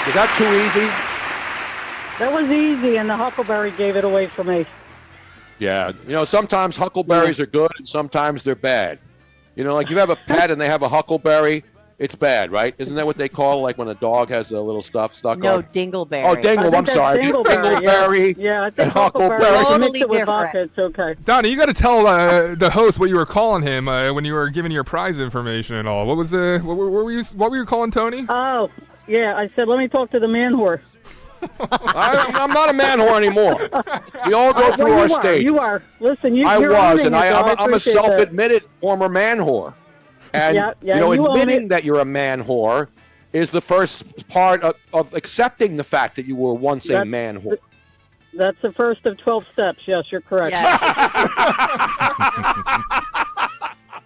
Is that too easy? That was easy, and the Huckleberry gave it away for me. Yeah. You know, sometimes huckleberries are good and sometimes they're bad. You know, like you have a pet and they have a huckleberry, it's bad, right? Isn't that what they call, like when a dog has a little stuff stuck on? No, dingleberry. Oh, dingle. I'm sorry. Dingleberry. Yeah, I think and huckleberry. Totally different. It's okay. Donna, you got to tell the host what you were calling him when you were giving your prize information and all. What was what were you calling Tony? Oh, yeah. I said, let me talk to the man whore. I'm not a man whore anymore. We all go through our stage. You are. Listen, I was, and I'm a self-admitted former man whore. And, admitting that you're a man whore is the first part of accepting the fact that you were once a man whore. That's the first of 12 steps. Yes, you're correct. Yes.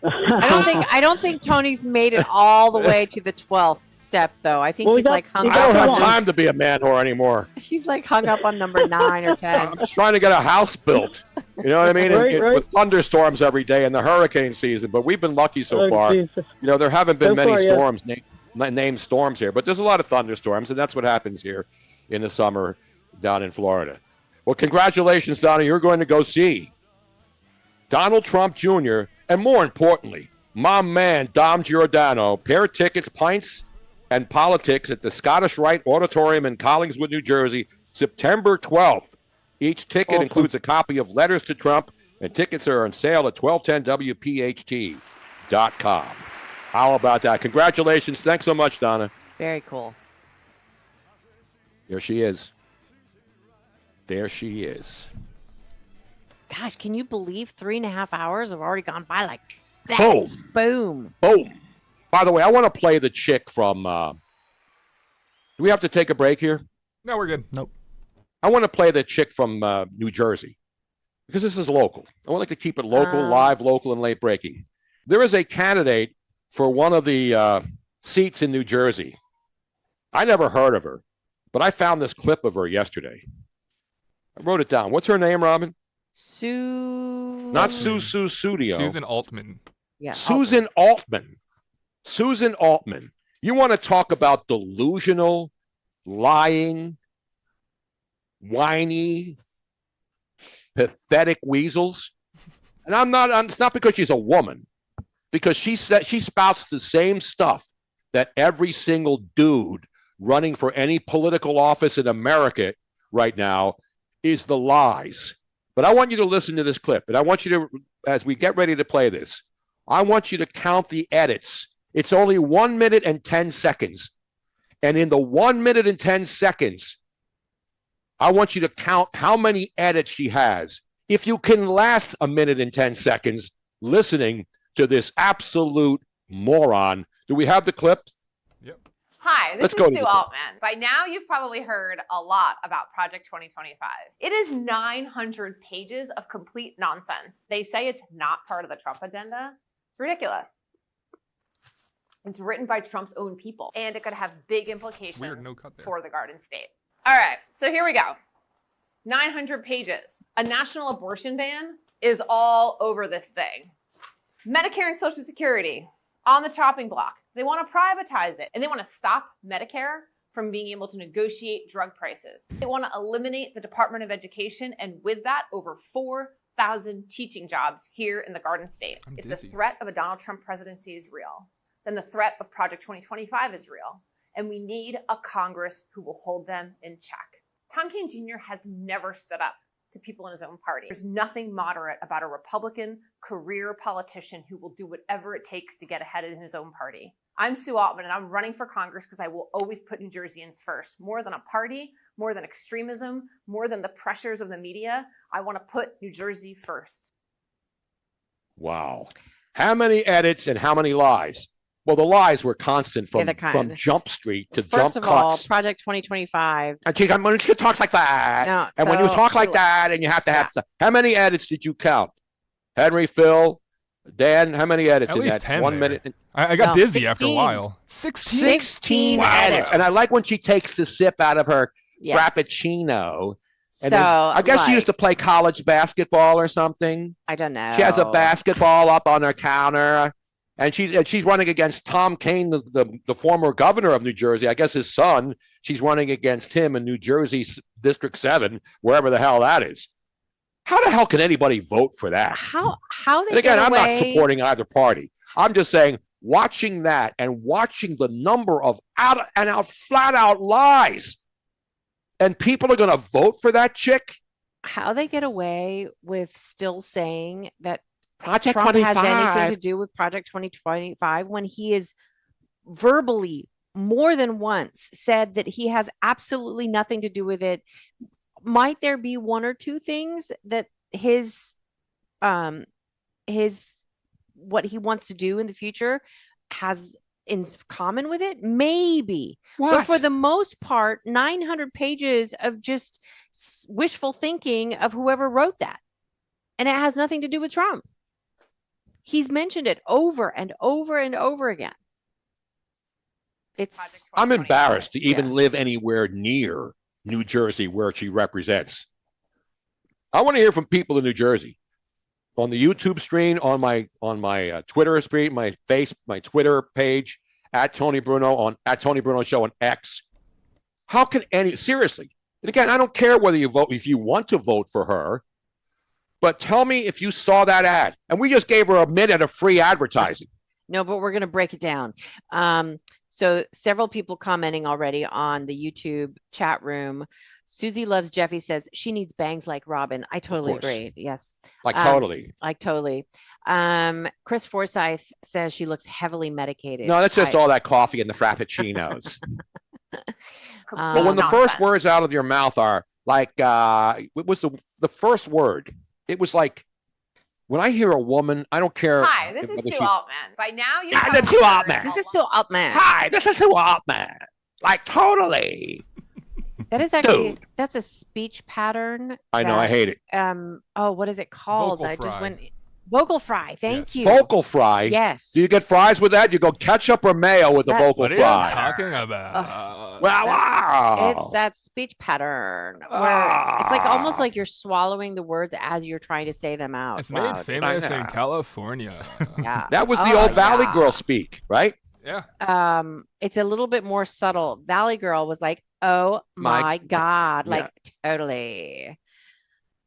I don't think Tony's made it all the way to the 12th step, though. I think he's like hung up. I don't have time to be a man whore anymore. He's like hung up on number 9 or 10. I'm just trying to get a house built. You know what I mean? Right. With thunderstorms every day in the hurricane season, but we've been lucky so far. Jesus. You know, there haven't been So many far, yeah. storms, named storms here, but there's a lot of thunderstorms, and that's what happens here in the summer down in Florida. Well, congratulations, Donna. You're going to go see Donald Trump Jr., and more importantly, my man, Dom Giordano, pair of tickets, pints, and politics at the Scottish Rite Auditorium in Collingswood, New Jersey, September 12th. Each ticket includes a copy of Letters to Trump, and tickets are on sale at 1210WPHT.com. How about that? Congratulations. Thanks so much, Donna. Very cool. There she is. There she is. Gosh, can you believe 3.5 hours have already gone by like that? Boom. Boom. Boom. By the way, I want to play the chick from... do we have to take a break here? No, we're good. Nope. I want to play the chick from New Jersey because this is local. I want to keep it local, live, local, and late breaking. There is a candidate for one of the seats in New Jersey. I never heard of her, but I found this clip of her yesterday. I wrote it down. What's her name, Robin? Not Studio. Susan Altman. Yeah. Susan Altman. Susan Altman. You want to talk about delusional, lying, whiny, pathetic weasels? And it's not because she's a woman, because she spouts the same stuff that every single dude running for any political office in America right now is the lies. But I want you to listen to this clip, and I want you to, as we get ready to play this, I want you to count the edits. It's only 1 minute and 10 seconds. And in the 1 minute and 10 seconds, I want you to count how many edits she has. If you can last a minute and 10 seconds listening to this absolute moron. Do we have the clip? Hi, this is Sue Altman. By now, you've probably heard a lot about Project 2025. It is 900 pages of complete nonsense. They say it's not part of the Trump agenda. It's ridiculous. It's written by Trump's own people, and it could have big implications for the Garden State. All right, so here we go. 900 pages. A national abortion ban is all over this thing. Medicare and Social Security on the chopping block. They want to privatize it, and they want to stop Medicare from being able to negotiate drug prices. They want to eliminate the Department of Education, and with that, over 4,000 teaching jobs here in the Garden State. If the threat of a Donald Trump presidency is real, then the threat of Project 2025 is real, and we need a Congress who will hold them in check. Tom Kean Jr. has never stood up to people in his own party. There's nothing moderate about a Republican career politician who will do whatever it takes to get ahead in his own party. I'm Sue Altman, and I'm running for Congress because I will always put New Jerseyans first. More than a party, more than extremism, more than the pressures of the media, I want to put New Jersey first. Wow. How many edits and how many lies? Well, the lies were constant from Jump Street to Jump Cuts. First of all, Project 2025. And she talks like that. No, and when you talk like that and you have to have stuff. How many edits did you count? Henry, Phil, Dan, how many edits At in least that 10 1 there. minute? I got dizzy after a while. 16? 16 edits. And I like when she takes the sip out of her Frappuccino. And So, I guess she used to play college basketball or something. I don't know. She has a basketball up on her counter. And she's running against Tom Kean, the former governor of New Jersey. I guess his son. She's running against him in New Jersey District 7, wherever the hell that is. How the hell can anybody vote for that? How they And again, get I'm away... not supporting either party. I'm just saying, watching that and watching the number of flat out lies, and people are going to vote for that chick. How they get away with still saying that Project Trump 25 has anything to do with Project 2025 when he is verbally more than once said that he has absolutely nothing to do with it. Might there be one or two things that his what he wants to do in the future has in common with it? Maybe. But for the most part, 900 pages of just wishful thinking of whoever wrote that. And it has nothing to do with Trump. He's mentioned it over and over and over again. I'm embarrassed to even live anywhere near New Jersey where she represents. I want to hear from people in New Jersey on the YouTube stream, on my Twitter stream, my Twitter page at Tony Bruno at Tony Bruno Show on X. How can seriously? And again, I don't care whether you vote if you want to vote for her. But tell me if you saw that ad. And we just gave her a minute of free advertising. No, but we're going to break it down. So several people commenting already on the YouTube chat room. Susie Loves Jeffy says she needs bangs like Robin. I totally agree. Yes. Totally. Chris Forsyth says she looks heavily medicated. No, that's just all that coffee and the Frappuccinos. But when the first words out of your mouth are like, what was the first word? It was like, when I hear a woman, I don't care. Hi, this is Sue Altman. By now, you've this is Sue Altman. This is Sue Altman. Hi, this is Sue Altman. Like, totally. That is actually, that's a speech pattern. I know, I hate it. What is it called? Vocal I just fry. went. Vocal fry. Thank you. Vocal fry? Yes. Do you get fries with that? You go ketchup or mayo with the vocal What are fry? you talking about? Wow. It's that speech pattern where it's like almost like you're swallowing the words as you're trying to say them out. It's made famous in California. Yeah. That was the old Valley Girl speak, right? Yeah. It's a little bit more subtle. Valley Girl was like, oh my God, like totally.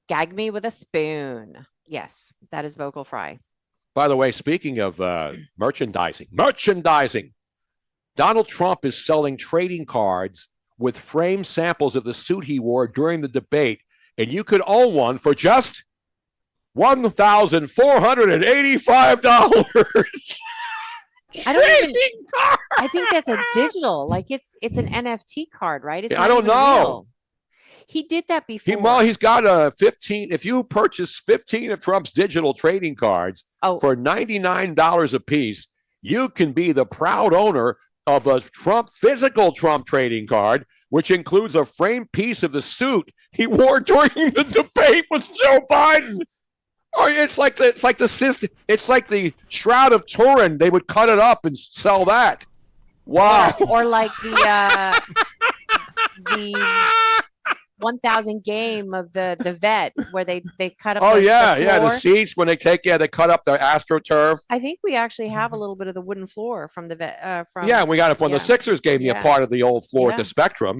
Gag me with a spoon. Yes, that is vocal fry. By the way, speaking of merchandising, Donald Trump is selling trading cards with framed samples of the suit he wore during the debate, and you could own one for just $1,485. I think that's a digital, like it's an NFT card, right? It's I don't know. Real. He did that before. He's got a 15. If you purchase 15 of Trump's digital trading cards for $99 a piece, you can be the proud owner of a physical Trump trading card, which includes a framed piece of the suit he wore during the debate with Joe Biden. Oh, it's like the Shroud of Turin. They would cut it up and sell that. Wow. Or like the 1000 game of the vet where they cut up the the seats when they they cut up the AstroTurf. I think we actually have a little bit of the wooden floor from the vet we got it when the Sixers gave me a part of the old floor at the Spectrum.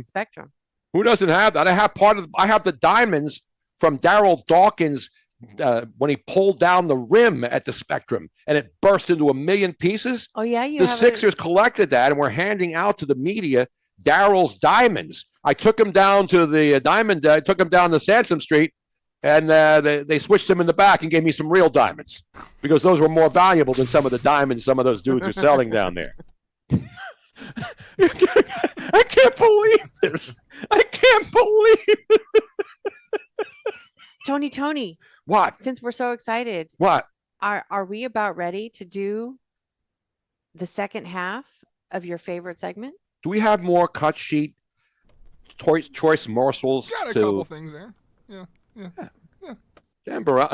Who doesn't have that? I have the diamonds from Darryl Dawkins when he pulled down the rim at the Spectrum and it burst into a million pieces. Oh yeah, the Sixers collected that and we're handing out to the media Darryl's diamonds. I took him down to the diamond. I took him down to Sansom Street, and they switched him in the back and gave me some real diamonds because those were more valuable than some of the diamonds some of those dudes are selling down there. I can't believe this. I can't believe it. Tony. What? Since we're so excited. What? Are we about ready to do the second half of your favorite segment? Do we have more cut sheet choice morsels? Got a couple things there. Yeah.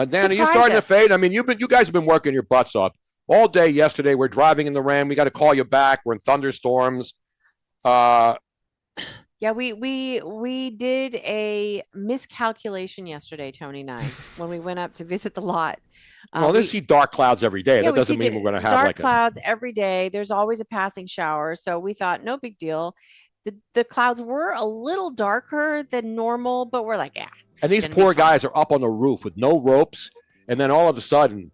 Danny, you're starting to fade. I mean, you guys have been working your butts off all day yesterday. We're driving in the rain. We got to call you back. We're in thunderstorms. Yeah, we did a miscalculation yesterday, Tony and I, when we went up to visit the lot. We see dark clouds every day. That doesn't mean we're going to have dark clouds every day. There's always a passing shower. So we thought, no big deal. The clouds were a little darker than normal, but we're like, yeah. And these poor guys are up on the roof with no ropes. And then all of a sudden,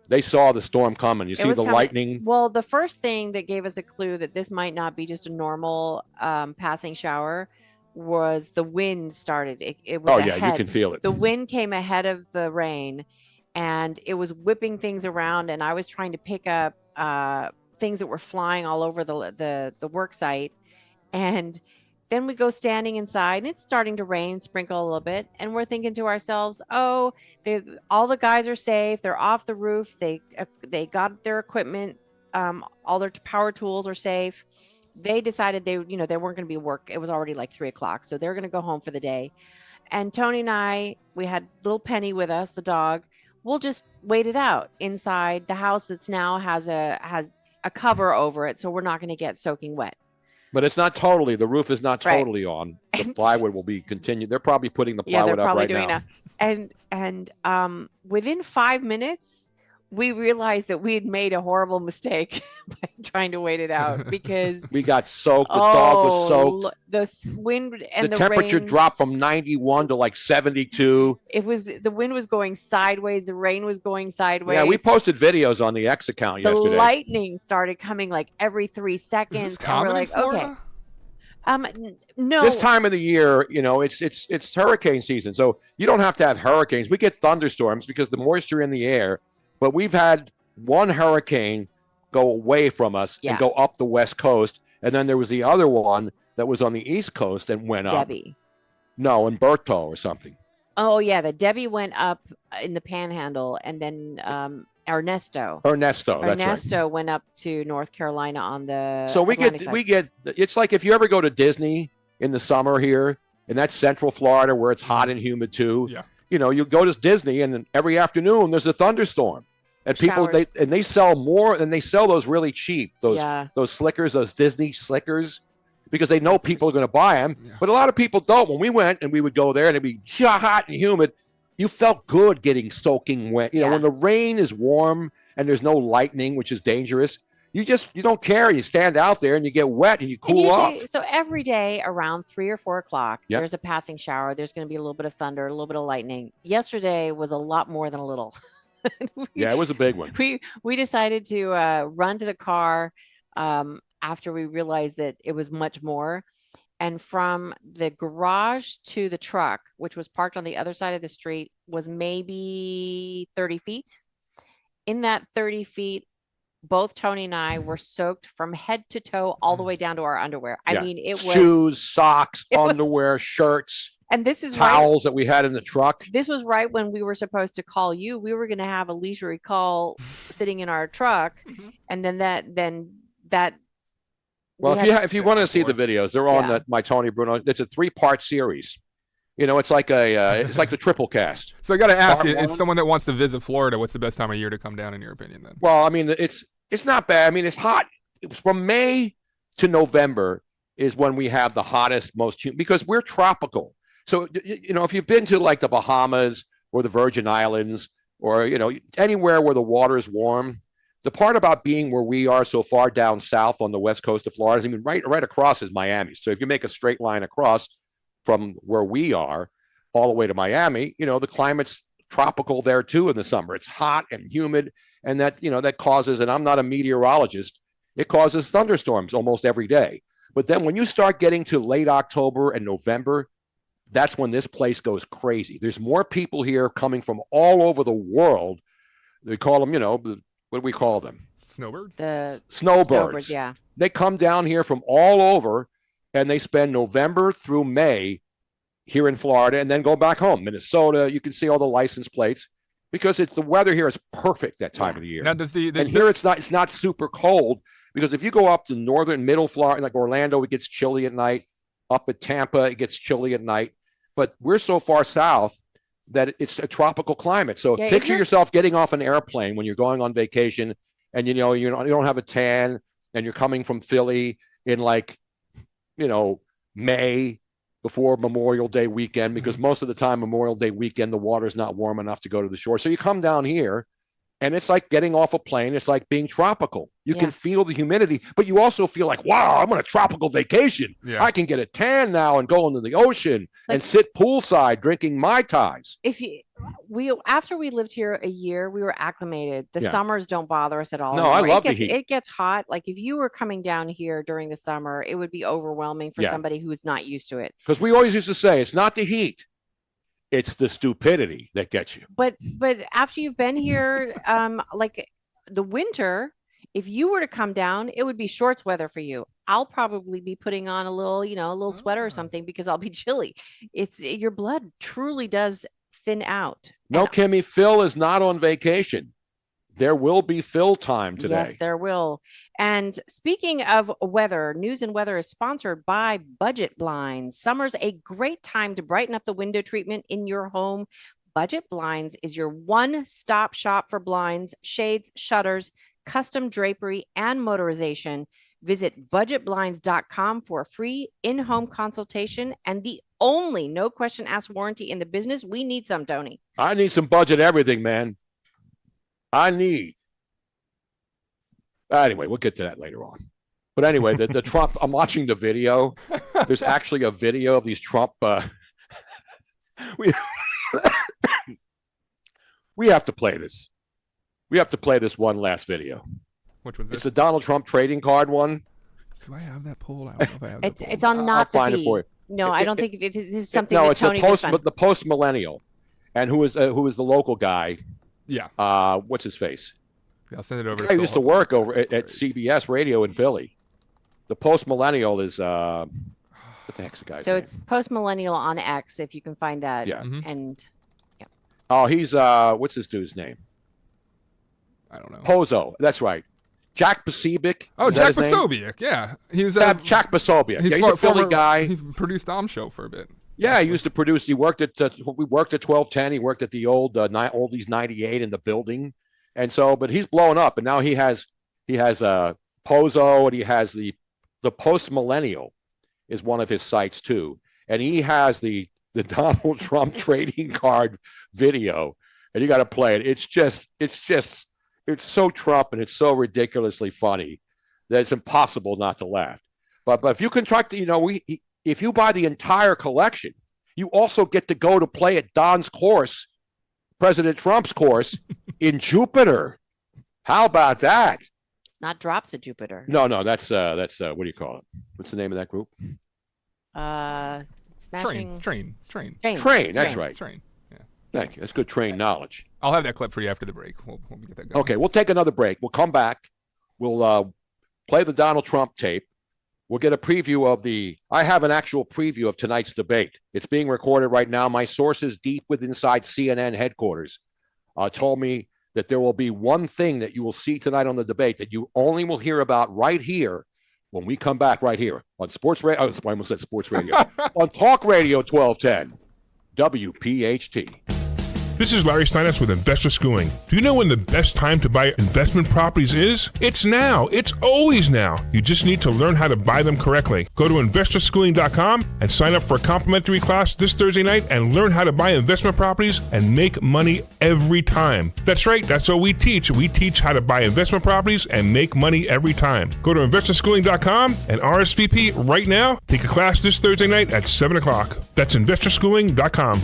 they saw the storm coming. You see the lightning. Well, the first thing that gave us a clue that this might not be just a normal passing shower was the wind started. It was ahead. You can feel it. The wind came ahead of the rain, and it was whipping things around. And I was trying to pick up things that were flying all over the work site. And then we go standing inside, and it's starting to rain, sprinkle a little bit. And we're thinking to ourselves, all the guys are safe. They're off the roof. They got their equipment. All their power tools are safe. They decided they weren't going to be work. It was already like 3:00. So they're going to go home for the day. And Tony and I, we had little Penny with us, the dog. We'll just wait it out inside the house that's now has a cover over it. So we're not going to get soaking wet. But it's not totally. The roof is not totally on. The plywood will be continued. They're probably putting the plywood up right now. And within 5 minutes, we realized that we had made a horrible mistake by trying to wait it out because we got soaked. The dog was soaked. The wind and the temperature rain, dropped from 91 to like 72. The wind was going sideways. The rain was going sideways. Yeah, we posted videos on the X account yesterday. The lightning started coming like every 3 seconds. Is this common in Florida? No. This time of the year, it's hurricane season, so you don't have to have hurricanes. We get thunderstorms because the moisture in the air. But we've had one hurricane go away from us and go up the West Coast. And then there was the other one that was on the East Coast and went up. Debbie. No, Umberto or something. Oh, yeah. The Debbie went up in the Panhandle, and then Ernesto. That's right. Went up to North Carolina on the So Atlantic side. It's like if you ever go to Disney in the summer here, and that's Central Florida where it's hot and humid too. Yeah. You go to Disney and every afternoon there's a thunderstorm. And people, Showers. they sell more, and they sell those really cheap, those Yeah. those slickers, those Disney slickers, because they know people are going to buy them. But a lot of people don't. When we went and we would go there and it'd be hot and humid, you felt good getting soaking wet. You know, when the rain is warm and there's no lightning, which is dangerous, you don't care. You stand out there and you get wet and you cool off. So every day around 3 or 4 o'clock, Yep. there's a passing shower. There's going to be a little bit of thunder, a little bit of lightning. Yesterday was a lot more than a little. Yeah, it was a big one. We decided to run to the car after we realized that it was much more. And from the garage to the truck, which was parked on the other side of the street, was maybe 30 feet. In that 30 feet, both Tony and I were soaked from head to toe all the way down to our underwear. I Yeah. mean, it was shoes, socks, it was- underwear, shirts, and this is towels that we had in the truck. This was right when we were supposed to call you. We were going to have a leisurely call sitting in our truck, and then that. Well, if you want to see the videos, they're on my Tony Bruno. It's a 3-part series. You know, it's like the triple cast. So I got to ask Part you, one. as someone that wants to visit Florida, what's the best time of year to come down in your opinion then? Well, I mean, it's not bad. I mean, it's hot. It's from May to November is when we have the hottest, most humid, because we're tropical. So, you know, if you've been to like the Bahamas or the Virgin Islands or, you know, anywhere where the water is warm, the part about being where we are so far down south on the west coast of Florida, I mean, right across is Miami. So if you make a straight line across from where we are all the way to Miami, you know, the climate's tropical there too in the summer. It's hot and humid, and that, you know, that causes, and I'm not a meteorologist, it causes thunderstorms almost every day. But then when you start getting to late October and November, that's when this place goes crazy. There's more people here coming from all over the world. They call them, you know, what do we call them? Snowbirds? The Snowbirds. yeah. They come down here from all over, and they spend November through May here in Florida and then go back home. Minnesota, you can see all the license plates because the weather here is perfect that time of the year. Now, does and here it's not super cold, because if you go up to northern middle Florida, like Orlando, it gets chilly at night. Up at Tampa, it gets chilly at night. But we're so far south that it's a tropical climate. So picture yourself getting off an airplane when you're going on vacation, and you don't have a tan, and you're coming from Philly in like, you know, May before Memorial Day weekend, because most of the time Memorial Day weekend the water's not warm enough to go to the shore. So you come down here, and it's like getting off a plane. It's like being tropical. You can feel the humidity, but you also feel like, wow, I'm on a tropical vacation. Yeah. I can get a tan now and go into the ocean and sit poolside drinking Mai Tais. After we lived here a year, we were acclimated. The Yeah. summers don't bother us at all. No, I anymore. love the heat. It gets hot. Like if you were coming down here during the summer, it would be overwhelming for Yeah. somebody who's not used to it. Because we always used to say, it's not the heat, it's the stupidity that gets you. But after you've been here, like the winter, if you were to come down, it would be shorts weather for you. I'll probably be putting on a little sweater or something because I'll be chilly. It's your blood truly does thin out. No, Kimmy, Phil is not on vacation. There will be Phil time today. Yes, there will. And speaking of weather, News and Weather is sponsored by Budget Blinds. Summer's a great time to brighten up the window treatment in your home. Budget Blinds is your one-stop shop for blinds, shades, shutters, custom drapery, and motorization. Visit budgetblinds.com for a free in-home consultation and the only no question asked warranty in the business. We need some, Tony. I need some budget everything, man. Anyway, we'll get to that later on. But anyway, the Trump, I'm watching the video. There's actually a video of these Trump. We have to play this. We have to play this one last video. Which one's It's this? the Donald Trump trading card one. Do I have that poll? I don't know if I have that poll. It's on not I'll the find it feed. for you. No, I don't think this is something No, that it's Tony the post millennial, and who is the local guy? Yeah. What's his face? I'll send it over. I used to work over at CBS Radio in Philly. The post millennial is what the heck's the guy's So name? it's post millennial on X, if you can find that. Yeah. And Oh, he's what's this dude's name? I don't know. Pozo. That's right. Jack Posobiec. Oh, Is that Jack his name? Posobiec. Yeah, he was Jack Posobiec. He's, He's a Philly guy. He produced Dom Show for a bit. Yeah, he used to produce. He worked at. We worked at 1210. He worked at the old Oldies 98 in the building, And so, but he's blown up, and now he has Pozo, and he has the Post Millennial is one of his sites too, and he has the Donald Trump trading card video, and you got to play it. It's so Trump, and it's so ridiculously funny that it's impossible not to laugh. But if you contract, if you buy the entire collection, you also get to go to play at Don's course, President Trump's course in Jupiter. How about that? Not Drops at Jupiter. No, that's what do you call it? What's the name of that group? Smashing Train. That's right. Train. Yeah. Thank you. That's good train knowledge. I'll have that clip for you after the break. We'll get that going. Okay, we'll take another break. We'll come back. We'll play the Donald Trump tape. We'll get a preview of I have an actual preview of tonight's debate. It's being recorded right now. My sources deep inside CNN headquarters told me that there will be one thing that you will see tonight on the debate that you only will hear about right here when we come back right here on Sports Radio. I almost said Sports Radio. On Talk Radio 1210, WPHT. This is Larry Steinitz with Investor Schooling. Do you know when the best time to buy investment properties is? It's now. It's always now. You just need to learn how to buy them correctly. Go to investorschooling.com and sign up for a complimentary class this Thursday night and learn how to buy investment properties and make money every time. That's right. That's what we teach. We teach how to buy investment properties and make money every time. Go to investorschooling.com and RSVP right now. Take a class this Thursday night at 7 o'clock. That's investorschooling.com.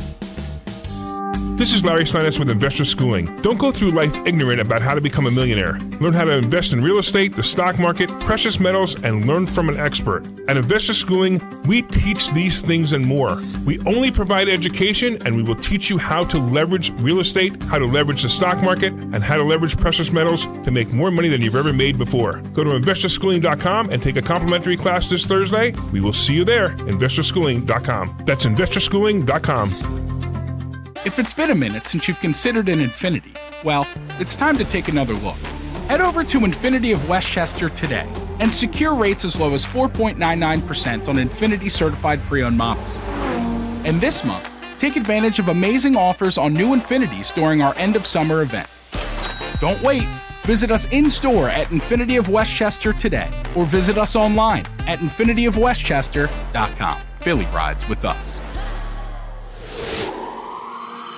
This is Larry Steinitz with Investor Schooling. Don't go through life ignorant about how to become a millionaire. Learn how to invest in real estate, the stock market, precious metals, and learn from an expert. At Investor Schooling, we teach these things and more. We only provide education, and we will teach you how to leverage real estate, how to leverage the stock market, and how to leverage precious metals to make more money than you've ever made before. Go to investorschooling.com and take a complimentary class this Thursday. We will see you there, investorschooling.com. That's investorschooling.com. If it's been a minute since you've considered an Infiniti, well, it's time to take another look. Head over to Infiniti of Westchester today and secure rates as low as 4.99% on Infiniti certified pre-owned models. And this month, take advantage of amazing offers on new Infinitis during our end of summer event. Don't wait. Visit us in-store at Infiniti of Westchester today or visit us online at infinityofwestchester.com. Philly rides with us.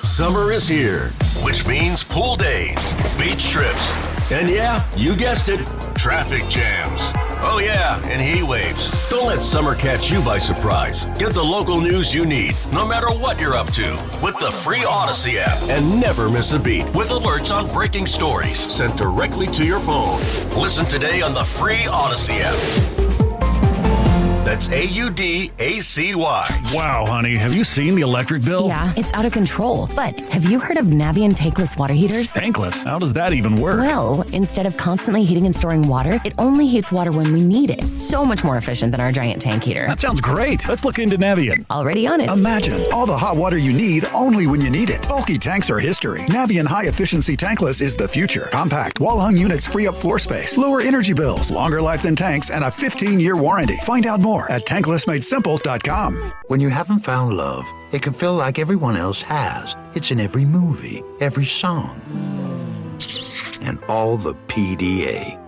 Summer is here, which means pool days, beach trips, and yeah, you guessed it, traffic jams. Oh yeah, and heat waves. Don't let summer catch you by surprise. Get the local news you need, no matter what you're up to, with the free Odyssey app. And never miss a beat with alerts on breaking stories sent directly to your phone. Listen today on the free Odyssey app. That's AUDACY. Wow, honey, have you seen the electric bill? Yeah, it's out of control. But have you heard of Navien tankless water heaters? Tankless? How does that even work? Well, instead of constantly heating and storing water, it only heats water when we need it. So much more efficient than our giant tank heater. That sounds great. Let's look into Navien. Already on it. Imagine all the hot water you need only when you need it. Bulky tanks are history. Navien high efficiency tankless is the future. Compact wall-hung units free up floor space, lower energy bills, longer life than tanks, and a 15-year warranty. Find out more at tanklessmadesimple.com. When you haven't found love, it can feel like everyone else has. It's in every movie, every song, and all the PDA.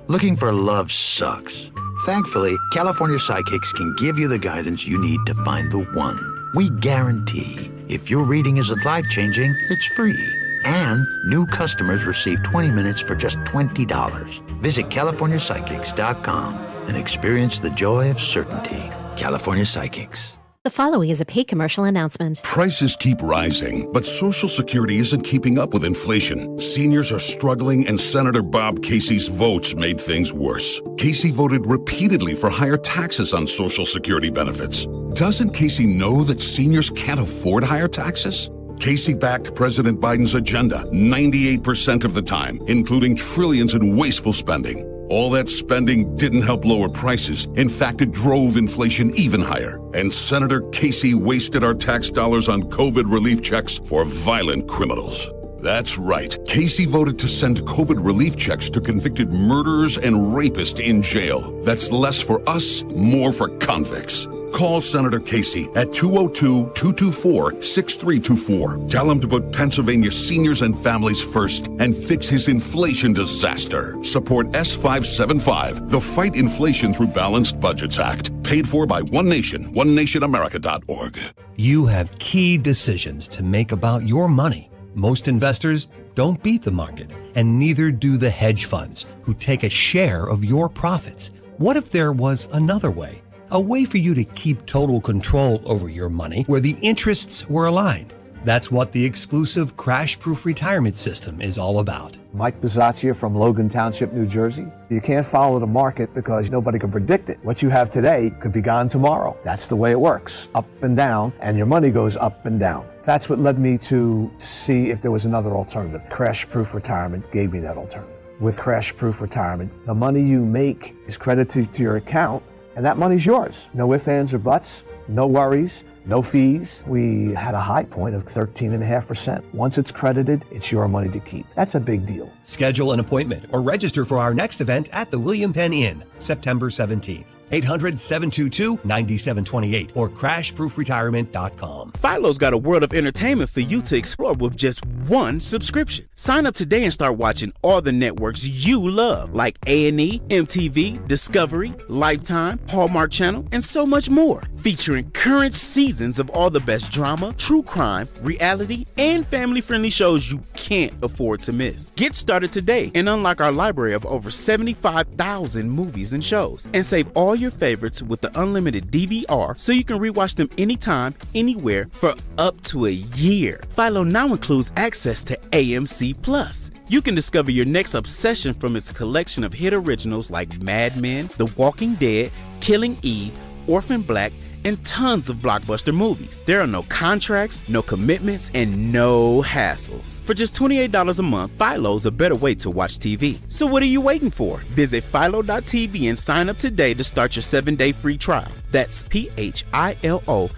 Looking for love sucks. Thankfully, California Psychics can give you the guidance you need to find the one. We guarantee if your reading isn't life-changing, it's free. And new customers receive 20 minutes for just $20. Visit CaliforniaPsychics.com and experience the joy of certainty. California Psychics. The following is a paid commercial announcement. Prices keep rising, but Social Security isn't keeping up with inflation. Seniors are struggling, and Senator Bob Casey's votes made things worse. Casey voted repeatedly for higher taxes on Social Security benefits. Doesn't Casey know that seniors can't afford higher taxes? Casey backed President Biden's agenda 98% of the time, including trillions in wasteful spending. All that spending didn't help lower prices. In fact, it drove inflation even higher. And Senator Casey wasted our tax dollars on COVID relief checks for violent criminals. That's right. Casey voted to send COVID relief checks to convicted murderers and rapists in jail. That's less for us, more for convicts. Call Senator Casey at 202-224-6324. Tell him to put Pennsylvania seniors and families first and fix his inflation disaster. Support S575, the Fight Inflation Through Balanced Budgets Act, paid for by One Nation, onenationamerica.org. You have key decisions to make about your money. Most investors don't beat the market, and neither do the hedge funds, who take a share of your profits. What if there was another way? A way for you to keep total control over your money where the interests were aligned. That's what the exclusive crash-proof retirement system is all about. Mike Bisaccia from Logan Township, New Jersey. You can't follow the market because nobody can predict it. What you have today could be gone tomorrow. That's the way it works, up and down, and your money goes up and down. That's what led me to see if there was another alternative. Crash-proof retirement gave me that alternative. With crash-proof retirement, the money you make is credited to your account, and that money's yours. No ifs, ands, or buts, no worries, no fees. We had a high point of 13.5%. Once it's credited, it's your money to keep. That's a big deal. Schedule an appointment or register for our next event at the William Penn Inn, September 17th. 800-722-9728 or crashproofretirement.com. Philo's got a world of entertainment for you to explore with just one subscription. Sign up today and start watching all the networks you love, like A&E, MTV, Discovery, Lifetime, Hallmark Channel, and so much more. Featuring current seasons of all the best drama, true crime, reality, and family-friendly shows you can't afford to miss. Get started today and unlock our library of over 75,000 movies and shows, and save all your favorites with the unlimited DVR so you can rewatch them anytime, anywhere for up to a year. Philo now includes access to AMC Plus. You can discover your next obsession from its collection of hit originals like Mad Men, The Walking Dead, Killing Eve, Orphan Black, and tons of blockbuster movies. There are no contracts, no commitments, and no hassles. For just $28 a month, Philo's a better way to watch TV. So what are you waiting for? Visit philo.tv and sign up today to start your 7-day free trial. That's PHILO.tv.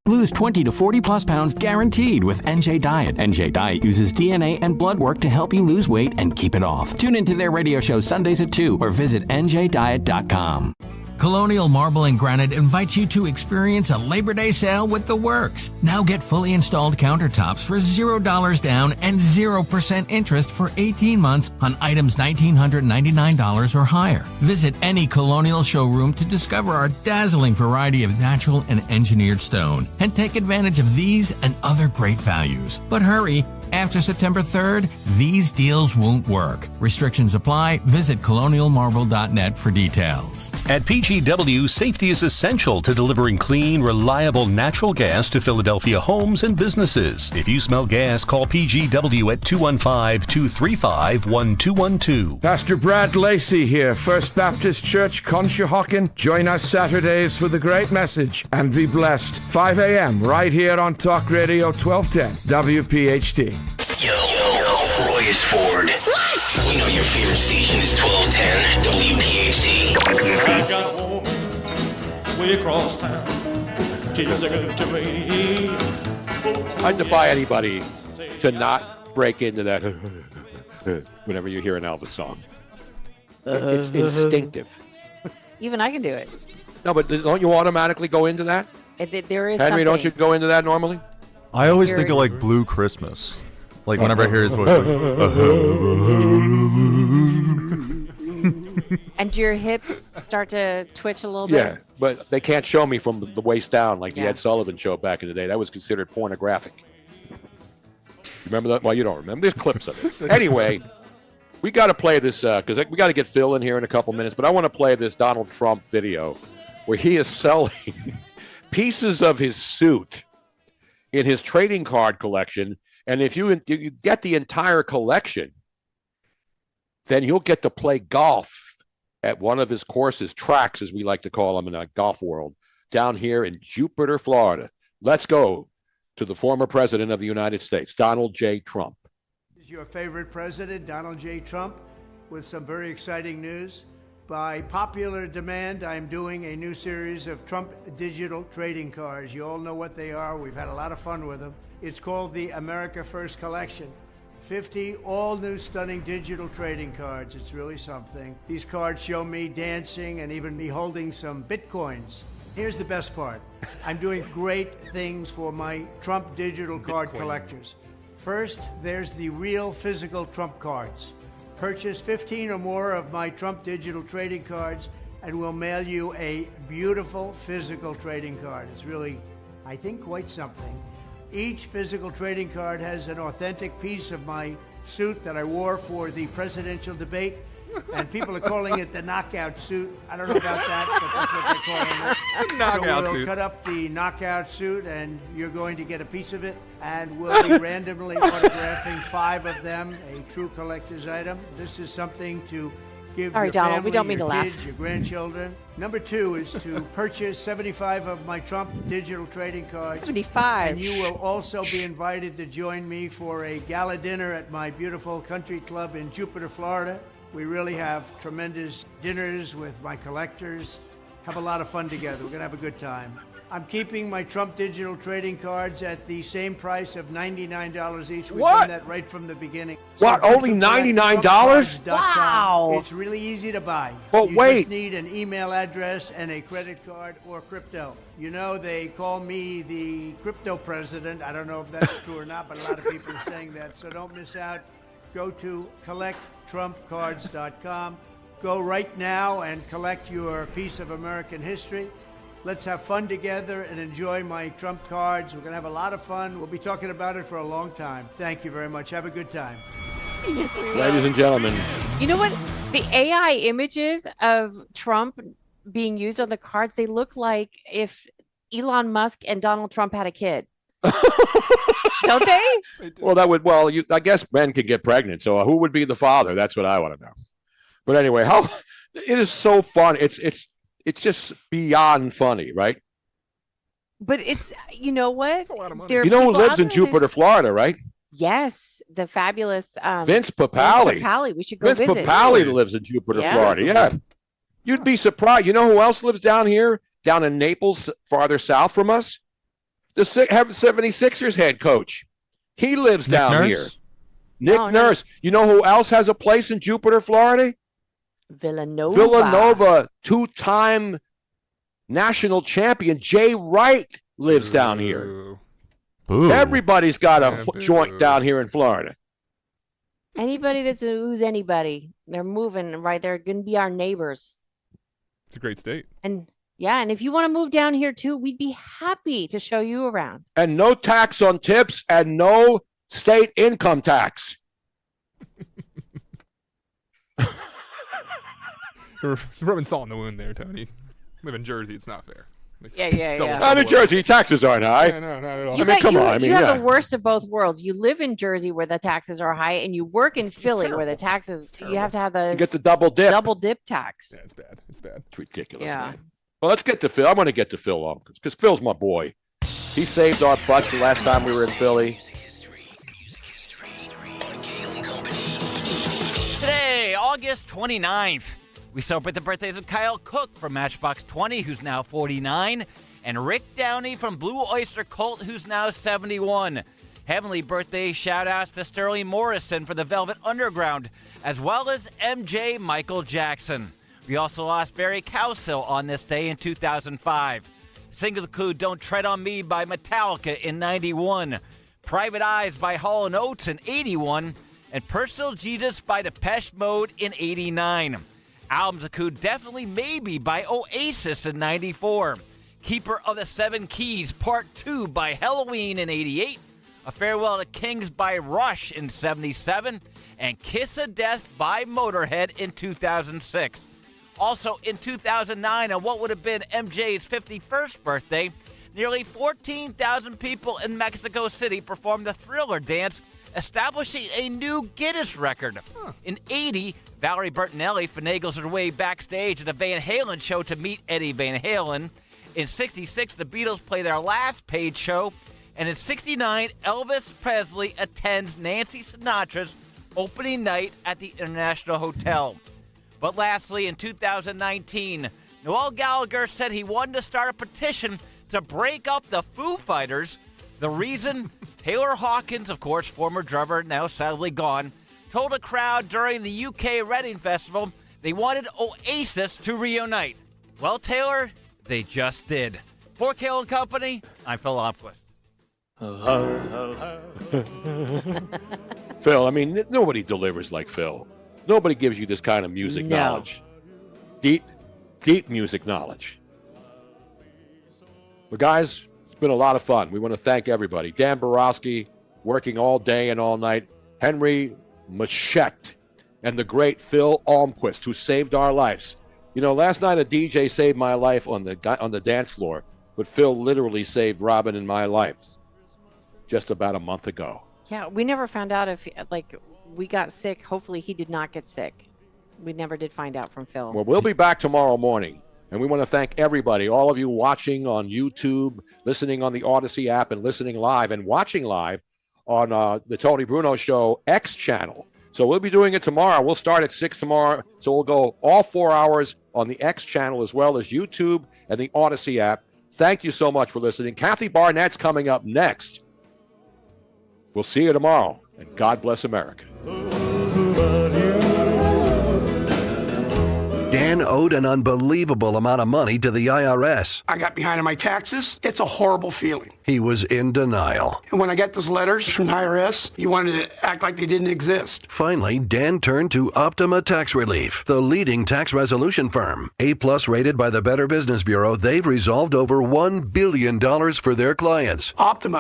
Lose 20 to 40 plus pounds guaranteed with NJ Diet. NJ Diet uses DNA and blood work to help you lose weight and keep it off. Tune into their radio show Sundays at 2 or visit njdiet.com. Colonial Marble and Granite invites you to experience a Labor Day sale with the works. Now get fully installed countertops for $0 down and 0% interest for 18 months on items $1,999 or higher. Visit any Colonial showroom to discover our dazzling variety of natural and engineered stone and take advantage of these and other great values. But hurry! After September 3rd, these deals won't work. Restrictions apply. Visit colonialmarble.net for details. At PGW, safety is essential to delivering clean, reliable natural gas to Philadelphia homes and businesses. If you smell gas, call PGW at 215-235-1212. Pastor Brad Lacey here, First Baptist Church, Conshohocken. Join us Saturdays for the great message and be blessed. 5 a.m. right here on Talk Radio 1210 WPHT. Yo, Roy is Ford. What? We know your favorite station is 1210 WPHT. I got a woman way across town. She's a good to me. I defy anybody to not break into that whenever you hear an Elvis song. It's instinctive. Even I can do it. No, but don't you automatically go into that? There is Henry, something. don't you go into that normally? I always think of like Blue Christmas. Like whenever I hear his voice. And your hips start to twitch a little bit? Yeah, but they can't show me from the waist down like the Ed Sullivan Show back in the day. That was considered pornographic. Remember that? Well, you don't remember. There's clips of it. Anyway, we got to play this because we got to get Phil in here in a couple minutes. But I want to play this Donald Trump video where he is selling pieces of his suit in his trading card collection. And if you get the entire collection, then you'll get to play golf at one of his courses, tracks, as we like to call them in a golf world, down here in Jupiter, Florida. Let's go to the former president of the United States, Donald J. Trump. This is your favorite president, Donald J. Trump, with some very exciting news. By popular demand, I'm doing a new series of Trump digital trading cards. You all know what they are. We've had a lot of fun with them. It's called the America First Collection. 50 all-new stunning digital trading cards. It's really something. These cards show me dancing and even me holding some bitcoins. Here's the best part. I'm doing great things for my Trump digital card collectors. First, there's the real physical Trump cards. Purchase 15 or more of my Trump digital trading cards and we'll mail you a beautiful physical trading card. It's really, I think, quite something. Each physical trading card has an authentic piece of my suit that I wore for the presidential debate. And people are calling it the knockout suit. I don't know about that, but that's what they're calling it. Knockout so we'll suit. cut up the knockout suit, and you're going to get a piece of it. And we'll be randomly autographing 5 of them, a true collector's item. This is something to give Sorry, your Donald, family, we don't mean your to laugh. kids, your grandchildren. Number 2 is to purchase 75 of my Trump digital trading cards. 75. And you will also be invited to join me for a gala dinner at my beautiful country club in Jupiter, Florida. We really have tremendous dinners with my collectors. Have a lot of fun together. We're going to have a good time. I'm keeping my Trump digital trading cards at the same price of $99 each. We've What? done that right from the beginning. What, only $99? Wow. It's really easy to buy. But you wait. just need an email address and a credit card or crypto. You know, they call me the crypto president. I don't know if that's true or not, but a lot of people are saying that. So don't miss out. Go to collecttrumpcards.com. Go right now and collect your piece of American history. Let's have fun together and enjoy my Trump cards. We're going to have a lot of fun. We'll be talking about it for a long time. Thank you very much. Have a good time. Ladies and gentlemen. You know what? The AI images of Trump being used on the cards, they look like if Elon Musk and Donald Trump had a kid. Don't they? Well, I guess men could get pregnant. So who would be the father? That's what I want to know. But anyway, it is so fun. It's just beyond funny, right? But it's, you know what? You know who lives in Jupiter, Florida, right? Yes, the fabulous Vince Papale. Vince Papale. We should go Vince visit. Papale lives in Jupiter, Yeah. Florida. Yeah. You'd be surprised. You know who else lives down here? Down in Naples, farther south from us? The 76ers head coach. He lives down Nurse? here. Nick Nurse. You know who else has a place in Jupiter, Florida? Villanova. 2-time national champion Jay Wright lives down here. Boo. Everybody's got a joint down here in Florida. Anybody who's anybody, they're moving right. They're going to be our neighbors. It's a great state. And yeah, and if you want to move down here too, we'd be happy to show you around. And no tax on tips and no state income tax. You're rubbing salt in the wound there, Tony. Live in Jersey, it's not fair. Not in Jersey, taxes aren't high. Yeah, no, not at all. You have the worst of both worlds. You live in Jersey where the taxes are high, and you work in Philly where the taxes. You have to have the You get the double dip. double dip tax. Yeah, it's bad. It's bad. It's ridiculous, Yeah. man. Well, let's get to Phil. I want to get to Phil on because Phil's my boy. He saved our butts the last time we were in Philly. Today, August 29th, we celebrate the birthdays of Kyle Cook from Matchbox 20, who's now 49, and Rick Downey from Blue Oyster Cult, who's now 71. Heavenly birthday shout-outs to Sterling Morrison for the Velvet Underground, as well as MJ Michael Jackson. We also lost Barry Cowsill on this day in 2005. Singles include Don't Tread on Me by Metallica in 91, Private Eyes by Hall & Oates in 81, and Personal Jesus by Depeche Mode in 89. Albums include Definitely Maybe by Oasis in 94, Keeper of the Seven Keys Part 2 by Halloween in 88, A Farewell to Kings by Rush in 77, and Kiss of Death by Motorhead in 2006. Also in 2009, on what would have been MJ's 51st birthday, nearly 14,000 people in Mexico City performed the Thriller dance, establishing a new Guinness record. In 80, Valerie Bertinelli finagles her way backstage at a Van Halen show to meet Eddie Van Halen. In 66, the Beatles play their last paid show. And in 69, Elvis Presley attends Nancy Sinatra's opening night at the International Hotel. But lastly, in 2019, Noel Gallagher said he wanted to start a petition to break up the Foo Fighters. The reason? Taylor Hawkins, of course, former drummer, now sadly gone, told a crowd during the UK Reading Festival they wanted Oasis to reunite. Well, Taylor, They just did. For Kayal and Company, I'm Phil Lopquist. Phil, I mean, nobody delivers like Phil. Nobody gives you this kind of music knowledge. Deep music knowledge. But guys, it's been a lot of fun. We want to thank everybody. Dan Borowski, working all day and all night. Henry Machette, and the great Phil Almquist, who saved our lives. You know, last night a DJ saved my life on the dance floor, but Phil literally saved Robin and my life just about a month ago. Yeah, we never found out if, we got sick. Hopefully he did not get sick. We never did find out from Phil. Well, we'll be back tomorrow morning, and we want to thank everybody, all of you watching on YouTube, listening on the Odyssey app, and listening live and watching live on the Tony Bruno Show X channel. So we'll be doing it tomorrow. We'll start at 6 tomorrow. So we'll go all 4 hours on the X channel as well as YouTube and the Odyssey app. Thank you so much for listening. Kathy Barnett's coming up next. We'll see you tomorrow, and God bless America. Dan owed an unbelievable amount of money to the IRS. I got behind on my taxes. It's a horrible feeling. He was in denial. And when I got those letters from the IRS, he wanted to act like they didn't exist. Finally, Dan turned to Optima Tax Relief, the leading tax resolution firm. A-plus rated by the Better Business Bureau, they've resolved over $1 billion for their clients. Optima.